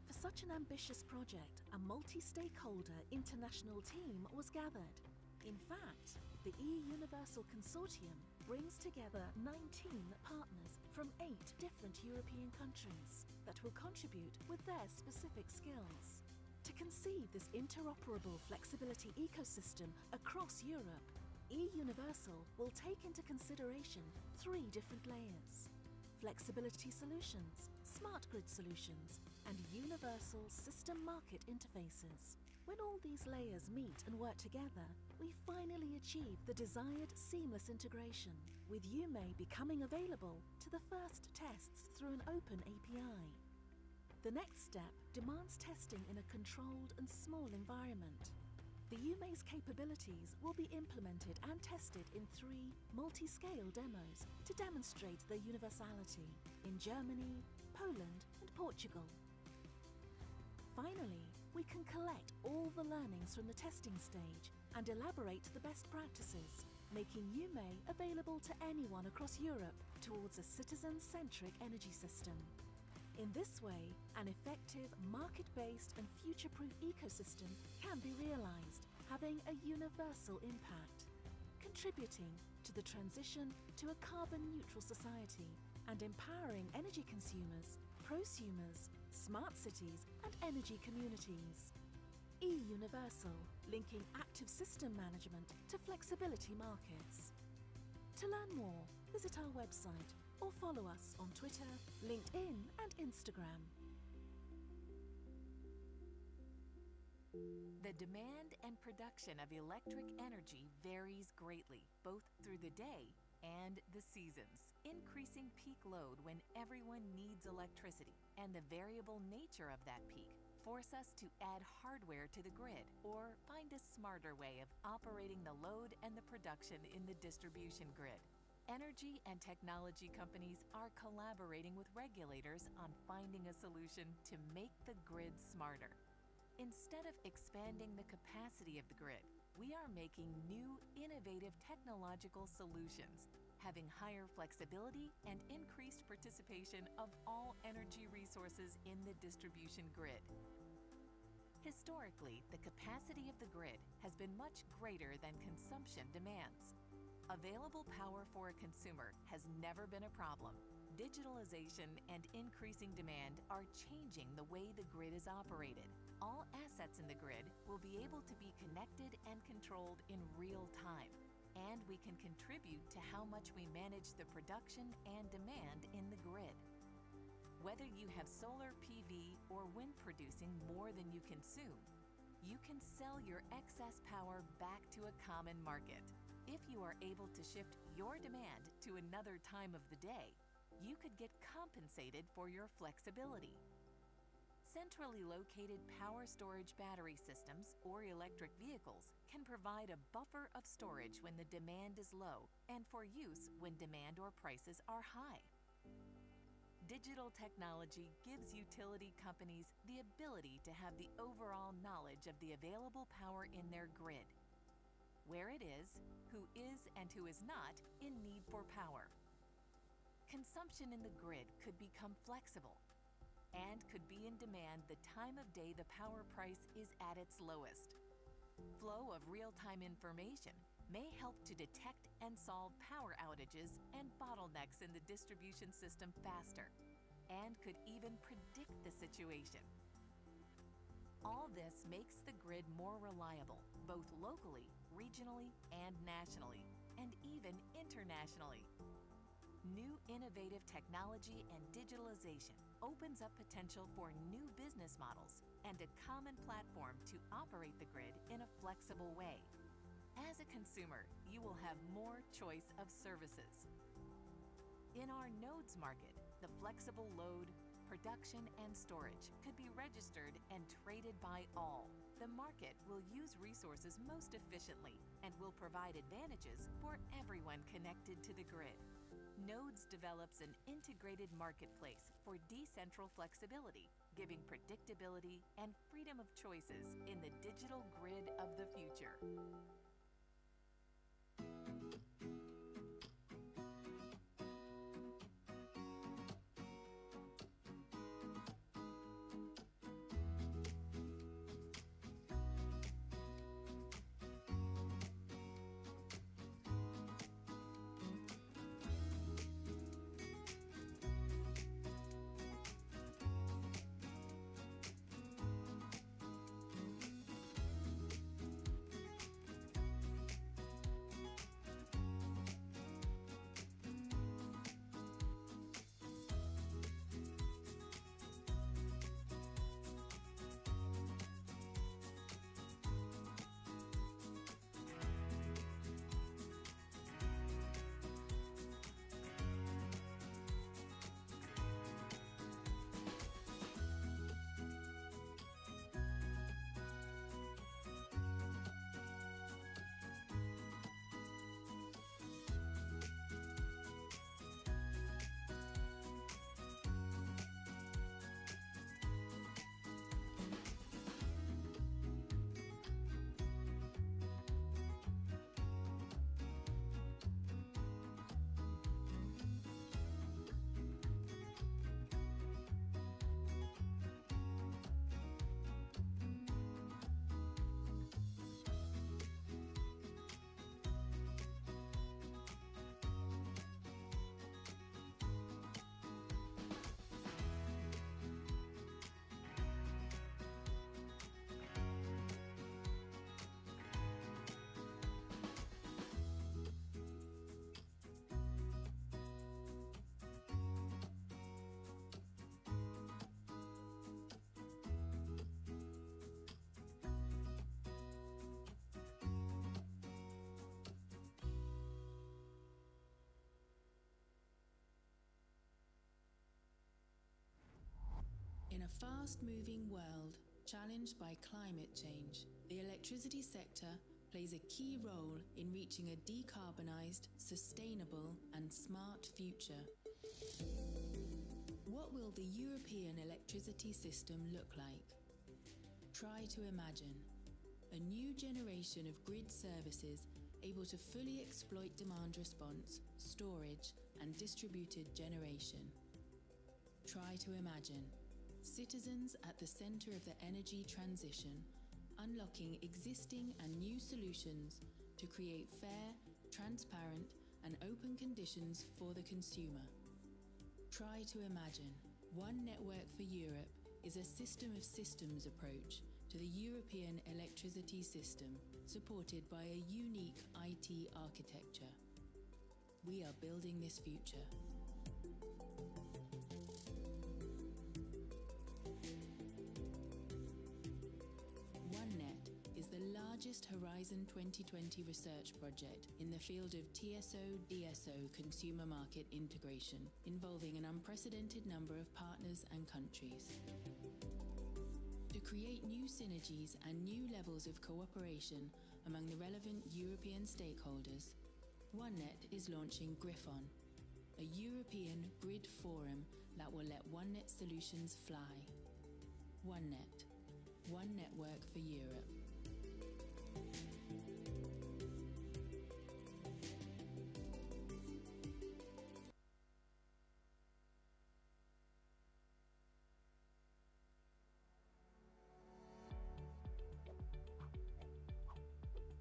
For such an ambitious project, a multi-stakeholder international team was gathered. In fact, the eUniversal Consortium brings together 19 partners from 8 different European countries that will contribute with their specific skills. To conceive this interoperable flexibility ecosystem across Europe, eUniversal will take into consideration 3 different layers: flexibility solutions, smart grid solutions, and universal system market interfaces. When all these layers meet and work together, we finally achieve the desired seamless integration, with UME becoming available to the first tests through an open API. The next step demands testing in a controlled and small environment. The UME's capabilities will be implemented and tested in 3 multi-scale demos to demonstrate their universality in Germany, Poland, and Portugal. Finally, we can collect all the learnings from the testing stage and elaborate the best practices, making UME available to anyone across Europe towards a citizen-centric energy system. In this way, an effective, market-based and future-proof ecosystem can be realized, having a universal impact, contributing to the transition to a carbon-neutral society and empowering energy consumers, prosumers, smart cities and energy communities. eUniversal, linking active system management to flexibility markets. To learn more, visit our website or follow us on Twitter, LinkedIn and Instagram. The demand and production of electric energy varies greatly, both through the day and the seasons. Increasing peak load when everyone needs electricity and the variable nature of that peak force us to add hardware to the grid or find a smarter way of operating the load and the production in the distribution grid. Energy and technology companies are collaborating with regulators on finding a solution to make the grid smarter. Instead of expanding the capacity of the grid, we are making new, innovative technological solutions, having higher flexibility and increased participation of all energy resources in the distribution grid. Historically, the capacity of the grid has been much greater than consumption demands. Available power for a consumer has never been a problem. Digitalization and increasing demand are changing the way the grid is operated. All assets in the grid will be able to be connected and controlled in real time, and we can contribute to how much we manage the production and demand in the grid. Whether you have solar PV or wind producing more than you consume, you can sell your excess power back to a common market. If you are able to shift your demand to another time of the day, you could get compensated for your flexibility. Centrally located power storage battery systems or electric vehicles can provide a buffer of storage when the demand is low and for use when demand or prices are high. Digital technology gives utility companies the ability to have the overall knowledge of the available power in their grid, where it is and who is not in need for power. Consumption in the grid could become flexible and could be in demand the time of day the power price is at its lowest. Flow of real-time information may help to detect and solve power outages and bottlenecks in the distribution system faster, and could even predict the situation. All this makes the grid more reliable, both locally, regionally, and nationally, and even internationally. New innovative technology and digitalization opens up potential for new business models and a common platform to operate the grid in a flexible way. As a consumer, you will have more choice of services. In our nodes market, the flexible load, production, and storage could be registered and traded by all. The market will use resources most efficiently and will provide advantages for everyone connected to the grid. Nodes develops an integrated marketplace for decentral flexibility, giving predictability and freedom of choices in the digital grid of the future. In a fast-moving world, challenged by climate change, the electricity sector plays a key role in reaching a decarbonised, sustainable and smart future. What will the European electricity system look like? Try to imagine a new generation of grid services able to fully exploit demand response, storage, and distributed generation. Try to imagine citizens at the center of the energy transition, unlocking existing and new solutions to create fair, transparent, and open conditions for the consumer. Try to imagine One Network for Europe is a system of systems approach to the European electricity system, supported by a unique IT architecture. We are building this future. OneNet is the largest Horizon 2020 research project in the field of TSO-DSO consumer market integration, involving an unprecedented number of partners and countries. To create new synergies and new levels of cooperation among the relevant European stakeholders, OneNet is launching Griffon, a European grid forum that will let OneNet solutions fly. OneNet, One Network for Europe.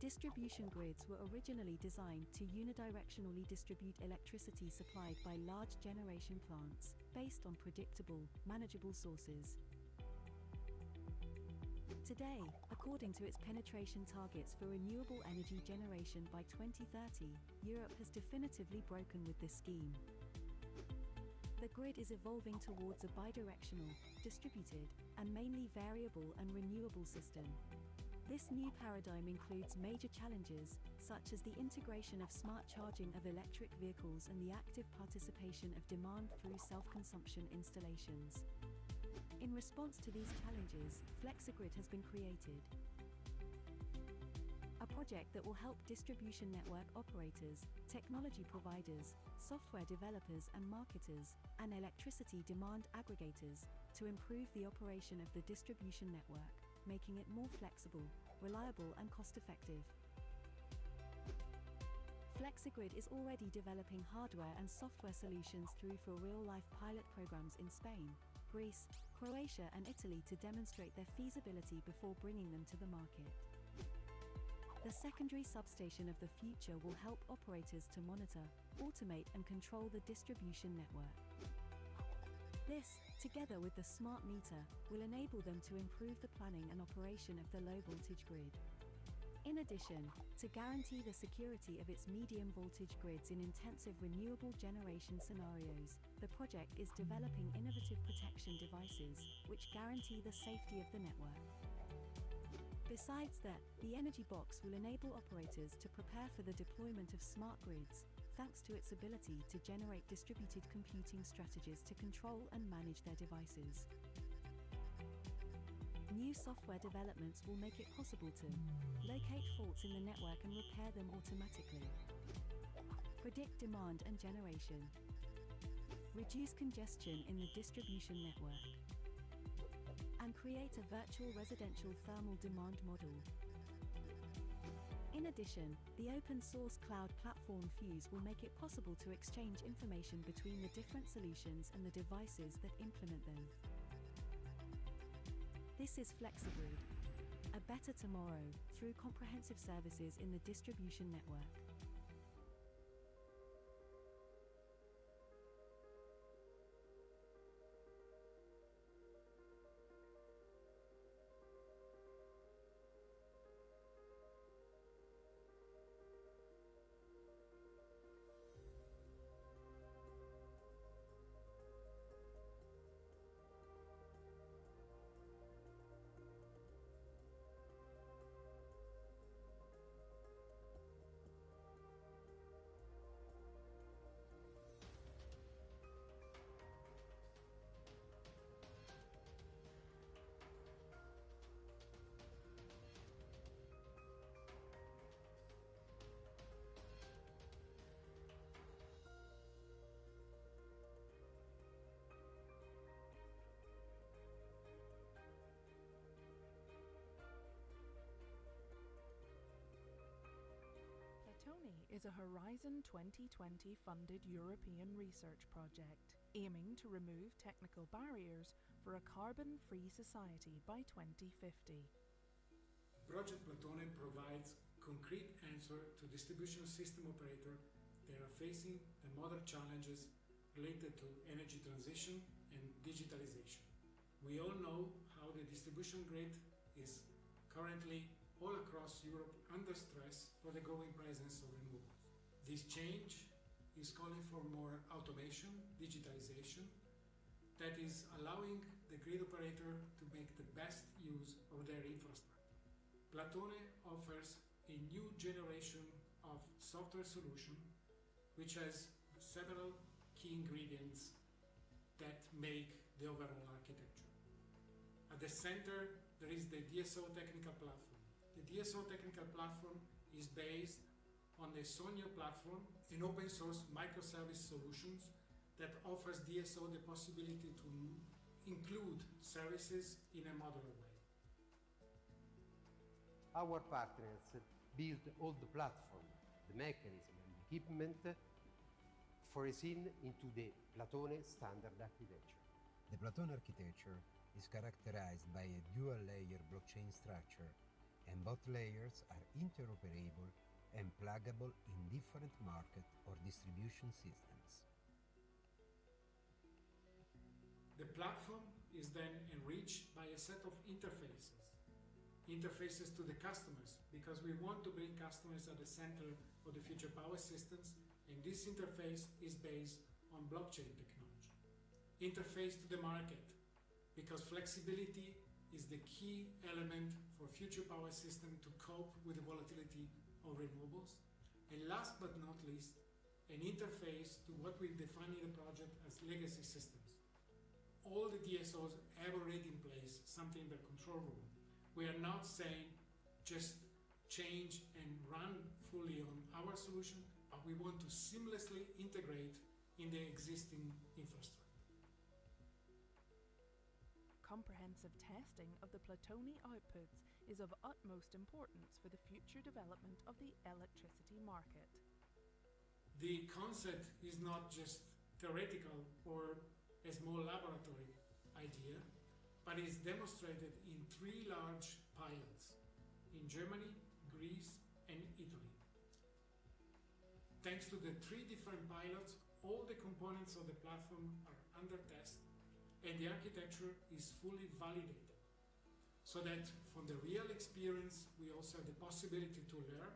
Distribution grids were originally designed to unidirectionally distribute electricity supplied by large generation plants, based on predictable, manageable sources. Today, according to its penetration targets for renewable energy generation by 2030, Europe has definitively broken with this scheme. The grid is evolving towards a bidirectional, distributed, and mainly variable and renewable system. This new paradigm includes major challenges, such as the integration of smart charging of electric vehicles and the active participation of demand through self-consumption installations. In response to these challenges, FlexiGrid has been created, a project that will help distribution network operators, technology providers, software developers and marketers, and electricity demand aggregators to improve the operation of the distribution network, making it more flexible, reliable and cost-effective. FlexiGrid is already developing hardware and software solutions through for real-life pilot programs in Spain, Greece, Croatia and Italy to demonstrate their feasibility before bringing them to the market. The secondary substation of the future will help operators to monitor, automate and control the distribution network. This, together with the smart meter, will enable them to improve the planning and operation of the low-voltage grid. In addition, to guarantee the security of its medium-voltage grids in intensive renewable generation scenarios, the project is developing innovative protection devices, which guarantee the safety of the network. Besides that, the Energy Box will enable operators to prepare for the deployment of smart grids, thanks to its ability to generate distributed computing strategies to control and manage their devices. New software developments will make it possible to locate faults in the network and repair them automatically, predict demand and generation, reduce congestion in the distribution network, and create a virtual residential thermal demand model. In addition, the open-source cloud platform Fuse will make it possible to exchange information between the different solutions and the devices that implement them. This is FlexiGrid, a better tomorrow through comprehensive services in the distribution network. is a Horizon 2020 funded European research project aiming to remove technical barriers for a carbon-free society by 2050. Project Platone provides concrete answer to distribution system operators that are facing the modern challenges related to energy transition and digitalization. We all know how the distribution grid is currently all across Europe under stress for the growing presence of renewables. This change is calling for more automation, digitalization, that is allowing the grid operator to make the best use of their infrastructure. Platone offers a new generation of software solution which has several key ingredients that make the overall architecture. At the center, there is the DSO technical platform. The DSO technical platform is based on the Sonio platform, an open source microservice solutions that offers DSO the possibility to include services in a modular way. Our partners build all the platform, the mechanism and equipment foreseen into the Platone standard architecture. The Platone architecture is characterized by a dual-layer blockchain structure, and both layers are interoperable and pluggable in different market or distribution systems. The platform is then enriched by a set of interfaces. Interfaces to the customers, because we want to bring customers at the center of the future power systems, and this interface is based on blockchain technology. Interface to the market, because flexibility is the key element for future power system to cope with the volatility of renewables. And last but not least, an interface to what we define in the project as legacy systems. All the DSOs have already in place something in the control room. We are not saying just change and run fully on our solution, but we want to seamlessly integrate in the existing infrastructure. Comprehensive testing of the Platone outputs is of utmost importance for the future development of the electricity market. The concept is not just theoretical or a small laboratory idea, but is demonstrated in 3 large pilots in Germany, Greece, and Italy. Thanks to the 3 different pilots, all the components of the platform are under test, and the architecture is fully validated. So that from the real experience, we also have the possibility to learn.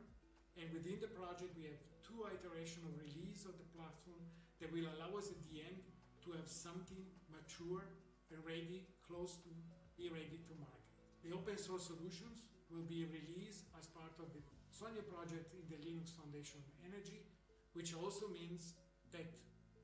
And within the project, we have 2 iterations of release of the platform that will allow us at the end to have something mature and ready, close to be ready to market. The open source solutions will be released as part of the Sonio project in the Linux Foundation Energy, which also means that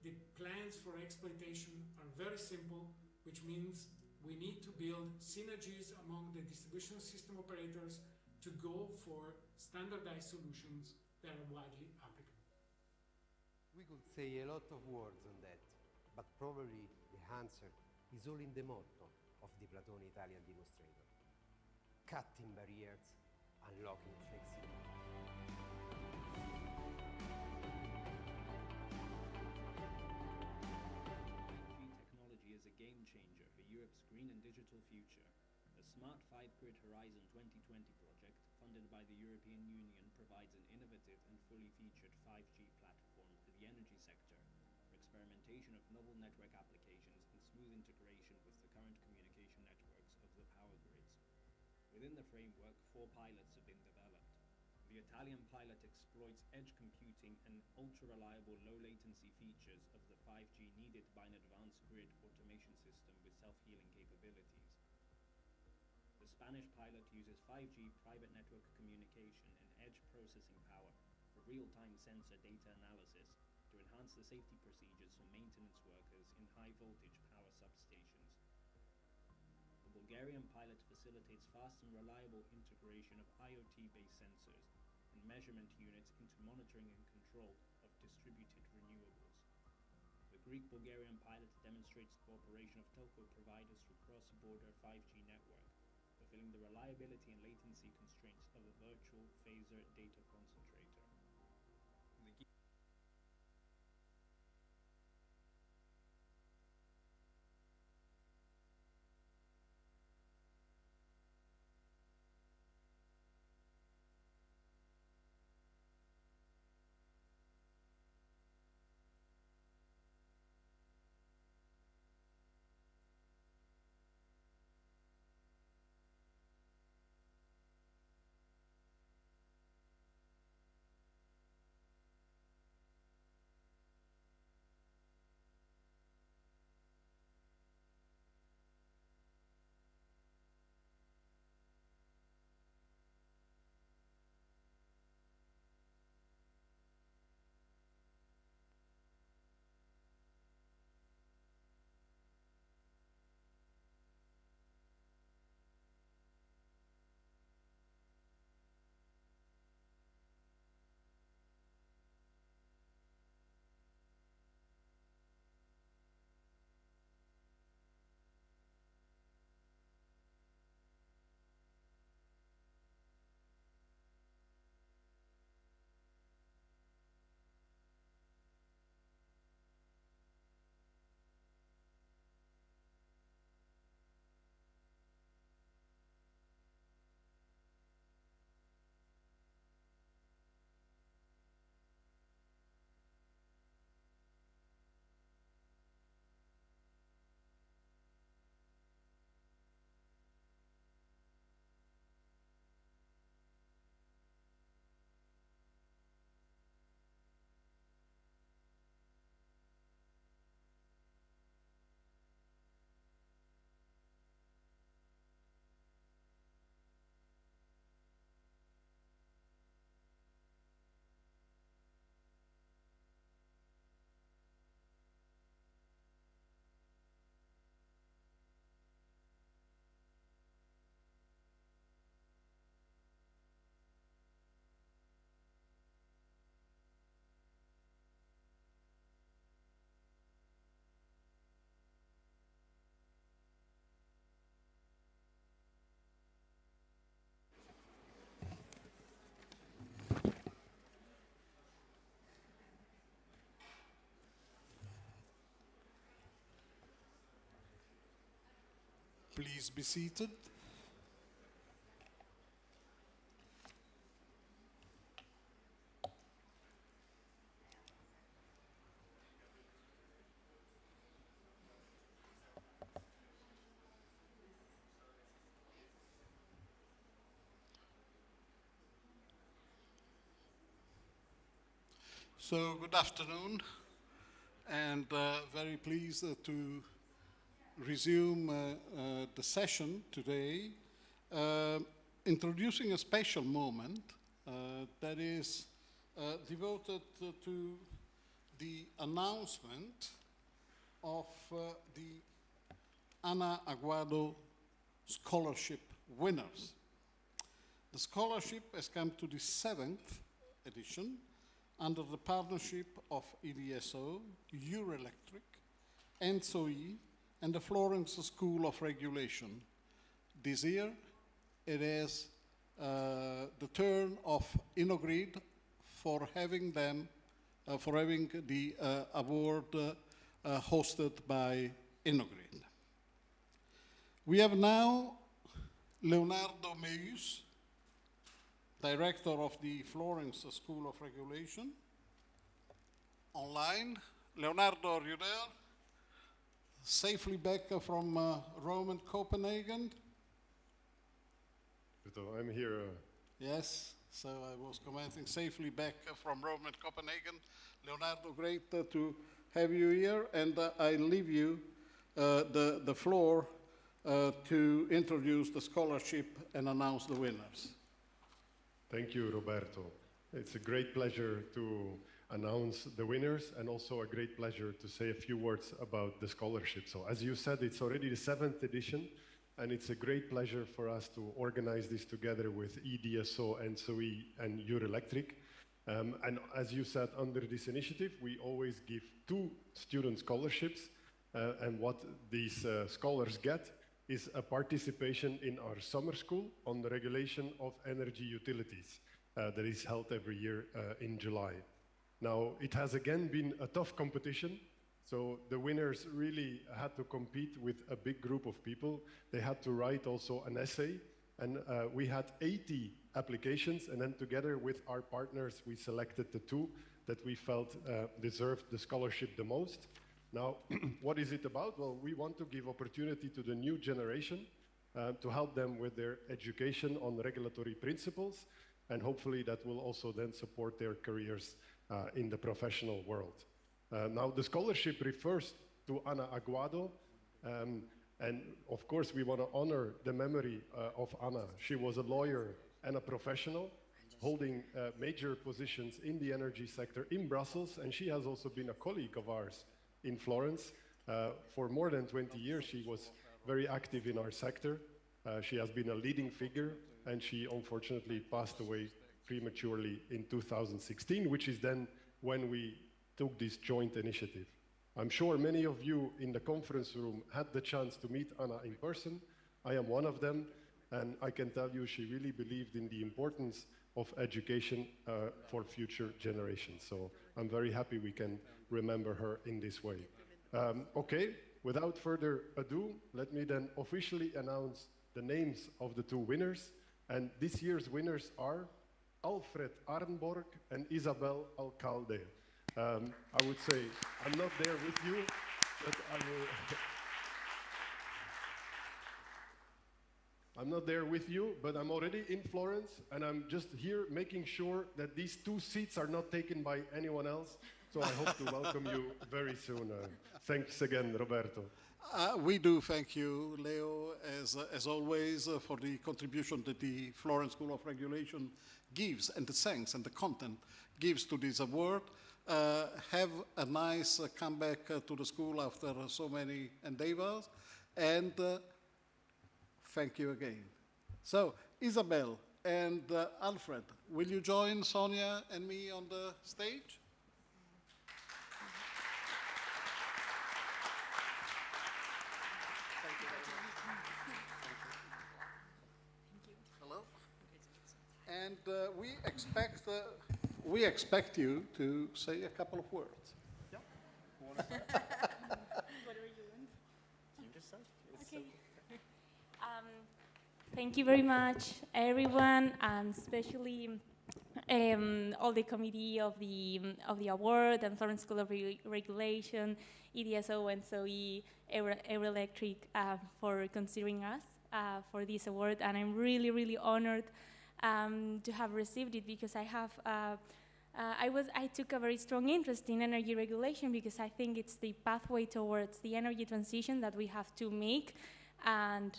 the plans for exploitation are very simple, which means we need to build synergies among the distribution system operators to go for standardized solutions that are widely applicable. We could say a lot of words on that, but probably the answer is all in the motto of the Platone Italian demonstrator: cutting barriers, unlocking flexibility. Technology is a game changer for Europe's green and digital future. The Smart 5-Grid Horizon 2020 project, funded by the European Union, provides an innovative and fully featured 5G platform for the energy sector, for experimentation of novel network applications and smooth integration with the current communication networks of the power grids. Within the framework, 4 pilots have been developed. The Italian pilot exploits edge computing and ultra-reliable low-latency features of the 5G needed by an advanced grid automation system with self-healing capabilities. The Spanish pilot uses 5G private network communication and edge processing power for real-time sensor data analysis to enhance the safety procedures for maintenance workers in high-voltage power substations. The Bulgarian pilot facilitates fast and reliable integration of IoT-based sensors and measurement units into monitoring and control of distributed renewables. The Greek-Bulgarian pilot demonstrates cooperation of telco providers through cross-border 5G network, fulfilling the reliability and latency constraints of a virtual phaser data concentrator. please be seated. So good afternoon, and very pleased to resume the session today, introducing a special moment that is devoted to the announcement of the Ana Aguado Scholarship winners. The scholarship has come to the 7th edition under the partnership of EDSO, Eurelectric, ENSOE, and the Florence School of Regulation. This year, it is the turn of InnoGrid for having the award hosted by InnoGrid. We have now Leonardo Meus, Director of the Florence School of Regulation, online. Leonardo, are you there? Safely back from Rome and Copenhagen? I'm here. Yes, so I was commenting safely back from Rome and Copenhagen. Leonardo, great to have you here, and I leave you the floor to introduce the scholarship and announce the winners. Thank you, Roberto. It's a great pleasure to announce the winners, and also a great pleasure to say a few words about the scholarship. So as you said, it's already the 7th edition, and it's a great pleasure for us to organize this together with EDSO, ENSOE, and Eurelectric. And as you said, under this initiative, we always give 2 student scholarships, and what these scholars get is a participation in our summer school on the regulation of energy utilities that is held every year in July. Now, it has again been a tough competition, so the winners really had to compete with a big group of people. They had to write also an essay, and we had 80 applications, and then together with our partners, we selected the 2 that we felt deserved the scholarship the most. Now, what is it about? Well, we want to give opportunity to the new generation to help them with their education on regulatory principles, and hopefully that will also then support their careers in the professional world. Now, the scholarship refers to Ana Aguado, and of course we want to honor the memory of Ana. She was a lawyer and a professional, holding major positions in the energy sector in Brussels, and she has also been a colleague of ours in Florence. For more than 20 years, she was very active in our sector. She has been a leading figure, and she unfortunately passed away prematurely in 2016, which is then when we took this joint initiative. I'm sure many of you in the conference room had the chance to meet Ana in person. I am one of them, and I can tell you she really believed in the importance of education for future generations. So I'm very happy we can remember her in this way. Okay, without further ado, let me then officially announce the names of the 2 winners. And this year's winners are Alfred Arnborg and Isabel Alcalde. I would say I'm not there with you, but I'm not there with you, but I'm already in Florence, and I'm just here making sure that these 2 seats are not taken by anyone else. So I hope to welcome you very soon. Thanks again, Roberto. We do thank you, Leo, as always, for the contribution that the Florence School of Regulation gives, and the thanks and the content gives to this award. Have a nice comeback to the school after so many endeavors, and thank you again. So, Isabel and Alfred, will you join Sonia and me on the stage? Hello. And we expect you to say a couple of words. Yeah. Whatever you want. You just start. Okay. Thank you very much, everyone, and especially all the committee of the award and Florence School of Regulation, EDSO, and SOE, Euroelectric, for considering us for this award. And I'm really, really honored to have received it, because I took a very strong interest in energy regulation, because I think it's the pathway towards the energy transition that we have to make. And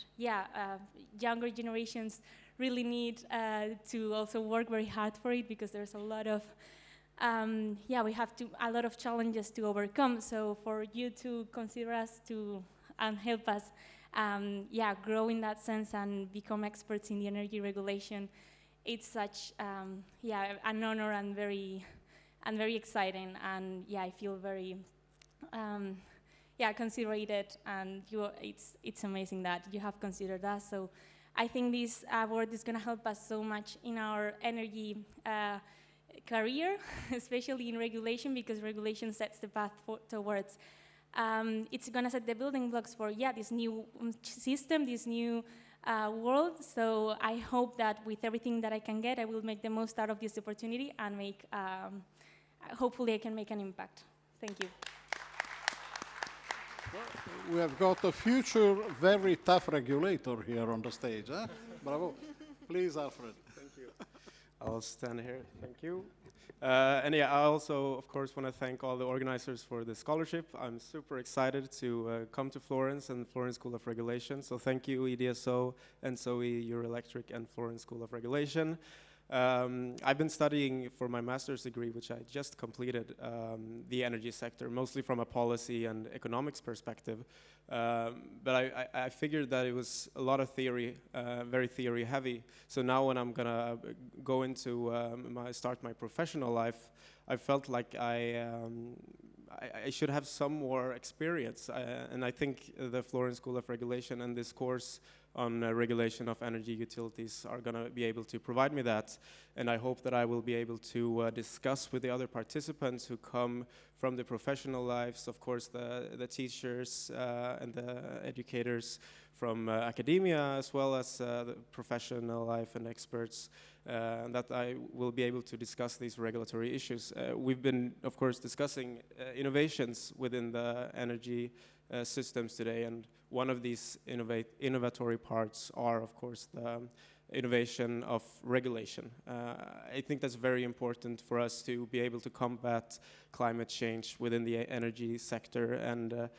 younger generations really need to also work very hard for it, because there's a lot of we have a lot of challenges to overcome. So for you to consider us and help us grow in that sense and become experts in the energy regulation, it's such an honor and very exciting. And I feel very considered, and it's amazing that you have considered us. So I think this award is going to help us so much in our energy career, especially in regulation, because regulation sets the path towards. It's going to set the building blocks for this new system, this new world. So I hope that with everything that I can get, I will make the most out of this opportunity and make. Hopefully, I can make an impact. Thank you. Well, we have got a future very tough regulator here on the stage. Bravo. Please, Alfred. Thank you. I'll stand here. Thank you. And I also, of course, want to thank all the organizers for the scholarship. I'm super excited to come to Florence and Florence School of Regulation. So thank you, EDSO, NSOE, Euroelectric, and Florence School of Regulation. I've been studying for my master's degree, which I just completed, the energy sector, mostly from a policy and economics perspective. But I figured that it was a lot of theory, very theory heavy. So now when I'm gonna go into start my professional life, I felt like I should have some more experience. And I think the Florence School of Regulation and this course on regulation of energy utilities are going to be able to provide me that. And I hope that I will be able to discuss with the other participants who come from the professional lives, of course, the teachers and the educators from academia, as well as the professional life and experts, that I will be able to discuss these regulatory issues. We've been, of course, discussing innovations within the energy systems today, and one of these innovatory parts are, of course, the innovation of regulation. I think that's very important for us to be able to combat climate change within the energy sector and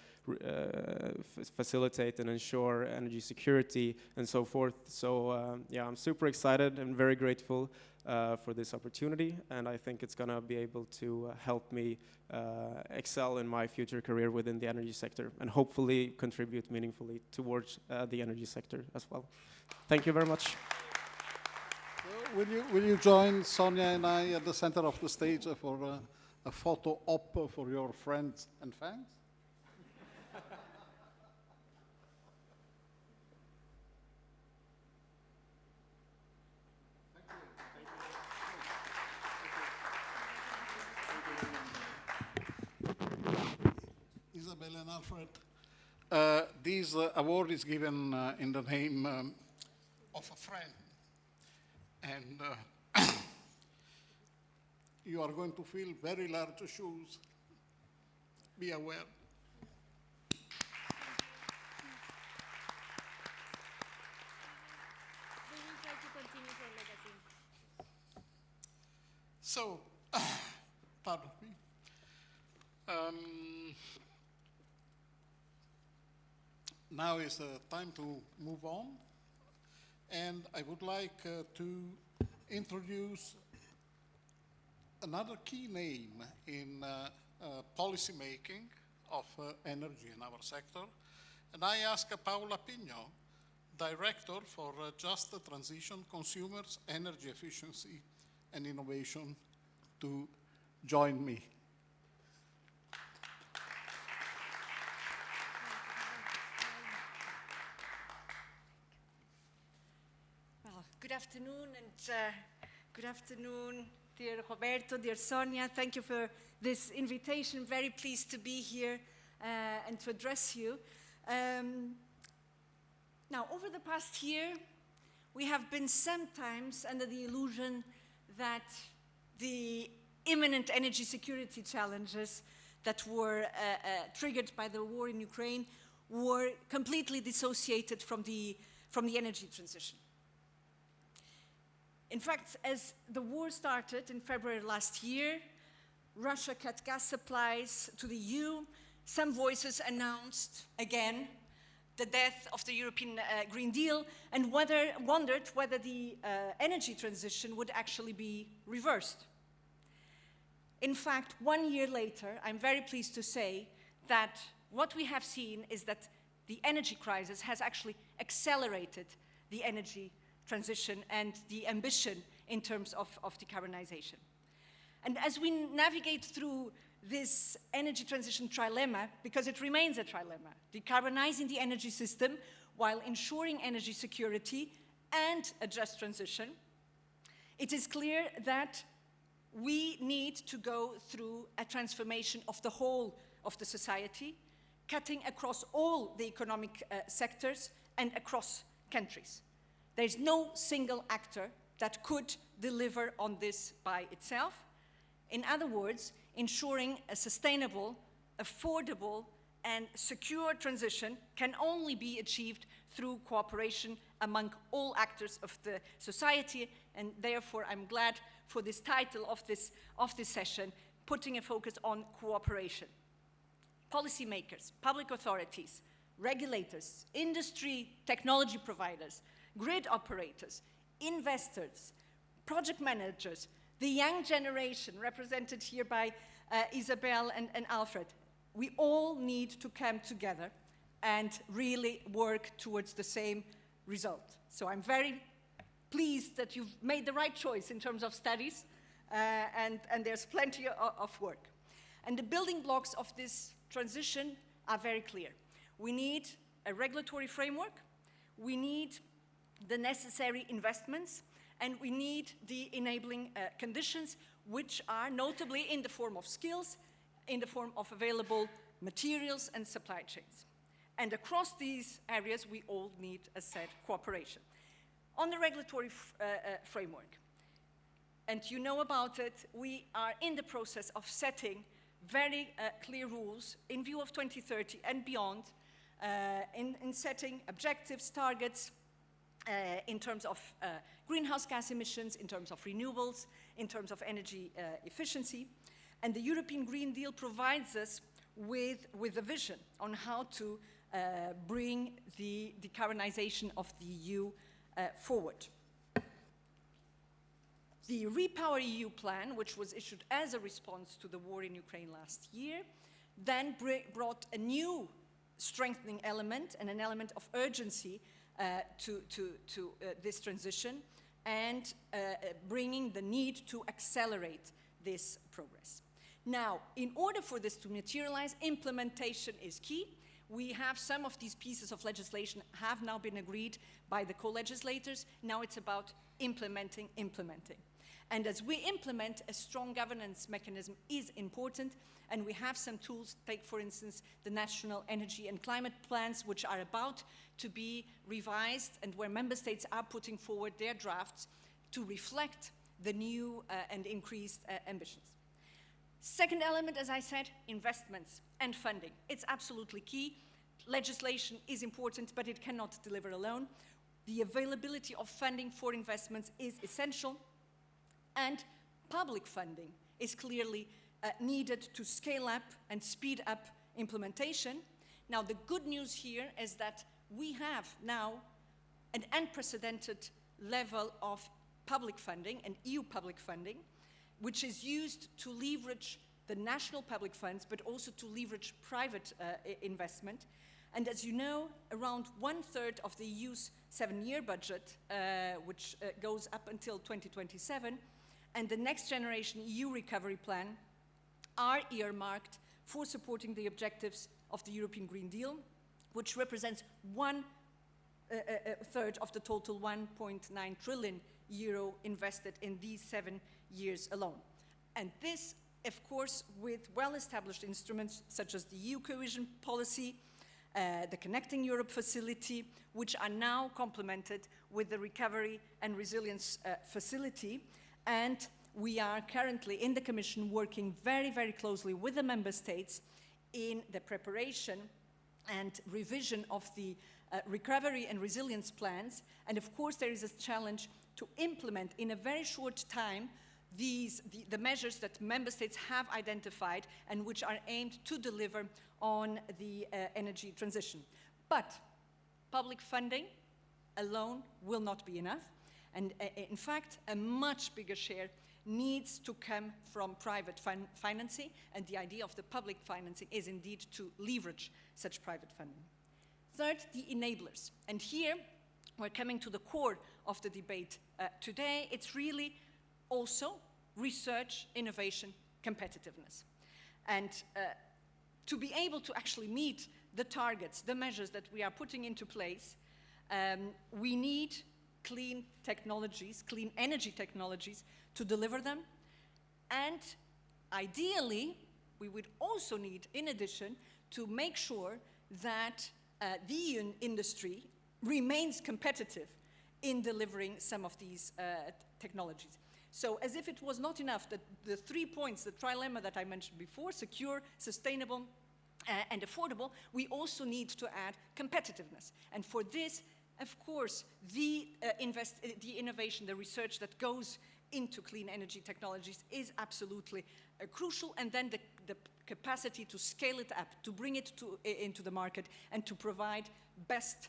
facilitate and ensure energy security and so forth. So I'm super excited and very grateful for this opportunity, and I think it's going to be able to help me excel in my future career within the energy sector and hopefully contribute meaningfully towards the energy sector as well. Thank you very much. Will you join Sonia and I at the center of the stage for a photo op for your friends and fans? Isabel and Alfred, this award is given in the name of a friend, and you are going to fill very large shoes. Be aware. We will try to continue her legacy. So, pardon me. Now is time to move on, and I would like to introduce another key name in policy making of energy in our sector, and I ask Paola Pigno, Director for Just Transition, Consumers, Energy Efficiency and Innovation, to join me. Good afternoon, and good afternoon, dear Roberto, dear Sonia. Thank you for this invitation. Very pleased to be here and to address you. Now, over the past year, we have been sometimes under the illusion that the imminent energy security challenges that were triggered by the war in Ukraine were completely dissociated from the energy transition. In fact, as the war started in February last year, Russia cut gas supplies to the EU. Some voices announced again the death of the European Green Deal and wondered whether the energy transition would actually be reversed. In fact, 1 year later, I'm very pleased to say that what we have seen is that the energy crisis has actually accelerated the energy transition and the ambition in terms of decarbonization. And as we navigate through this energy transition trilemma, because it remains a trilemma, decarbonizing the energy system while ensuring energy security and a just transition, it is clear that we need to go through a transformation of the whole of the society, cutting across all the economic sectors and across countries. There is no single actor that could deliver on this by itself. In other words, ensuring a sustainable, affordable, and secure transition can only be achieved through cooperation among all actors of the society, and therefore I'm glad for this title of this session, putting a focus on cooperation. Policymakers, public authorities, regulators, industry, technology providers, grid operators, investors, project managers, the young generation represented here by Isabel and Alfred, we all need to come together and really work towards the same result. So I'm very pleased that you've made the right choice in terms of studies, and there's plenty of work. And the building blocks of this transition are very clear. We need a regulatory framework, we need the necessary investments, and we need the enabling conditions, which are notably in the form of skills, in the form of available materials and supply chains. And across these areas, we all need, as said, cooperation. On the regulatory framework, and you know about it, we are in the process of setting very clear rules in view of 2030 and beyond, in setting objectives, targets, in terms of greenhouse gas emissions, in terms of renewables, in terms of energy efficiency. And the European Green Deal provides us with a vision on how to bring the decarbonization of the EU forward. The Repower EU plan, which was issued as a response to the war in Ukraine last year, then brought a new strengthening element and an element of urgency to this transition, and bringing the need to accelerate this progress. Now, in order for this to materialize, implementation is key. We have some of these pieces of legislation have now been agreed by the co-legislators. Now it's about implementing. And as we implement, a strong governance mechanism is important, and we have some tools. Take, for instance, the national energy and climate plans, which are about to be revised, and where member states are putting forward their drafts to reflect the new and increased ambitions. Second element, as I said, investments and funding. It's absolutely key. Legislation is important, but it cannot deliver alone. The availability of funding for investments is essential, and public funding is clearly needed to scale up and speed up implementation. Now, the good news here is that we have now an unprecedented level of public funding, and EU public funding, which is used to leverage the national public funds, but also to leverage private investment. And as you know, around 1/3 of the EU's 7-year budget, which goes up until 2027, and the Next Generation EU Recovery Plan are earmarked for supporting the objectives of the European Green Deal, which represents 1/3 of the total 1.9 trillion euro invested in these 7 years alone. And this, of course, with well-established instruments such as the EU cohesion policy, the Connecting Europe facility, which are now complemented with the Recovery and Resilience facility. And we are currently in the Commission working very, very closely with the Member States in the preparation and revision of the recovery and resilience plans. And of course, there is a challenge to implement in a very short time the measures that Member States have identified and which are aimed to deliver on the energy transition. But public funding alone will not be enough. And in fact, a much bigger share needs to come from private financing, and the idea of the public financing is indeed to leverage such private funding. Third, the enablers. And here, we're coming to the core of the debate today. It's really also research, innovation, competitiveness. And to be able to actually meet the targets, the measures that we are putting into place, we need clean technologies, clean energy technologies to deliver them. And ideally, we would also need, in addition, to make sure that the industry remains competitive in delivering some of these technologies. So as if it was not enough that the 3 points, the trilemma that I mentioned before, secure, sustainable, and affordable, we also need to add competitiveness. And for this, of course, the innovation, the research that goes into clean energy technologies is absolutely crucial, and then the capacity to scale it up, to bring it into the market, and to provide best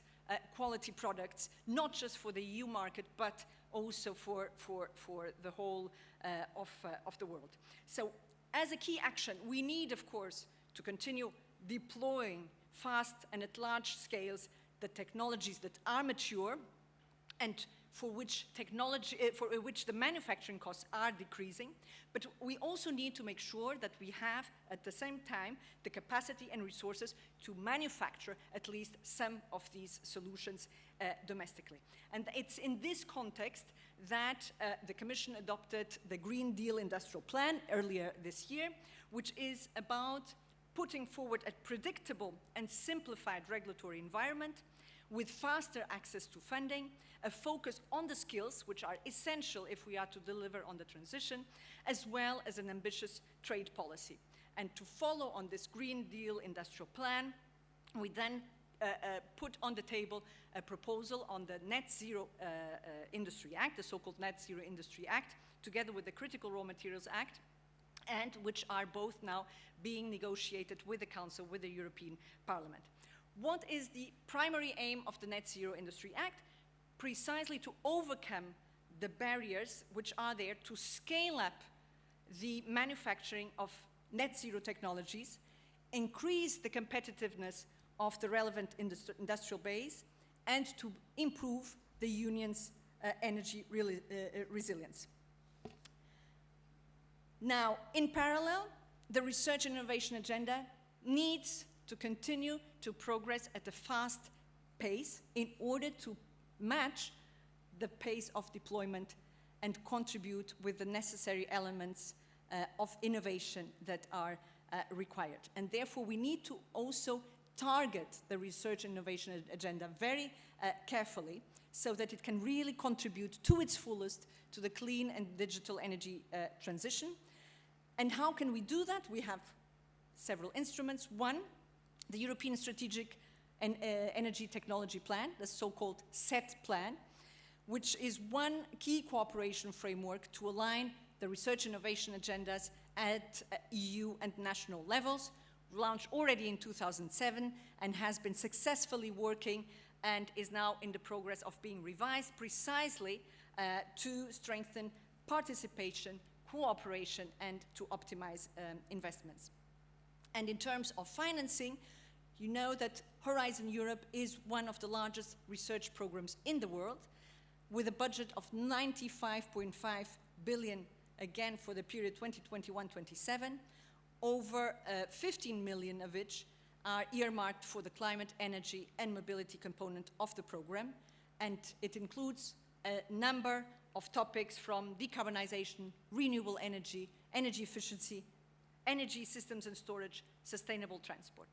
quality products, not just for the EU market, but also for the whole of the world. So as a key action, we need, of course, to continue deploying fast and at large scales the technologies that are mature and for which the manufacturing costs are decreasing. But we also need to make sure that we have, at the same time, the capacity and resources to manufacture at least some of these solutions domestically. And it's in this context that the Commission adopted the Green Deal Industrial Plan earlier this year, which is about putting forward a predictable and simplified regulatory environment with faster access to funding, a focus on the skills which are essential if we are to deliver on the transition, as well as an ambitious trade policy. And to follow on this Green Deal Industrial Plan, we then put on the table a proposal on the Net Zero Industry Act, the so-called Net Zero Industry Act, together with the Critical Raw Materials Act, and which are both now being negotiated with the Council, with the European Parliament. What is the primary aim of the Net Zero Industry Act? Precisely to overcome the barriers which are there to scale up the manufacturing of net zero technologies, increase the competitiveness of the relevant industrial base, and to improve the Union's energy resilience. Now, in parallel, the research and innovation agenda needs to continue to progress at a fast pace in order to match the pace of deployment and contribute with the necessary elements of innovation that are required. And therefore, we need to also target the research and innovation agenda very carefully so that it can really contribute to its fullest to the clean and digital energy transition. And how can we do that? We have several instruments. One, the European Strategic and Energy Technology Plan, the so-called SET plan, which is one key cooperation framework to align the research innovation agendas at EU and national levels, launched already in 2007 and has been successfully working and is now in the progress of being revised precisely to strengthen participation, cooperation, and to optimize investments. And in terms of financing, you know that Horizon Europe is one of the largest research programs in the world, with a budget of 95.5 billion, again for the period 2021-27, over 15 million of which are earmarked for the climate, energy, and mobility component of the program. And it includes a number of topics from decarbonization, renewable energy, energy efficiency, energy systems and storage, sustainable transport.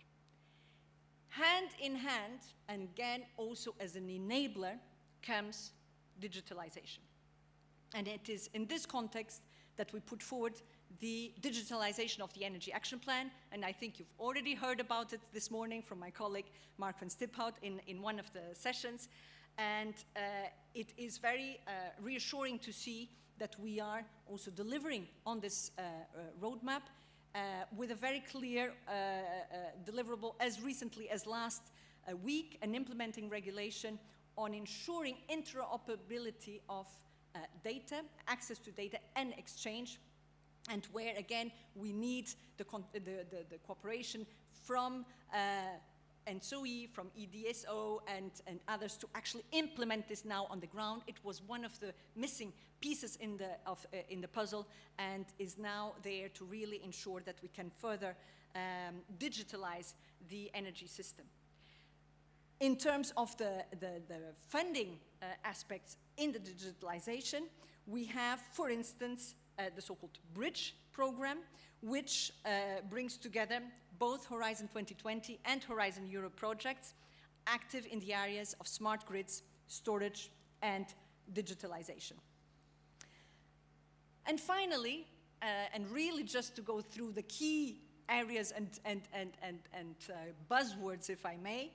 Hand in hand, and again also as an enabler, comes digitalization. And it is in this context that we put forward the digitalization of the Energy Action Plan, and I think you've already heard about it this morning from my colleague Mark van Stiphout in one of the sessions, and it is very reassuring to see that we are also delivering on this roadmap with a very clear deliverable as recently as last week, an implementing regulation on ensuring interoperability of data, access to data and exchange, and where again we need the cooperation from ENTSO-E, from EDSO and others to actually implement this now on the ground. It was one of the missing pieces in the puzzle and is now there to really ensure that we can further digitalize the energy system. In terms of the funding aspects in the digitalization, we have, for instance, the so-called Bridge program, which brings together both Horizon 2020 and Horizon Europe projects active in the areas of smart grids, storage, and digitalization. And finally, and really just to go through the key areas and buzzwords, if I may,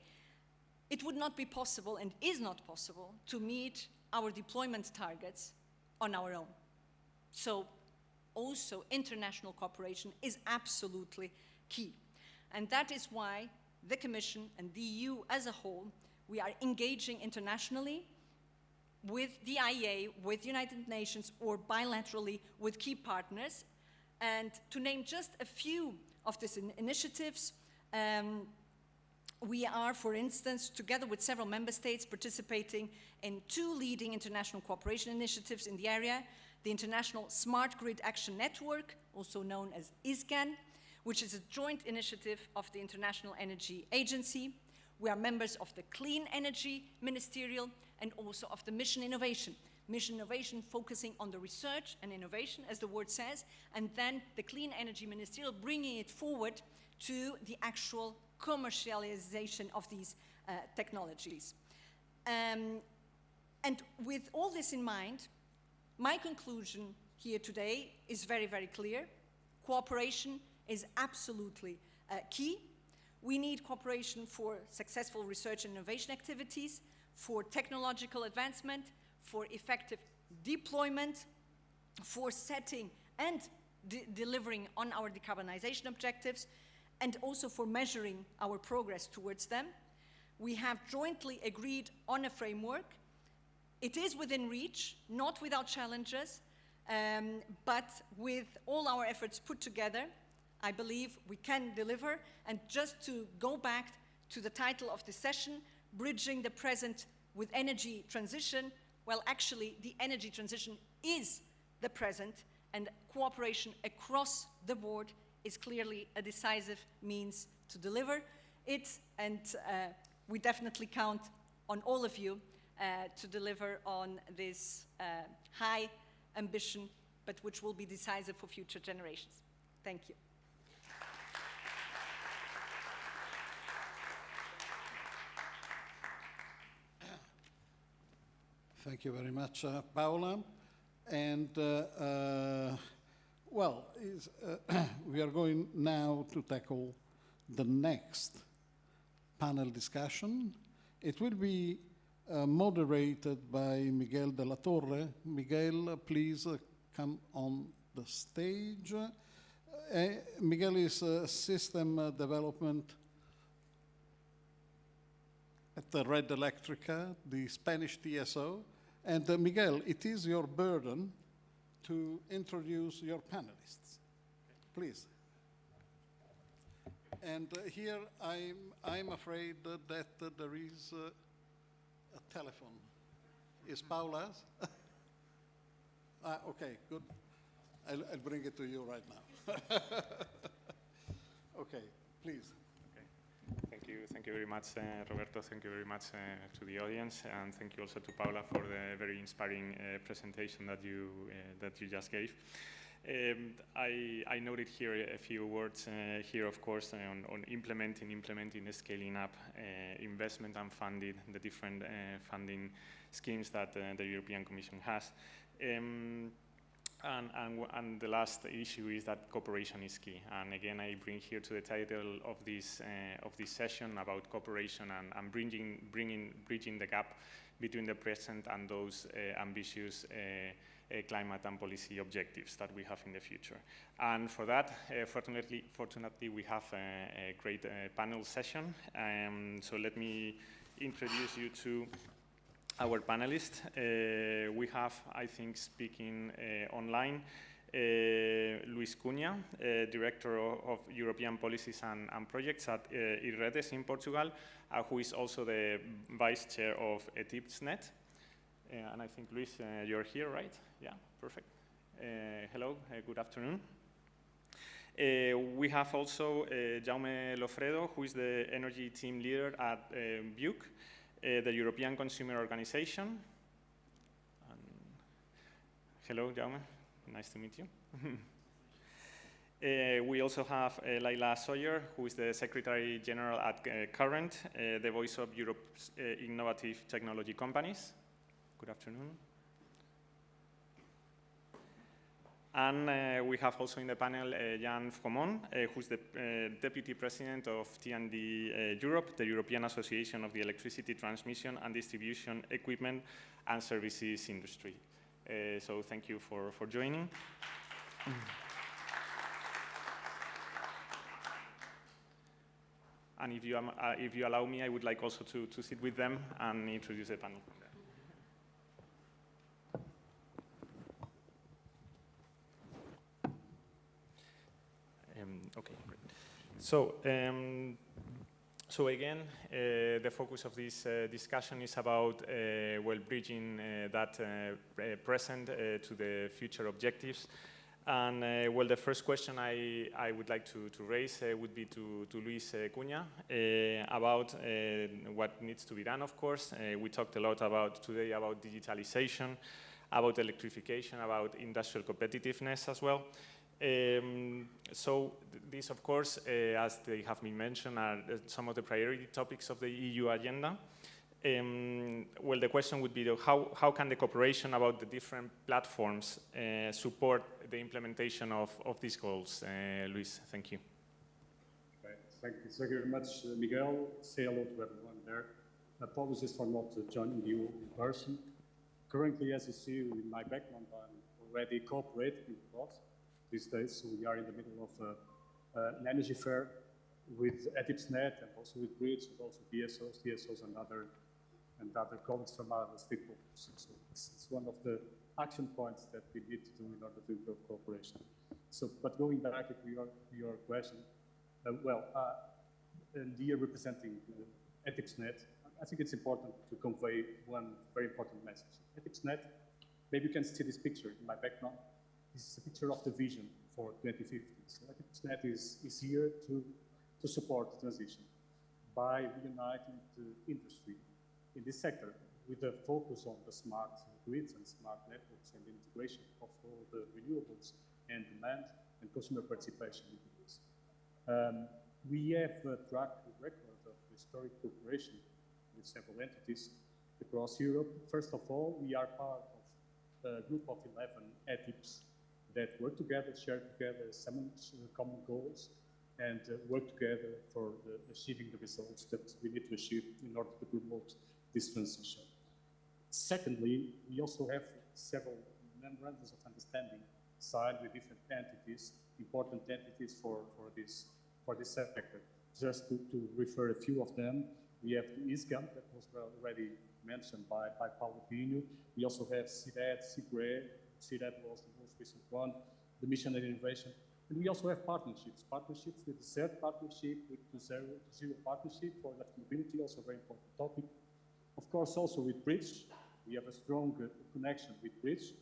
it would not be possible and is not possible to meet our deployment targets on our own. So also international cooperation is absolutely key. And that is why the Commission and the EU as a whole, we are engaging internationally with the IEA, with United Nations, or bilaterally with key partners. And to name just a few of these initiatives, we are, for instance, together with several member states, participating in 2 leading international cooperation initiatives in the area: the International Smart Grid Action Network, also known as ISGAN, which is a joint initiative of the International Energy Agency. We are members of the Clean Energy Ministerial and also of the Mission Innovation. Mission Innovation focusing on the research and innovation, as the word says, and then the Clean Energy Ministerial bringing it forward to the actual commercialization of these technologies. And with all this in mind, my conclusion here today is very, very clear. Cooperation is absolutely key. We need cooperation for successful research and innovation activities, for technological advancement, for effective deployment, for setting and delivering on our decarbonization objectives, and also for measuring our progress towards them. We have jointly agreed on a framework. It is within reach, not without challenges, but with all our efforts put together, I believe we can deliver. And just to go back to the title of this session, Bridging the Present with Energy Transition, well, actually, the energy transition is the present, and cooperation across the board is clearly a decisive means to deliver it, and we definitely count on all of you to deliver on this high ambition, but which will be decisive for future generations. Thank you. Thank you very much, Paola. And well, we are going now to tackle the next panel discussion. It will be moderated by Miguel de la Torre. Miguel, please come on the stage. Miguel is System Development at the Red Electrica, the Spanish TSO. And Miguel, it is your burden to introduce your panelists. Please. And here I'm afraid that there is a telephone. Is Paula's? Okay, good. I'll bring it to you right now. Okay, please. Thank you very much, Roberto. Thank you very much to the audience, and thank you also to Paula for the very inspiring presentation that you just gave. I noted here a few words here, of course, on implementing, scaling up investment and funding, the different funding schemes that the European Commission has. And the last issue is that cooperation is key. And again, I bring here to the title of this session about cooperation and bridging the gap between the present and those ambitious climate and policy objectives that we have in the future. And for that, fortunately, we have a great panel session. So let me introduce you to our panelists. We have, I think, speaking online, Luis Cunha, Director of European Policies and Projects at InnoGrid in Portugal, who is also the Vice Chair of ETIPSNet. And I think, Luis, you're here, right? Yeah, perfect. Hello, good afternoon. We have also Jaume Lofredo, who is the Energy Team Leader at BUC, the European Consumer Organization. Hello, Jaume. Nice to meet you. We also have Laila Sawyer, who is the Secretary General at Current, the voice of Europe's innovative technology companies. Good afternoon. And we have also in the panel Jan Fromont, who's the Deputy President of T&D Europe, the European Association of the Electricity Transmission and Distribution Equipment and Services Industry. So thank you for joining. And if you allow me, I would like also to sit with them and introduce the panel. Okay, great. So, so again, the focus of this discussion is about bridging that present to the future objectives. And well, the first question I would like to raise would be to Luis Cunha about what needs to be done, of course. We talked a lot today about digitalization, about electrification, about industrial competitiveness as well. So these, of course, as they have been mentioned, are some of the priority topics of the EU agenda. Well, the question would be, how can the cooperation about the different platforms support the implementation of these goals? Luis, thank you. Okay. Thank you very much, Miguel. Say hello to everyone there. Apologies for not joining you in person. Currently, as you see in my background, I'm already cooperating a lot these days. So we are in the middle of an energy fair with ETIPSNet and also with Bridge, and also DSOs and other colleagues from other stakeholders. So it's one of the action points that we need to do in order to improve cooperation. So, but going back to your question, and here representing ETIPSNet, I think it's important to convey one very important message. ETIPSNet, maybe you can see this picture in my background. This is a picture of the vision for 2050. So ETIPSNet is here to support the transition by reuniting the industry in this sector with a focus on the smart grids and smart networks and the integration of all the renewables and demand and consumer participation into this. We have a track record of historic cooperation with several entities across Europe. First of all, we are part of a group of 11 ETIPs that work together, share together some common goals, and work together for achieving the results that we need to achieve in order to promote this transition. Secondly, we also have several memorandums of understanding signed with different entities, important entities for this sector. Just to refer a few of them, we have the ISGAM that was already mentioned by Paulo Pinho. We also have CIDED, CIPRE. CIDED was the most recent one, the Mission and Innovation. And we also have partnerships with the CERT partnership, with the Zero partnership for electromobility, also a very important topic. Of course, also with Bridge, we have a strong connection with Bridge,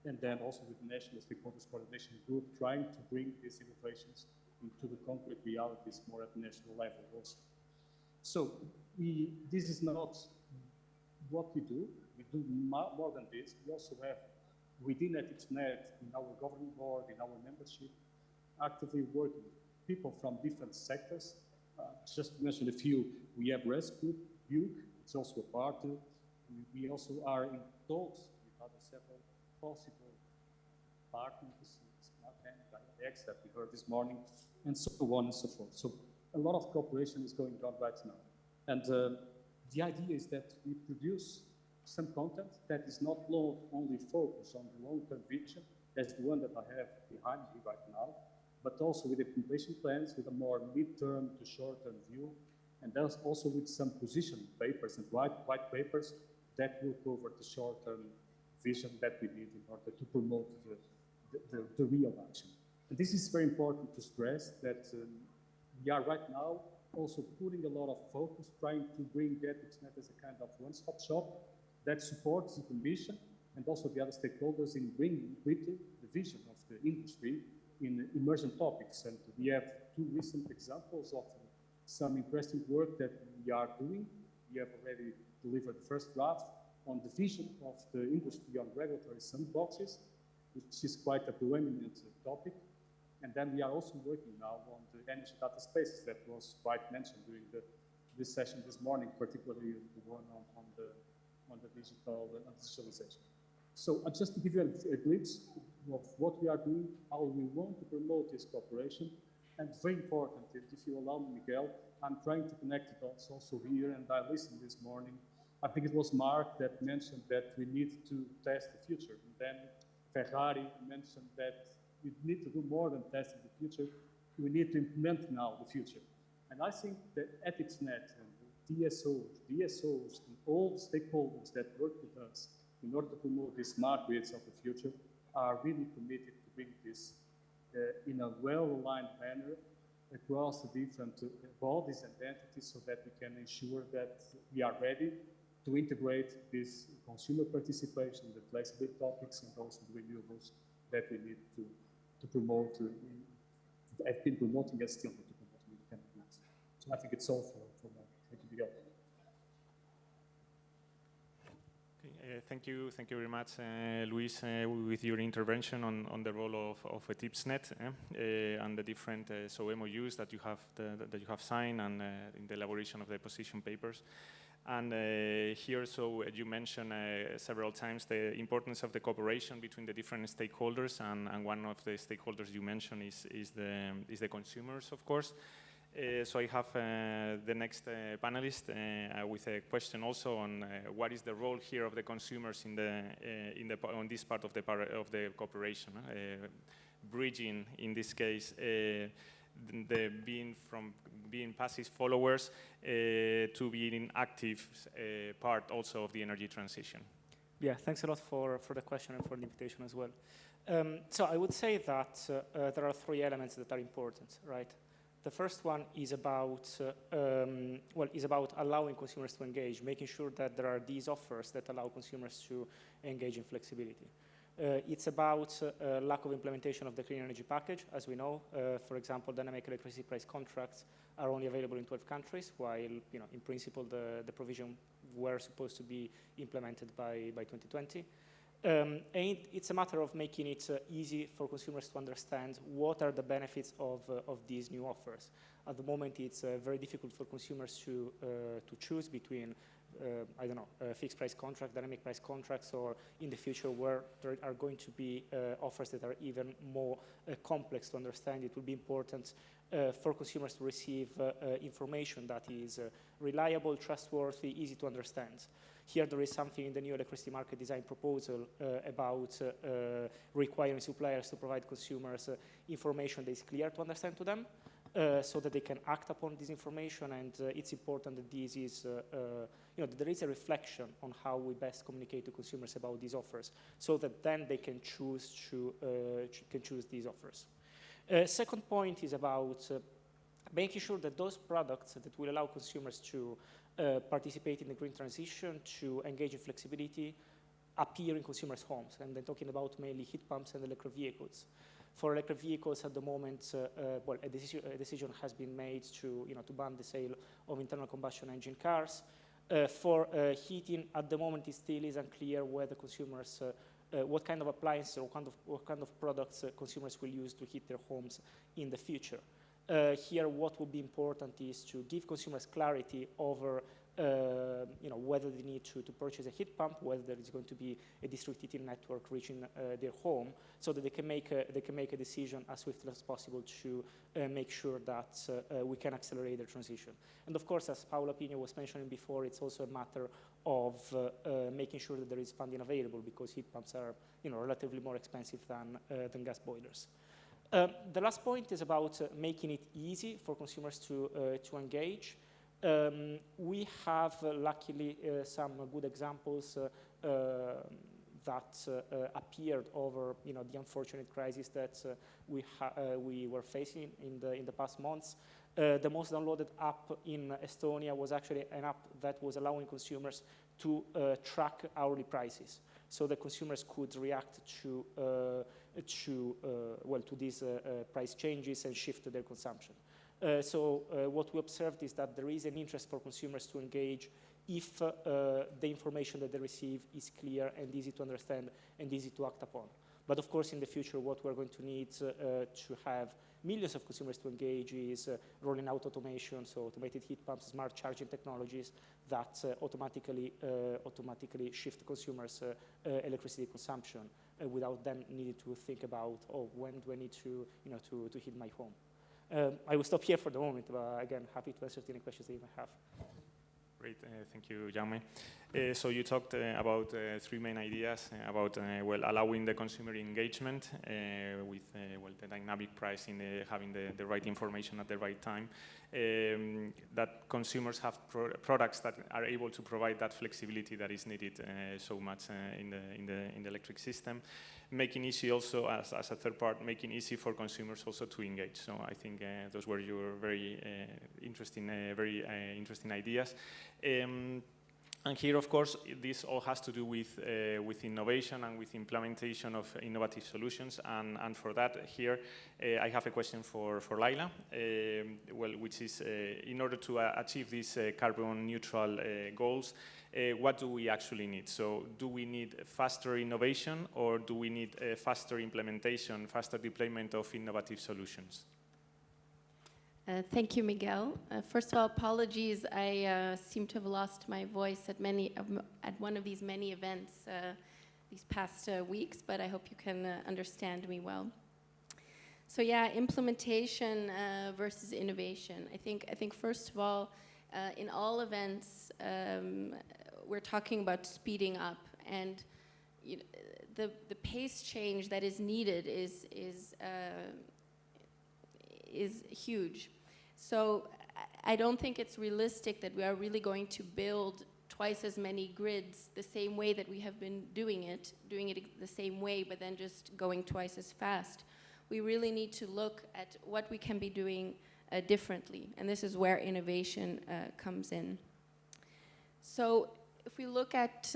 and then also with the National Stakeholders Coordination Group, trying to bring these innovations into the concrete realities more at the national level also. So this is not what we do. We do more than this. We also have within EthicsNet, in our governing board, in our membership, actively working with people from different sectors. Just to mention a few, we have Rescue, Buke, it's also a partner. We also are in talks with other several possible partners, SmartN, X that we heard this morning, and so on and so forth. So a lot of cooperation is going on right now. And the idea is that we produce some content that is not only focused on the long-term vision, as the one that I have behind me right now, but also with the completion plans, with a more mid-term to short-term view, and thus also with some position papers and white papers that will cover the short-term vision that we need in order to promote the real action. And this is very important to stress that we are right now also putting a lot of focus, trying to bring EthicsNet as a kind of one-stop shop that supports the Commission and also the other stakeholders in bringing quickly the vision of the industry in emergent topics. And we have two recent examples of some interesting work that we are doing. We have already delivered the first draft on the vision of the industry on regulatory sandboxes, which is quite a preeminent topic. And then we are also working now on the energy data spaces that was quite mentioned during this session this morning, particularly the one on the digitalization. So just to give you a glimpse of what we are doing, how we want to promote this cooperation, and very important, if you allow me, Miguel, I'm trying to connect it also here, and I listened this morning. I think it was Mark that mentioned that we need to test the future, and then Ferrari mentioned that we need to do more than testing the future, we need to implement now the future. And I think that EthicsNet and DSOs, and all the stakeholders that work with us in order to promote these smart grids of the future are really committed to bring this in a well-aligned manner across the different bodies and entities so that we can ensure that we are ready to integrate this consumer participation, the flexible topics, and also the renewables that we need to promote, have been promoting and still need to promote in the coming months. So I think it's all for now. Thank you, Miguel. Thank you very much, Luis, with your intervention on the role of EthicsNet and the different MOUs that you have signed and in the elaboration of the position papers. And here, so you mentioned several times the importance of the cooperation between the different stakeholders, and one of the stakeholders you mentioned is the consumers, of course. So I have the next panelist with a question also on what is the role here of the consumers on this part of the cooperation, bridging in this case being passive followers to being active part also of the energy transition. Yeah, thanks a lot for the question and for the invitation as well. So I would say that there are three elements that are important, right? The first one is about allowing consumers to engage, making sure that there are these offers that allow consumers to engage in flexibility. It's about lack of implementation of the clean energy package. As we know, for example, dynamic electricity price contracts are only available in 12 countries, while in principle the provision were supposed to be implemented by 2020. And it's a matter of making it easy for consumers to understand what are the benefits of these new offers. At the moment, it's very difficult for consumers to choose between, I don't know, fixed price contract, dynamic price contracts, or in the future where there are going to be offers that are even more complex to understand. It will be important for consumers to receive information that is reliable, trustworthy, easy to understand. Here there is something in the new electricity market design proposal about requiring suppliers to provide consumers information that is clear to understand to them, so that they can act upon this information. And it's important that this is, that there is a reflection on how we best communicate to consumers about these offers, so that then they can choose these offers. Second point is about making sure that those products that will allow consumers to participate in the green transition, to engage in flexibility, appear in consumers' homes. And I'm talking about mainly heat pumps and electric vehicles. For electric vehicles at the moment, a decision has been made to ban the sale of internal combustion engine cars. For heating, at the moment, it still is unclear whether consumers what kind of appliances or what kind of products consumers will use to heat their homes in the future. Here, what will be important is to give consumers clarity over whether they need to purchase a heat pump, whether there is going to be a district heating network reaching their home, so that they can make a decision as swiftly as possible to make sure that we can accelerate the transition. And of course, as Paola Pino was mentioning before, it's also a matter of making sure that there is funding available, because heat pumps are relatively more expensive than gas boilers. The last point is about making it easy for consumers to engage. We have, luckily, some good examples that appeared over the unfortunate crisis that we were facing in the past months. The most downloaded app in Estonia was actually an app that was allowing consumers to track hourly prices, so that consumers could react to these price changes and shift their consumption. So what we observed is that there is an interest for consumers to engage if the information that they receive is clear and easy to understand and easy to act upon. But of course, in the future, what we're going to need to have millions of consumers to engage is rolling out automation, so automated heat pumps, smart charging technologies that automatically shift consumers' electricity consumption without them needing to think about, oh, when do I need to heat my home? I will stop here for the moment, but again, happy to answer any questions that you might have. Great, thank you, Jaume. So you talked about three main ideas about allowing the consumer engagement with the dynamic pricing, having the right information at the right time, that consumers have products that are able to provide that flexibility that is needed so much in the electric system. Making easy also, as a third part, making easy for consumers also to engage. So I think those were your very interesting ideas. And here, of course, this all has to do with innovation and with implementation of innovative solutions. And for that, here, I have a question for Laila, which is, in order to achieve these carbon neutral goals, what do we actually need? So do we need faster innovation, or do we need faster implementation, faster deployment of innovative solutions? Thank you, Miguel. First of all, apologies. I seem to have lost my voice at one of these many events these past weeks, but I hope you can understand me well. So yeah, implementation versus innovation. I think first of all, in all events, we're talking about speeding up, and the pace change that is needed is huge. So I don't think it's realistic that we are really going to build twice as many grids the same way that we have been doing it the same way, but then just going twice as fast. We really need to look at what we can be doing differently, and this is where innovation comes in. So if we look at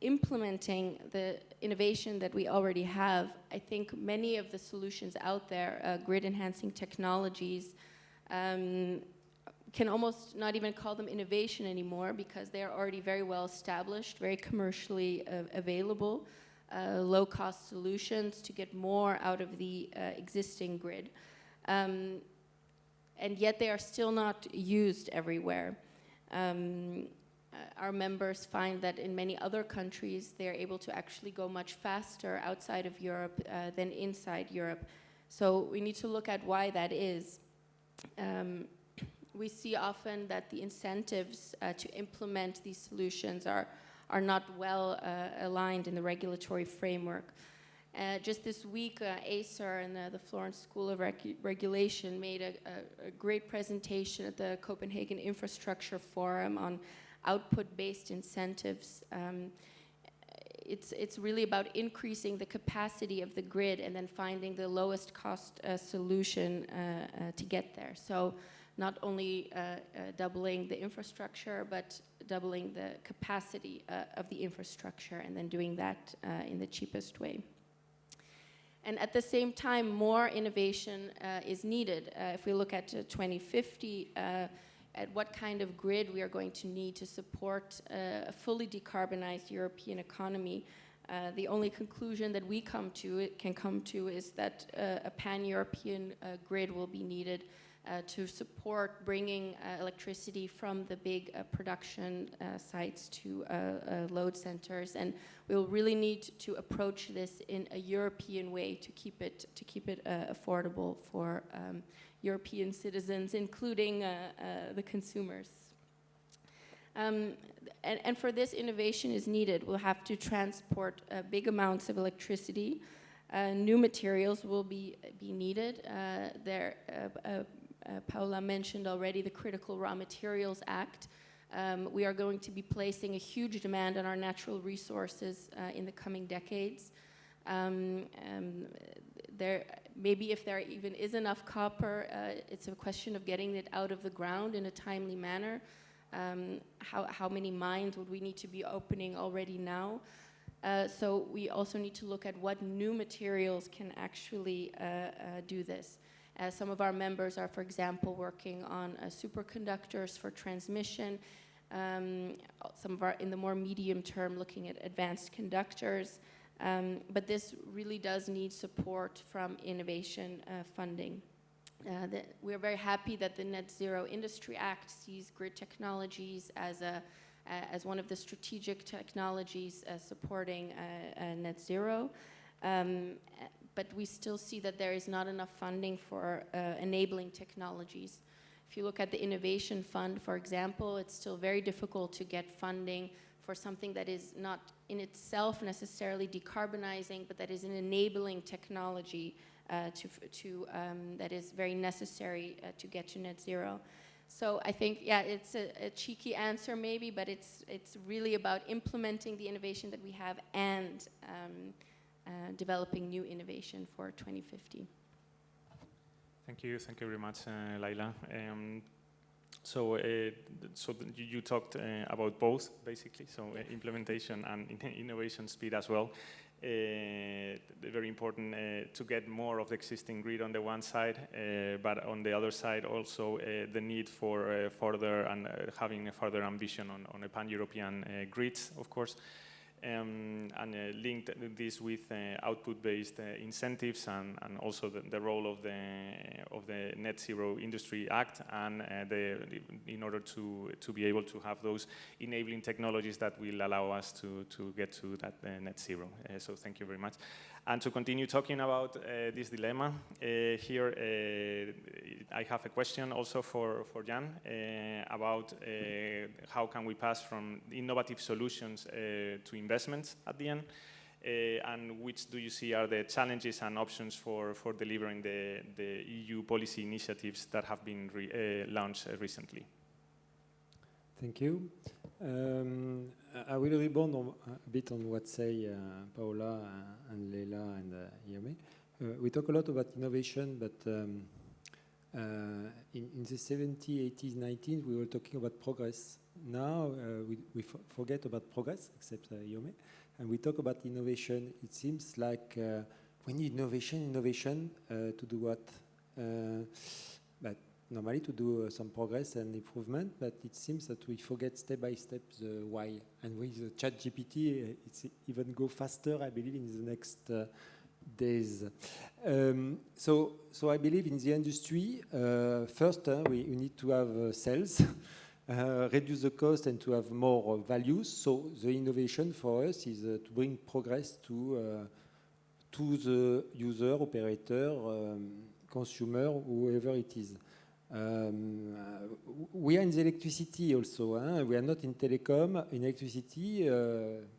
implementing the innovation that we already have, I think many of the solutions out there, grid enhancing technologies, can almost not even call them innovation anymore, because they're already very well established, very commercially available, low-cost solutions to get more out of the existing grid. And yet they are still not used everywhere. Our members find that in many other countries, they're able to actually go much faster outside of Europe than inside Europe. So we need to look at why that is. We see often that the incentives to implement these solutions are not well aligned in the regulatory framework. Just this week, Acer and the Florence School of Regulation made a great presentation at the Copenhagen Infrastructure Forum on output-based incentives. It's really about increasing the capacity of the grid and then finding the lowest cost solution to get there. So not only doubling the infrastructure, but doubling the capacity of the infrastructure, and then doing that in the cheapest way. And at the same time, more innovation is needed. If we look at 2050, at what kind of grid we are going to need to support a fully decarbonized European economy, The only conclusion that we can come to is that a pan-European grid will be needed to support bringing electricity from the big production sites to load centers, and we will really need to approach this in a European way to keep it affordable for European citizens, including the consumers. And for this, innovation is needed. We'll have to transport big amounts of electricity. New materials will be needed. Paola mentioned already the Critical Raw Materials Act. We are going to be placing a huge demand on our natural resources in the coming decades. Maybe if there even is enough copper, it's a question of getting it out of the ground in a timely manner. How many mines would we need to be opening already now? So we also need to look at what new materials can actually do this. Some of our members are, for example, working on superconductors for transmission. Some of our, in the more medium term, looking at advanced conductors. But this really does need support from innovation funding. We are very happy that the Net Zero Industry Act sees grid technologies as one of the strategic technologies supporting net zero. But we still see that there is not enough funding for enabling technologies. If you look at the Innovation Fund, for example, it's still very difficult to get funding for something that is not in itself necessarily decarbonizing, but that is an enabling technology that is very necessary to get to net zero. So I think, yeah, it's a cheeky answer maybe, but it's really about implementing the innovation that we have and developing new innovation for 2050. Thank you very much, Laila. So you talked about both, basically, so implementation and innovation speed as well. Very important to get more of the existing grid on the one side, but on the other side also the need for further and having a further ambition on a pan-European grids, of course. And linked this with output-based incentives and also the role of the Net Zero Industry Act, and in order to be able to have those enabling technologies that will allow us to get to that net zero. So thank you very much. And to continue talking about this dilemma, here I have a question also for Jan about how can we pass from innovative solutions to investments at the end, and which do you see are the challenges and options for delivering the EU policy initiatives that have been launched recently? Thank you. I will rebound a bit on what say Paola and Leila and Yome. We talk a lot about innovation, but in the 70s, 80s, 90s, we were talking about progress. Now we forget about progress, except Yome, and we talk about innovation. It seems like we need innovation to do what? But normally to do some progress and improvement, but it seems that we forget step by step the why. And with ChatGPT, it's even go faster, I believe, in the next days. So I believe in the industry, first we need to have sales, reduce the cost and to have more values. So the innovation for us is to bring progress to the user, operator, consumer, whoever it is. We are in the electricity also. We are not in telecom. In electricity,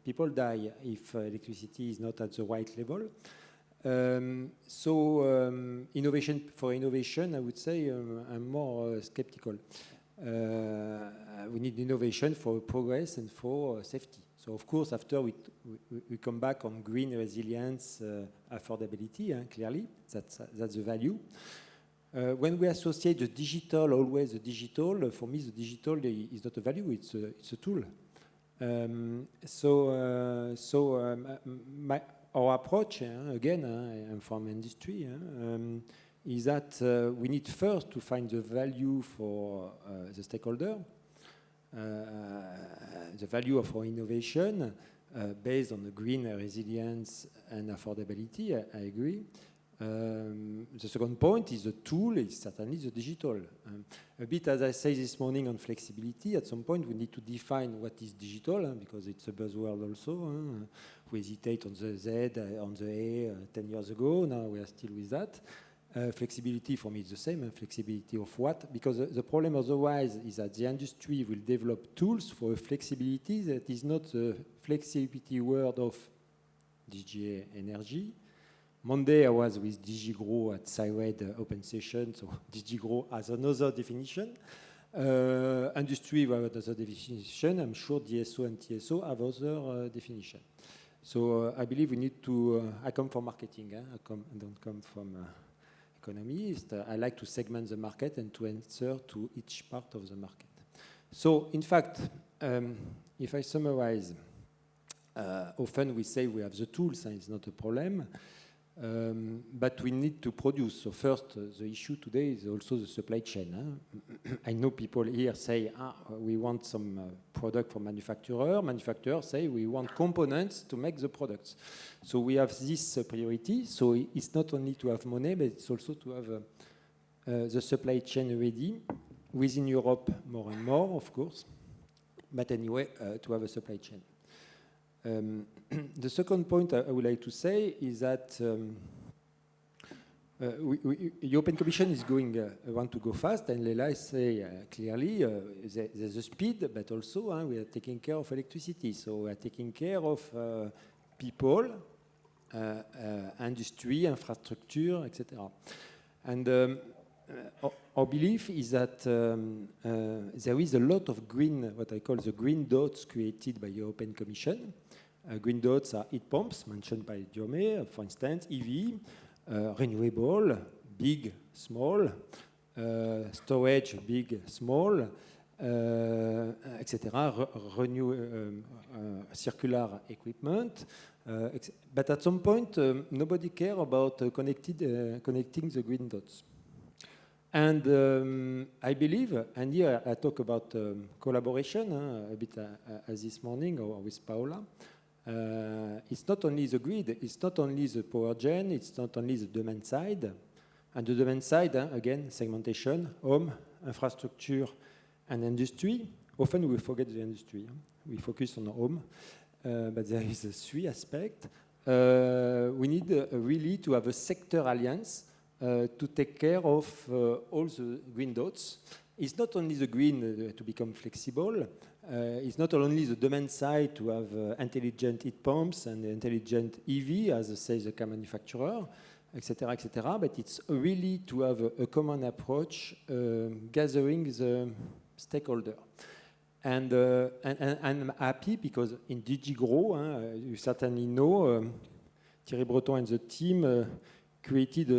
people die if electricity is not at the right level. Innovation for innovation, I would say I'm more skeptical. We need innovation for progress and for safety. So of course, after we come back on green resilience, affordability, clearly, that's the value. When we associate the digital, always the digital, for me the digital is not a value, it's a tool. Our approach, again, I'm from industry, is that we need first to find the value for the stakeholder, the value of our innovation, based on the green resilience and affordability. I agree. The second point is the tool is certainly the digital. A bit as I say this morning on flexibility, at some point we need to define what is digital, because it's a buzzword also. We hesitate on the Z, on the A 10 years ago, now we are still with that. Flexibility for me is the same, flexibility of what? Because the problem otherwise is that the industry will develop tools for a flexibility that is not the flexibility word of DGA Energy. Monday I was with DG Grow at Cywed Open Session, so DG Grow has another definition. Industry have another definition. I'm sure DSO and TSO have other definition. So I believe we need to, I come from marketing, I don't come from economist. I like to segment the market and to answer to each part of the market. So in fact, if I summarize, often we say we have the tools and it's not a problem. But we need to produce. So first, the issue today is also the supply chain. I know people here say, we want some product from manufacturer. Manufacturers say, we want components to make the products. So we have this priority. So it's not only to have money, but it's also to have the supply chain ready. Within Europe, more and more, of course. But anyway, to have a supply chain. The second point I would like to say is that the European Commission is going want to go fast, and Leila say clearly there's a speed, but also we are taking care of electricity, so we are taking care of people, industry, infrastructure, etc. And our belief is that there is a lot of green, what I call the green dots created by the European Commission. Green dots are heat pumps, mentioned by Diome, for instance, EV, renewable, big, small, storage, big, small, etc., circular equipment. But at some point, nobody cares about connecting the green dots. And I believe, and here I talk about collaboration a bit as this morning or with Paola. It's not only the grid, it's not only the power gen, it's not only the demand side. And the demand side, again, segmentation, home, infrastructure, and industry. Often we forget the industry. We focus on home, but there is a three aspect. We need really to have a sector alliance to take care of all the green dots. It's not only the green to become flexible. It's not only the demand side to have intelligent heat pumps and intelligent EV, as says the car manufacturer, etc., etc. But it's really to have a common approach, gathering the stakeholder. And I'm happy because in DG Grow, you certainly know, Thierry Breton and the team created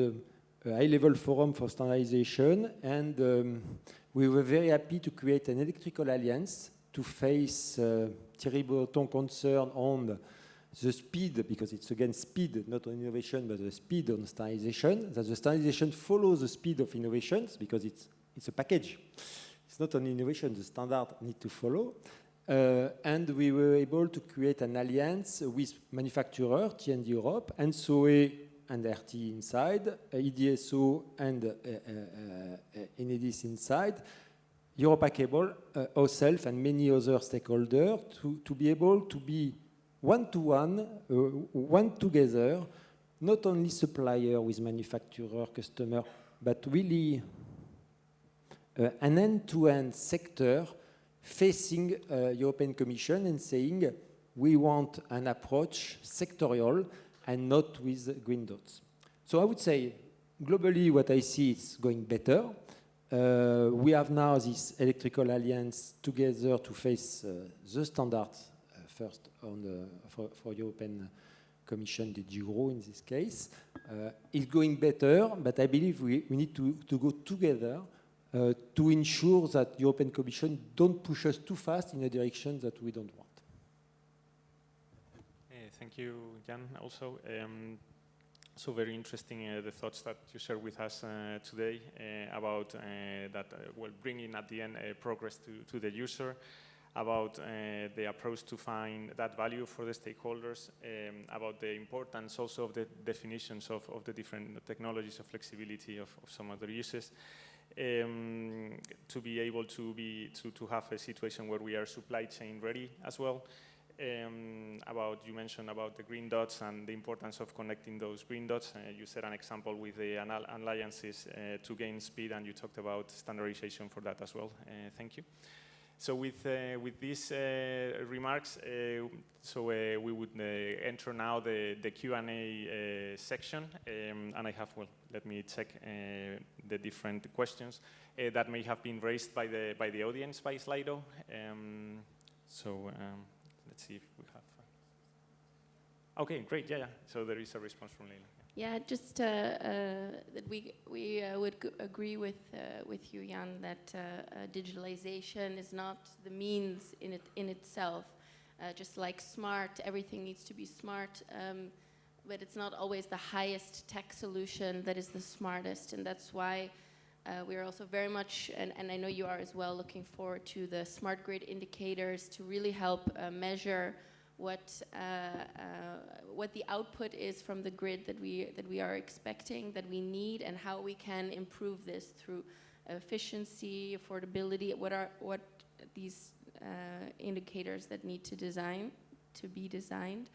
a high-level forum for standardization, and we were very happy to create an electrical alliance to face Thierry Breton's concern on the speed, because it's again speed, not on innovation, but the speed on standardization, that the standardization follows the speed of innovations, because it's a package. It's not only innovation, the standard need to follow. And we were able to create an alliance with manufacturers, T&D Europe, and SOE and RT inside, EDSO and Enedis inside, Europa Cable, ourselves and many other stakeholders to be able to be one-to-one, one together, not only supplier with manufacturer, customer, but really an end-to-end sector facing European Commission and saying we want an approach sectorial and not with green dots. So I would say globally what I see is going better. We have now this electrical alliance together to face the standards first on for European Commission, the DG Grow in this case. It's going better, but I believe we need to go together to ensure that European Commission don't push us too fast in a direction that we don't want. Thank you, Jan, also. So very interesting the thoughts that you shared with us today about that, well, bringing at the end progress to the user. about the approach to find that value for the stakeholders, about the importance also of the definitions of the different technologies of flexibility of some of their uses, to be able to have a situation where we are supply chain ready as well. You mentioned about the green dots and the importance of connecting those green dots. You set an example with the alliances to gain speed, and you talked about standardization for that as well. Thank you. So with these remarks, we would enter now the Q&A section, and I have, well, let me check the different questions that may have been raised by the audience by Slido. Let's see if we have. Okay, great. Yeah. So there is a response from Leila. Yeah, just that we would agree with you, Jan, that digitalization is not the means in itself. Just like smart, everything needs to be smart, but it's not always the highest tech solution that is the smartest, and that's why we're also very much, and I know you are as well, looking forward to the smart grid indicators to really help measure what the output is from the grid that we are expecting, that we need, and how we can improve this through efficiency, affordability. What these indicators that need to be designed,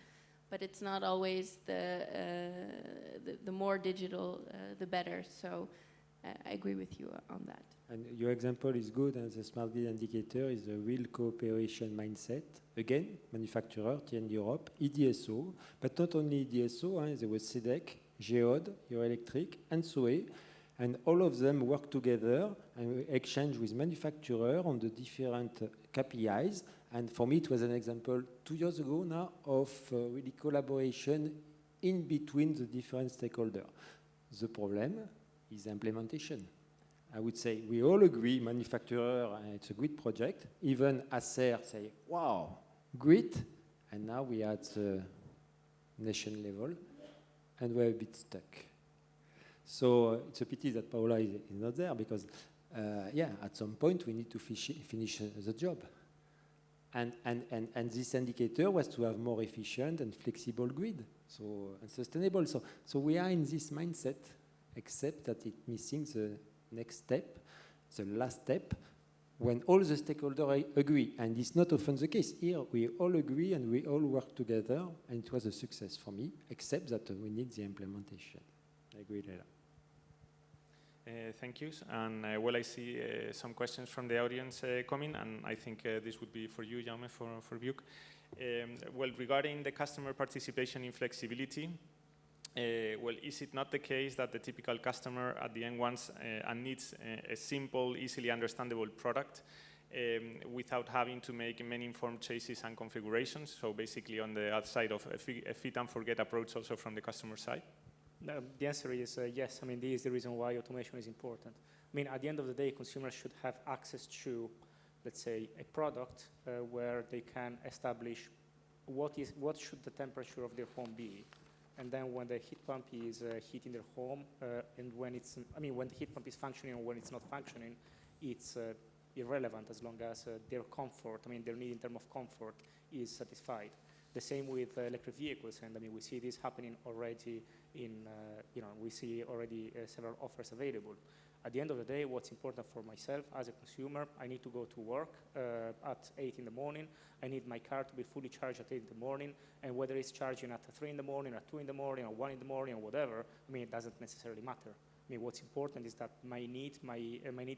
but it's not always the more digital, the better. So I agree with you on that. And your example is good, and the smart grid indicator is a real cooperation mindset. Again, manufacturer, TN Europe, EDSO, but not only EDSO, there was SEDEC, Geode, Euroelectric, and SOE, and all of them work together and exchange with manufacturer on the different KPIs. And for me, it was an example 2 years ago now of really collaboration in between the different stakeholders. The problem is implementation. I would say we all agree, manufacturer, it's a great project. Even Acer say, wow, great. And now we are at the nation level, and we're a bit stuck. So it's a pity that Paola is not there, because, at some point we need to finish the job. And this indicator was to have more efficient and flexible grid, and sustainable. So we are in this mindset, except that it's missing the next step, the last step, when all the stakeholders agree. And it's not often the case. Here, we all agree and we all work together, and it was a success for me, except that we need the implementation. I agree, Leila. Thank you. And I see some questions from the audience coming, and I think this would be for you, Jaume, for Buke. Regarding the customer participation in flexibility, is it not the case that the typical customer at the end wants and needs a simple, easily understandable product without having to make many informed choices and configurations? So basically on the outside of a fit and forget approach also from the customer side? The answer is yes. I mean, this is the reason why automation is important. I mean, at the end of the day, consumers should have access to, let's say, a product where they can establish what should the temperature of their home be. And then when the heat pump is heating their home, and when the heat pump is functioning or when it's not functioning, it's irrelevant as long as their comfort, their need in terms of comfort is satisfied. The same with electric vehicles, and we see this happening already we see already several offers available. At the end of the day, what's important for myself as a consumer, I need to go to work at 8 in the morning. I need my car to be fully charged at 8 in the morning, and whether it's charging at 3 in the morning, at 2 in the morning, or 1 in the morning, or whatever, it doesn't necessarily matter. What's important is that my need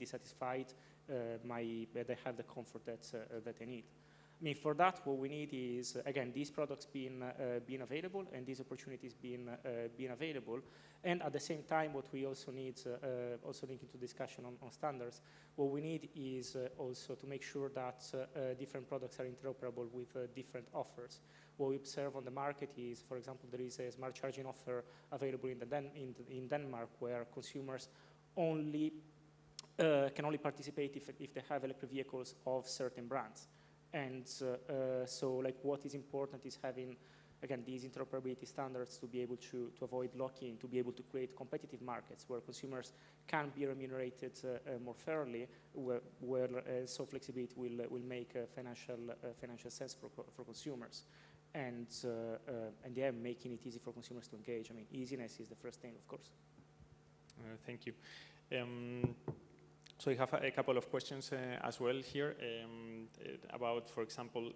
is satisfied, that I have the comfort that I need. For that, what we need is, again, these products being available and these opportunities being available. And at the same time, what we also need, also linking to discussion on standards, what we need is also to make sure that different products are interoperable with different offers. What we observe on the market is, for example, there is a smart charging offer available in Denmark where consumers can only participate if they have electric vehicles of certain brands. And so what is important is having again, these interoperability standards to be able to avoid lock-in, to be able to create competitive markets where consumers can be remunerated more fairly, so flexibility will make financial sense for consumers. And yeah, making it easy for consumers to engage. I mean, easiness is the first thing, of course. Thank you. So I have a couple of questions as well here about, for example,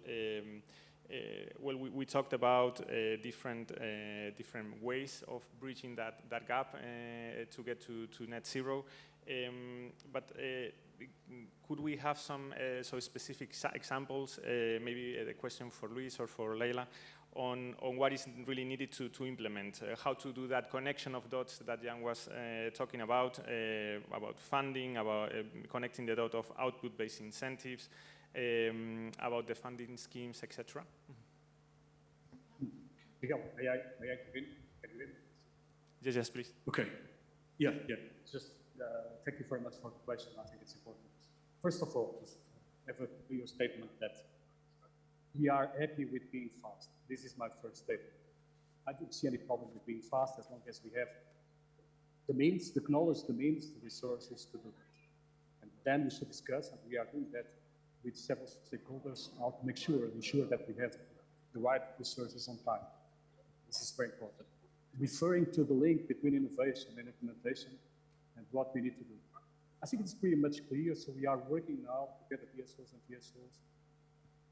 well, we talked about different ways of bridging that gap to get to net zero. But could we have some so specific examples, maybe a question for Luis or for Leila, on what is really needed to implement, how to do that connection of dots that Jan was talking about funding, about connecting the dot of output-based incentives, about the funding schemes, etc. Miguel, may I begin? Can you hear me? Yes, please. Okay. Yeah. Just thank you very much for the question. I think it's important. First of all, just have a clear statement that we are happy with being fast. This is my first statement. I don't see any problem with being fast as long as we have the means, the knowledge, the means, the resources to do that. And then we should discuss, and we are doing that with several stakeholders, how to ensure that we have the right resources on time. This is very important. Referring to the link between innovation and implementation and what we need to do. I think it's pretty much clear, so we are working now together, DSOs and TSOs,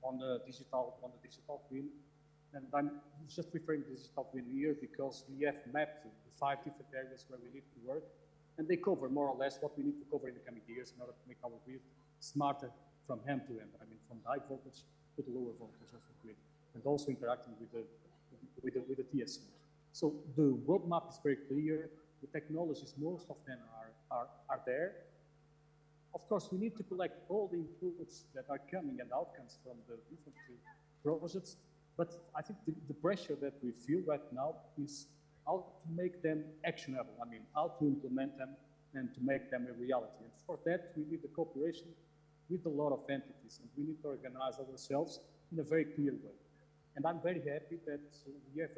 on the digital twin. And I'm just referring to digital twin here because we have mapped the 5 different areas where we need to work, and they cover more or less what we need to cover in the coming years in order to make our grid smarter from end to end. I mean, from the high voltage to the lower voltage of the grid, and also interacting with the TSOs. So the roadmap is very clear. The technologies, most of them are there. Of course, we need to collect all the inputs that are coming and outcomes from the different projects. But I think the pressure that we feel right now is how to make them actionable. I mean, how to implement them and to make them a reality. And for that, we need the cooperation with a lot of entities, and we need to organize ourselves in a very clear way. And I'm very happy that we have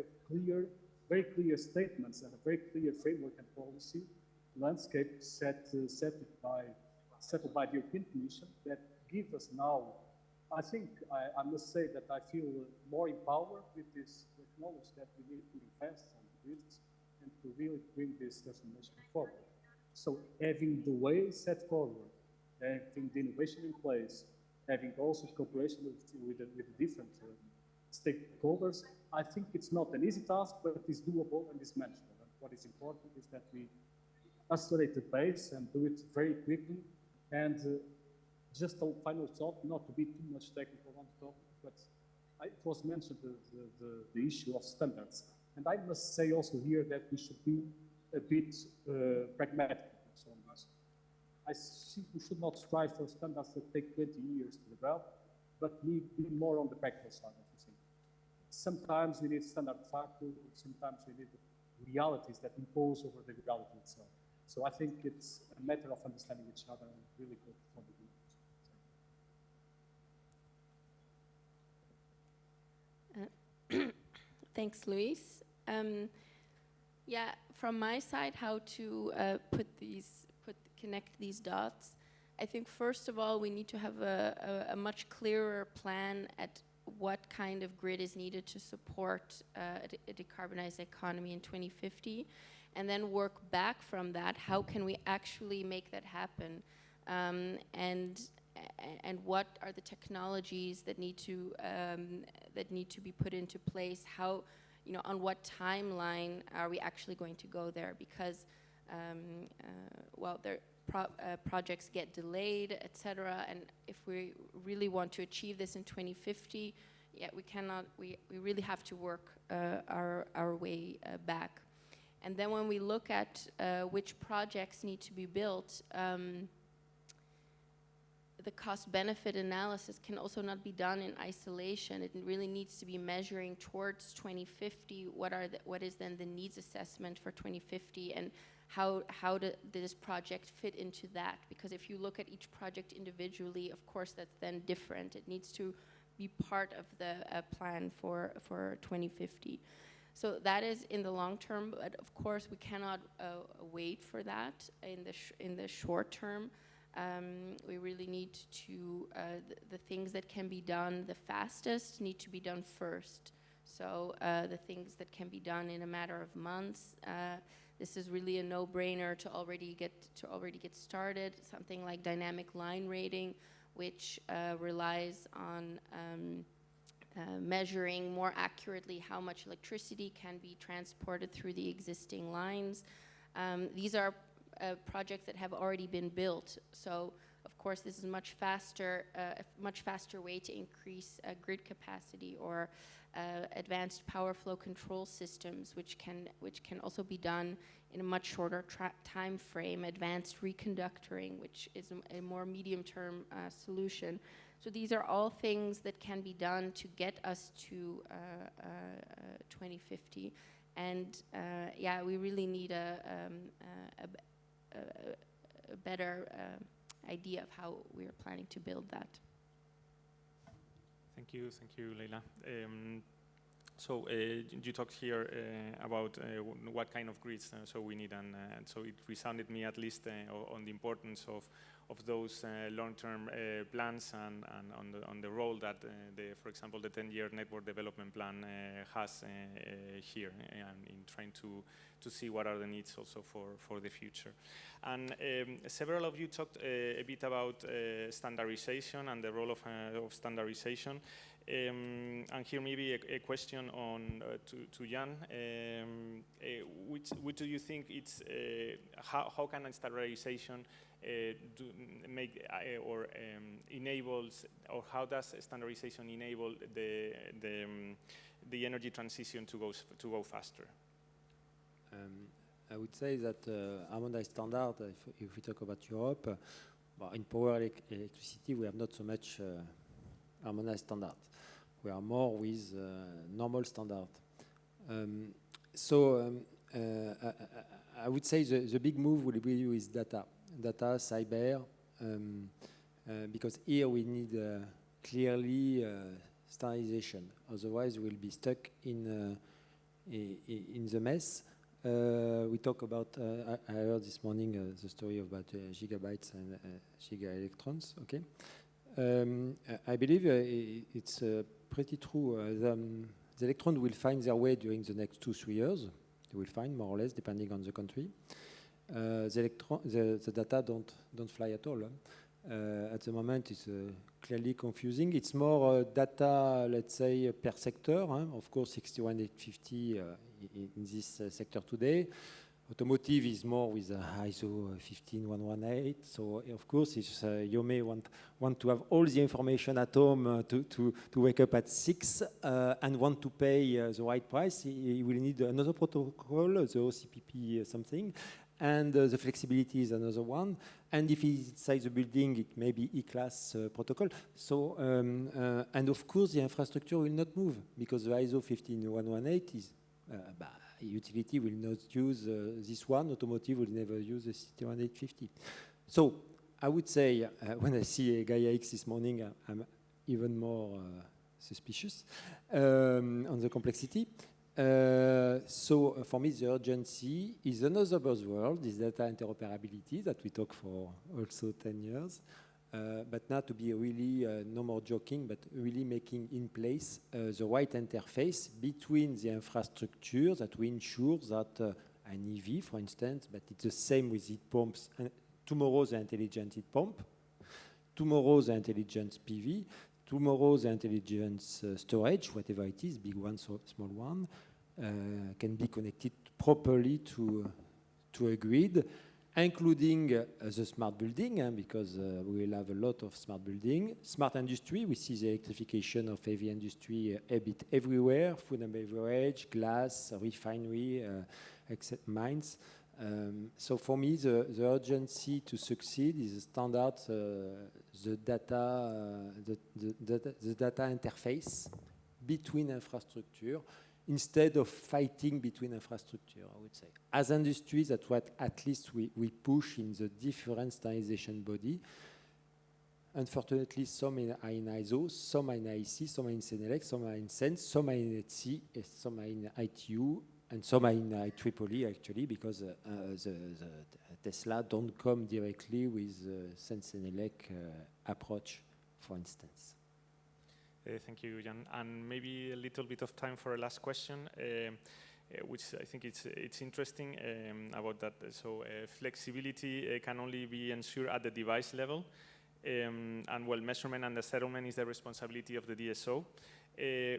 very clear statements and a very clear framework and policy landscape settled by the European Commission that give us now, I think, I must say that I feel more empowered with this knowledge that we need to invest on the grids and to really bring this transformation forward. So having the way set forward, having the innovation in place, having also cooperation with the different stakeholders, I think it's not an easy task, but it is doable and is manageable. And what is important is that we accelerate the pace and do it very quickly. And just a final thought, not to be too much technical on the topic, but it was mentioned the issue of standards. And I must say also here that we should be a bit pragmatic. So I think we should not strive for standards that take 20 years to develop, but be more on the practical side of the thing. Sometimes we need standard factor, sometimes we need realities that impose over the reality itself. So I think it's a matter of understanding each other and really good for the group. Thanks, Luis. Yeah, from my side, how to connect these dots. I think first of all, we need to have a much clearer plan at what kind of grid is needed to support a decarbonized economy in 2050, and then work back from that. How can we actually make that happen? And what are the technologies that need to be put into place? How, on what timeline are we actually going to go there? Because well, projects get delayed, etc. And if we really want to achieve this in 2050, yeah, we cannot. We really have to work our way back. And then when we look at which projects need to be built, the cost-benefit analysis can also not be done in isolation. It really needs to be measuring towards 2050. What is then the needs assessment for 2050, and how does this project fit into that? Because if you look at each project individually, of course, that's then different. It needs to be part of the plan for 2050. So that is in the long term, but of course we cannot wait for that in the short term. We really need to, the things that can be done the fastest need to be done first. So the things that can be done in a matter of months, this is really a no-brainer to already get started. Something like dynamic line rating, which relies on measuring more accurately how much electricity can be transported through the existing lines. These are projects that have already been built. So, of course, this is a much faster way to increase grid capacity, or advanced power flow control systems, which can also be done in a much shorter time frame. Advanced reconductoring, which is a more medium-term solution. So these are all things that can be done to get us to 2050, and yeah, we really need a better idea of how we are planning to build that. Thank you, Leila. So you talked here about what kind of grids so we need, and so it resounded me at least on the importance of those long-term plans and on the role that for example, the 10-year network development plan has here in trying to see what are the needs also for the future. And several of you talked a bit about standardization and the role of standardization. And here maybe a question on to Jan. Which do you think it's how can standardization enables, or how does standardization enable the energy transition to go faster? I would say that harmonized standard, if we talk about Europe, in power electricity we have not so much harmonized standard. We are more with normal standard. I would say the big move will be with data, cyber, because here we need clearly standardization. Otherwise, we'll be stuck in the mess. We talk about. I heard this morning the story about gigabytes and giga electrons. Okay, I believe it's pretty true. The electron will find their way during the next 2-3 years. They will find, more or less, depending on the country. The data don't fly at all. At the moment, it's clearly confusing. It's more data, let's say, per sector. Of course, 61850 in this sector today. Automotive is more with ISO 15118. So, of course, if you may want to have all the information at home to wake up at 6 and want to pay the right price, you will need another protocol, the OCPP something. And the flexibility is another one. And if it's inside the building, it may be E-class protocol. So, and of course, the infrastructure will not move because the ISO 15118 is, utility will not use this one. Automotive will never use the 61850. So, I would say, when I see Gaia X this morning, I'm even more suspicious on the complexity. So for me, the urgency is another buzzword, this data interoperability that we talk for also 10 years. But now to be really, no more joking, but really making in place the right interface between the infrastructure that we ensure that an EV, for instance, but it's the same with heat pumps. Tomorrow, the intelligent heat pump. Tomorrow, the intelligent PV. Tomorrow, the intelligence storage, whatever it is, big one, small one, can be connected properly to a grid, including the smart building, because we will have a lot of smart building. Smart industry, we see the electrification of heavy industry a bit everywhere, food and beverage, glass, refinery, except mines. So for me, the urgency to succeed is the standard, the data interface between infrastructure, instead of fighting between infrastructure, I would say. As industries, that's what at least we push in the different standardization body. Unfortunately, some are in ISO, some are in IEC, some are in Senelec, some are in SENS, some are in ETSI, some are in ITU, and some are in IEEE actually, because the Tesla don't come directly with the SENS-Senelec approach, for instance. Thank you, Jan. And maybe a little bit of time for a last question, which I think it's interesting about that. So flexibility can only be ensured at the device level. And well, measurement and the settlement is the responsibility of the DSO.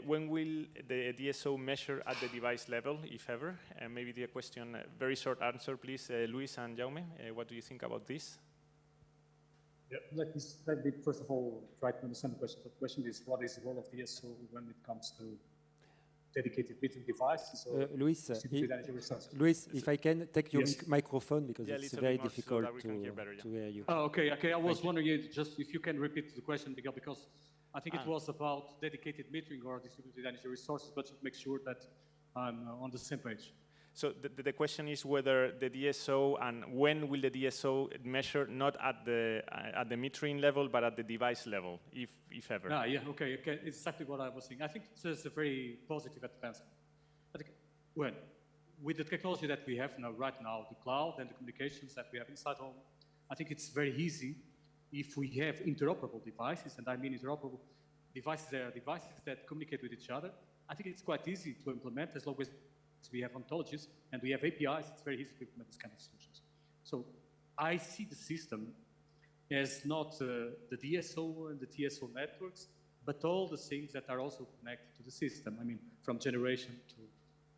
When will the DSO measure at the device level, if ever? Maybe the question, very short answer, please, Luis and Jaume. What do you think about this? Yeah, let me first of all try to understand the question. The question is, what is the role of DSO when it comes to dedicated metering devices or Luis, Luis, if I can take your microphone, because it's very difficult to hear you. Oh, okay. I was wondering just if you can repeat the question, because I think it was about dedicated metering or distributed energy resources, but to make sure that I'm on the same page. So the question is whether the DSO, and when will the DSO measure not at the metering level, but at the device level, if ever? Yeah, okay. It's exactly what I was saying. I think it's a very positive advancement. I think, well, with the technology that we have right now, the cloud and the communications that we have inside home, I think it's very easy if we have interoperable devices, and I mean interoperable devices, they are devices that communicate with each other. I think it's quite easy to implement as long as we have ontologies and we have APIs. It's very easy to implement this kind of solutions. So I see the system as not the DSO and the TSO networks, but all the things that are also connected to the system. I mean, from generation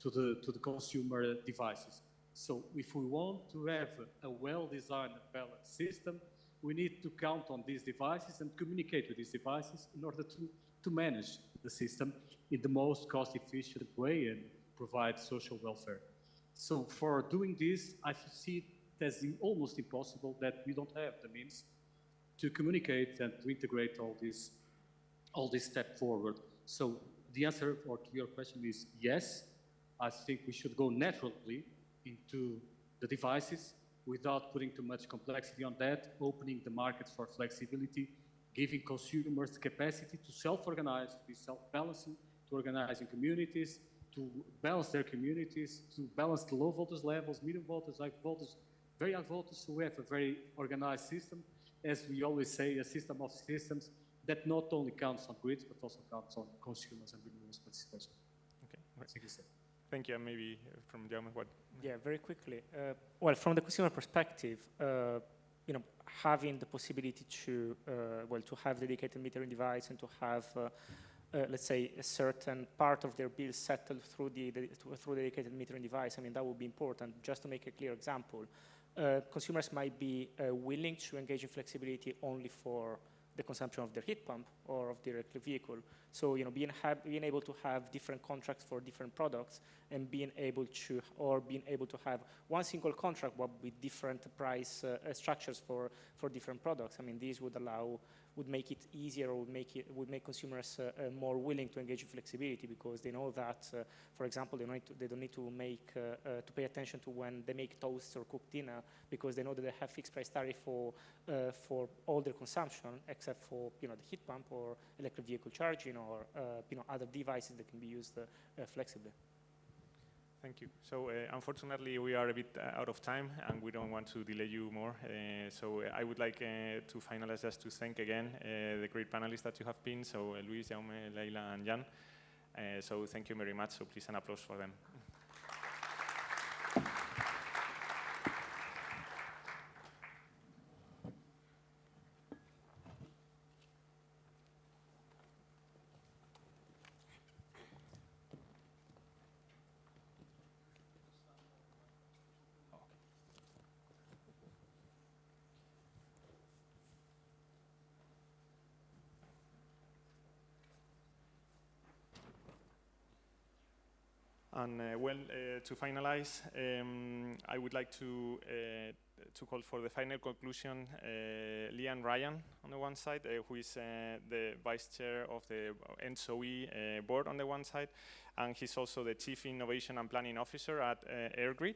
to the consumer devices. So if we want to have a well-designed, balanced system, we need to count on these devices and communicate with these devices in order to manage the system in the most cost-efficient way and provide social welfare. So for doing this, I see it as almost impossible that we don't have the means to communicate and to integrate all this step forward. So the answer to your question is yes. I think we should go naturally into the devices without putting too much complexity on that, opening the markets for flexibility, giving consumers the capacity to self-organize, to be self-balancing, to organize in communities, to balance their communities, to balance the low voltage levels, medium voltage, high voltage, very high voltage. So we have a very organized system, as we always say, a system of systems that not only counts on grids, but also counts on consumers and renewables participation. Okay, thank you. And maybe from Jaume, what? Yeah, very quickly. Well, from the consumer perspective, having the possibility to to have dedicated metering device and to have let's say a certain part of their bill settled through the dedicated metering device. I mean, that would be important. Just to make a clear example, consumers might be willing to engage in flexibility only for the consumption of their heat pump or of their electric vehicle. So being able to have different contracts for different products and being able to have one single contract but with different price structures for different products. I mean, these would make it easier, or would make consumers more willing to engage in flexibility, because they know that, for example, they don't need to pay attention to when they make toast or cook dinner, because they know that they have fixed price tariff for all their consumption, except for the heat pump or electric vehicle charging or other devices that can be used flexibly. Thank you. So unfortunately, we are a bit out of time, and we don't want to delay you more. So I would like to finalize just to thank again the great panelists that you have been. So Luis, Jaume, Leila, and Jan. So thank you very much. So please an applause for them. And to finalize, I would like to call for the final conclusion Leanne Ryan on the one side, who is the vice chair of the ENTSO-E board on the one side, and he's also the chief innovation and planning officer at InnoGrid.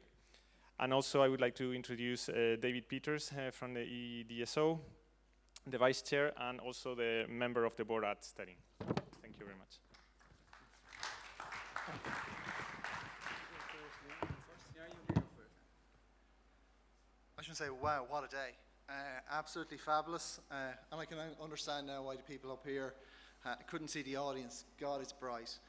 And also I would like to introduce David Peters from the EDSO, the Vice Chair, and also the member of the board at Sterling. Thank you very much. I should say, wow, what a day. Absolutely fabulous. And I can understand now why the people up here couldn't see the audience. God, it's bright.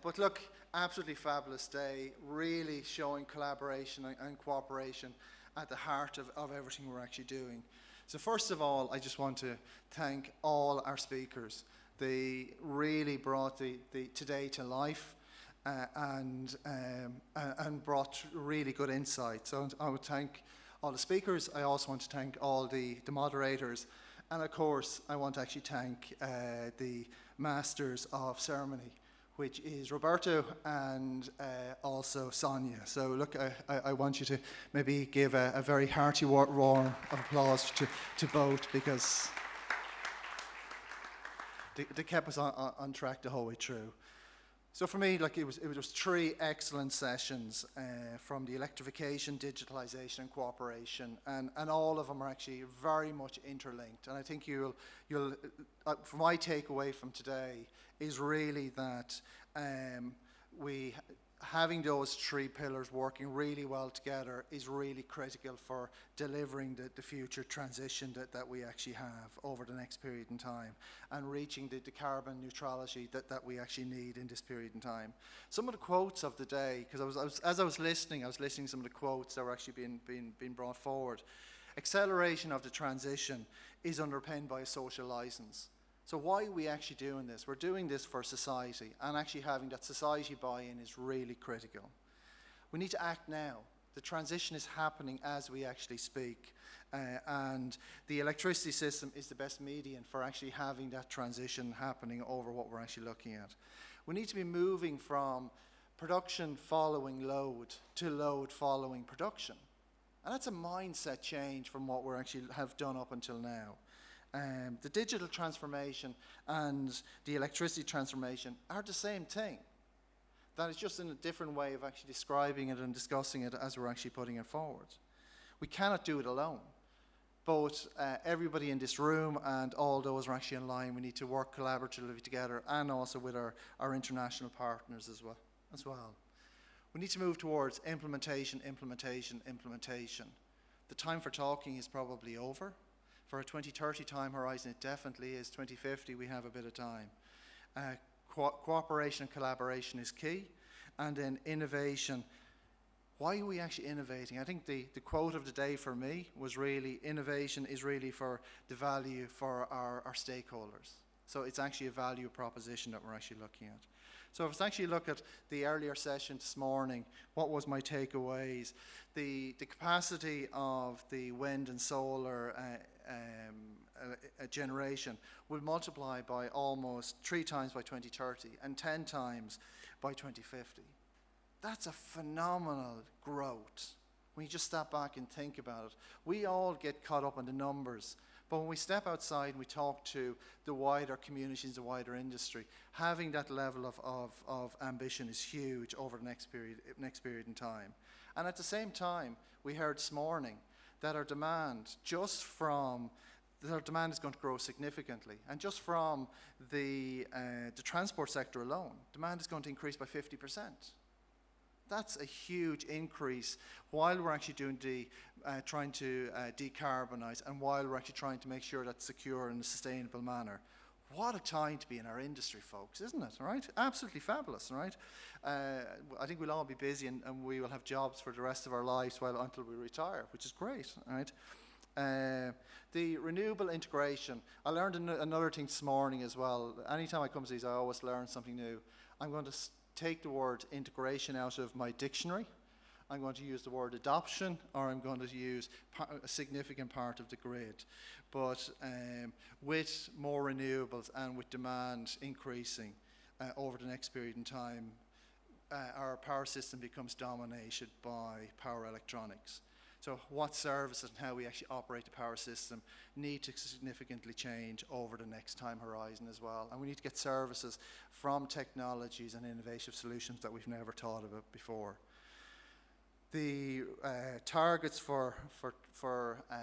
But look, absolutely fabulous day, really showing collaboration and cooperation at the heart of everything we're actually doing. So first of all, I just want to thank all our speakers. They really brought the today to life and brought really good insight. So I would thank all the speakers. I also want to thank all the moderators. And of course, I want to actually thank the Masters of Ceremony, which is Roberto and also Sonia. So look, I want you to maybe give a very hearty roar of applause to both, because they kept us on track the whole way through. So for me, like it was 3 excellent sessions from the electrification, digitalization, and cooperation, and all of them are actually very much interlinked. And I think you'll for my takeaway from today is really that having those 3 pillars working really well together is really critical for delivering the future transition that we actually have over the next period in time, and reaching the carbon neutrality that we actually need in this period in time. Some of the quotes of the day, because as I was listening to some of the quotes that were actually being brought forward. Acceleration of the transition is underpinned by a social license. So why are we actually doing this? We're doing this for society, and actually having that society buy-in is really critical. We need to act now. The transition is happening as we actually speak, and the electricity system is the best medium for actually having that transition happening over what we're actually looking at. We need to be moving from production following load to load following production. And that's a mindset change from what we actually have done up until now. The digital transformation and the electricity transformation are the same thing. That is just in a different way of actually describing it and discussing it as we're actually putting it forward. We cannot do it alone. Both everybody in this room and all those who are actually online, we need to work collaboratively together, and also with our international partners as well. We need to move towards implementation. The time for talking is probably over. For a 2030 time horizon, it definitely is. 2050, we have a bit of time. Cooperation and collaboration is key. And then innovation. Why are we actually innovating? I think the quote of the day for me was really, innovation is really for the value for our stakeholders. So it's actually a value proposition that we're actually looking at. So if I actually look at the earlier session this morning, what was my takeaways? The capacity of the wind and solar generation will multiply by almost 3 times by 2030 and 10 times by 2050. That's a phenomenal growth when you just step back and think about it. We all get caught up in the numbers, but when we step outside and we talk to the wider communities, the wider industry, having that level of ambition is huge over the next period in time. And at the same time, we heard this morning that our demand is going to grow significantly. And just from the transport sector alone, demand is going to increase by 50%. That's a huge increase while we're actually doing trying to decarbonize, and while we're actually trying to make sure that's secure in a sustainable manner. What a time to be in our industry, folks, isn't it? Right? Absolutely fabulous, right? I think we'll all be busy, and we will have jobs for the rest of our lives until we retire, which is great, right? The renewable integration. I learned another thing this morning as well. Anytime I come to these, I always learn something new. I'm going to take the word integration out of my dictionary. I'm going to use the word adoption, or I'm going to use a significant part of the grid. But with more renewables and with demand increasing over the next period in time, our power system becomes dominated by power electronics. So what services and how we actually operate the power system need to significantly change over the next time horizon as well. And we need to get services from technologies and innovative solutions that we've never thought about before. The targets for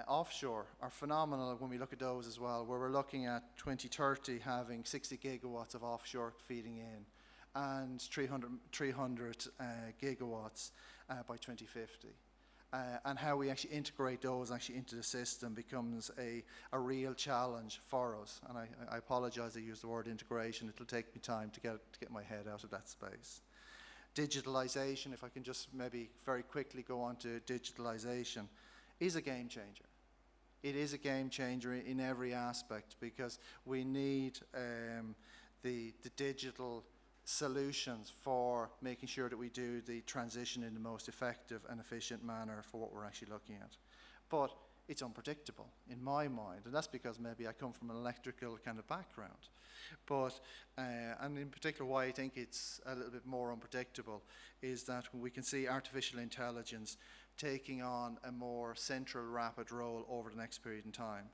offshore are phenomenal when we look at those as well, where we're looking at 2030 having 60 gigawatts of offshore feeding in and 300 gigawatts by 2050. And how we actually integrate those actually into the system becomes a real challenge for us. And I apologize I used the word integration. It'll take me time to get my head out of that space. Digitalization, if I can just maybe very quickly go on to digitalization, is a game changer. It is a game changer in every aspect because we need the digital solutions for making sure that we do the transition in the most effective and efficient manner for what we're actually looking at. But it's unpredictable in my mind, and that's because maybe I come from an electrical kind of background. But, and in particular why I think it's a little bit more unpredictable is that we can see artificial intelligence taking on a more central rapid role over the next period in time.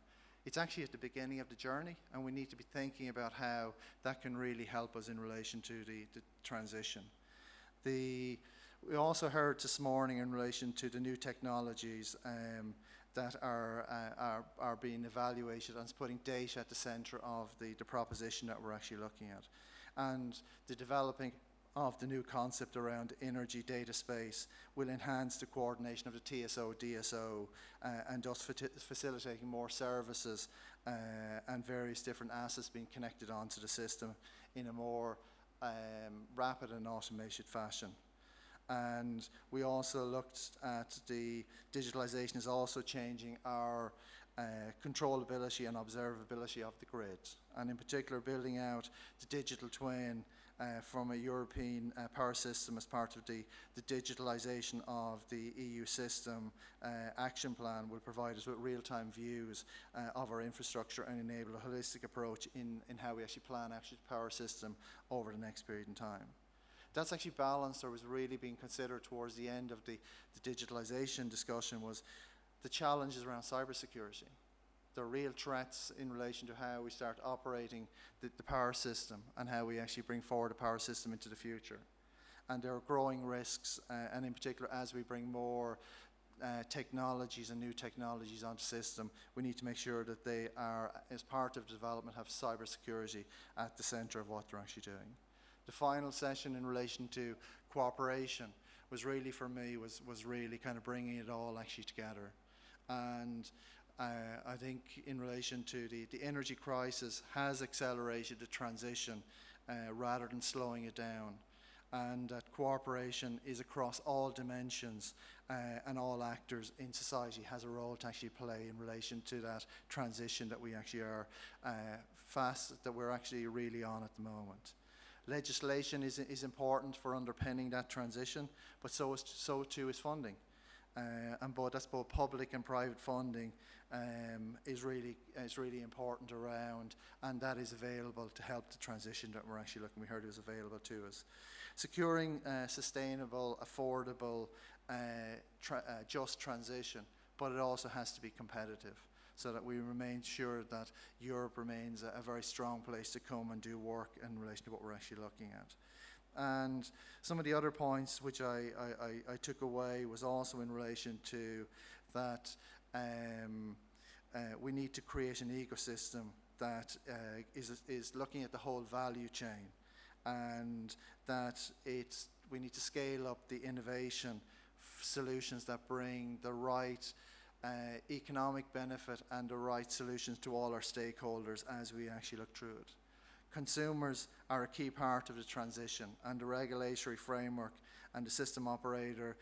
It's actually at the beginning of the journey, and we need to be thinking about how that can really help us in relation to the transition. We also heard this morning in relation to the new technologies that are being evaluated, and it's putting data at the centre of the proposition that we're actually looking at. And the developing of the new concept around energy data space will enhance the coordination of the TSO, DSO, and thus facilitating more services and various different assets being connected onto the system in a more rapid and automated fashion. And we also looked at the digitalization is also changing our controllability and observability of the grid, and in particular building out the digital twin from a European power system as part of the digitalization of the EU system action plan will provide us with real-time views of our infrastructure and enable a holistic approach in how we actually plan actually the power system over the next period in time. That's actually balanced, or was really being considered towards the end of the digitalization discussion, was the challenges around cybersecurity. The real threats in relation to how we start operating the power system and how we actually bring forward the power system into the future. And there are growing risks, and in particular as we bring more technologies and new technologies onto the system, we need to make sure that they are, as part of development, have cybersecurity at the centre of what they're actually doing. The final session in relation to cooperation was really, for me, was really kind of bringing it all actually together. And I think in relation to the energy crisis has accelerated the transition rather than slowing it down. And that cooperation is across all dimensions and all actors in society has a role to actually play in relation to that transition that we actually are that we're actually really on at the moment. Legislation is important for underpinning that transition, but so too is funding. That's both public and private funding is really important around, and that is available to help the transition that we're actually looking. We heard it was available to us. Securing sustainable, affordable, just transition, but it also has to be competitive, so that we remain sure that Europe remains a very strong place to come and do work in relation to what we're actually looking at. And some of the other points which I took away was also in relation to that we need to create an ecosystem that is looking at the whole value chain, and that we need to scale up the innovation solutions that bring the right economic benefit and the right solutions to all our stakeholders as we actually look through it. Consumers are a key part of the transition, and the regulatory framework and the system operator,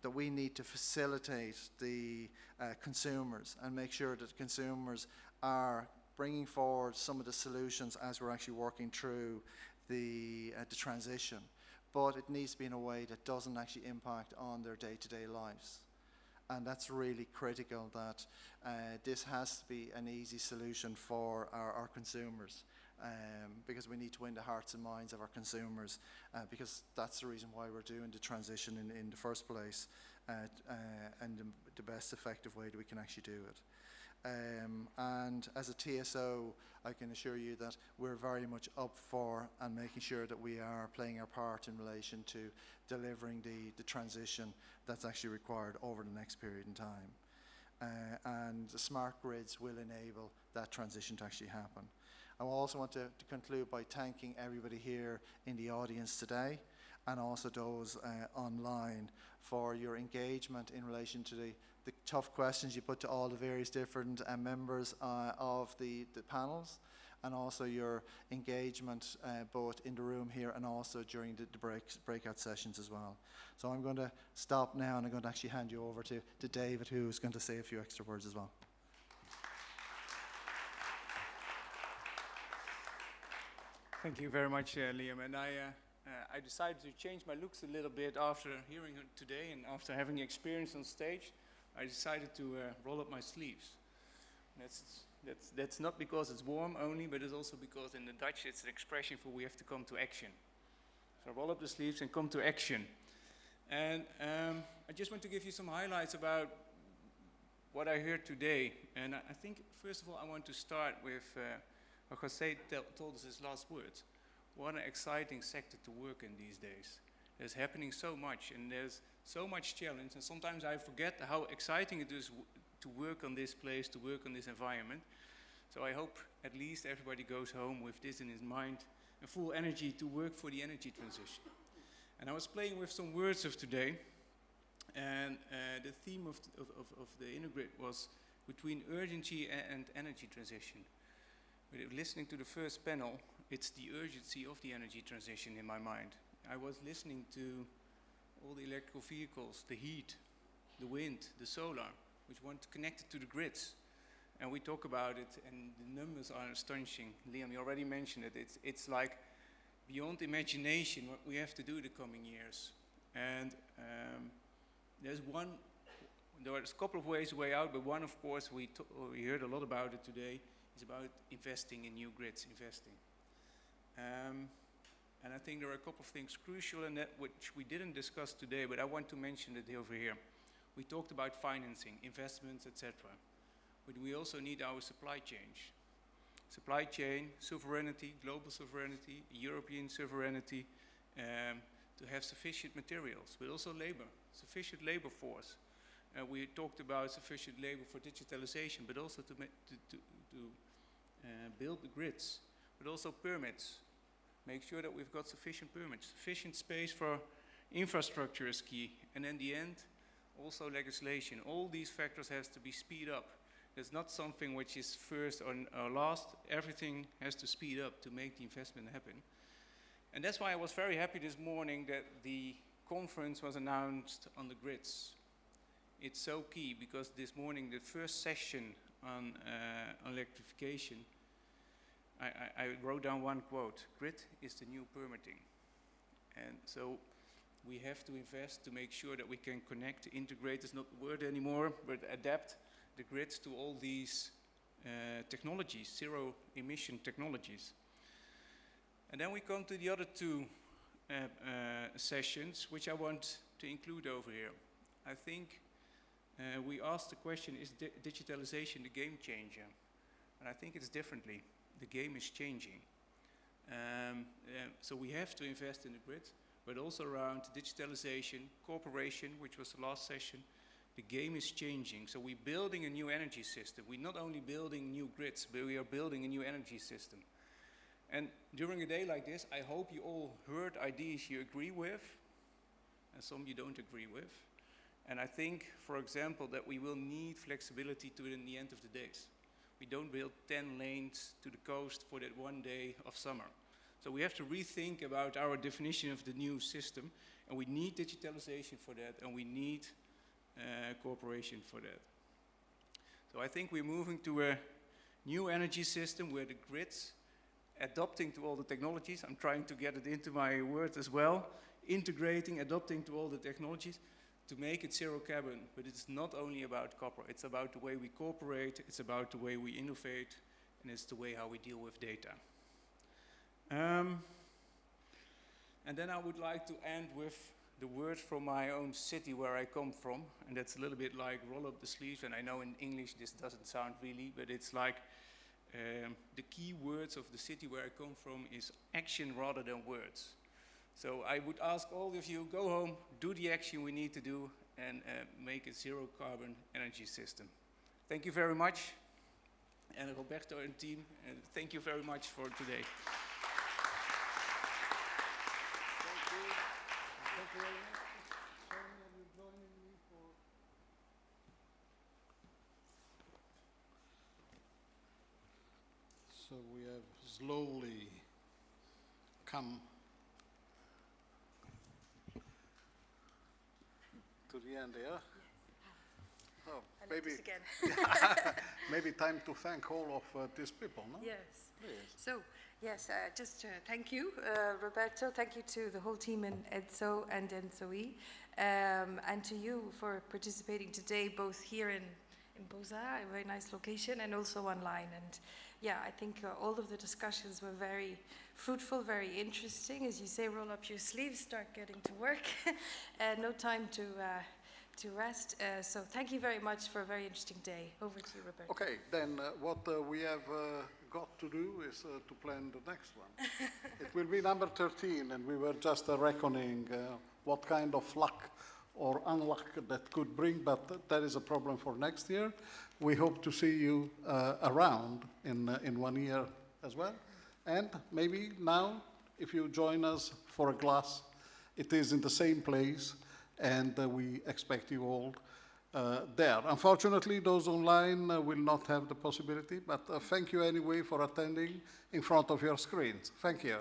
that we need to facilitate the consumers and make sure that consumers are bringing forward some of the solutions as we're actually working through the transition. But it needs to be in a way that doesn't actually impact on their day-to-day lives. And that's really critical, that this has to be an easy solution for our consumers, because we need to win the hearts and minds of our consumers, because that's the reason why we're doing the transition in the first place, and the best effective way that we can actually do it. And as a TSO, I can assure you that we're very much up for and making sure that we are playing our part in relation to delivering the transition that's actually required over the next period in time. And the smart grids will enable that transition to actually happen. I also want to conclude by thanking everybody here in the audience today, and also those online, for your engagement in relation to the tough questions you put to all the various different members of the panels, and also your engagement both in the room here and also during the breakout sessions as well. So I'm going to stop now, and I'm going to actually hand you over to David, who's going to say a few extra words as well. Thank you very much, Liam. And I decided to change my looks a little bit after hearing her today, and after having the experience on stage, I decided to roll up my sleeves. That's not because it's warm only, but it's also because in the Dutch it's an expression for we have to come to action. So roll up the sleeves and come to action. And I just want to give you some highlights about what I heard today. And I think, first of all, I want to start with what Jose told us his last words. What an exciting sector to work in these days. There's happening so much, and there's so much challenge, and sometimes I forget how exciting it is to work on this place, to work on this environment. So I hope at least everybody goes home with this in his mind and full energy to work for the energy transition. And I was playing with some words of today, and the theme of the InnoGrid was between urgency and energy transition. But listening to the first panel, it's the urgency of the energy transition in my mind. I was listening to all the electrical vehicles, the heat, the wind, the solar, which want to connect it to the grids. And we talk about it, and the numbers are astonishing. Liam, you already mentioned it. It's like beyond imagination what we have to do the coming years. And there's a couple of ways way out, but one, of course, we heard a lot about it today, is about investing in new grids, investing. And I think there are a couple of things crucial in that which we didn't discuss today, but I want to mention it over here. We talked about financing, investments, etc. But we also need our supply chain sovereignty, global sovereignty, European sovereignty, to have sufficient materials, but also labor, sufficient labor force. We talked about sufficient labor for digitalization, but also to build the grids, but also permits. Make sure that we've got sufficient permits. Sufficient space for infrastructure is key. And in the end, also legislation. All these factors has to be speed up. There's not something which is first or last. Everything has to speed up to make the investment happen. And that's why I was very happy this morning that the conference was announced on the grids. It's so key because this morning the first session on electrification, I wrote down one quote: grid is the new permitting. And so we have to invest to make sure that we can connect, integrate is not the word anymore, but adapt the grids to all these technologies, zero emission technologies. And then we come to the other two sessions, which I want to include over here. I think we asked the question, is digitalization the game changer? And I think it's differently. The game is changing. So we have to invest in the grid, but also around digitalization, cooperation, which was the last session. The game is changing. So we're building a new energy system. We're not only building new grids, but we are building a new energy system. And during a day like this, I hope you all heard ideas you agree with, and some you don't agree with. And I think, for example, that we will need flexibility to it in the end of the days. We don't build 10 lanes to the coast for that one day of summer. So we have to rethink about our definition of the new system, and we need digitalization for that, and we need cooperation for that. So I think we're moving to a new energy system where the grids, adapting to all the technologies, I'm trying to get it into my words as well, integrating, adapting to all the technologies, to make it zero carbon. But it's not only about copper, it's about the way we cooperate, it's about the way we innovate, and it's the way how we deal with data. And then I would like to end with the words from my own city where I come from, and that's a little bit like roll up the sleeves, and I know in English this doesn't sound really, but it's like the key words of the city where I come from is action rather than words. So I would ask all of you, go home, do the action we need to do, and make a zero carbon energy system. Thank you very much. And Roberto and team, and thank you very much for today. So we have slowly come to the end here. Oh, maybe, maybe time to thank all of these people, no? Yes. Please. So, yes, just thank you, Roberto. Thank you to the whole team in EDSO and ENSOE, and to you for participating today, both here in Boza, a very nice location, and also online. And yeah, I think all of the discussions were very fruitful, very interesting. As you say, roll up your sleeves, start getting to work. No time to rest. So thank you very much for a very interesting day. Over to you, Roberto. Okay, then what we have got to do is to plan the next one. It will be number 13, and we were just reckoning what kind of luck or unluck that could bring, but that is a problem for next year. We hope to see you around in 1 year as well. And maybe now, if you join us for a glass, it is in the same place, and we expect you all there. Unfortunately, those online will not have the possibility, but thank you anyway for attending in front of your screens. Thank you.